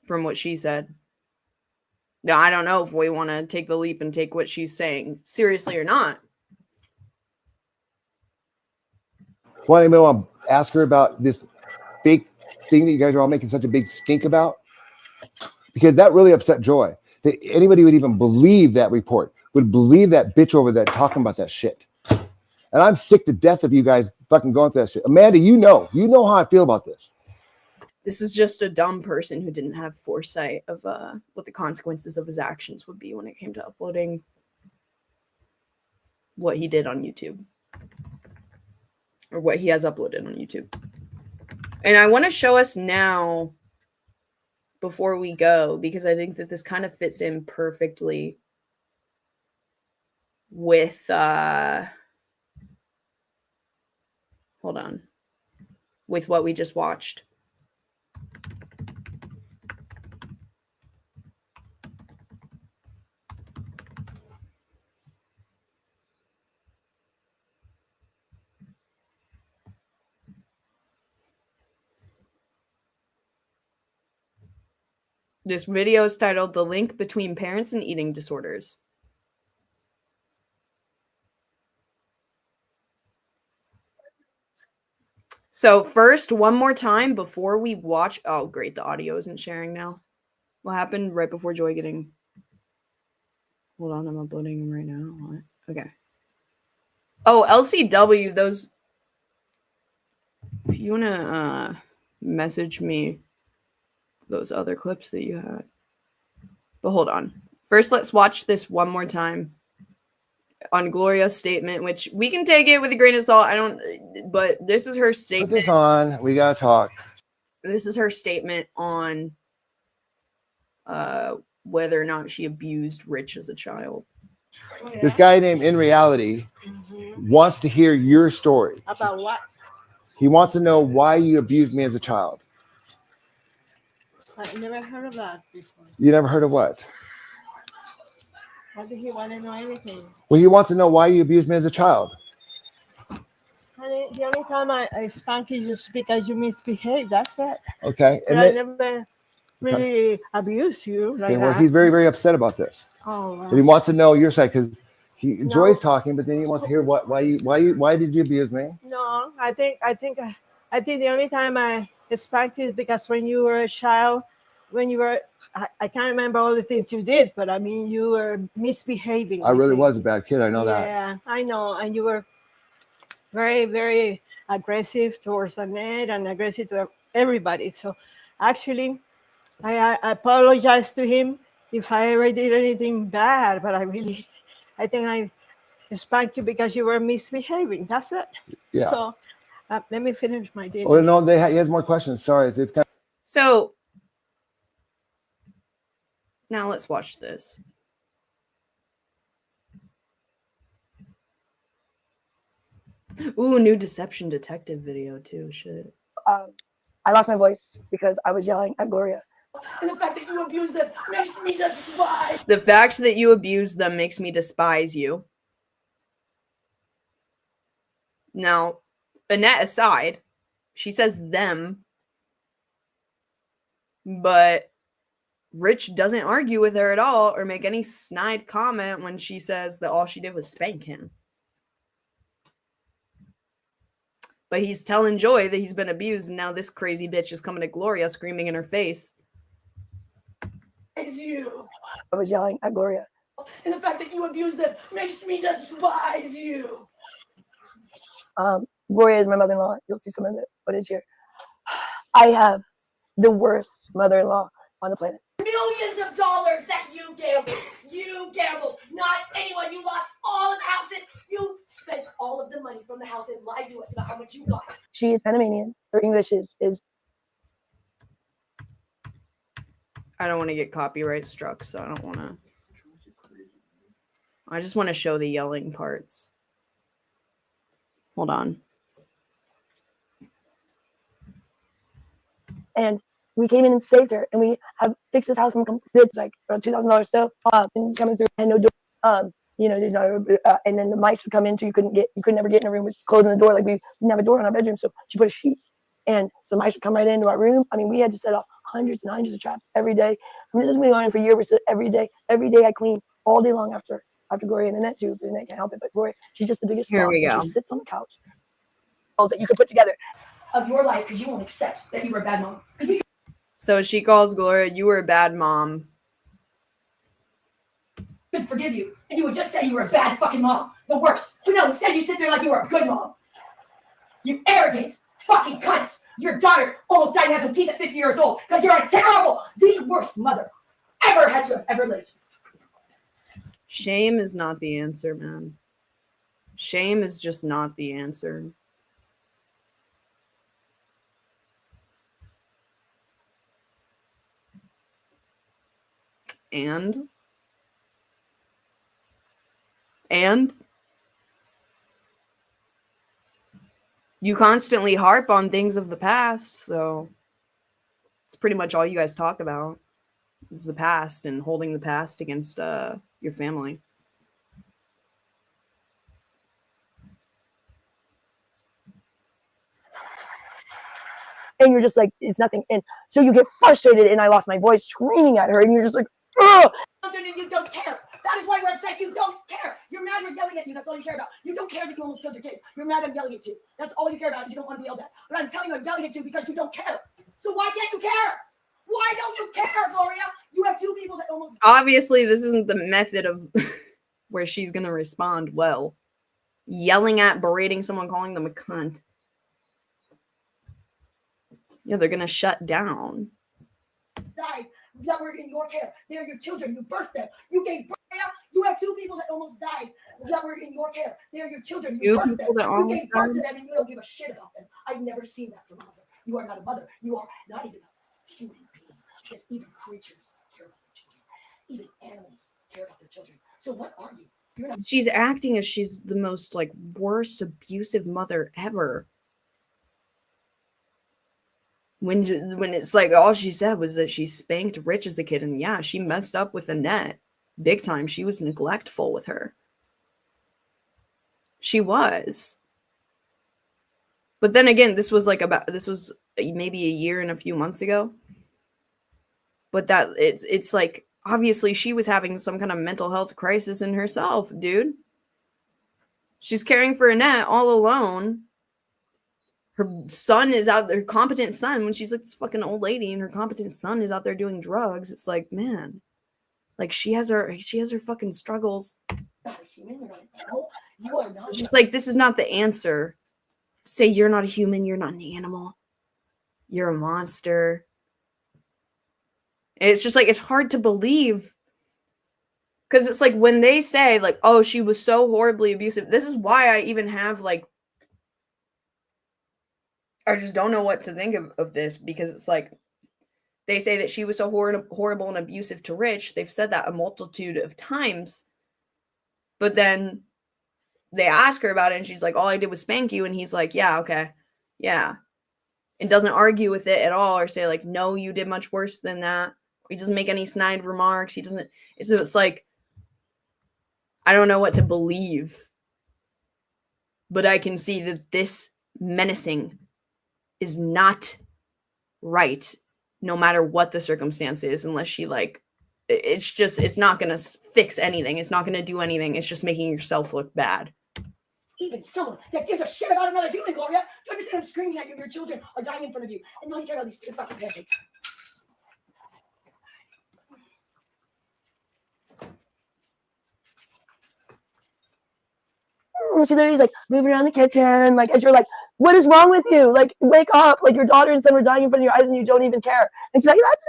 From what she said. Now, I don't know if we want to take the leap and take what she's saying seriously or not. Anybody want to ask her about this big thing that you guys are all making such a big stink about? Because that really upset Joy. That anybody would even believe that report, would believe that bitch over there talking about that shit. And I'm sick to death of you guys fucking going through that shit. Amanda, you know how I feel about this. This is just a dumb person who didn't have foresight of what the consequences of his actions would be when it came to uploading what he did on YouTube. Or what he has uploaded on YouTube. And I want to show us now before we go, because I think that this kind of fits in perfectly with with what we just watched. This video is titled "The Link Between Parents and Eating Disorders." So first, one more time before we watch. Oh, great. The audio isn't sharing now. What happened right before Joy getting... Hold on, I'm uploading him right now. What? Okay. Oh, LCW, those... If you want to message me those other clips that you had. But hold on. First, let's watch this one more time on Gloria's statement, which we can take it with a grain of salt. I don't... But this is her statement. Put this on. We got to talk. This is her statement on whether or not she abused Rich as a child. This guy named In Reality wants to hear your story. About what? He wants to know why you abused me as a child. I never heard of that before. You never heard of what? Why did he want to know anything? Well, he wants to know why you abused me as a child. Honey, the only time I spank you is just because you misbehave. That's it. Okay. But I never really abused you like Okay, well, that. he's very, very upset about this. Oh, wow. And he wants to know your side because Joy's talking, but then he wants to hear why did you abuse me? No, I think the only time I spanked you is because when you were a child, I can't remember all the things you did, but I mean you were misbehaving. I really was a bad kid. I know that. Yeah, I know, and you were very, very aggressive towards Annette and aggressive to everybody. So actually, I apologize to him if I ever did anything bad, but I think I spanked you because you were misbehaving. That's it. Yeah. So let me finish my dinner. Oh no, he has more questions. Sorry. So now let's watch this. Ooh, new deception detective video too. Shit. I lost my voice because I was yelling at Gloria. And the fact that you abuse them makes me despise. The fact that you abuse them makes me despise you. Now, Annette aside, she says them, but Rich doesn't argue with her at all or make any snide comment when she says that all she did was spank him. But he's telling Joy that he's been abused, and now this crazy bitch is coming to Gloria screaming in her face. It's you. I was yelling at Gloria. And the fact that you abuse them makes me despise you. Gloria is my mother-in-law. You'll see some of the footage here. I have the worst mother-in-law on the planet. Millions of dollars that you gambled. You gambled. Not anyone. You lost all of the houses. You spent all of the money from the house and lied to us about how much you got. She is Panamanian. Her English is I don't want to get copyright struck, so I don't want to. I just want to show the yelling parts. Hold on. And we came in and saved her, and we have fixed this house from it's like around $2,000 stuff and coming through and no door. You know, there's no, and then the mice would come in, so you could never get in a room with closing the door. Like we didn't have a door in our bedroom, so she put a sheet, and so the mice would come right into our room. I mean, we had to set off hundreds and hundreds of traps every day. I mean, this has been going on for years. So every day I clean all day long after Gloria and Annette too. Annette can't help it, but Gloria, she's just the biggest. Here we slob. go. She sits on the couch. All that you could put together Of your life because you won't accept that you were a bad mom. So she calls Gloria, you were a bad mom. Could forgive you, and you would just say you were a bad fucking mom, the worst. But no, instead you sit there like you were a good mom. You arrogant fucking cunt. Your daughter almost died and has no teeth at 50 years old because you're a terrible, the worst mother ever had to have ever lived. Shame is not the answer, man. Shame is just not the answer. And you constantly harp on things of the past, so it's pretty much all you guys talk about is the past and holding the past against your family. and you're just like, it's nothing. And so you get frustrated, and I lost my voice screaming at her, and you're just like, ugh. And you don't care. That is why we're upset. You don't care. You're mad we're yelling at you. That's all you care about. You don't care that you almost killed your kids. You're mad I'm yelling at you. That's all you care about is you don't want to be yelled at. But I'm telling you I'm yelling at you because you don't care. So why can't you care? Why don't you care, Gloria? You have two people that almost... Obviously, this isn't the method of where she's going to respond well. Yelling at, berating someone, calling them a cunt. Yeah, they're going to shut down. Died that were in your care. They're your children. You birthed them. You gave birth. You have two people that almost died that were in your care. They're your children. You birthed them. You gave birth to them, and you don't give a shit about them. I've never seen that from a mother. You are not a mother. You are not even a human being. Because even creatures care about their children. Even animals care about their children. So what are you? You're not. She's acting as she's the most, like, worst abusive mother ever. When it's like all she said was that she spanked Rich as a kid, and yeah, she messed up with Annette big time. She was neglectful with her. She was. But then again, this was maybe a year and a few months ago. But that it's like obviously she was having some kind of mental health crisis in herself, dude. She's caring for Annette all alone. Her son is out there, her competent son, when she's like this fucking old lady and her competent son is out there doing drugs. It's like, man, like she has her fucking struggles. Not a human. You're not an animal. You are not. She's like, this is not the answer. Say you're not a human. You're not an animal. You're a monster. And it's just like, it's hard to believe. Because it's like when they say like, oh, she was so horribly abusive. This is why I even have like, I just don't know what to think of this, because it's like they say that she was so horrible and abusive to Rich. They've said that a multitude of times. But then they ask her about it and she's like, all I did was spank you. And he's like, yeah, okay. Yeah. And doesn't argue with it at all or say like, no, you did much worse than that. He doesn't make any snide remarks. He doesn't. So it's like, I don't know what to believe. But I can see that this menacing is not right, no matter what the circumstance is, unless she like, it's not gonna fix anything. It's not gonna do anything. It's just making yourself look bad. Even someone that gives a shit about another human, Gloria. Do you understand? I'm screaming at you. Your children are dying in front of you, and now you care about these stupid fucking pancakes. So then he's like moving around the kitchen, like as you're like, what is wrong with you? Like, wake up! Like your daughter and son were dying in front of your eyes, and you don't even care. And she's like, that's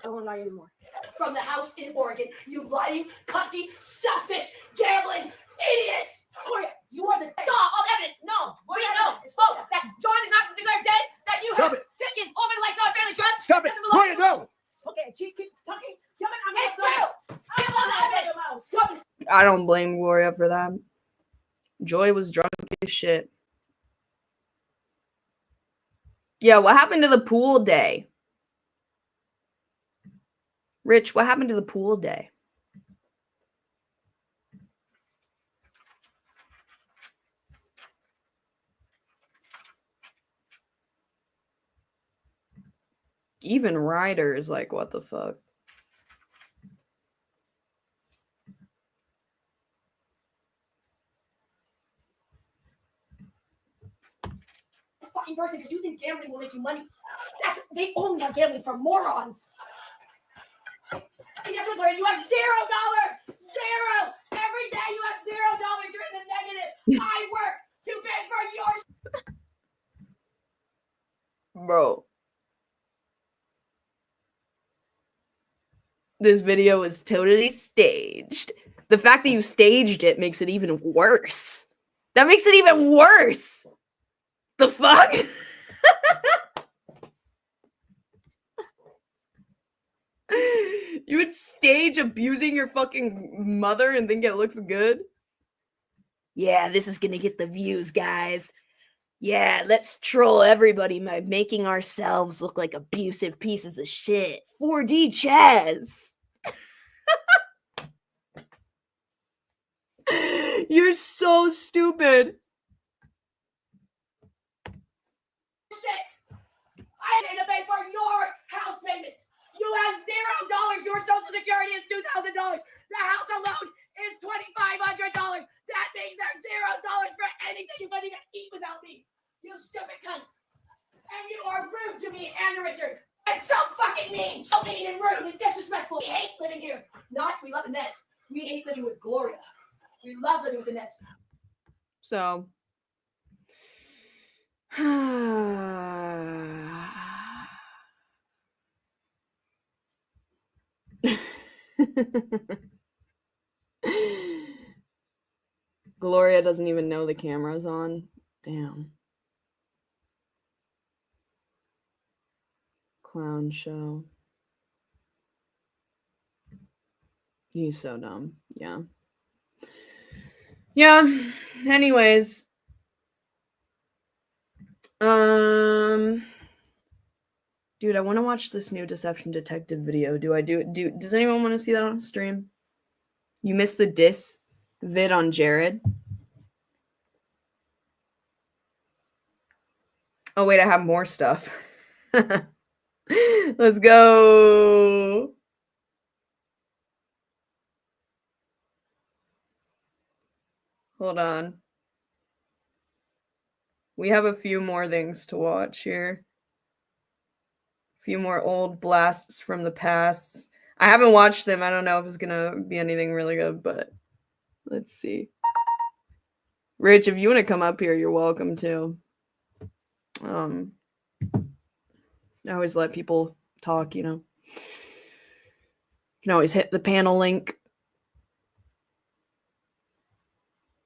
I won't lie anymore. From the house in Oregon, you lying, cunty, selfish, gambling idiots! Gloria, you are the Saw all evidence. No. Gloria, no. Vote that John is not declared dead. That you Stop have it. taken over the Lifetime Family Trust. Stop it! Doesn't belong Gloria, to you. no! Okay, keep talking. It's true. I have all the evidence. I don't blame Gloria for that. Joy was drunk as shit. Yeah, what happened to the pool day? Rich, what happened to the pool day? Even Ryder is like, what the fuck? Fucking person, because you think gambling will make you money. They only have gambling for morons. And guess what, Gloria? You have $0. Zero. Every day you have $0. You're in the negative. I work to pay for yours. Bro. This video is totally staged. The fact that you staged it makes it even worse. That makes it even worse. The fuck? You would stage abusing your fucking mother and think it looks good? Yeah, this is gonna get the views, guys. Yeah, let's troll everybody by making ourselves look like abusive pieces of shit. 4D Chaz. You're so stupid. Shit! I need to pay for your house payment. You have $0. Your social security is $2,000. The house alone is $2,500. That means there's $0 for anything you can even eat without me. You stupid cunt. And you are rude to me and Richard. It's so fucking mean. So mean and rude and disrespectful. We hate living here. We love Annette. We hate living with Gloria. We love living with Annette. So. Gloria doesn't even know the camera's on. Damn. Clown show. He's so dumb. Yeah. Yeah. Anyways. Dude, I want to watch this new Deception Detective video. Does anyone want to see that on stream? You missed the diss vid on Jared. Oh wait, I have more stuff. Let's go. Hold on. We have a few more things to watch here. A few more old blasts from the past. I haven't watched them. I don't know if it's gonna be anything really good, but let's see. Rich, if you want to come up here, you're welcome to. I always let people talk, you know. You can always hit the panel link.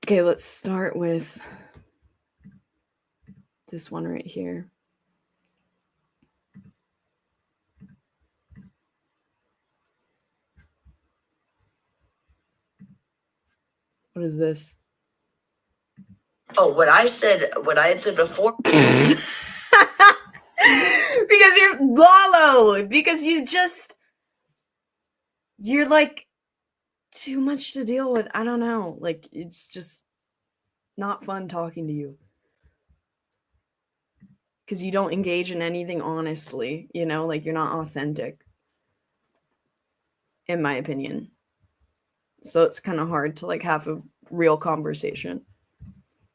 Okay, let's start with this one right here. What is this? Oh, what I had said before. Because you're Lalo. Because you're like too much to deal with. I don't know. Like, it's just not fun talking to you. Because you don't engage in anything honestly, you know, like you're not authentic. In my opinion. So it's kind of hard to like have a real conversation.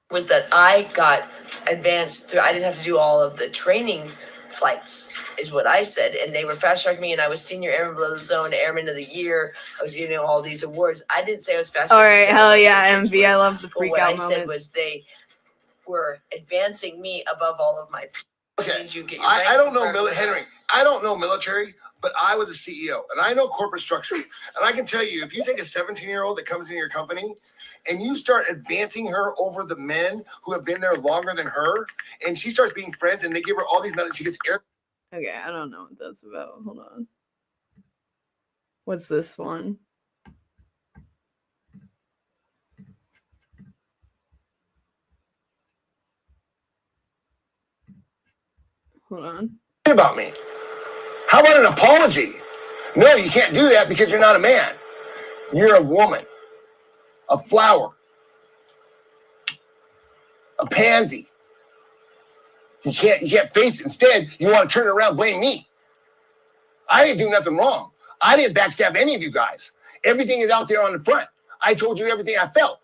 Was that I got advanced through, I didn't have to do all of the training flights, is what I said. And they were fast tracking me, and I was senior airman below the zone, airman of the year. I was getting all these awards. I didn't say I was fast. All right, hell yeah, MV. I love the freak out What I moments. said was they were advancing me above all of my peers. Okay, You get your I rank don't know, before Henry. else. I don't know military, but I was a CEO, and I know corporate structure. And I can tell you, if you take a 17-year-old that comes into your company, and you start advancing her over the men who have been there longer than her, and she starts being friends, and they give her all these medals, she gets air. Okay, I don't know what that's about. Hold on. What's this one? Hold on. About me. How about an apology? No, you can't do that because you're not a man. You're a woman, a flower, a pansy. You can't face it. Instead, you want to turn it around and blame me. I didn't do nothing wrong. I didn't backstab any of you guys. Everything is out there on the front. I told you everything I felt.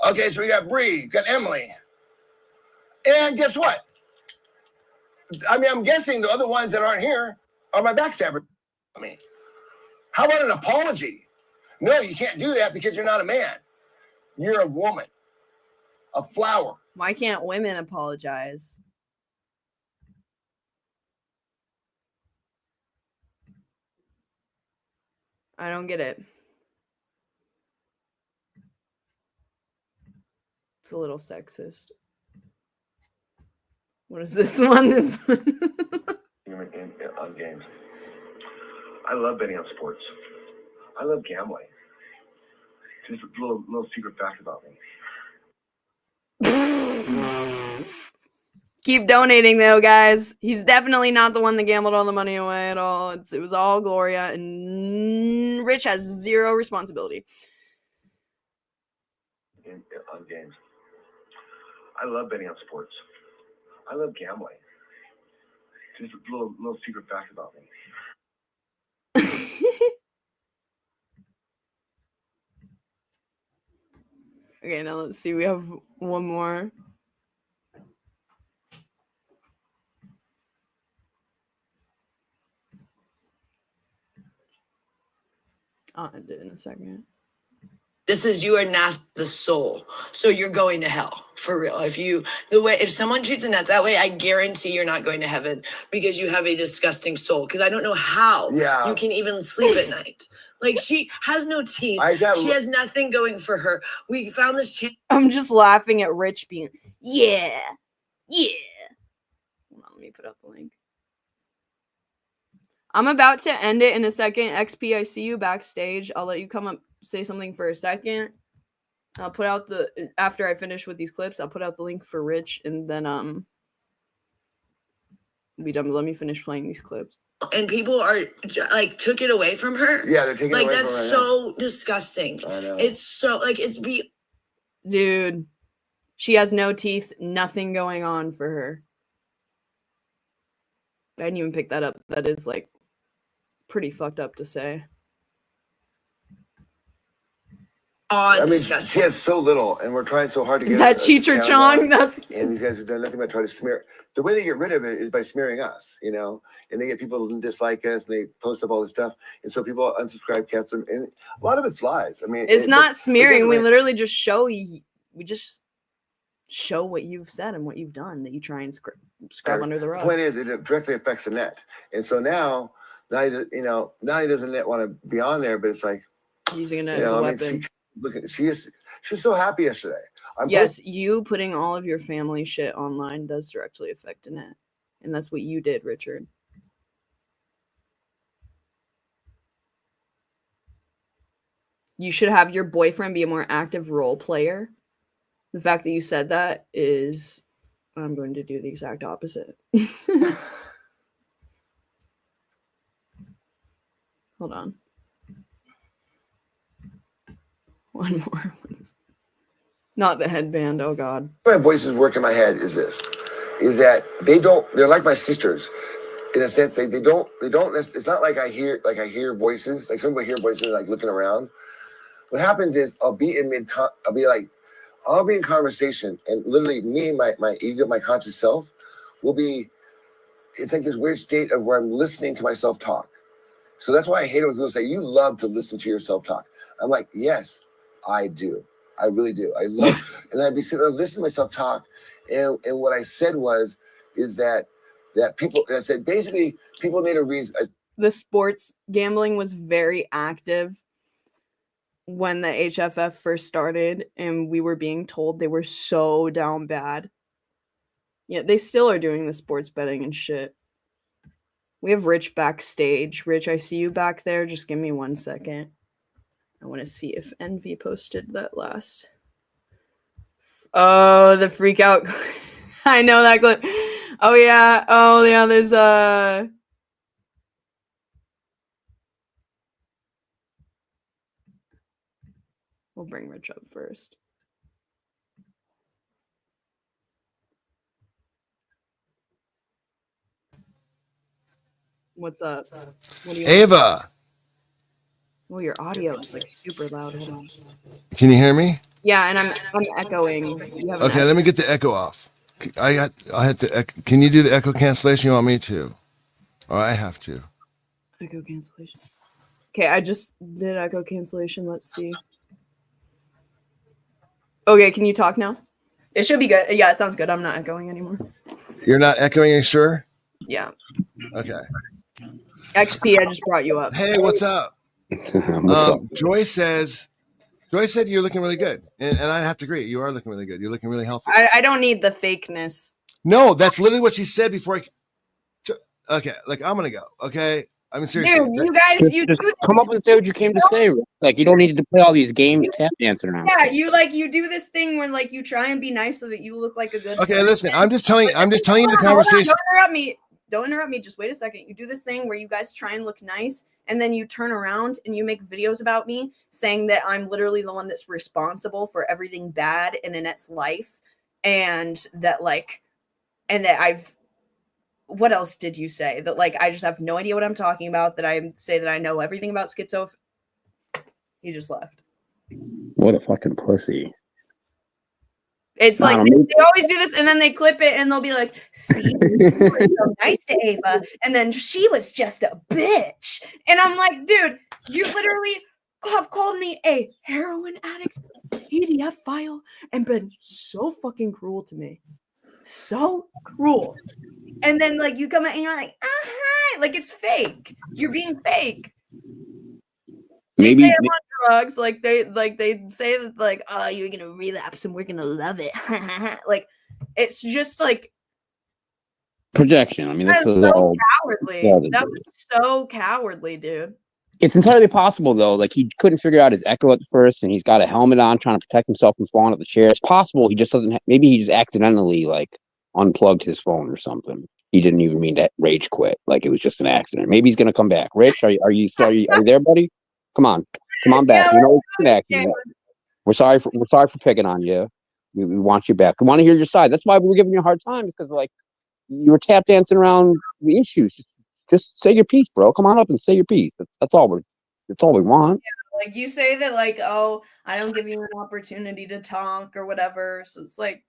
Okay, so we got Bree, got Emily. And guess what? I mean, I'm guessing the other ones that aren't here are my backstabbers. I mean, how about an apology? No, you can't do that because you're not a man. You're a woman, a flower. Why can't women apologize? I don't get it. It's a little sexist. What is this one? This one. On games. I love betting on sports. I love gambling. Just a little secret fact about me. Keep donating though, guys. He's definitely not the one that gambled all the money away at all. It was all Gloria, and Rich has zero responsibility. On games. I love betting on sports. I love gambling. Just a little secret fact about me. Okay, now let's see. We have one more. I'll end it in a second. This is you are not the soul, so you're going to hell for real. If someone treats a net that way, I guarantee you're not going to heaven because you have a disgusting soul. Because I don't know how you can even sleep at night. Like, she has no teeth. She has nothing going for her. We found this I'm just laughing at Rich being, yeah. Hold on, let me put up the link. I'm about to end it in a second. XP, I see you backstage. I'll let you come up, say something for a second. I'll put out after I finish with these clips, I'll put out the link for Rich, and then be done. But let me finish playing these clips. And people are like took it away from her. Yeah, they're taking it away that's from her. so disgusting. I know. It's so dude. She has no teeth, nothing going on for her. I didn't even pick that up. That is like pretty fucked up to say. Disgusting. She has so little, and we're trying so hard to get. Is that Cheech or Chong? And these guys have done nothing but try to smear. The way they get rid of it is by smearing us, and they get people to dislike us, and they post up all this stuff, and so people unsubscribe, cancel, and a lot of it's lies. It's not smearing. We literally just show you. We just show what you've said and what you've done that you try and scrub under the rug. The point is, it directly affects the net, and so now he doesn't want to be on there, but it's like using a net as a weapon. She's so happy yesterday. You putting all of your family shit online does directly affect Annette. And that's what you did, Richard. You should have your boyfriend be a more active role player. The fact that you said that is, I'm going to do the exact opposite. Hold on. One more. Not the headband. Oh God. My voices work in my head is that they're like my sisters in a sense. They don't, it's not like I hear voices, like some people hear voices like looking around. What happens is I'll be in conversation, and literally me, my ego, my conscious self will be, it's like this weird state of where I'm listening to myself talk. So that's why I hate it when people say, you love to listen to yourself talk. I'm like, yes, I do. I really do. I love, and I'd be sitting there listening to myself talk. And what I said is that people, I said, basically people need a reason. The sports gambling was very active when the HFF first started, and we were being told they were so down bad. Yeah, they still are doing the sports betting and shit. We have Rich backstage. Rich, I see you back there. Just give me 1 second. I want to see if Envy posted that last. Oh, the freak out. I know that clip. Oh yeah, there's we'll bring Rich up first. What's up? What do you Ava. Well, your audio is like super loud. Hold on. Can you hear me? Yeah, and I'm echoing. You have an Okay, let me get the echo off. I had the echo. Can you do the echo cancellation? You want me to? Or I have to. Echo cancellation. Okay, I just did echo cancellation. Let's see. Okay, can you talk now? It should be good. Yeah, it sounds good. I'm not echoing anymore. You're not echoing, are you sure? Yeah. Okay. XP, I just brought you up. Hey, what's up? Joy said you're looking really good. And I have to agree. You are looking really good. You're looking really healthy. I don't need the fakeness. No, that's literally what she said before okay, like I'm going to go. Okay. I mean, seriously. Dude, you guys, you Just do this. come up and say what you came to say. Like you don't need to play all these games, tap dancing around. Yeah, you do this thing where like you try and be nice so that you look like a good Okay, person. listen. I'm just telling you the Hold on, conversation. Don't interrupt me. Just wait a second. You do this thing where you guys try and look nice, and then you turn around and you make videos about me saying that I'm literally the one that's responsible for everything bad in Annette's life, and that I've. What else did you say? That like I just have no idea what I'm talking about. That I say that I know everything about schizo. He just left. What a fucking pussy. It's like Maybe- they always do this, and then they clip it, and they'll be like, "See, you were so nice to Ava, and then she was just a bitch." And I'm like, "Dude, you literally have called me a heroin addict, PDF file, and been so fucking cruel to me, so cruel." And then like you come out and you're like, "Hi," like it's fake. You're being fake. They say I'm on drugs, like they say that like, oh, you're gonna relapse and we're gonna love it. Like it's just like projection. I mean, this that is was so all cowardly. That was so cowardly, dude. It's entirely possible though. Like he couldn't figure out his echo at first, and he's got a helmet on, trying to protect himself from falling off the chair. It's possible he just doesn't. Maybe he just accidentally like unplugged his phone or something. He didn't even mean to rage quit. Like it was just an accident. Maybe he's gonna come back. Rich, are you there, buddy? Come on back. Yeah, We know you're back. We're sorry for picking on you. We want you back. We want to hear your side. That's why we were giving you a hard time, because like you were tap dancing around the issues. Just say your piece, bro. Come on up and say your piece. That's all we want. Yeah, like you say that like, oh, I don't give you an opportunity to talk or whatever. So it's like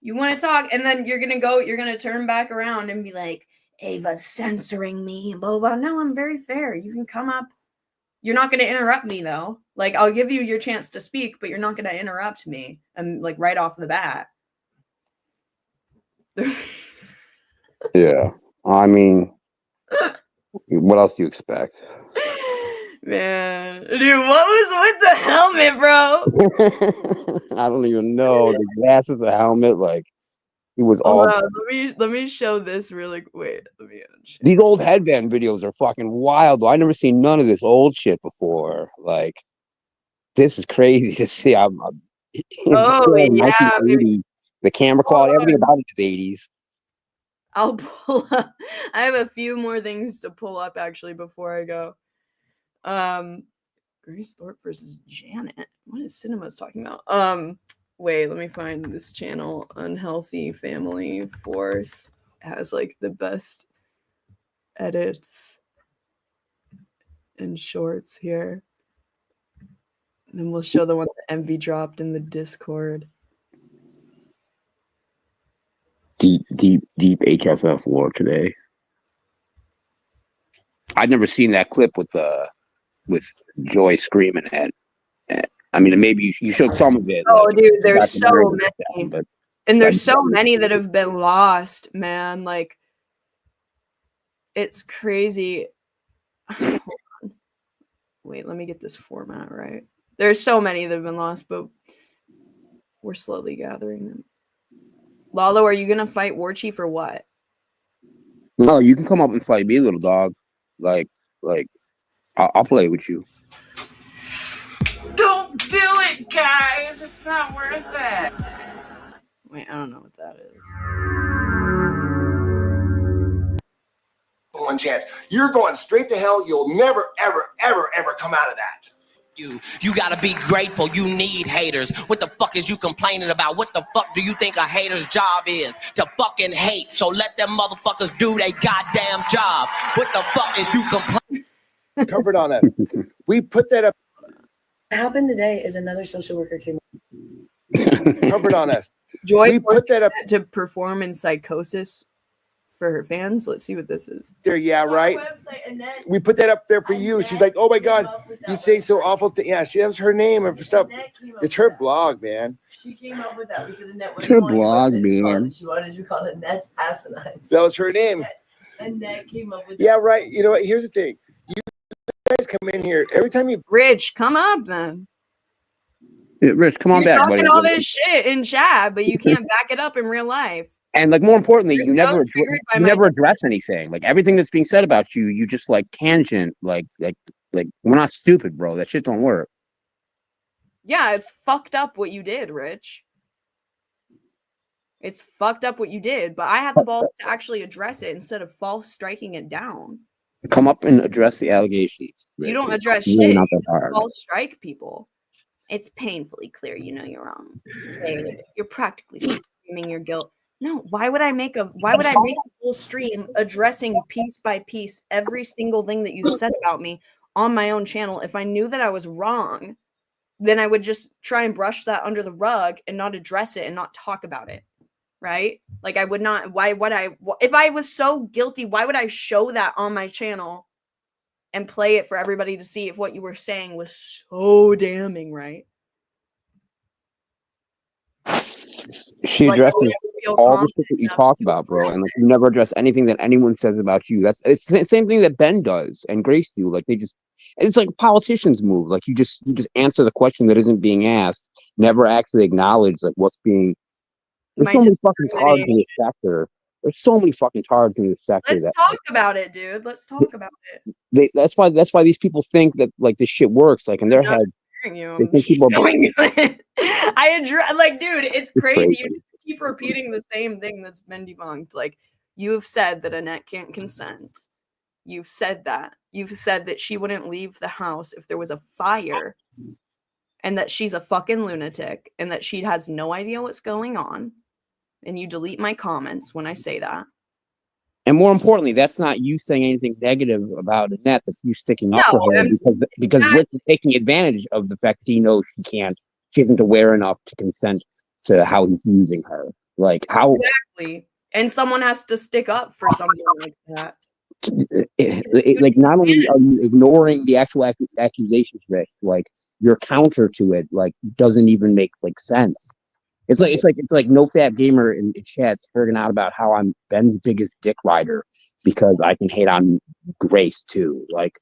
you want to talk, and then you're gonna turn back around and be like, Ava's censoring me, blah blah. No, I'm very fair. You can come up. You're not gonna interrupt me though. Like I'll give you your chance to speak, but you're not gonna interrupt me. And like right off the bat. Yeah. I mean, what else do you expect? Man, dude, what was with the helmet, bro? I don't even know. The glasses, the helmet, like he was all. Let me show this really. Wait, let me. These old headband videos are fucking wild, though. I never seen none of this old shit before. Like, this is crazy to see. Oh yeah, the camera quality, everything about it is 80s. I'll pull up. I have a few more things to pull up actually before I go. Grace Thorpe versus Janet. What is Cinema's talking about? Wait, let me find this channel. Unhealthy Family Force has like the best edits and shorts here. And then we'll show the one that Envy dropped in the Discord. Deep HFF war today. I'd never seen that clip with Joy screaming at. I mean, maybe you showed some of it. Oh, like, dude, there's so many, and there's so many that have been lost, man. Like, it's crazy. Wait, let me get this format right. There's so many that have been lost, but we're slowly gathering them. Lalo, are you gonna fight War Chief or what? No, you can come up and fight me, little dog. Like, I'll play with you. Don't do it, guys. It's not worth it. Wait, I don't know what that is. One chance. You're going straight to hell. You'll never, ever, ever, ever come out of that. You gotta be grateful. You need haters. What the fuck is you complaining about? What the fuck do you think a hater's job is? To fucking hate. So let them motherfuckers do their goddamn job. What the fuck is you complaining? Comfort on us. We put that up. What happened today is another social worker came. Comfort on us. Joy We put that up to perform in Psychosis for her fans. Let's see what this is. there. Yeah, right. We put that up there for you. She's like, oh my God, you say so awful things. Yeah, she has her name and stuff. It's her blog, man. She came up with that. We said, Annette, It's her blog, man. She wanted to call it Annette's Asinine. That was her name. Annette came up with Yeah, right. You know what? Here's the thing. You guys come in here every time you. Rich, come up then. Yeah, Rich, come on You're back, talking buddy. all this shit in chat, but you can't back it up in real life. And like more importantly, You're you so never triggered by you my never address anything. Like everything that's being said about you, you just like tangent. Like we're not stupid, bro. That shit don't work. Yeah, it's fucked up what you did, Rich. It's fucked up what you did, but I had the balls to actually address it instead of false striking it down. Come up and address the allegations. You don't Rich. address It's really shit. not that You hard. false strike people. It's painfully clear you know you're wrong. You're practically screaming your guilt. No, why would I make a whole stream addressing piece by piece every single thing that you said about me on my own channel if I knew that I was wrong? Then I would just try and brush that under the rug and not address it and not talk about it. Right? Like I would not, why would I, if I was so guilty, why would I show that on my channel and play it for everybody to see if what you were saying was so damning, right? She Like, addresses feel all the shit confident that you enough talk to about, bro, address and like you never address anything that anyone says about you. It's the same thing that Ben does and Grace do. Like it's like politicians move. Like you just answer the question that isn't being asked, never actually acknowledge like what's being. There's My so many fucking tards in discrimination. this sector. There's so many fucking tards in this sector Let's that talk about it, dude. Let's talk about it. that's why these people think that like this shit works. Like in their I'm not head, scaring you. they I'm think people are showing you it. I address, like, dude, it's crazy. crazy. You just keep repeating the same thing that's been debunked. Like, you have said that Annette can't consent. You've said that. You've said that she wouldn't leave the house if there was a fire, and that she's a fucking lunatic, and that she has no idea what's going on. And you delete my comments when I say that. And more importantly, that's not you saying anything negative about Annette. That's you sticking up No, for her I'm because Rich is taking advantage of the fact that he knows she isn't aware enough to consent to how he's using her. Like how exactly. And someone has to stick up for something like that. like not only are you ignoring the actual accusations, Rich, like your counter to it like doesn't even make like sense. It's like no fat gamer in chat's frigging out about how I'm Ben's biggest dick rider because I can hate on Grace too. Like,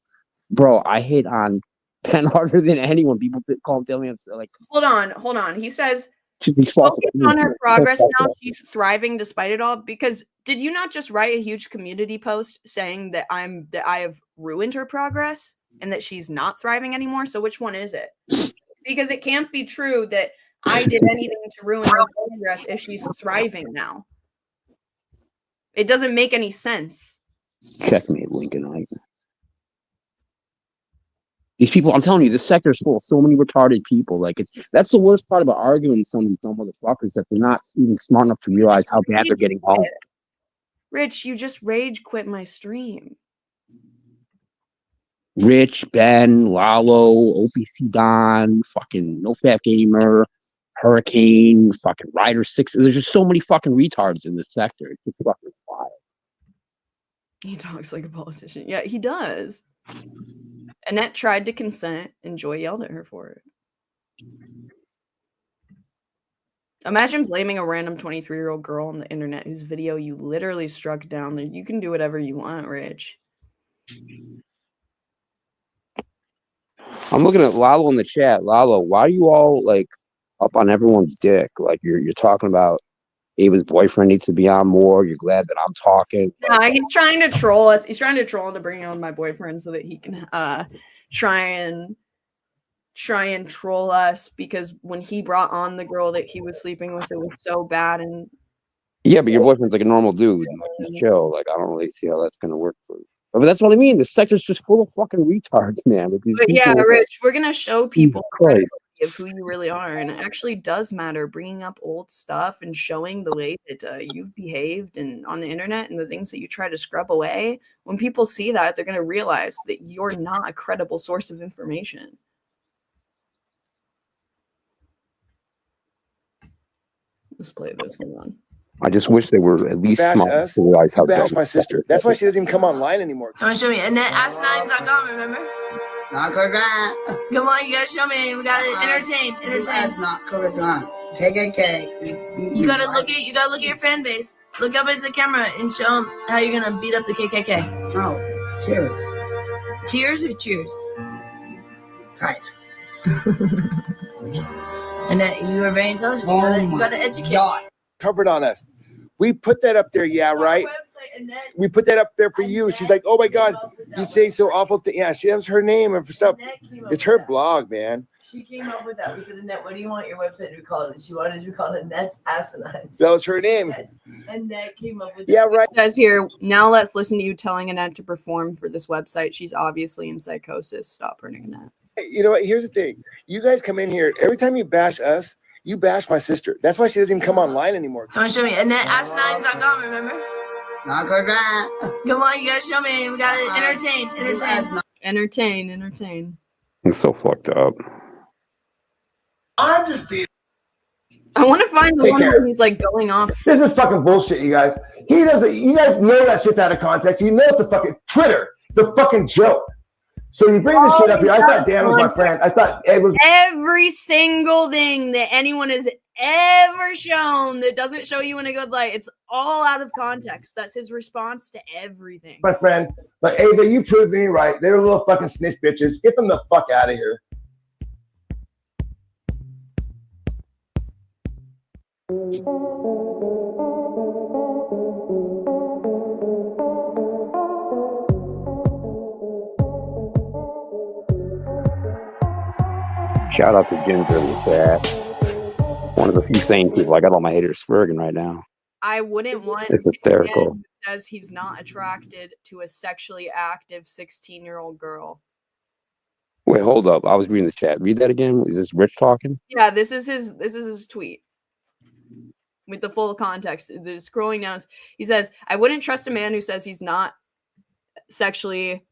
bro, I hate on Ben harder than anyone. People tell me I'm like. Hold on. He says She's focus on her progress now. She's thriving despite it all. Because did you not just write a huge community post saying that I have ruined her progress and that she's not thriving anymore? So which one is it? Because it can't be true that I did anything to ruin her progress if she's thriving now. It doesn't make any sense. Checkmate, Lincolnite. These people, I'm telling you, this sector is full of so many retarded people. Like that's the worst part about arguing with some of these dumb motherfuckers, that they're not even smart enough to realize how bad they're getting off. Rich, you just rage quit my stream. Rich, Ben, Lalo, OPC Don, fucking No Fat Gamer, Hurricane, fucking Rider 6. There's just so many fucking retards in this sector. It's just fucking wild. He talks like a politician. Yeah, he does. Annette tried to consent, and Joy yelled at her for it. Imagine blaming a random 23-year-old girl on the internet whose video you literally struck down. That you can do whatever you want, Rich. I'm looking at Lalo in the chat. Lalo, why are you all like up on everyone's dick? Like you're talking about Ava's boyfriend needs to be on more. You're glad that I'm talking. Nah, he's trying to troll us. He's trying to troll into bringing on my boyfriend so that he can try and troll us, because when he brought on the girl that he was sleeping with, it was so bad. And yeah, but your boyfriend's like a normal dude. Like he's chill. Like I don't really see how that's gonna work for you. But that's what I mean. The sector's just full of fucking retards, man. Like these but people, yeah, Rich, we're gonna show people Christ. of who you really are, and it actually does matter. Bringing up old stuff and showing the way that you've behaved and on the internet and the things that you try to scrub away. When people see that, they're gonna realize that you're not a credible source of information. Let's play this. Hold on. I just wish they were at least Bash smart us, to realize how you bash dumb my sister. That's why she doesn't even come online anymore. Come on, show me. And then ask9.com, remember? Not correct. Come on, you gotta show me. We gotta entertain. That's not correct. KKK. You gotta look at your fan base. Look up at the camera and show them how you're gonna beat up the KKK. No, cheers. Tears or cheers? Right. And that you are very intelligent. You gotta educate. Covered on us. We put that up there, yeah, right? We put that up there for you. She's like, oh my God, you say so awful thing. Yeah, she has her name and stuff. It's her blog, man. She came up with that. We said, Annette, what do you want your website to be called? And she wanted to call it Annette's Asinine. That was her name. Annette came up with Yeah, right. It says here, now let's listen to you telling Annette to perform for this website. She's obviously in psychosis. Stop hurting Annette. You know what? Here's the thing. You guys come in here, every time you bash us, you bash my sister. That's why she doesn't even come online anymore. Come on, show me. AnnetteAsinine.com, remember? Come on, you gotta show me. We gotta Entertain. It's so fucked up. I'm just being. I want to find the Take one care. where he's like going off. This is fucking bullshit, you guys. He doesn't. You guys know that shit's out of context. You know it's a fucking Twitter. It's a fucking joke. So you bring this shit up here. I thought Dan was my friend. I thought Ed was. Every single thing that anyone has ever shown that doesn't show you in a good light, it's all out of context. That's his response to everything. My friend, but Ava, you proved me right. They're little fucking snitch bitches. Get them the fuck out of here. Shout out to Ginger in the chat. One of the few sane people. I got all my haters swerving right now. I wouldn't want It's a hysterical. man who says he's not attracted to a sexually active 16-year-old girl. Wait, hold up. I was reading the chat. Read that again. Is this Rich talking? Yeah, this is his tweet with the full context. The scrolling down, he says, "I wouldn't trust a man who says he's not sexually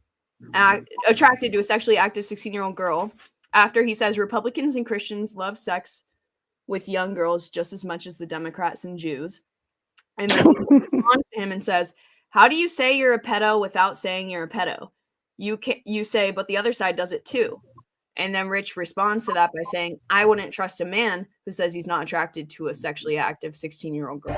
attracted to a sexually active 16-year-old girl after he says Republicans and Christians love sex with young girls just as much as the Democrats and Jews." And then he responds to him and says, "How do you say you're a pedo without saying you're a pedo? You say, but the other side does it too." And then Rich responds to that by saying, "I wouldn't trust a man who says he's not attracted to a sexually active 16-year-old girl."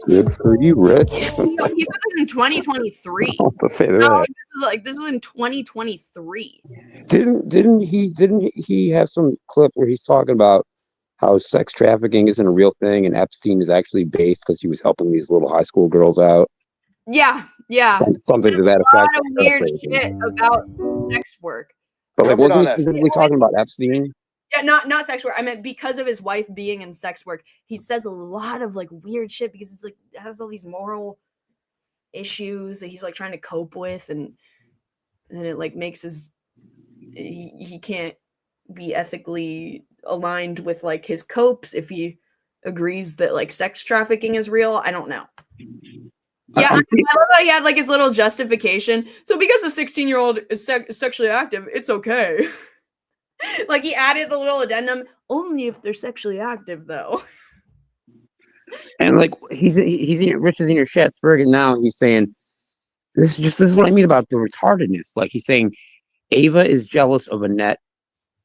Good for you, Rich. He said this in 2023. I'll have to say No, that. this is in 2023. Didn't he have some clip where he's talking about how sex trafficking isn't a real thing and Epstein is actually based because he was helping these little high school girls out? Yeah. Something to that A lot effect. of weird shit about sex work. But like, Rub it wasn't on he us. specifically talking about Epstein? Yeah, not sex work. I meant because of his wife being in sex work. He says a lot of like weird shit because it's like it has all these moral issues that he's like trying to cope with, and it like makes he can't be ethically aligned with like his copes if he agrees that like sex trafficking is real. I don't know. Yeah, I love how he had like his little justification. So because a 16-year-old is sexually active, it's okay. Like he added the little addendum, only if they're sexually active though. And like he's in Rich is in your chat Spurgeon now. He's saying this is what I mean about the retardedness. Like he's saying Ava is jealous of Annette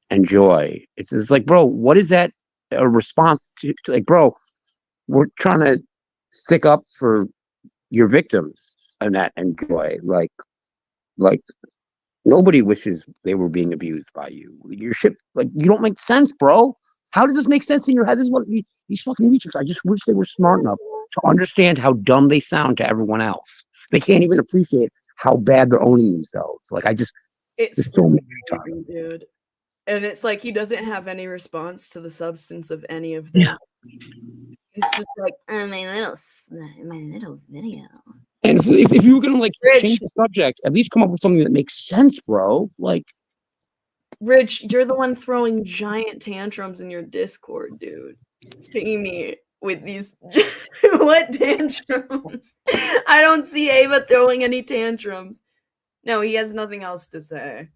and Joy. It's like, bro, what is that a response to? Like, bro, we're trying to stick up for your victims, Annette and Joy. Like nobody wishes they were being abused by you. Your shit, like, you don't make sense, bro. How does this make sense in your head? This is what these fucking reachers. I just wish they were smart enough to understand how dumb they sound to everyone else. They can't even appreciate how bad they're owning themselves. Like, It's so many creepy, dude. And it's like he doesn't have any response to the substance of any of them. He's just like, my little video. And if you were gonna like change the subject, at least come up with something that makes sense, bro. Like, Rich, you're the one throwing giant tantrums in your Discord, dude. Hitting me with these what tantrums? I don't see Ava throwing any tantrums. No, he has nothing else to say.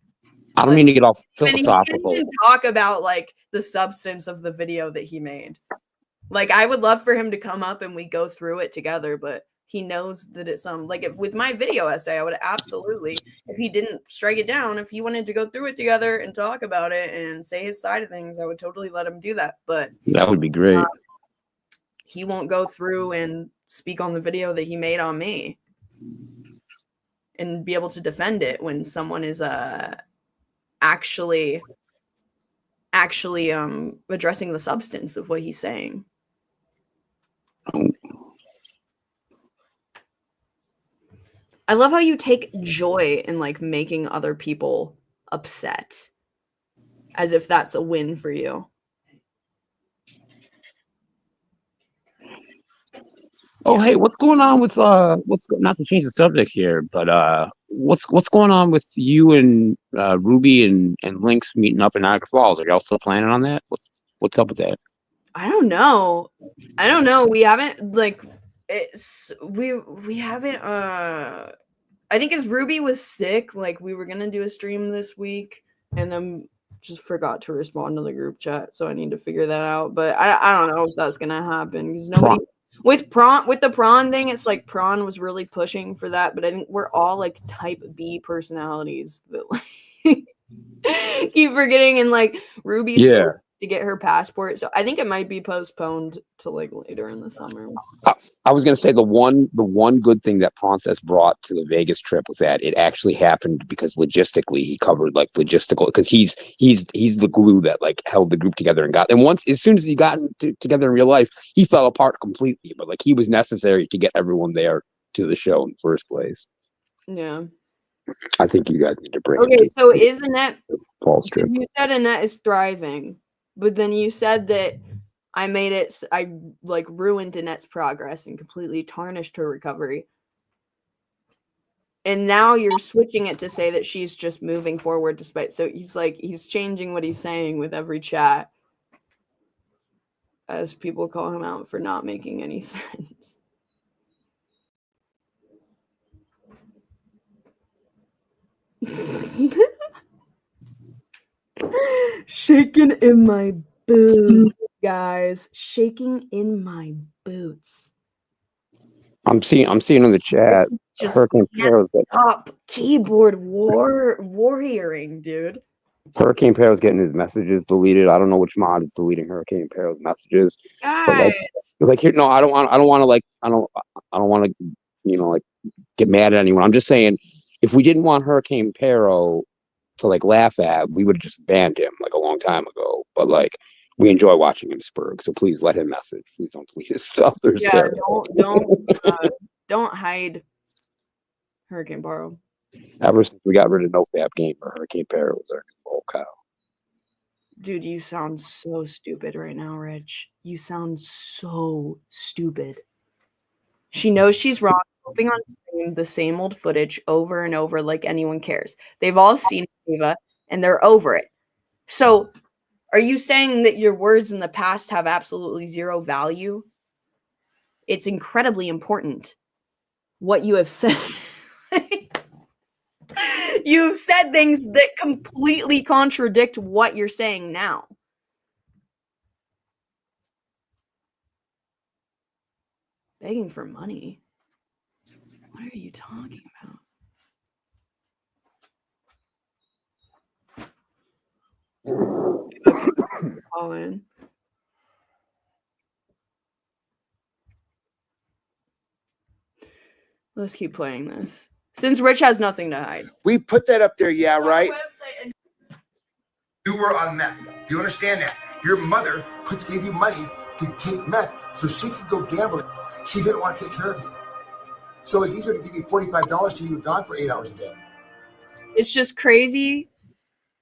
I don't mean to get off And he philosophical. can't even talk about like the substance of the video that he made. Like, I would love for him to come up and we go through it together, but he knows that it's like if with my video essay, I would absolutely, if he didn't strike it down, if he wanted to go through it together and talk about it and say his side of things, I would totally let him do that. But That would be great. He won't go through and speak on the video that he made on me and be able to defend it when someone is actually actually addressing the substance of what he's saying. I love how you take joy in like making other people upset, as if that's a win for you. Oh, hey, what's going on with not to change the subject here, but what's going on with you and Ruby and Lynx meeting up in Niagara Falls? Are y'all still planning on that? What's up with that? I don't know. We haven't like we haven't I think as Ruby was sick, like we were gonna do a stream this week and then just forgot to respond to the group chat, so I need to figure that out. But I don't know if that's gonna happen because nobody with the prawn thing, it's like prawn was really pushing for that, but I think we're all like type B personalities that like keep forgetting, and like Ruby's Yeah. to get her passport, so I think it might be postponed to like later in the summer. I was gonna say the one good thing that Princess brought to the Vegas trip was that it actually happened because logistically he covered like logistical, because he's the glue that like held the group together and got, and once as soon as he got together in real life, he fell apart completely, but like he was necessary to get everyone there to the show in the first place. Yeah. I think you guys need to bring Okay, so is Annette Falls trip. you said Annette is thriving, but then you said that I like ruined Annette's progress and completely tarnished her recovery. And now you're switching it to say that she's just moving forward despite, so he's changing what he's saying with every chat as people call him out for not making any sense. Shaking in my boots, guys. Shaking in my boots. I'm seeing in the chat Just Hurricane Pearl's stop keyboard warrioring, dude. Hurricane Pearl's getting his messages deleted. I don't know which mod is deleting Hurricane Pearl's messages. Guys. But like here, no, I don't want to like get mad at anyone. I'm just saying, if we didn't want Hurricane Perro to like laugh at, we would have just banned him like a long time ago. But like, we enjoy watching him spurg, so please let him message. Please don't delete his stuff. Yeah, don't hide Hurricane Barrow. Ever since we got rid of NoFap Gamer, Hurricane Perro was our old cow. Dude, you sound so stupid right now, Rich. You sound so stupid. She knows she's wrong, hoping on the same old footage over and over like anyone cares. They've all seen Eva, and they're over it. So, are you saying that your words in the past have absolutely zero value? It's incredibly important what you have said. You've said things that completely contradict what you're saying now. Begging for money? What are you talking about? Colin. Let's keep playing this. Since Rich has nothing to hide. We put that up there, yeah, right? You were on meth. Do you understand that? Your mother gave you money to take meth so she could go gamble. She didn't want to take care of you. So it's easier to give you $45 so you were gone for 8 hours a day. It's just crazy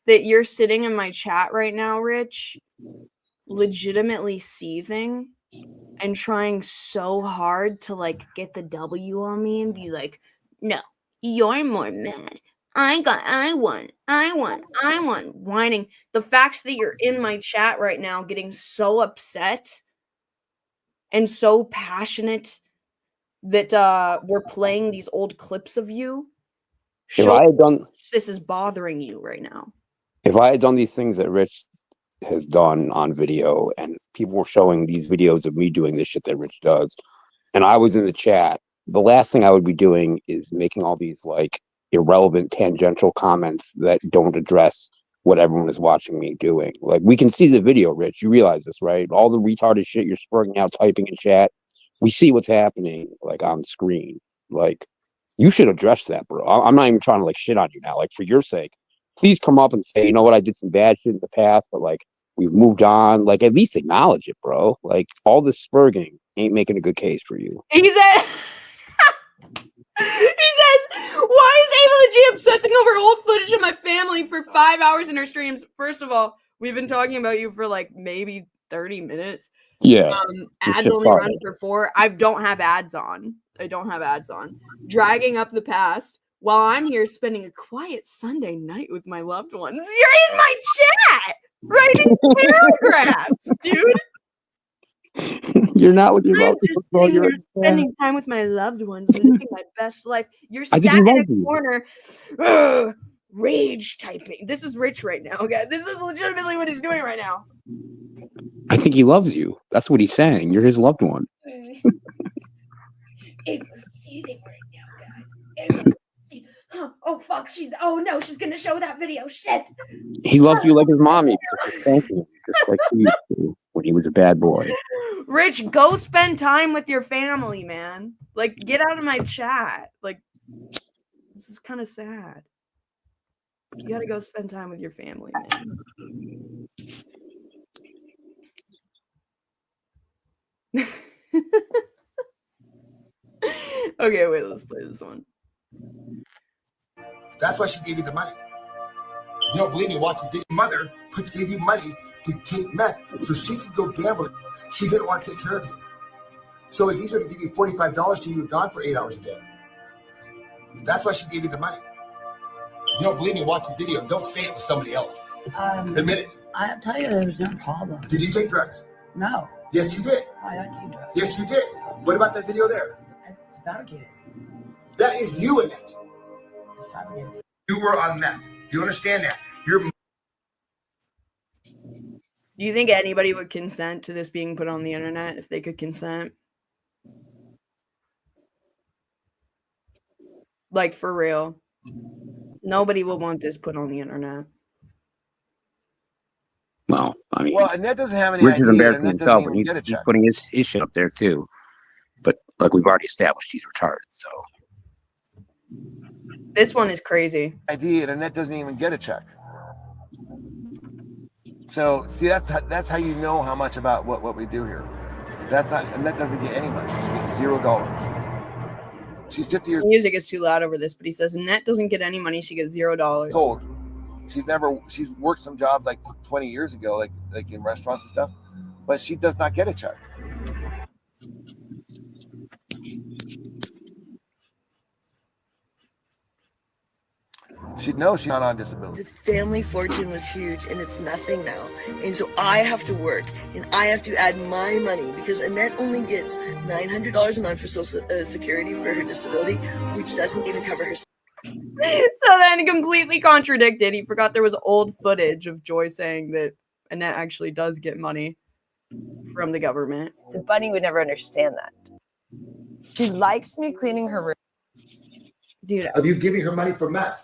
that you're sitting in my chat right now, Rich, legitimately seething and trying so hard to like get the W on me and be like, no, you're more mad. I won, whining. The fact that you're in my chat right now getting so upset and so passionate that we're playing these old clips of you. If I had done This is bothering you right now. If I had done these things that Rich has done on video, and people were showing these videos of me doing this shit that Rich does, and I was in the chat, the last thing I would be doing is making all these like irrelevant tangential comments that don't address what everyone is watching me doing. Like, we can see the video, Rich. You realize this, right? All the retarded shit you're spurting out, typing in chat. We see what's happening like on screen. Like, you should address that, bro. I'm not even trying to like shit on you now. Like, for your sake, please come up and say, you know what, I did some bad shit in the past, but like, We've moved on. Like, at least acknowledge it, bro. Like, all this spurging ain't making a good case for you. He said, he says, why is Ava the G obsessing over old footage of my family for 5 hours in her streams? First of all, we've been talking about you for like maybe 30 minutes. Yeah. Ads only run for 4. I don't have ads on. Dragging up the past while I'm here spending a quiet Sunday night with my loved ones. You're in my chat! Writing paragraphs, dude! You're not with your I'm loved just ones, bro. sitting You're here spending time with my loved ones, living my best life. You're I sat think he in loves a you. corner, ugh, rage typing. This is Rich right now, okay? This is legitimately what he's doing right now. I think he loves you. That's what he's saying. You're his loved one. Ava's seething right now, guys. Oh fuck, oh no, she's gonna show that video. Shit. He loves you like his mommy because you're spanking him, just like he used to when he was a bad boy. Rich, go spend time with your family, man. Like, get out of my chat. Like, this is kind of sad. You gotta go spend time with your family, man. Okay, wait, let's play this one. That's why she gave you the money. You don't believe me? Watch the video. Mother gave you money to take meth so she could go gamble. She didn't want to take care of you. So it's easier to give you $45 to you gone for 8 hours a day. That's why she gave you the money. You don't believe me? Watch the video. Don't say it with somebody else. Admit it. I'll tell you there was no problem. Did you take drugs? No. Yes, you did. I don't take drugs. Yes, you did. What about that video there? It's fabricated. That is you in it. It's fabricated. You were on meth. Do you understand that? You're. Do you think anybody would consent to this being put on the internet if they could consent? Like, for real. Nobody will want this put on the internet. Well, I mean, Well, Annette doesn't have any Rich is idea. embarrassing Annette himself, doesn't and even get a he's check. putting his shit up there too. But like we've already established, he's retarded. So This one is crazy. ID, and Annette doesn't even get a check. So see, that's how you know how much about what we do here. That's not. Annette doesn't get any money. She gets $0. She's 50 years The music is too loud over this, but he says Annette doesn't get any money. She gets $0. old. She's worked some jobs like 20 years ago, like in restaurants and stuff, but she does not get a check. She's not on disability. The family fortune was huge, and it's nothing now. And so I have to work, and I have to add my money because Annette only gets $900 a month for Social Security for her disability, which doesn't even cover her. So then completely contradicted. He forgot there was old footage of Joy saying that Annette actually does get money from the government. The bunny would never understand that. She likes me cleaning her room. Dude, Of you giving her money for meth.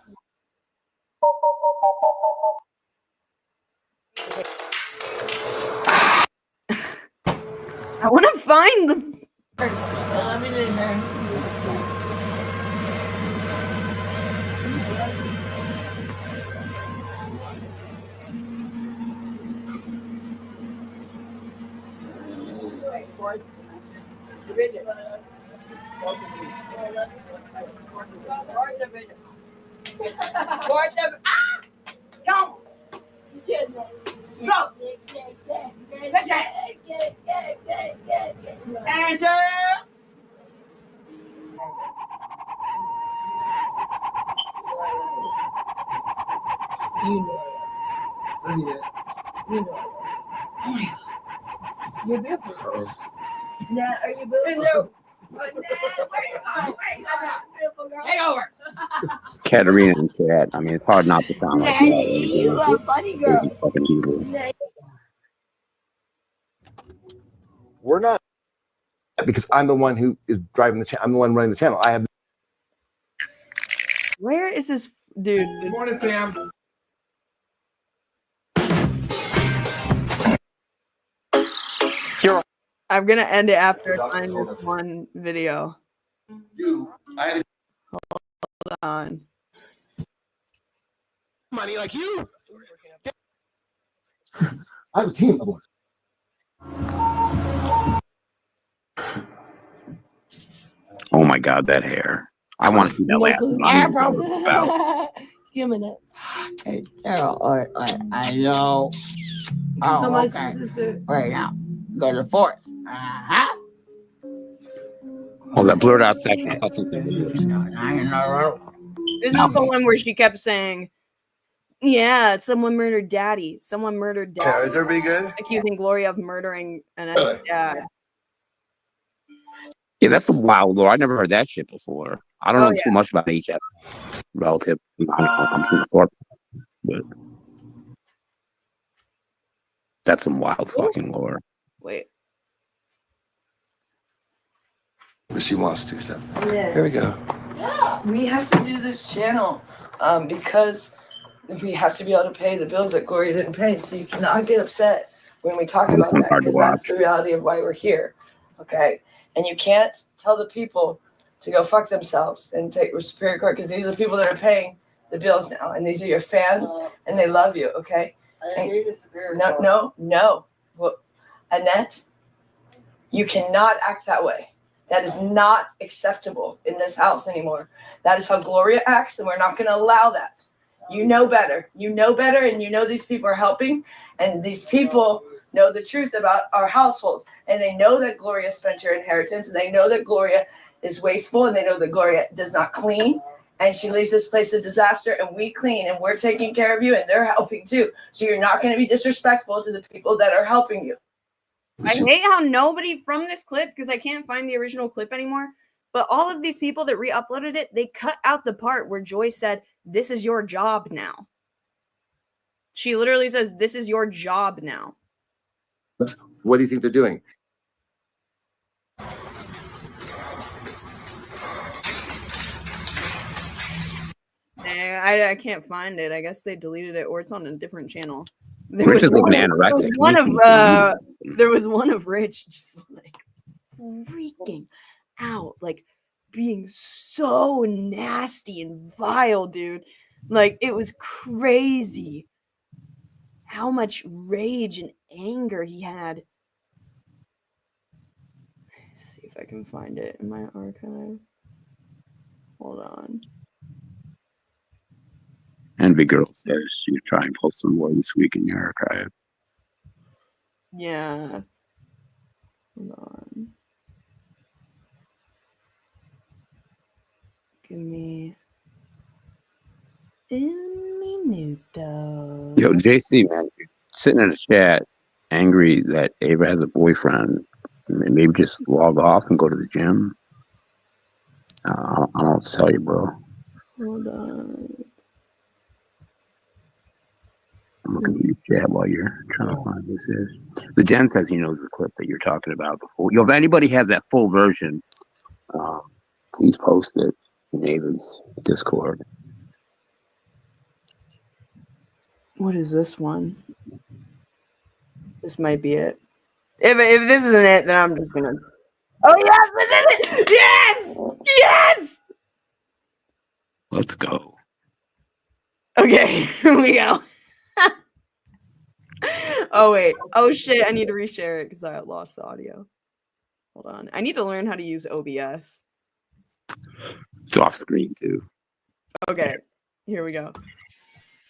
I want to find the. Let me do that. Fourth division. Go! Go! Answer! You know it. I mean it. You know it. Oh my God. You're beautiful. Now, are you beautiful? Take over. Katarina and Kat. I mean, it's hard not to sound like Natty, you a funny girl. crazy fucking people. We're not, because I'm the one who is driving the channel. I'm the one running the channel. I have. Where is this dude? Good morning, fam. I'm gonna end it after I find this one video. Dude, I Hold on. money like you. I have a team of lawyers. Oh my God, that hair. I want to see that last one. About. Give me that. Hey, Carol, I know. Oh, okay. Right now, go to the fourth. Oh, that blurred out section. I thought something was. This is the one where she kept saying, yeah, someone murdered daddy. Someone murdered dad. Yeah, is everybody good? Accusing Gloria of murdering Annette's dad. Yeah, that's the wild lore. I never heard that shit before. I don't know too Yeah. much about HF relative. I'm from the Thorpe, but that's some wild fucking lore. Wait. But she wants to, so. Yeah. Here we go. We have to do this channel because we have to be able to pay the bills that Gloria didn't pay. So you cannot get upset when we talk about that because that's the reality of why we're here. Okay. And you can't tell the people to go fuck themselves and take Superior Court because these are the people that are paying the bills now. And these are your fans and they love you. Okay. No. Well, Annette, you cannot act that way. That is not acceptable in this house anymore. That is how Gloria acts, and we're not going to allow that. You know better. You know better, and you know these people are helping, and these people know the truth about our households, and they know that Gloria spent your inheritance, and they know that Gloria is wasteful, and they know that Gloria does not clean, and she leaves this place a disaster, and we clean, and we're taking care of you, and they're helping too. So you're not going to be disrespectful to the people that are helping you. I hate how nobody from this clip, because I can't find the original clip anymore, but all of these people that re-uploaded it, they cut out the part where Joy said, this is your job now. She literally says, this is your job now. What do you think they're doing? I can't find it. I guess they deleted it, or it's on a different channel. Rich is looking anorexic. There was one of Rich just like freaking out, like being so nasty and vile, dude. Like it was crazy how much rage and anger he had. Let's see if I can find it in my archive. Hold on. Envy Girl says she'll try and post some more this week in your archive. Yeah. Hold on. Give me a minuto. Yo, JC, man, you're sitting in the chat angry that Ava has a boyfriend. Maybe just log off and go to the gym. I don't know what to tell you, bro. Hold on. I'm looking through your chat while you're trying to find this is. The Jen says he knows the clip that you're talking about. The full. Yo, if anybody has that full version, please post it in Ava's Discord. What is this one? This might be it. If this isn't it, then I'm just gonna. Oh yes, this is it! Yes! Yes! Let's go. Okay, here we go. Oh wait. Oh shit, I need to reshare it because I lost the audio. Hold on. I need to learn how to use OBS. It's off screen too. Okay, here we go.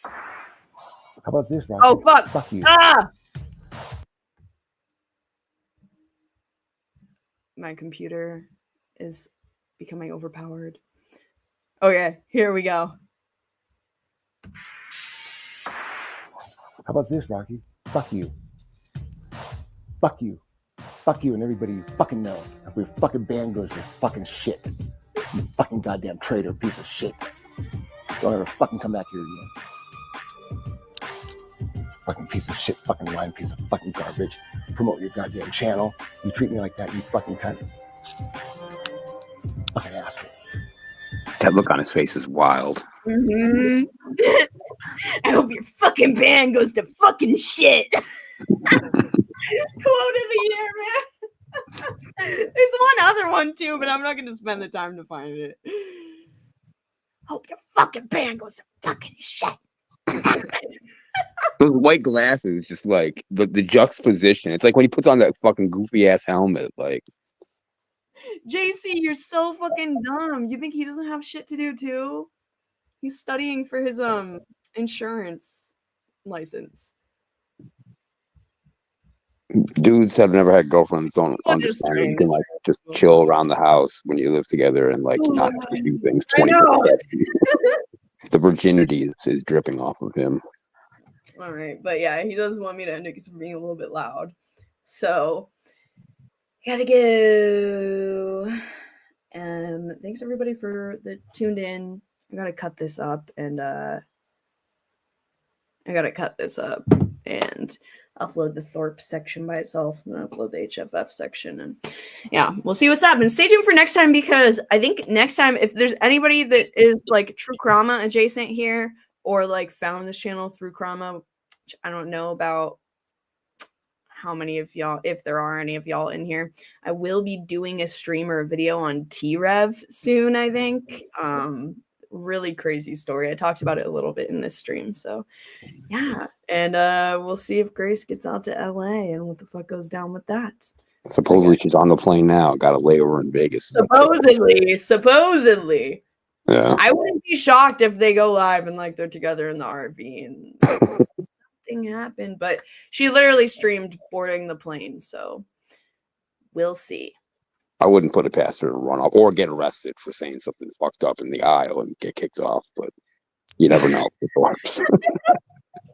How about this, Rocky? Oh fuck! Fuck you. Ah! My computer is becoming overpowered. Okay, here we go. How about this, Rocky? Fuck you. Fuck you. Fuck you and everybody you fucking know. If your fucking band goes to fucking shit. You fucking goddamn traitor piece of shit. Don't ever fucking come back here again. Fucking piece of shit, fucking lying piece of fucking garbage. Promote your goddamn channel. You treat me like that, you fucking cunt. Fucking asshole. That look on his face is wild. Mm-hmm. I hope your fucking band goes to fucking shit. Quote of the year, man. There's one other one too, but I'm not gonna spend the time to find it. Hope your fucking band goes to fucking shit. Those white glasses, just like the juxtaposition. It's like when he puts on that fucking goofy ass helmet. Like, JC, you're so fucking dumb. You think he doesn't have shit to do too? He's studying for his insurance license. dudes have never had girlfriends don't I'm understand just that you can like just chill around the house when you live together and like not have to do things I know. 24/7. The virginity is dripping off of him. All right, but yeah, he does want me to end it because we're being a little bit loud. So, gotta go. Thanks everybody for the tuned in. I gotta cut this up and upload the Thorpe section by itself and then upload the HFF section, and yeah, we'll see what's up. And stay tuned for next time, because I think next time, if there's anybody that is like true Krama adjacent here or like found this channel through Krama, which I don't know about how many of y'all, if there are any of y'all in here, I will be doing a stream or a video on T-Rev soon, I think. Really crazy story. I talked about it a little bit in this stream, so yeah. And we'll see if Grace gets out to LA and what the fuck goes down with that. Supposedly she's on the plane now. Got a layover in Vegas. Supposedly. Yeah. I wouldn't be shocked if they go live and like they're together in the RV and something happened, but she literally streamed boarding the plane, so we'll see. I wouldn't put it past her to run off or get arrested for saying something fucked up in the aisle and get kicked off, but you never know.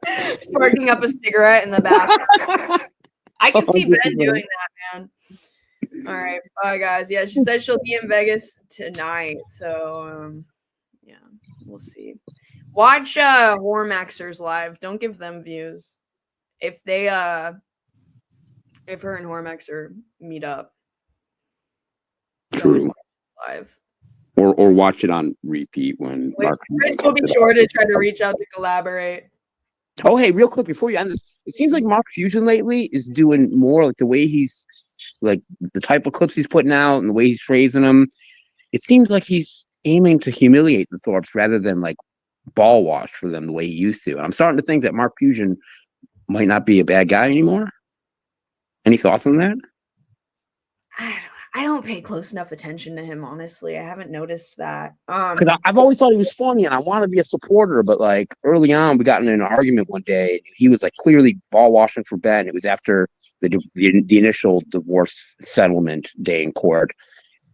Sparking up a cigarette in the back. I can see Ben doing that, man. All right, bye guys. Yeah, she said she'll be in Vegas tonight, so yeah, we'll see. Watch Hormaxers live. Don't give them views. If they if her and Hormaxer meet up. True. Live. Or watch it on repeat when Mark. Chris will be sure to try to reach out to collaborate. Oh, hey, real quick before you end this, it seems like Mark Fusion lately is doing more like the way he's like the type of clips he's putting out and the way he's phrasing them. It seems like he's aiming to humiliate the Thorpes rather than like ball wash for them the way he used to. And I'm starting to think that Mark Fusion might not be a bad guy anymore. Any thoughts on that? I don't pay close enough attention to him, honestly. I haven't noticed that. Because I've always thought he was funny and I want to be a supporter, but like early on, we got in an argument one day. He was like clearly ball washing for Ben. It was after the initial divorce settlement day in court.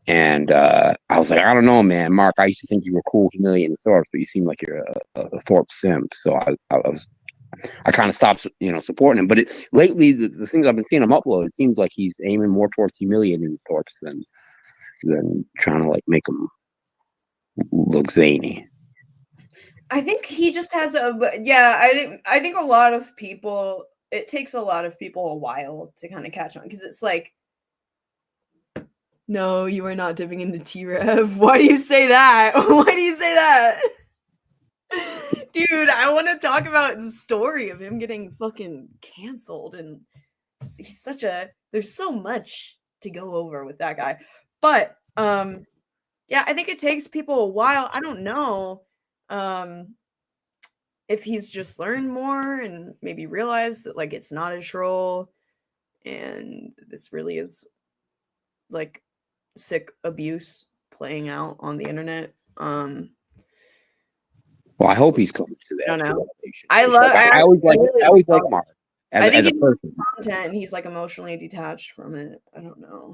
And I was like, I don't know, man. Mark, I used to think you were cool humiliating the Thorpes, but you seem like you're a Thorpe simp. So I kind of stopped, supporting him. But lately, the things I've been seeing him upload, it seems like he's aiming more towards humiliating the Thorpes than trying to like make them look zany. I think he just has I think a lot of people, it takes a lot of people a while to kind of catch on, because it's like, no, you are not dipping into T-Rev. Why do you say that? Why do you say that? Dude, I want to talk about the story of him getting fucking canceled, and he's there's so much to go over with that guy. But yeah, I think it takes people a while. I don't know if he's just learned more and maybe realized that like it's not a troll and this really is like sick abuse playing out on the internet. Well, I hope he's coming to that. I don't know. I always like Mark as a person. Content, and he's like emotionally detached from it. I don't know.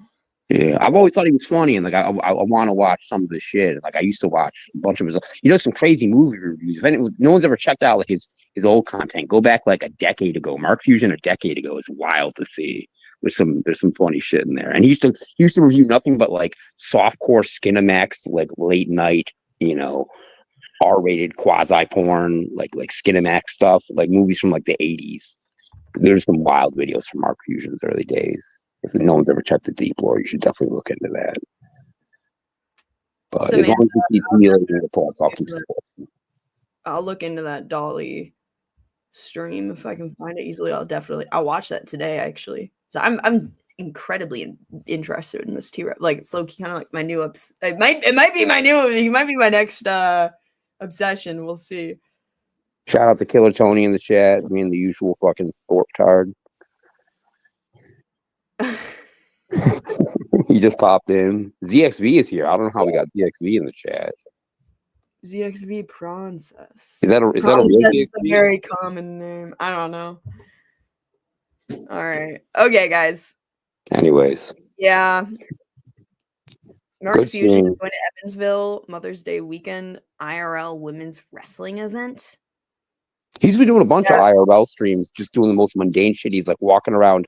Yeah, I've always thought he was funny, and like I want to watch some of his shit. Like I used to watch a bunch of his, some crazy movie reviews. No one's ever checked out like his old content. Go back like a decade ago. Mark Fusion a decade ago is wild to see. There's some funny shit in there, and he used to review nothing but like softcore Skinamax, like late night, R-rated quasi porn, like Skinamax stuff, like movies from like the 80s. There's some wild videos from Mark Fusion's early days. If no one's ever checked the deep lore, you should definitely look into that. But as long as you keep humiliating the Thorpes, I'll keep supporting. I'll look into that Dolly stream if I can find it easily. I'll watch that today actually. So I'm incredibly interested in this T-Rev. Like it's low-key kind of like my new it might be my next obsession. We'll see. Shout out to Killer Tony in the chat, being the usual fucking Thorpe tard. He just popped in. ZXV is here. I don't know how we got ZXV in the chat. ZXV Princess. Is that a real Princess is a ZXV? very common name. I don't know. All right. Okay, guys. Anyways, Yeah. Mark Good Fusion is seeing- going to Evansville Mother's Day weekend IRL women's wrestling event. he's been doing a bunch of IRL streams, just doing the most mundane shit. He's like walking around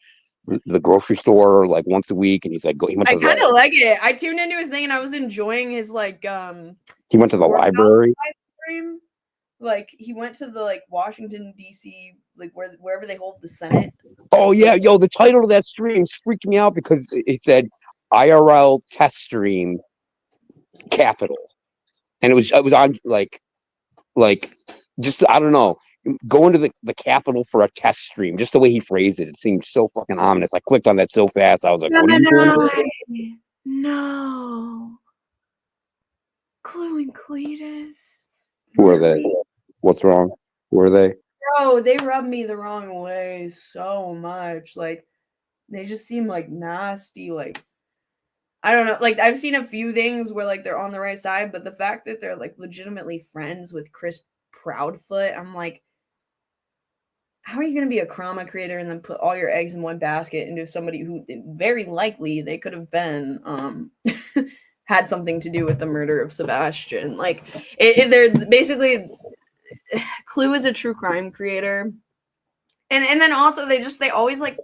the grocery store like once a week, and he's like, he went I to kind the of like it. I tuned into his thing and I was enjoying his like he went to the library. live stream. Like he went to the like Washington DC, like wherever they hold the Senate. Oh yeah, yo, the title of that stream freaked me out because it said IRL test stream capital, and it was on like just I don't know, going to the capital for a test stream. Just the way he phrased it, it seemed so fucking ominous. I clicked on that so fast. I was like, what are you doing? No. Chloe and Cletus. Who are they? What's wrong? Who are they? Bro, they rub me the wrong way so much. Like, they just seem like nasty. Like, I don't know. Like, I've seen a few things where like they're on the right side, but the fact that they're like legitimately friends with Chris Proudfoot, I'm like, how are you going to be a Krama creator and then put all your eggs in one basket into somebody who very likely they could have been had something to do with the murder of Sebastian? Like, they're basically Clue is a true crime creator, and then also they always like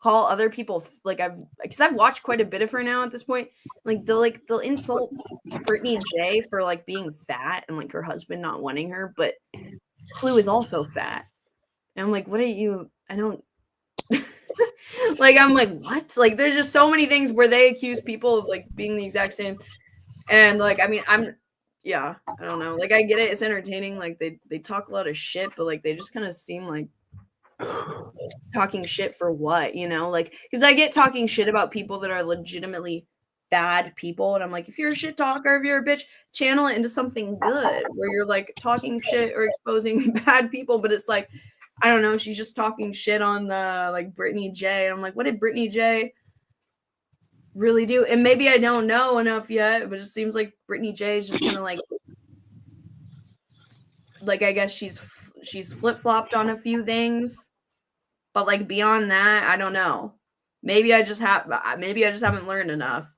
call other people like because I've watched quite a bit of her now at this point. Like they'll insult Brittany J for like being fat and like her husband not wanting her, but Clue is also fat. And I'm like, what are you? I don't like. I'm like, what? Like, there's just so many things where they accuse people of like being the exact same. And like, I mean, I don't know. Like, I get it. It's entertaining. Like, they talk a lot of shit, but like, they just kind of seem like talking shit for what, you know? Like, because I get talking shit about people that are legitimately bad people, and I'm like, if you're a shit talker, if you're a bitch, channel it into something good where you're like talking shit or exposing bad people. But it's like, I don't know, she's just talking shit on the like Brittany J. And I'm like, what did Brittany J really do? And maybe I don't know enough yet, but it seems like Brittany J is just kind of like I guess she's flip-flopped on a few things, but like beyond that, I don't know. Maybe I just haven't learned enough.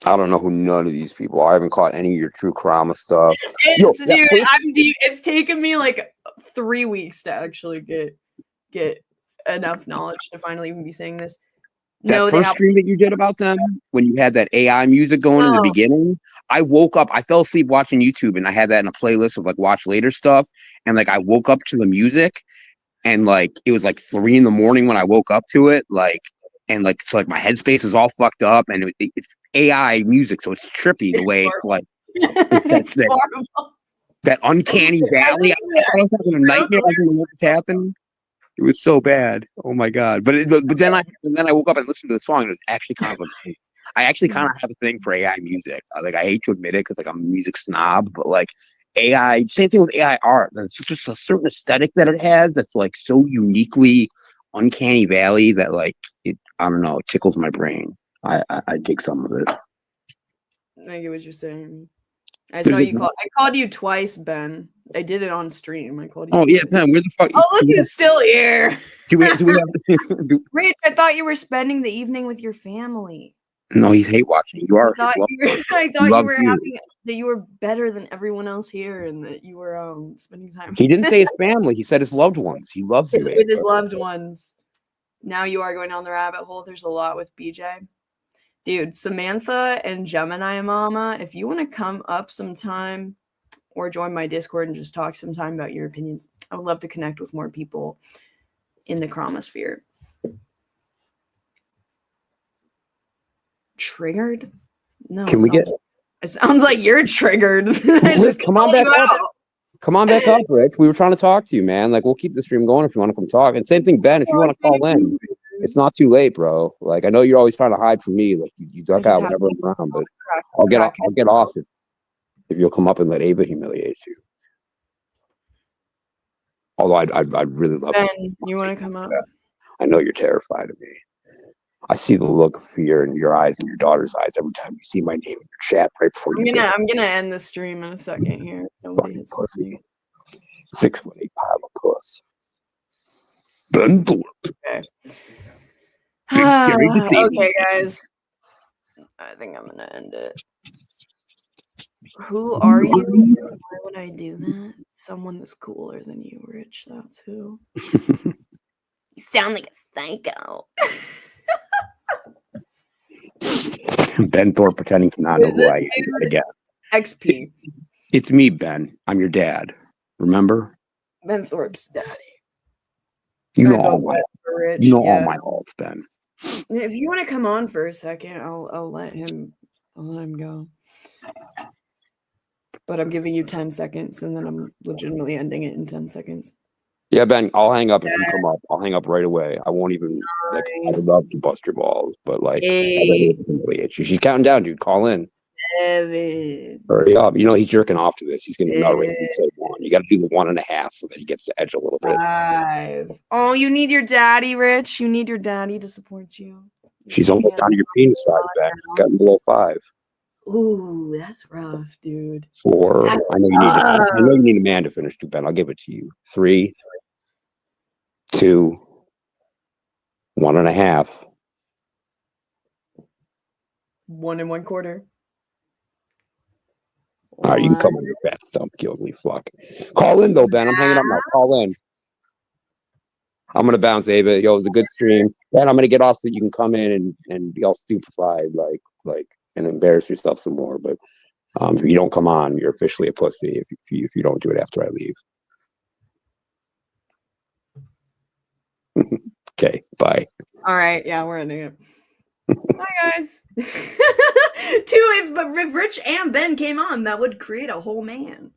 I don't know who none of these people are. I haven't caught any of your true Krama stuff. It's taken me like 3 weeks to actually get enough knowledge to finally even be saying this. That first stream that you did about them, when you had that AI music going in the beginning, I woke up, I fell asleep watching YouTube, and I had that in a playlist of like watch later stuff. And like I woke up to the music, and like it was like 3 a.m. when I woke up to it, like, and like so like my headspace was all fucked up, and it's AI music, so it's trippy the way it's like it's that uncanny valley. I thought I was having a nightmare. I didn't know what was happening. It was so bad. Oh my god! But then I woke up and listened to the song, and it was actually kind of amazing. I actually kind of have a thing for AI music. Like, I hate to admit it because like I'm a music snob, but like AI, same thing with AI art. There's just a certain aesthetic that it has that's like so uniquely uncanny valley that like it. I don't know. It tickles my brain. I dig some of it. I get what you're saying. I saw you call. I called you twice, Ben. I did it on stream. I called you. Oh yeah, Ben. Where the fuck? Oh, look who's still here. Do we have? Rich, I thought you were spending the evening with your family. No, he's hate watching. You are. I thought you were having that. You were better than everyone else here, and that you were spending time. He didn't say his family. He said his loved ones. He loves you. With his loved ones. Now you are going down the rabbit hole. There's a lot with BJ. Dude, Samantha and Gemini Mama, if you want to come up sometime or join my Discord and just talk sometime about your opinions, I would love to connect with more people in the chromosphere. Triggered? No. Can we get? It sounds like you're triggered. Come on back up. Come on back up, Rich. We were trying to talk to you, man. Like, we'll keep the stream going if you want to come talk. And same thing, Ben, if you want to call in. It's not too late, bro. Like, I know you're always trying to hide from me. Like, you duck out whenever I'm around, but I'll get off if you'll come up and let Ava humiliate you. Although I'd really love Ben, to. you want to come up? I know you're terrified of me. I see the look of fear in your eyes and your daughter's eyes every time you see my name in your chat right before you get I'm gonna end the stream in a second here. Nobody hits me. 6'8" pile of puss. Ben Thorpe. Okay. Big scary to see. Okay, guys. I think I'm gonna end it. Who are you? Why would I do that? Someone that's cooler than you, Rich. That's who. You sound like a psycho. Ben Thorpe pretending to not know who I am yet again. XP. It's me, Ben. I'm your dad. Remember? Ben Thorpe's daddy. You know I all vote my for Rich, you know yeah. all my faults, Ben. If you want to come on for a second, I'll let him go. But I'm giving you 10 seconds, and then I'm legitimately ending it in 10 seconds. Yeah, Ben, I'll hang up if you come up. I'll hang up right away. I won't even like. I would love to bust your balls, but like, she's counting down, dude. Call in. 7. Hurry up. You know he's jerking off to this. He's gonna narrate and say 1. You got to do the 1.5 so that he gets to edge a little bit. 5. Oh, you need your daddy, Rich. You need your daddy to support you. She's almost down to your penis size, Ben. It's gotten below 5. Ooh, that's rough, dude. 4. That's I know you need a man to finish too, Ben. I'll give it to you. 3, 2, 1.5. 1 1/4. All right, you can come on your fat stump, kill me, fuck. Call in though, Ben. I'm hanging up now. Call in. I'm gonna bounce, Ava. Yo, it was a good stream. Ben, I'm gonna get off so that you can come in and be all stupefied, like, and embarrass yourself some more. But if you don't come on, you're officially a pussy. If you don't do it after I leave. Okay, bye. All right, yeah, we're ending it. Bye, guys. If Rich and Ben came on, that would create a whole man.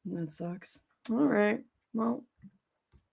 That sucks. All right. Well.